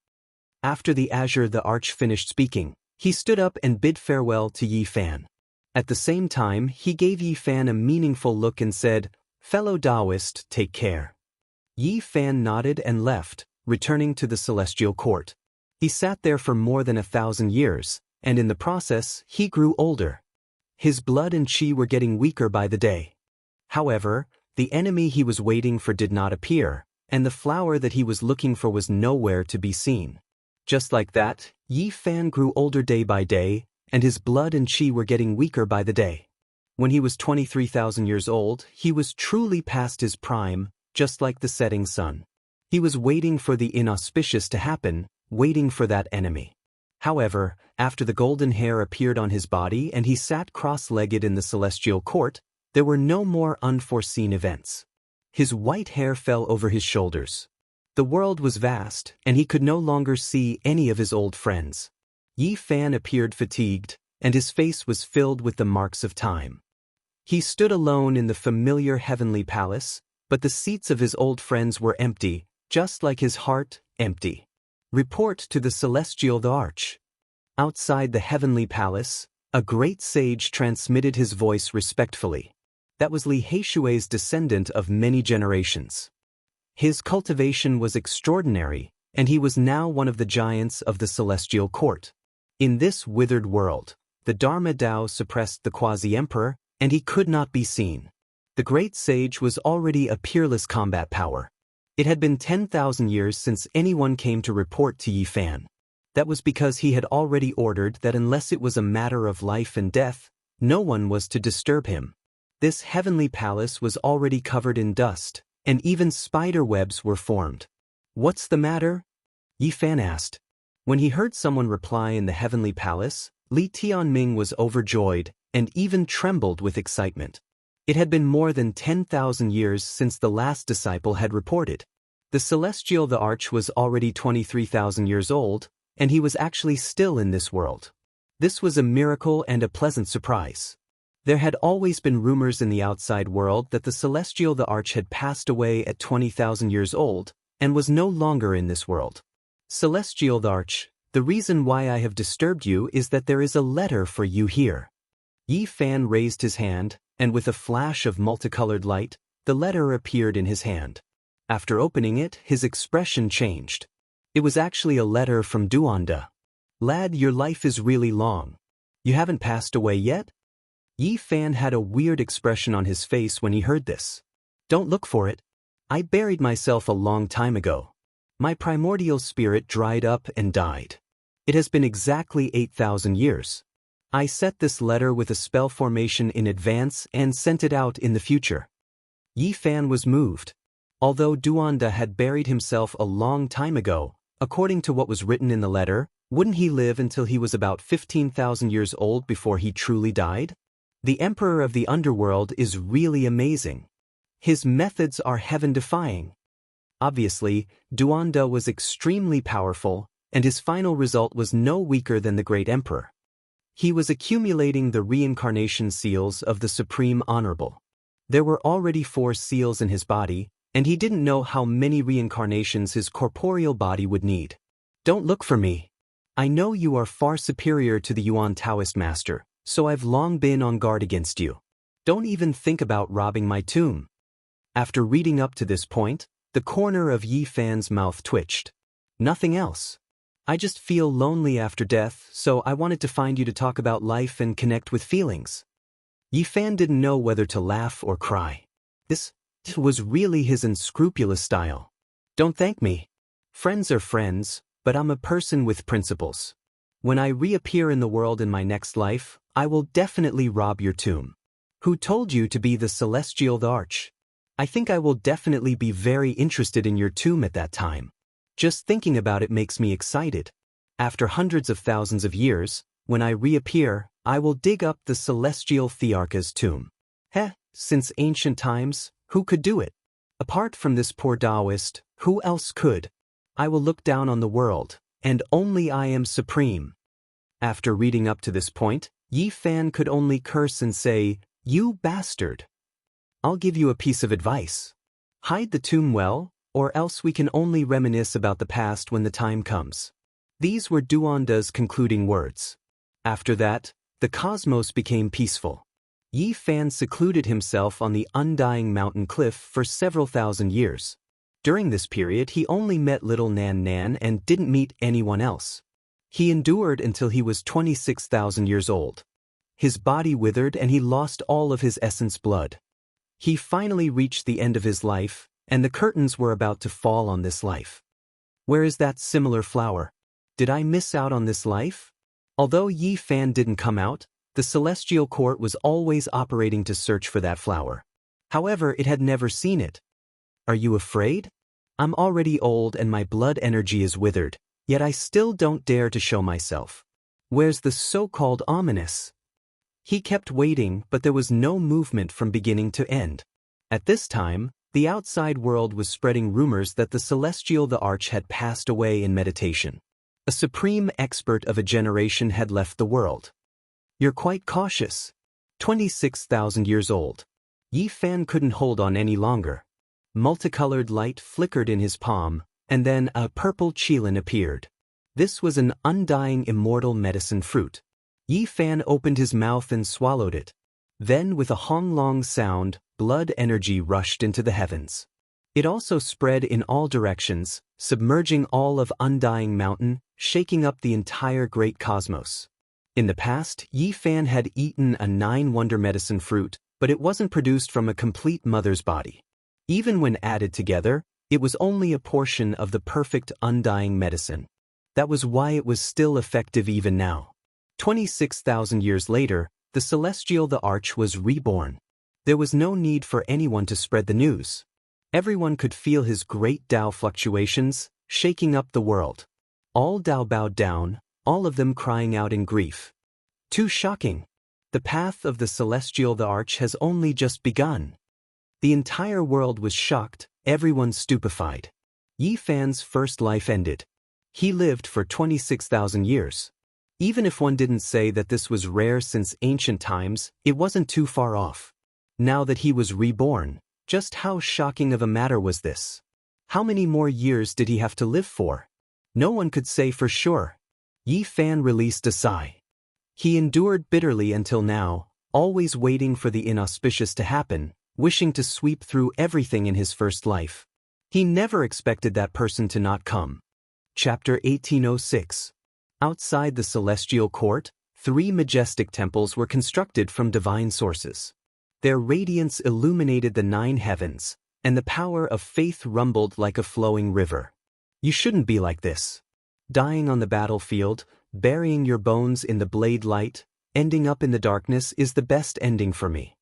After the Azure the Arch finished speaking, he stood up and bid farewell to Yi Fan. At the same time, he gave Yi Fan a meaningful look and said, "Fellow Daoist, take care." Yi Fan nodded and left, returning to the celestial court. He sat there for more than 1,000 years, and in the process, he grew older. His blood and chi were getting weaker by the day. However, the enemy he was waiting for did not appear, and the flower that he was looking for was nowhere to be seen. Just like that, Yi Fan grew older day by day, and his blood and chi were getting weaker by the day. When he was 23,000 years old, he was truly past his prime, just like the setting sun. He was waiting for the inauspicious to happen, waiting for that enemy. However, after the golden hair appeared on his body and he sat cross-legged in the celestial court, there were no more unforeseen events. His white hair fell over his shoulders. The world was vast, and he could no longer see any of his old friends. Yi Fan appeared fatigued, and his face was filled with the marks of time. He stood alone in the familiar heavenly palace, but the seats of his old friends were empty, just like his heart, empty. Report to the celestial the Arch. Outside the heavenly palace, a great sage transmitted his voice respectfully. That was Li Heishui's descendant of many generations. His cultivation was extraordinary, and he was now one of the giants of the celestial court. In this withered world, the Dharma Tao suppressed the quasi-emperor, and he could not be seen. The great sage was already a peerless combat power. It had been 10,000 years since anyone came to report to Yi Fan. That was because he had already ordered that unless it was a matter of life and death, no one was to disturb him. This heavenly palace was already covered in dust, and even spider webs were formed. "What's the matter?" Yi Fan asked. When he heard someone reply in the heavenly palace, Li Tianming was overjoyed and even trembled with excitement. It had been more than 10,000 years since the last disciple had reported. The celestial the Arch was already 23,000 years old, and he was actually still in this world. This was a miracle and a pleasant surprise. There had always been rumors in the outside world that the celestial the Arch had passed away at 20,000 years old, and was no longer in this world. "Celestial the Arch, the reason why I have disturbed you is that there is a letter for you here." Yi Fan raised his hand, and with a flash of multicolored light, the letter appeared in his hand. After opening it, his expression changed. It was actually a letter from Duanda. "Lad, your life is really long. You haven't passed away yet?" Yi Fan had a weird expression on his face when he heard this. "Don't look for it. I buried myself a long time ago. My primordial spirit dried up and died. It has been exactly 8,000 years. I set this letter with a spell formation in advance and sent it out in the future." Yi Fan was moved. Although Duanda had buried himself a long time ago, according to what was written in the letter, wouldn't he live until he was about 15,000 years old before he truly died? The Emperor of the Underworld is really amazing. His methods are heaven-defying. Obviously, Duanda was extremely powerful, and his final result was no weaker than the Great Emperor. He was accumulating the reincarnation seals of the Supreme Honorable. There were already 4 seals in his body, and he didn't know how many reincarnations his corporeal body would need. "Don't look for me. I know you are far superior to the Yuan Taoist master, so I've long been on guard against you. Don't even think about robbing my tomb." After reading up to this point, the corner of Yi Fan's mouth twitched. "Nothing else. I just feel lonely after death, so I wanted to find you to talk about life and connect with feelings." Yi Fan didn't know whether to laugh or cry. This was really his unscrupulous style. "Don't thank me. Friends are friends, but I'm a person with principles. When I reappear in the world in my next life, I will definitely rob your tomb. Who told you to be the Celestial the Arch? I think I will definitely be very interested in your tomb at that time. Just thinking about it makes me excited. After hundreds of thousands of years, when I reappear, I will dig up the Celestial Thearcha's tomb. Since ancient times, who could do it? Apart from this poor Daoist, who else could? I will look down on the world, and only I am supreme." After reading up to this point, Yi Fan could only curse and say, "You bastard. I'll give you a piece of advice. Hide the tomb well, or else we can only reminisce about the past when the time comes." These were Duanda's concluding words. After that, the cosmos became peaceful. Yi Fan secluded himself on the undying mountain cliff for several thousand years. During this period, he only met little Nan Nan and didn't meet anyone else. He endured until he was 26,000 years old. His body withered and he lost all of his essence blood. He finally reached the end of his life, and the curtains were about to fall on this life. Where is that similar flower? Did I miss out on this life? Although Yi Fan didn't come out, the Celestial Court was always operating to search for that flower. However, it had never seen it. "Are you afraid? I'm already old and my blood energy is withered, yet I still don't dare to show myself. Where's the so-called ominous?" He kept waiting, but there was no movement from beginning to end. At this time, the outside world was spreading rumors that the Celestial the Arch had passed away in meditation. A supreme expert of a generation had left the world. "You're quite cautious. 26,000 years old." Yi Fan couldn't hold on any longer. Multicolored light flickered in his palm, and then a purple qilin appeared. This was an undying immortal medicine fruit. Yi Fan opened his mouth and swallowed it. Then, with a honglong sound, blood energy rushed into the heavens. It also spread in all directions, submerging all of Undying Mountain, shaking up the entire great cosmos. In the past, Yi Fan had eaten a 9-wonder medicine fruit, but it wasn't produced from a complete mother's body. Even when added together, it was only a portion of the perfect undying medicine. That was why it was still effective even now. 26,000 years later, the Celestial the Arch was reborn. There was no need for anyone to spread the news. Everyone could feel his great Tao fluctuations, shaking up the world. All Tao bowed down, all of them crying out in grief. Too shocking. The path of the Celestial the Arch has only just begun. The entire world was shocked, everyone stupefied. Yi Fan's first life ended. He lived for 26,000 years. Even if one didn't say that this was rare since ancient times, it wasn't too far off. Now that he was reborn, just how shocking of a matter was this? How many more years did he have to live for? No one could say for sure. Yi Fan released a sigh. He endured bitterly until now, always waiting for the inauspicious to happen, wishing to sweep through everything in his first life. He never expected that person to not come. Chapter 1806. Outside the celestial court, 3 majestic temples were constructed from divine sources. Their radiance illuminated the 9 heavens, and the power of faith rumbled like a flowing river. You shouldn't be like this. Dying on the battlefield, burying your bones in the blade light, ending up in the darkness is the best ending for me.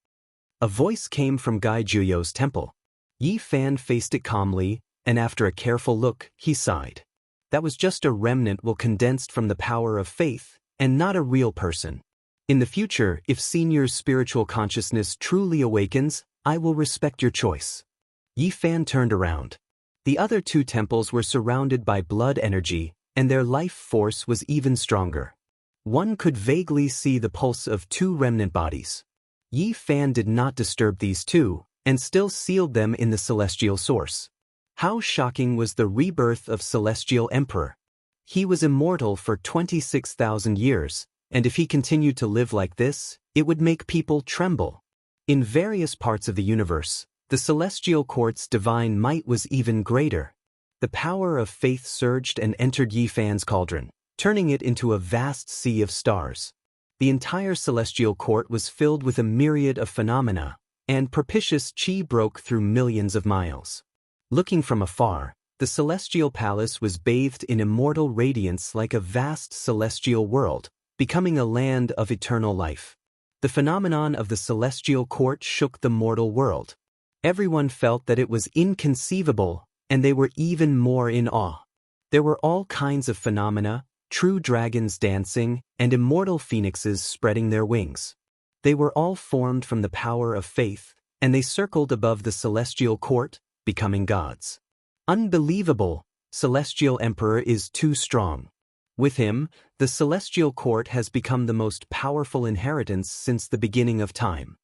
A voice came from Gai Juyo's temple. Yi Fan faced it calmly, and after a careful look, he sighed. That was just a remnant condensed from the power of faith, and not a real person. In the future, if Senior's spiritual consciousness truly awakens, I will respect your choice. Yi Fan turned around. The other 2 temples were surrounded by blood energy, and their life force was even stronger. One could vaguely see the pulse of 2 remnant bodies. Yi Fan did not disturb these 2, and still sealed them in the celestial source. How shocking was the rebirth of Celestial Emperor! He was immortal for 26,000 years, and if he continued to live like this, it would make people tremble. In various parts of the universe, the celestial court's divine might was even greater. The power of faith surged and entered Yi Fan's cauldron, turning it into a vast sea of stars. The entire celestial court was filled with a myriad of phenomena, and propitious qi broke through millions of miles. Looking from afar, the celestial palace was bathed in immortal radiance like a vast celestial world, becoming a land of eternal life. The phenomenon of the celestial court shook the mortal world. Everyone felt that it was inconceivable, and they were even more in awe. There were all kinds of phenomena, true dragons dancing, and immortal phoenixes spreading their wings. They were all formed from the power of faith, and they circled above the celestial court, becoming gods. Unbelievable! Celestial Emperor is too strong. With him, the celestial court has become the most powerful inheritance since the beginning of time.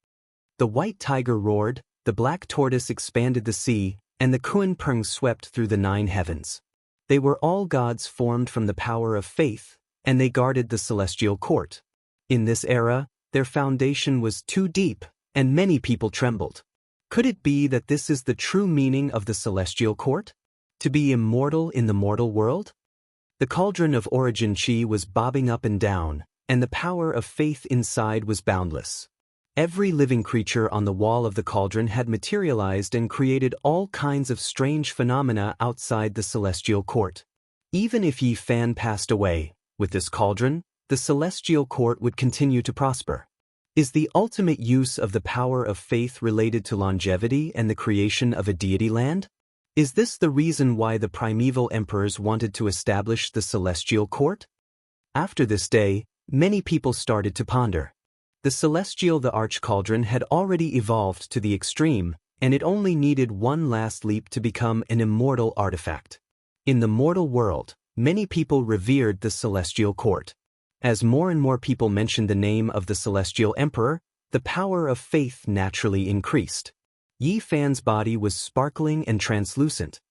The white tiger roared, the black tortoise expanded the sea, and the Kuan Peng swept through the 9 heavens. They were all gods formed from the power of faith, and they guarded the celestial court. In this era, their foundation was too deep, and many people trembled. Could it be that this is the true meaning of the celestial court? To be immortal in the mortal world? The cauldron of origin qi was bobbing up and down, and the power of faith inside was boundless. Every living creature on the wall of the cauldron had materialized and created all kinds of strange phenomena outside the celestial court. Even if Yi Fan passed away, with this cauldron, the celestial court would continue to prosper. Is the ultimate use of the power of faith related to longevity and the creation of a deity land? Is this the reason why the primeval emperors wanted to establish the celestial court? After this day, many people started to ponder. The arch cauldron had already evolved to the extreme, and it only needed one last leap to become an immortal artifact. In the mortal world, many people revered the celestial court. As more and more people mentioned the name of the celestial emperor, the power of faith naturally increased. Yi Fan's body was sparkling and translucent.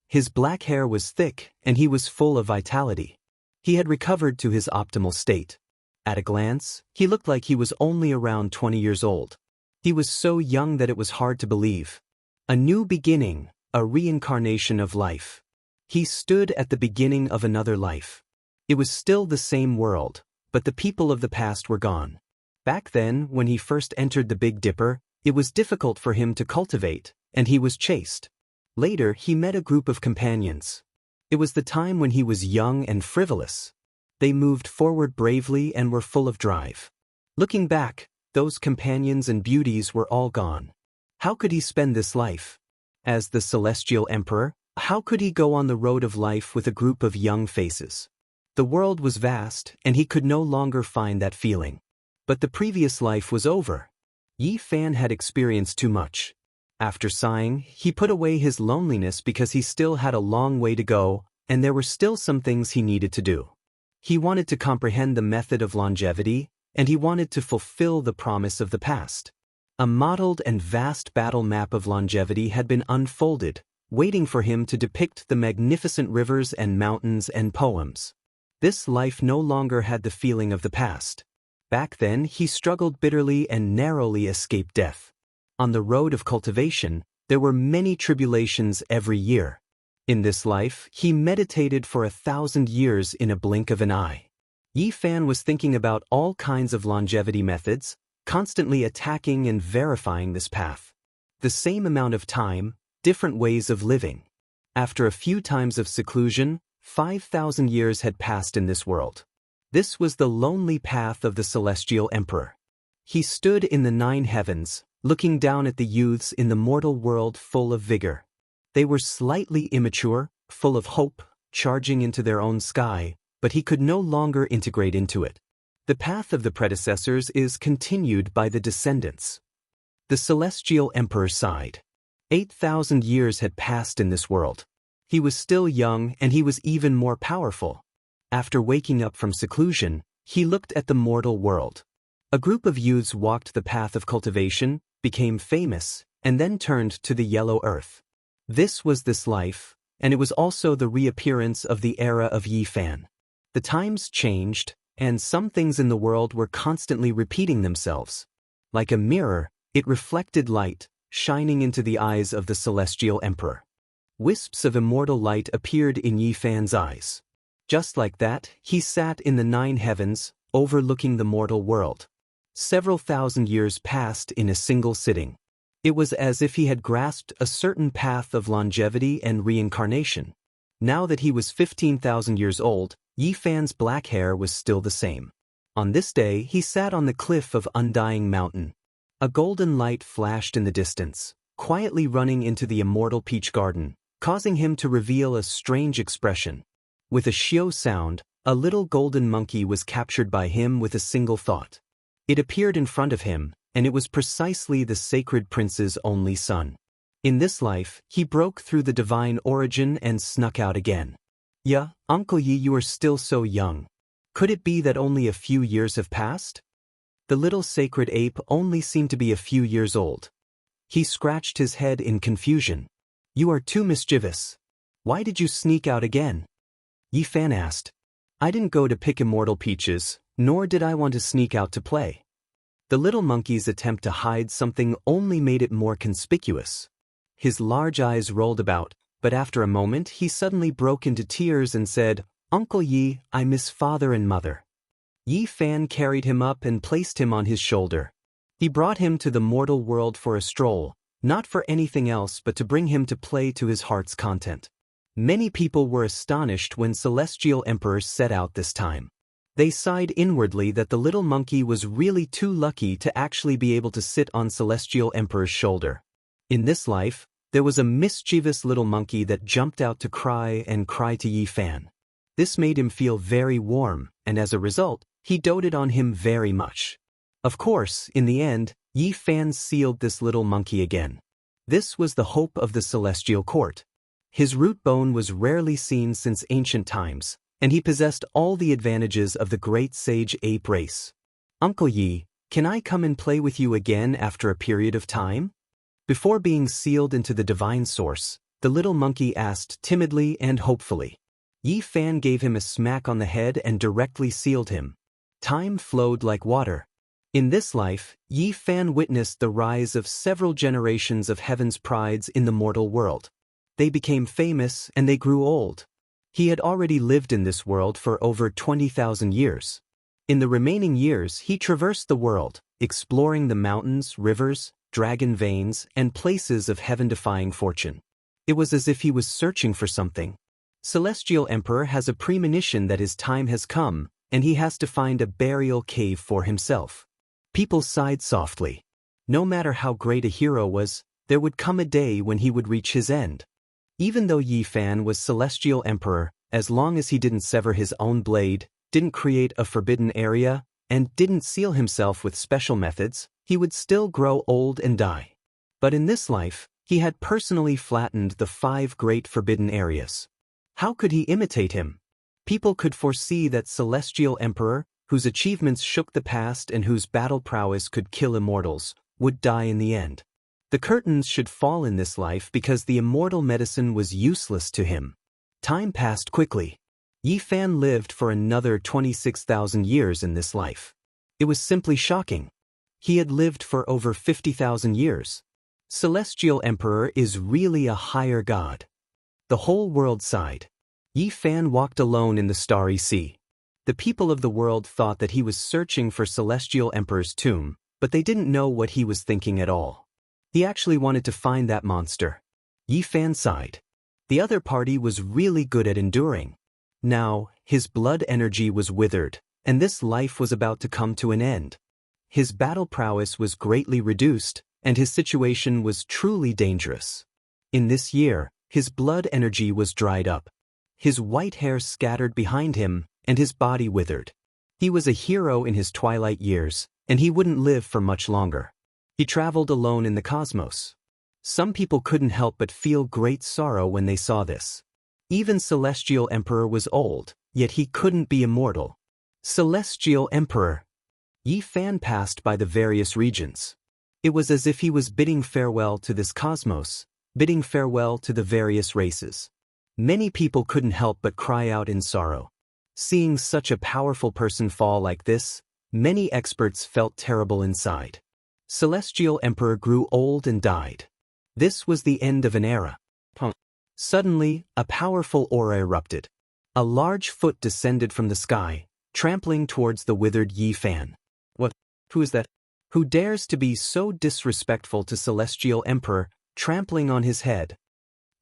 His black hair was thick, and he was full of vitality. He had recovered to his optimal state. At a glance, he looked like he was only around 20 years old. He was so young that it was hard to believe. A new beginning, a reincarnation of life. He stood at the beginning of another life. It was still the same world, but the people of the past were gone. Back then, when he first entered the Big Dipper, it was difficult for him to cultivate, and he was chased. Later, he met a group of companions. It was the time when he was young and frivolous. They moved forward bravely and were full of drive. Looking back, those companions and beauties were all gone. How could he spend this life? As the celestial emperor, how could he go on the road of life with a group of young faces? The world was vast, and he could no longer find that feeling. But the previous life was over. Yi Fan had experienced too much. After sighing, he put away his loneliness because he still had a long way to go, and there were still some things he needed to do. He wanted to comprehend the method of longevity, and he wanted to fulfill the promise of the past. A modeled and vast battle map of longevity had been unfolded, waiting for him to depict the magnificent rivers and mountains and poems. This life no longer had the feeling of the past. Back then, he struggled bitterly and narrowly escaped death. On the road of cultivation, There were many tribulations every year. In this life, he meditated for 1,000 years in a blink of an eye. Yi Fan was thinking about all kinds of longevity methods, constantly attacking and verifying this path. The same amount of time, different ways of living. After a few times of seclusion, 5,000 years had passed in this world. This was the lonely path of the Celestial Emperor. He stood in the 9 heavens, looking down at the youths in the mortal world full of vigor. They were slightly immature, full of hope, charging into their own sky, but he could no longer integrate into it. The path of the predecessors is continued by the descendants. The Celestial Emperor sighed. 8,000 years had passed in this world. He was still young and he was even more powerful. After waking up from seclusion, he looked at the mortal world. A group of youths walked the path of cultivation, became famous, and then turned to the yellow earth. This was this life, and it was also the reappearance of the era of Yi Fan. The times changed, and some things in the world were constantly repeating themselves. Like a mirror, it reflected light, shining into the eyes of the Celestial Emperor. Wisps of immortal light appeared in Yi Fan's eyes. Just like that, he sat in the 9 heavens, overlooking the mortal world. Several thousand years passed in a single sitting. It was as if he had grasped a certain path of longevity and reincarnation. Now that he was 15,000 years old, Yi Fan's black hair was still the same. On this day, he sat on the cliff of Undying Mountain. A golden light flashed in the distance, quietly running into the immortal peach garden, causing him to reveal a strange expression. With a xiao sound, a little golden monkey was captured by him with a single thought. It appeared in front of him, and it was precisely the sacred prince's only son. In this life, he broke through the divine origin and snuck out again. "Yeah, Uncle Yi, you are still so young. Could it be that only a few years have passed?" The little sacred ape only seemed to be a few years old. He scratched his head in confusion. "You are too mischievous. Why did you sneak out again?" Yi Fan asked. "I didn't go to pick immortal peaches, nor did I want to sneak out to play." The little monkey's attempt to hide something only made it more conspicuous. His large eyes rolled about, but after a moment he suddenly broke into tears and said, "Uncle Yi, I miss father and mother." Yi Fan carried him up and placed him on his shoulder. He brought him to the mortal world for a stroll, not for anything else but to bring him to play to his heart's content. Many people were astonished when Celestial Emperor set out this time. They sighed inwardly that the little monkey was really too lucky to actually be able to sit on Celestial Emperor's shoulder. In this life, there was a mischievous little monkey that jumped out to cry and cry to Yi Fan. This made him feel very warm, and as a result, he doted on him very much. Of course, in the end, Yi Fan sealed this little monkey again. This was the hope of the celestial court. His root bone was rarely seen since ancient times, and he possessed all the advantages of the great sage ape race. "Uncle Yi, can I come and play with you again after a period of time?" Before being sealed into the divine source, the little monkey asked timidly and hopefully. Yi Fan gave him a smack on the head and directly sealed him. Time flowed like water. In this life, Yi Fan witnessed the rise of several generations of heaven's prides in the mortal world. They became famous and they grew old. He had already lived in this world for over 20,000 years. In the remaining years, he traversed the world, exploring the mountains, rivers, dragon veins, and places of heaven-defying fortune. It was as if he was searching for something. Celestial Emperor has a premonition that his time has come, and he has to find a burial cave for himself. People sighed softly. No matter how great a hero was, there would come a day when he would reach his end. Even though Yi Fan was Celestial Emperor, as long as he didn't sever his own blade, didn't create a forbidden area, and didn't seal himself with special methods, he would still grow old and die. But in this life, he had personally flattened the 5 great forbidden areas. How could he imitate him? People could foresee that Celestial Emperor, whose achievements shook the past and whose battle prowess could kill immortals, would die in the end. The curtains should fall in this life because the immortal medicine was useless to him. Time passed quickly. Yi Fan lived for another 26,000 years in this life. It was simply shocking. He had lived for over 50,000 years. Celestial Emperor is really a higher god. The whole world sighed. Yi Fan walked alone in the starry sea. The people of the world thought that he was searching for Celestial Emperor's tomb, but they didn't know what he was thinking at all. He actually wanted to find that monster. Yi Fan sighed. The other party was really good at enduring. Now, his blood energy was withered, and this life was about to come to an end. His battle prowess was greatly reduced, and his situation was truly dangerous. In this year, his blood energy was dried up. His white hair scattered behind him, and his body withered. He was a hero in his twilight years, and he wouldn't live for much longer. He traveled alone in the cosmos. Some people couldn't help but feel great sorrow when they saw this. Even Celestial Emperor was old, yet he couldn't be immortal. Celestial Emperor. Yi Fan passed by the various regions. It was as if he was bidding farewell to this cosmos, bidding farewell to the various races. Many people couldn't help but cry out in sorrow. Seeing such a powerful person fall like this, many experts felt terrible inside. Celestial Emperor grew old and died. This was the end of an era. Suddenly, a powerful aura erupted. A large foot descended from the sky, trampling towards the withered Yi Fan. What? Who is that? Who dares to be so disrespectful to Celestial Emperor, trampling on his head?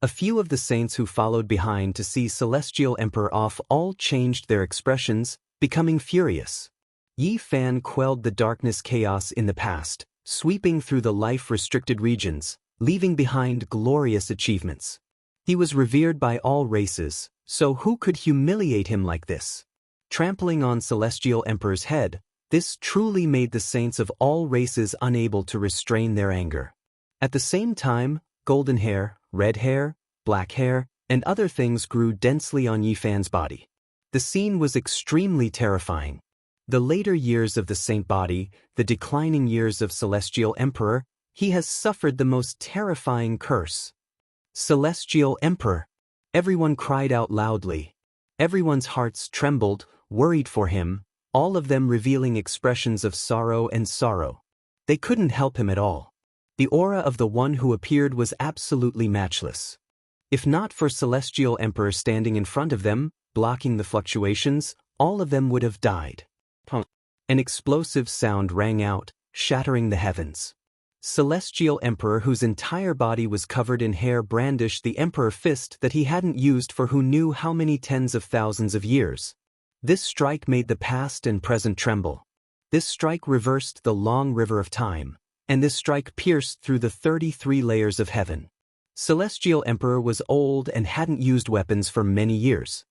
A few of the saints who followed behind to see Celestial Emperor off all changed their expressions, becoming furious. Yi Fan quelled the darkness chaos in the past, sweeping through the life-restricted regions, leaving behind glorious achievements. He was revered by all races, so who could humiliate him like this? Trampling on Celestial Emperor's head, this truly made the saints of all races unable to restrain their anger. At the same time, golden hair, red hair, black hair, and other things grew densely on Yi Fan's body. The scene was extremely terrifying. The later years of the saint body, the declining years of Celestial Emperor, he has suffered the most terrifying curse. Celestial Emperor. Everyone cried out loudly. Everyone's hearts trembled, worried for him, all of them revealing expressions of sorrow and sorrow. They couldn't help him at all. The aura of the one who appeared was absolutely matchless. If not for Celestial Emperor standing in front of them, blocking the fluctuations, all of them would have died. An explosive sound rang out, shattering the heavens. Celestial Emperor, whose entire body was covered in hair, brandished the Emperor fist that he hadn't used for who knew how many tens of thousands of years. This strike made the past and present tremble. This strike reversed the long river of time, and this strike pierced through the 33 layers of heaven. Celestial Emperor was old and hadn't used weapons for many years.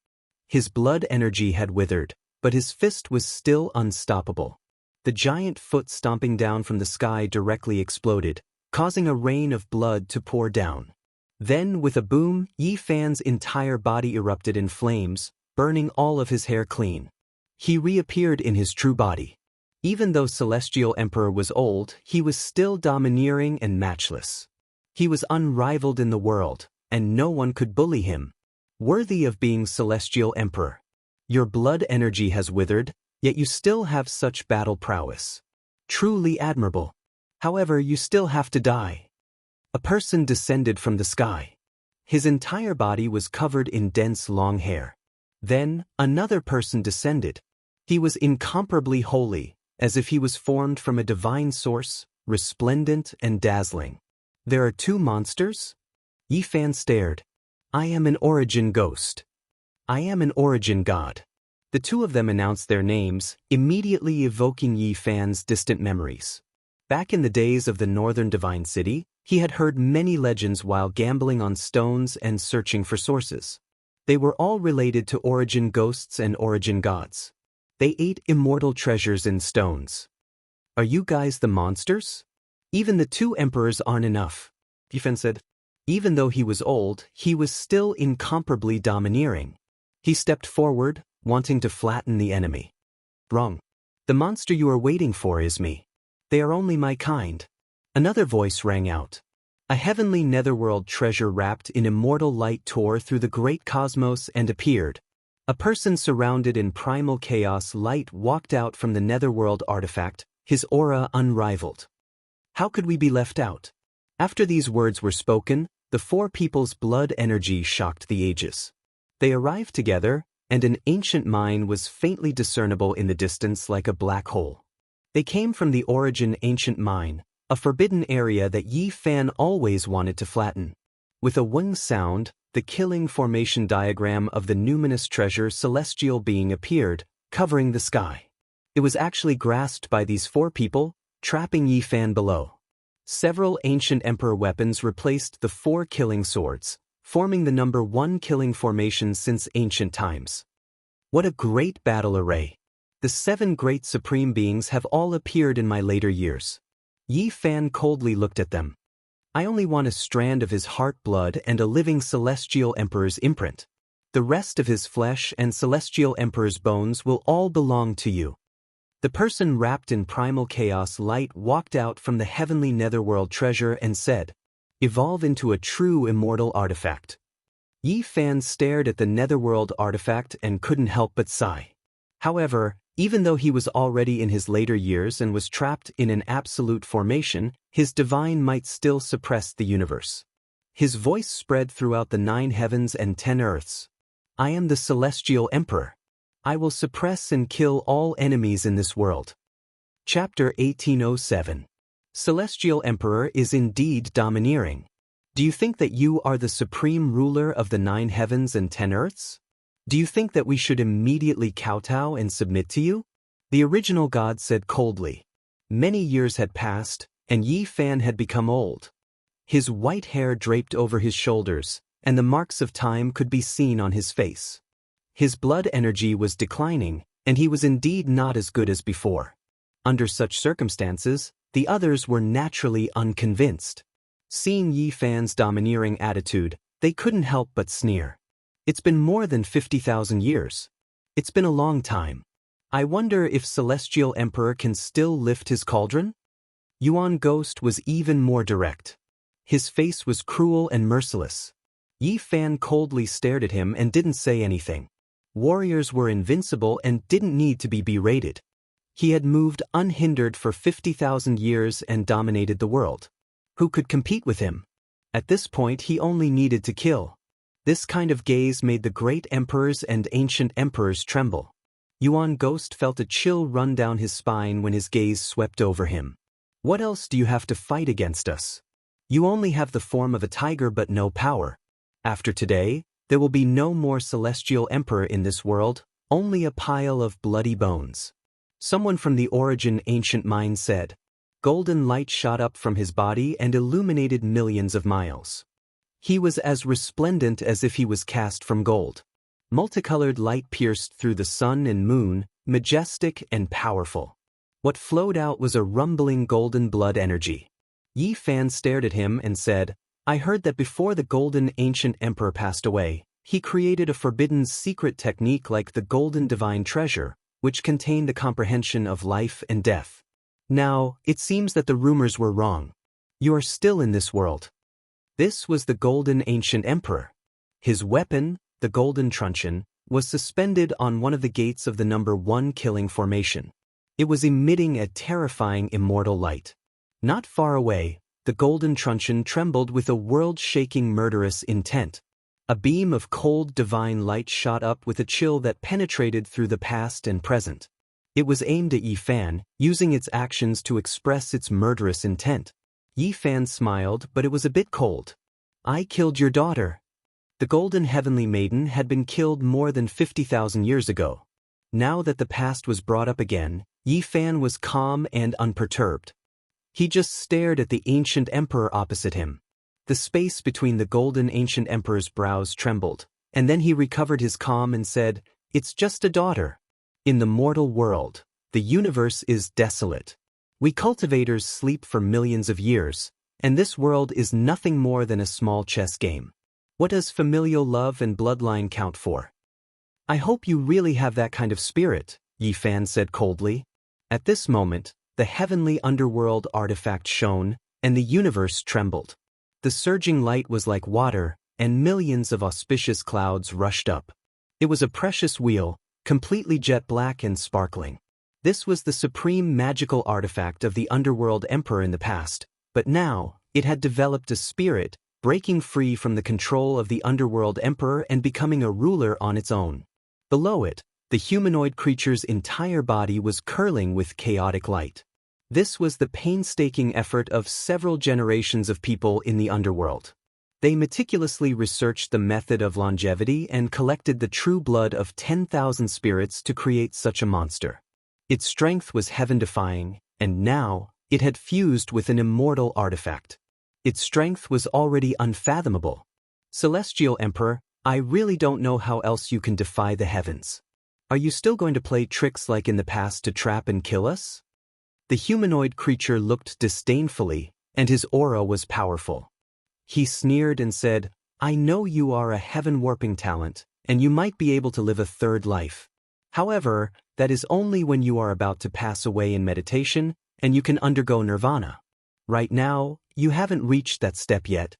His blood energy had withered, but his fist was still unstoppable. The giant foot stomping down from the sky directly exploded, causing a rain of blood to pour down. Then, with a boom, Yi Fan's entire body erupted in flames, burning all of his hair clean. He reappeared in his true body. Even though Celestial Emperor was old, he was still domineering and matchless. He was unrivaled in the world, and no one could bully him. Worthy of being Celestial Emperor. Your blood energy has withered, yet you still have such battle prowess. Truly admirable. However, you still have to die. A person descended from the sky. His entire body was covered in dense long hair. Then, another person descended. He was incomparably holy, as if he was formed from a divine source, resplendent and dazzling. There are two monsters? Yi Fan stared. I am an origin ghost. I am an origin god. The two of them announced their names, immediately evoking Yi Fan's distant memories. Back in the days of the northern divine city, he had heard many legends while gambling on stones and searching for sources. They were all related to origin ghosts and origin gods. They ate immortal treasures in stones. Are you guys the monsters? Even the two emperors aren't enough, Yi Fan said. Even though he was old, he was still incomparably domineering. He stepped forward, wanting to flatten the enemy. Wrong. The monster you are waiting for is me. They are only my kind. Another voice rang out. A heavenly netherworld treasure wrapped in immortal light tore through the great cosmos and appeared. A person surrounded in primal chaos light walked out from the netherworld artifact, his aura unrivaled. How could we be left out? After these words were spoken, the four people's blood energy shocked the ages. They arrived together, and an ancient mine was faintly discernible in the distance like a black hole. They came from the origin ancient mine, a forbidden area that Yi Fan always wanted to flatten. With a Wang sound, the killing formation diagram of the numinous treasure celestial being appeared, covering the sky. It was actually grasped by these four people, trapping Yi Fan below. Several ancient emperor weapons replaced the four killing swords, forming the number 1 killing formation since ancient times. What a great battle array! The 7 great supreme beings have all appeared in my later years. Yi Fan coldly looked at them. I only want a strand of his heart blood and a living celestial emperor's imprint. The rest of his flesh and celestial emperor's bones will all belong to you. The person wrapped in primal chaos light walked out from the heavenly netherworld treasure and said, "Evolve into a true immortal artifact." Yi Fan stared at the netherworld artifact and couldn't help but sigh. However, even though he was already in his later years and was trapped in an absolute formation, his divine might still suppress the universe. His voice spread throughout the 9 heavens and 10 earths. I am the celestial emperor. I will suppress and kill all enemies in this world. Chapter 1807. Celestial Emperor is indeed domineering. Do you think that you are the supreme ruler of the 9 heavens and 10 earths? Do you think that we should immediately kowtow and submit to you? The original god said coldly. Many years had passed, and Yi Fan had become old. His white hair draped over his shoulders, and the marks of time could be seen on his face. His blood energy was declining, and he was indeed not as good as before. Under such circumstances, the others were naturally unconvinced. Seeing Yi Fan's domineering attitude, they couldn't help but sneer. It's been more than 50,000 years. It's been a long time. I wonder if Celestial Emperor can still lift his cauldron? Yuan Ghost was even more direct. His face was cruel and merciless. Yi Fan coldly stared at him and didn't say anything. Warriors were invincible and didn't need to be berated. He had moved unhindered for 50,000 years and dominated the world. Who could compete with him? At this point he only needed to kill. This kind of gaze made the great emperors and ancient emperors tremble. Yuan Ghost felt a chill run down his spine when his gaze swept over him. What else do you have to fight against us? You only have the form of a tiger but no power. After today, there will be no more celestial emperor in this world, only a pile of bloody bones. Someone from the origin ancient mind said. Golden light shot up from his body and illuminated millions of miles. He was as resplendent as if he was cast from gold. Multicolored light pierced through the sun and moon, majestic and powerful. What flowed out was a rumbling golden blood energy. Yi Fan stared at him and said, I heard that before the golden ancient emperor passed away, he created a forbidden secret technique like the golden divine treasure, which contained the comprehension of life and death. Now, it seems that the rumors were wrong. You are still in this world. This was the golden ancient emperor. His weapon, the golden truncheon, was suspended on one of the gates of the number 1 killing formation. It was emitting a terrifying immortal light. Not far away, the golden truncheon trembled with a world-shaking murderous intent. A beam of cold divine light shot up with a chill that penetrated through the past and present. It was aimed at Yi Fan, using its actions to express its murderous intent. Yi Fan smiled, but it was a bit cold. I killed your daughter. The golden heavenly maiden had been killed more than 50,000 years ago. Now that the past was brought up again, Yi Fan was calm and unperturbed. He just stared at the ancient emperor opposite him. The space between the golden ancient emperor's brows trembled, and then he recovered his calm and said, It's just a daughter. In the mortal world, the universe is desolate. We cultivators sleep for millions of years, and this world is nothing more than a small chess game. What does familial love and bloodline count for? I hope you really have that kind of spirit, Yi Fan said coldly. At this moment, the heavenly underworld artifact shone, and the universe trembled. The surging light was like water, and millions of auspicious clouds rushed up. It was a precious wheel, completely jet black and sparkling. This was the supreme magical artifact of the underworld emperor in the past, but now, It had developed a spirit, breaking free from the control of the underworld emperor and becoming a ruler on its own. Below it, the humanoid creature's entire body was curling with chaotic light. This was the painstaking effort of several generations of people in the underworld. They meticulously researched the method of longevity and collected the true blood of 10,000 spirits to create such a monster. Its strength was heaven-defying, and now, it had fused with an immortal artifact. Its strength was already unfathomable. Celestial Emperor, I really don't know how else you can defy the heavens. Are you still going to play tricks like in the past to trap and kill us? The humanoid creature looked disdainfully, and his aura was powerful. He sneered and said, I know you are a heaven-warping talent, and you might be able to live a third life. However, that is only when you are about to pass away in meditation, and you can undergo nirvana. Right now, you haven't reached that step yet.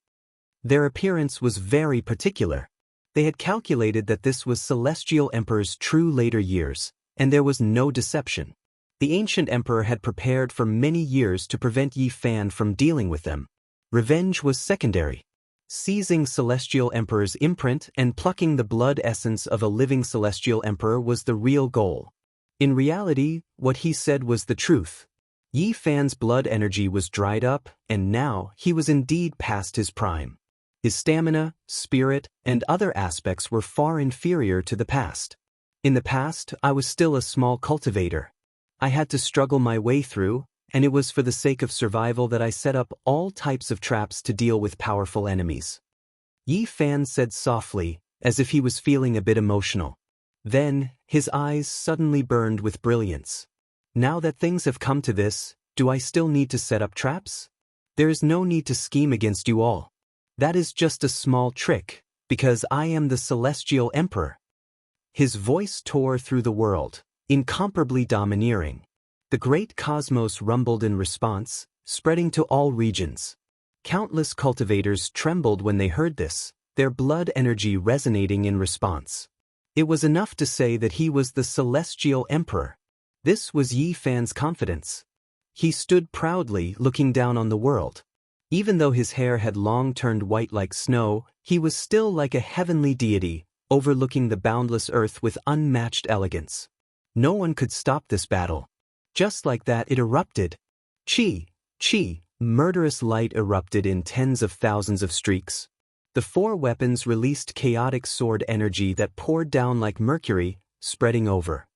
Their appearance was very particular. They had calculated that this was Celestial Emperor's true later years, and there was no deception. The ancient emperor had prepared for many years to prevent Yi Fan from dealing with them. Revenge was secondary. Seizing Celestial Emperor's imprint and plucking the blood essence of a living Celestial Emperor was the real goal. In reality, what he said was the truth. Yi Fan's blood energy was dried up, and now he was indeed past his prime. His stamina, spirit, and other aspects were far inferior to the past. In the past, I was still a small cultivator. I had to struggle my way through, and it was for the sake of survival that I set up all types of traps to deal with powerful enemies. Yi Fan said softly, as if he was feeling a bit emotional. Then, his eyes suddenly burned with brilliance. Now that things have come to this, do I still need to set up traps? There is no need to scheme against you all. That is just a small trick, because I am the Celestial Emperor. His voice tore through the world, incomparably domineering. The great cosmos rumbled in response, spreading to all regions. Countless cultivators trembled when they heard this, their blood energy resonating in response. It was enough to say that he was the Celestial Emperor. This was Yi Fan's confidence. He stood proudly, looking down on the world. Even though his hair had long turned white like snow, he was still like a heavenly deity, overlooking the boundless earth with unmatched elegance. No one could stop this battle. Just like that, it erupted. Chi, murderous light erupted in tens of thousands of streaks. The four weapons released chaotic sword energy that poured down like mercury, spreading over.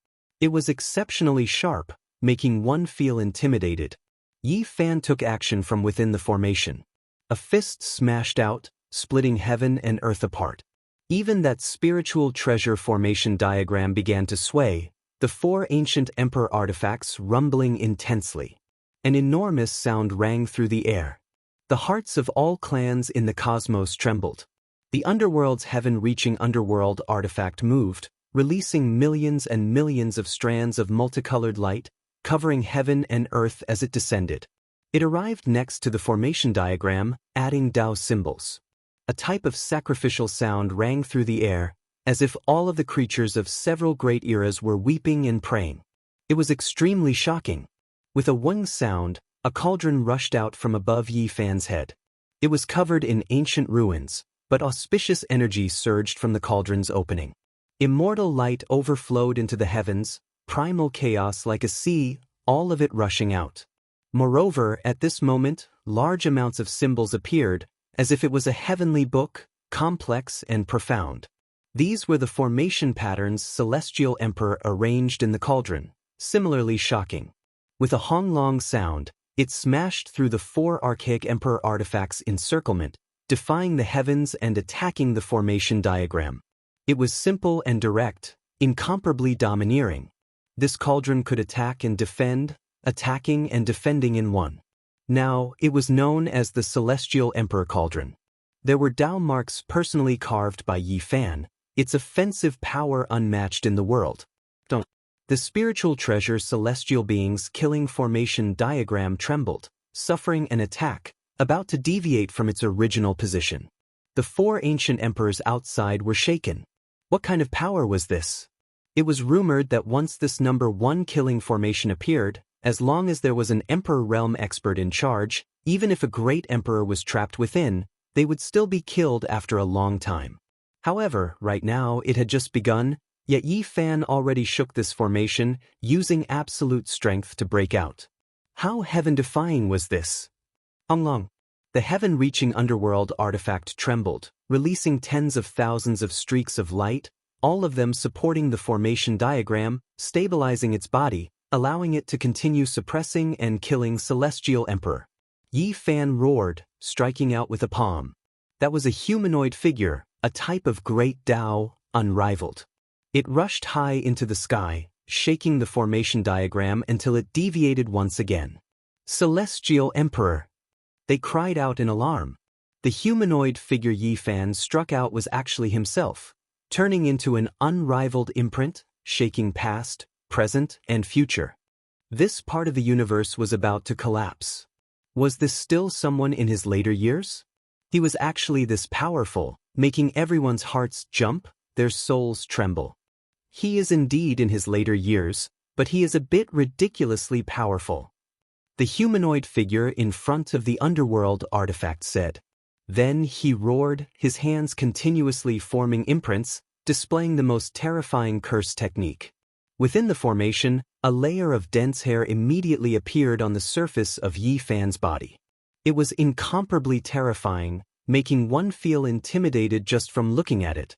It was exceptionally sharp, making one feel intimidated. Yi Fan took action from within the formation. A fist smashed out, splitting heaven and earth apart. Even that spiritual treasure formation diagram began to sway, the four ancient emperor artifacts rumbling intensely. An enormous sound rang through the air. The hearts of all clans in the cosmos trembled. The underworld's heaven-reaching underworld artifact moved, releasing millions and millions of strands of multicolored light, covering heaven and earth as it descended. It arrived next to the formation diagram, adding Dao symbols. A type of sacrificial sound rang through the air, as if all of the creatures of several great eras were weeping and praying. It was extremely shocking. With a wang sound, a cauldron rushed out from above Yi Fan's head. It was covered in ancient ruins, but auspicious energy surged from the cauldron's opening. Immortal light overflowed into the heavens, primal chaos like a sea, all of it rushing out. Moreover, at this moment, large amounts of symbols appeared, as if it was a heavenly book, complex and profound. These were the formation patterns Celestial Emperor arranged in the cauldron, similarly shocking. With a honglong sound, it smashed through the four archaic emperor artifacts' encirclement, defying the heavens and attacking the formation diagram. It was simple and direct, incomparably domineering. This cauldron could attack and defend, attacking and defending in one. Now, it was known as the Celestial Emperor Cauldron. There were Dao marks personally carved by Yi Fan, its offensive power unmatched in the world. The spiritual treasure celestial beings killing formation diagram trembled, suffering an attack, about to deviate from its original position. The four ancient emperors outside were shaken. What kind of power was this? It was rumored that once this number one killing formation appeared, as long as there was an emperor realm expert in charge, Even if a great emperor was trapped within, they would still be killed after a long time. However, right now it had just begun, yet Yi Fan already shook this formation, using absolute strength to break out. How heaven-defying was this? Long. The heaven-reaching underworld artifact trembled, releasing tens of thousands of streaks of light, all of them supporting the formation diagram, stabilizing its body, allowing it to continue suppressing and killing Celestial Emperor. Yi Fan roared, striking out with a palm. That was a humanoid figure, a type of great Dao, unrivaled. It rushed high into the sky, shaking the formation diagram until it deviated once again. Celestial Emperor! They cried out in alarm. The humanoid figure Yi Fan struck out was actually himself, turning into an unrivaled imprint, shaking past, present, and future. This part of the universe was about to collapse. Was this still someone in his later years? He was actually this powerful, making everyone's hearts jump, their souls tremble. He is indeed in his later years, but he is a bit ridiculously powerful. The humanoid figure in front of the underworld artifact said. Then he roared, his hands continuously forming imprints, displaying the most terrifying curse technique. Within the formation, a layer of dense hair immediately appeared on the surface of Yi Fan's body. It was incomparably terrifying, making one feel intimidated just from looking at it.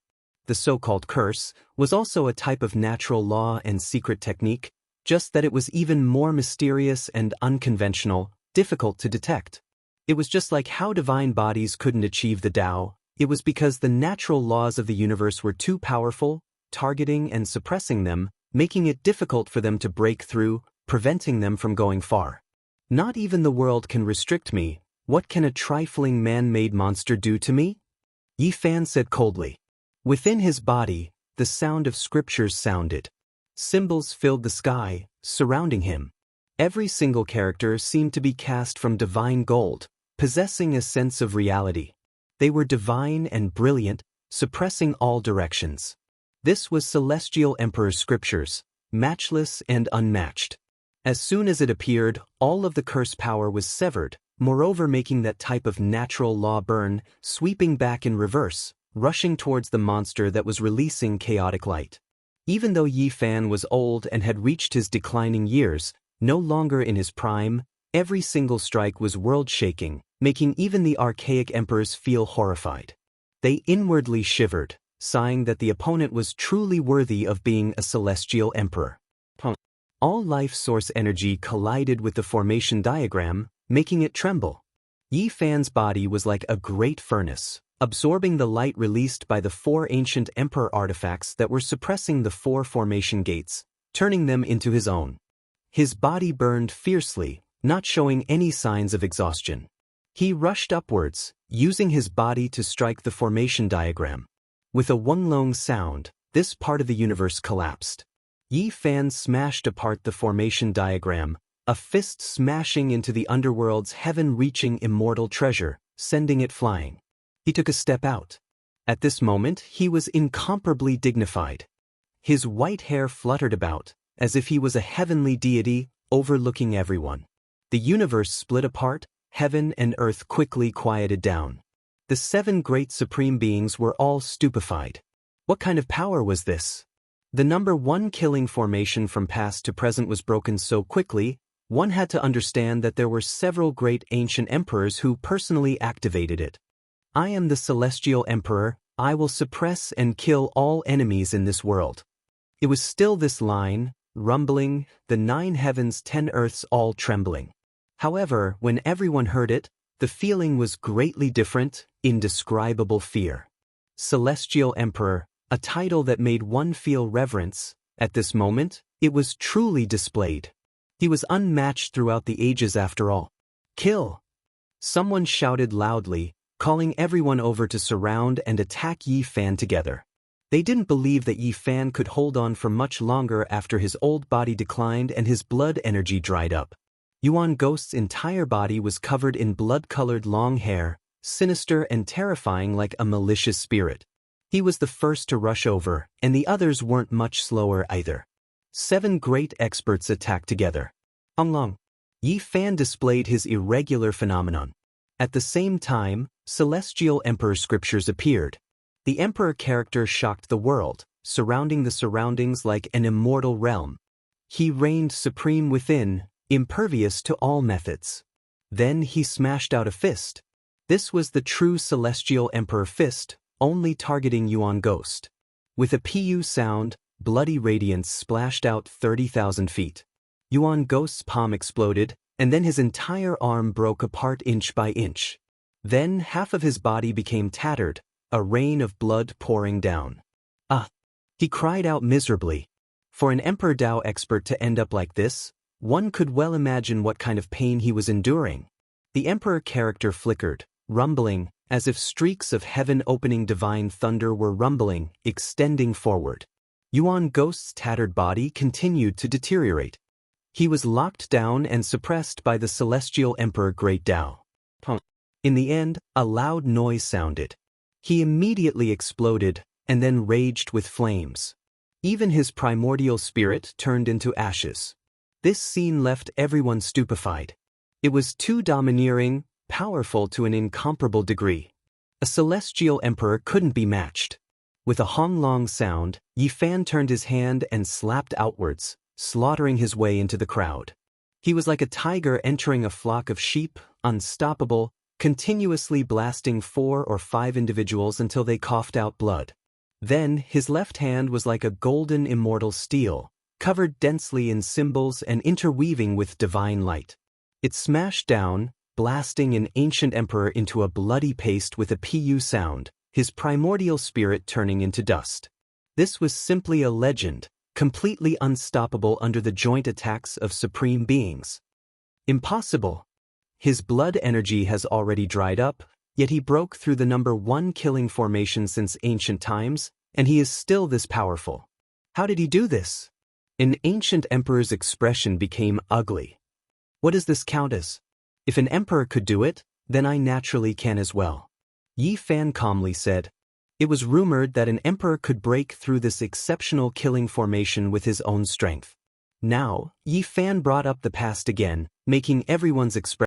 The so-called curse was also a type of natural law and secret technique, just that it was even more mysterious and unconventional, difficult to detect. It was just like how divine bodies couldn't achieve the Tao. It was because the natural laws of the universe were too powerful, targeting and suppressing them, making it difficult for them to break through, preventing them from going far. Not even the world can restrict me. What can a trifling man-made monster do to me? Yi Fan said coldly. Within his body, the sound of scriptures sounded. Symbols filled the sky, surrounding him. Every single character seemed to be cast from divine gold, possessing a sense of reality. They were divine and brilliant, suppressing all directions. This was Celestial Emperor's scriptures, matchless and unmatched. As soon as it appeared, all of the curse power was severed, moreover making that type of natural law burn, sweeping back in reverse, rushing towards the monster that was releasing chaotic light. Even though Yi Fan was old and had reached his declining years, no longer in his prime, every single strike was world-shaking, making even the archaic emperors feel horrified. They inwardly shivered, sighing that the opponent was truly worthy of being a celestial emperor. All life source energy collided with the formation diagram, making it tremble. Yi Fan's body was like a great furnace, absorbing the light released by the 4 ancient emperor artifacts that were suppressing the 4 formation gates, turning them into his own. His body burned fiercely, not showing any signs of exhaustion. He rushed upwards, using his body to strike the formation diagram. With a Wang sound, this part of the universe collapsed. Yi Fan smashed apart the formation diagram, a fist smashing into the underworld's heaven-reaching immortal treasure, sending it flying. He took a step out. At this moment, he was incomparably dignified. His white hair fluttered about, as if he was a heavenly deity, overlooking everyone. The universe split apart, heaven and earth quickly quieted down. The 7 great supreme beings were all stupefied. What kind of power was this? The number 1 killing formation from past to present was broken so quickly, one had to understand that there were several great ancient emperors who personally activated it. I am the Celestial Emperor, I will suppress and kill all enemies in this world. It was still this line, rumbling, the 9 heavens 10 earths all trembling. However, when everyone heard it, the feeling was greatly different, indescribable fear. Celestial Emperor, a title that made one feel reverence. At this moment, it was truly displayed. He was unmatched throughout the ages after all. Kill! Someone shouted loudly, calling everyone over to surround and attack Yi Fan together. They didn't believe that Yi Fan could hold on for much longer after his old body declined and his blood energy dried up. Yuan Ghost's entire body was covered in blood-colored long hair, sinister and terrifying like a malicious spirit. He was the first to rush over, and the others weren't much slower either. 7 great experts attacked together. Long. Yi Fan displayed his irregular phenomenon. At the same time, celestial emperor scriptures appeared. The emperor character shocked the world, surrounding the surroundings like an immortal realm. He reigned supreme within, impervious to all methods. Then he smashed out a fist. This was the true celestial emperor fist, only targeting Yuan Ghost. With a pu sound, bloody radiance splashed out 30,000 feet. Yuan Ghost's palm exploded, and then his entire arm broke apart inch by inch. Then half of his body became tattered, a rain of blood pouring down. Ah! He cried out miserably. For an Emperor Dao expert to end up like this, one could well imagine what kind of pain he was enduring. The Emperor character flickered, rumbling, as if streaks of heaven-opening divine thunder were rumbling, extending forward. Yuan Ghost's tattered body continued to deteriorate. He was locked down and suppressed by the celestial Emperor Great Dao. In the end, a loud noise sounded. He immediately exploded, and then raged with flames. Even his primordial spirit turned into ashes. This scene left everyone stupefied. It was too domineering, powerful to an incomparable degree. A celestial emperor couldn't be matched. With a honglong sound, Yi Fan turned his hand and slapped outwards, slaughtering his way into the crowd. He was like a tiger entering a flock of sheep, unstoppable, continuously blasting 4 or 5 individuals until they coughed out blood. Then, his left hand was like a golden immortal steel, covered densely in symbols and interweaving with divine light. It smashed down, blasting an ancient emperor into a bloody paste with a pu sound, his primordial spirit turning into dust. This was simply a legend, completely unstoppable under the joint attacks of supreme beings. Impossible. His blood energy has already dried up, yet he broke through the number 1 killing formation since ancient times, and he is still this powerful. How did he do this? An ancient emperor's expression became ugly. What does this count as? If an emperor could do it, then I naturally can as well. Yi Fan calmly said. It was rumored that an emperor could break through this exceptional killing formation with his own strength. Now, Yi Fan brought up the past again, making everyone's expression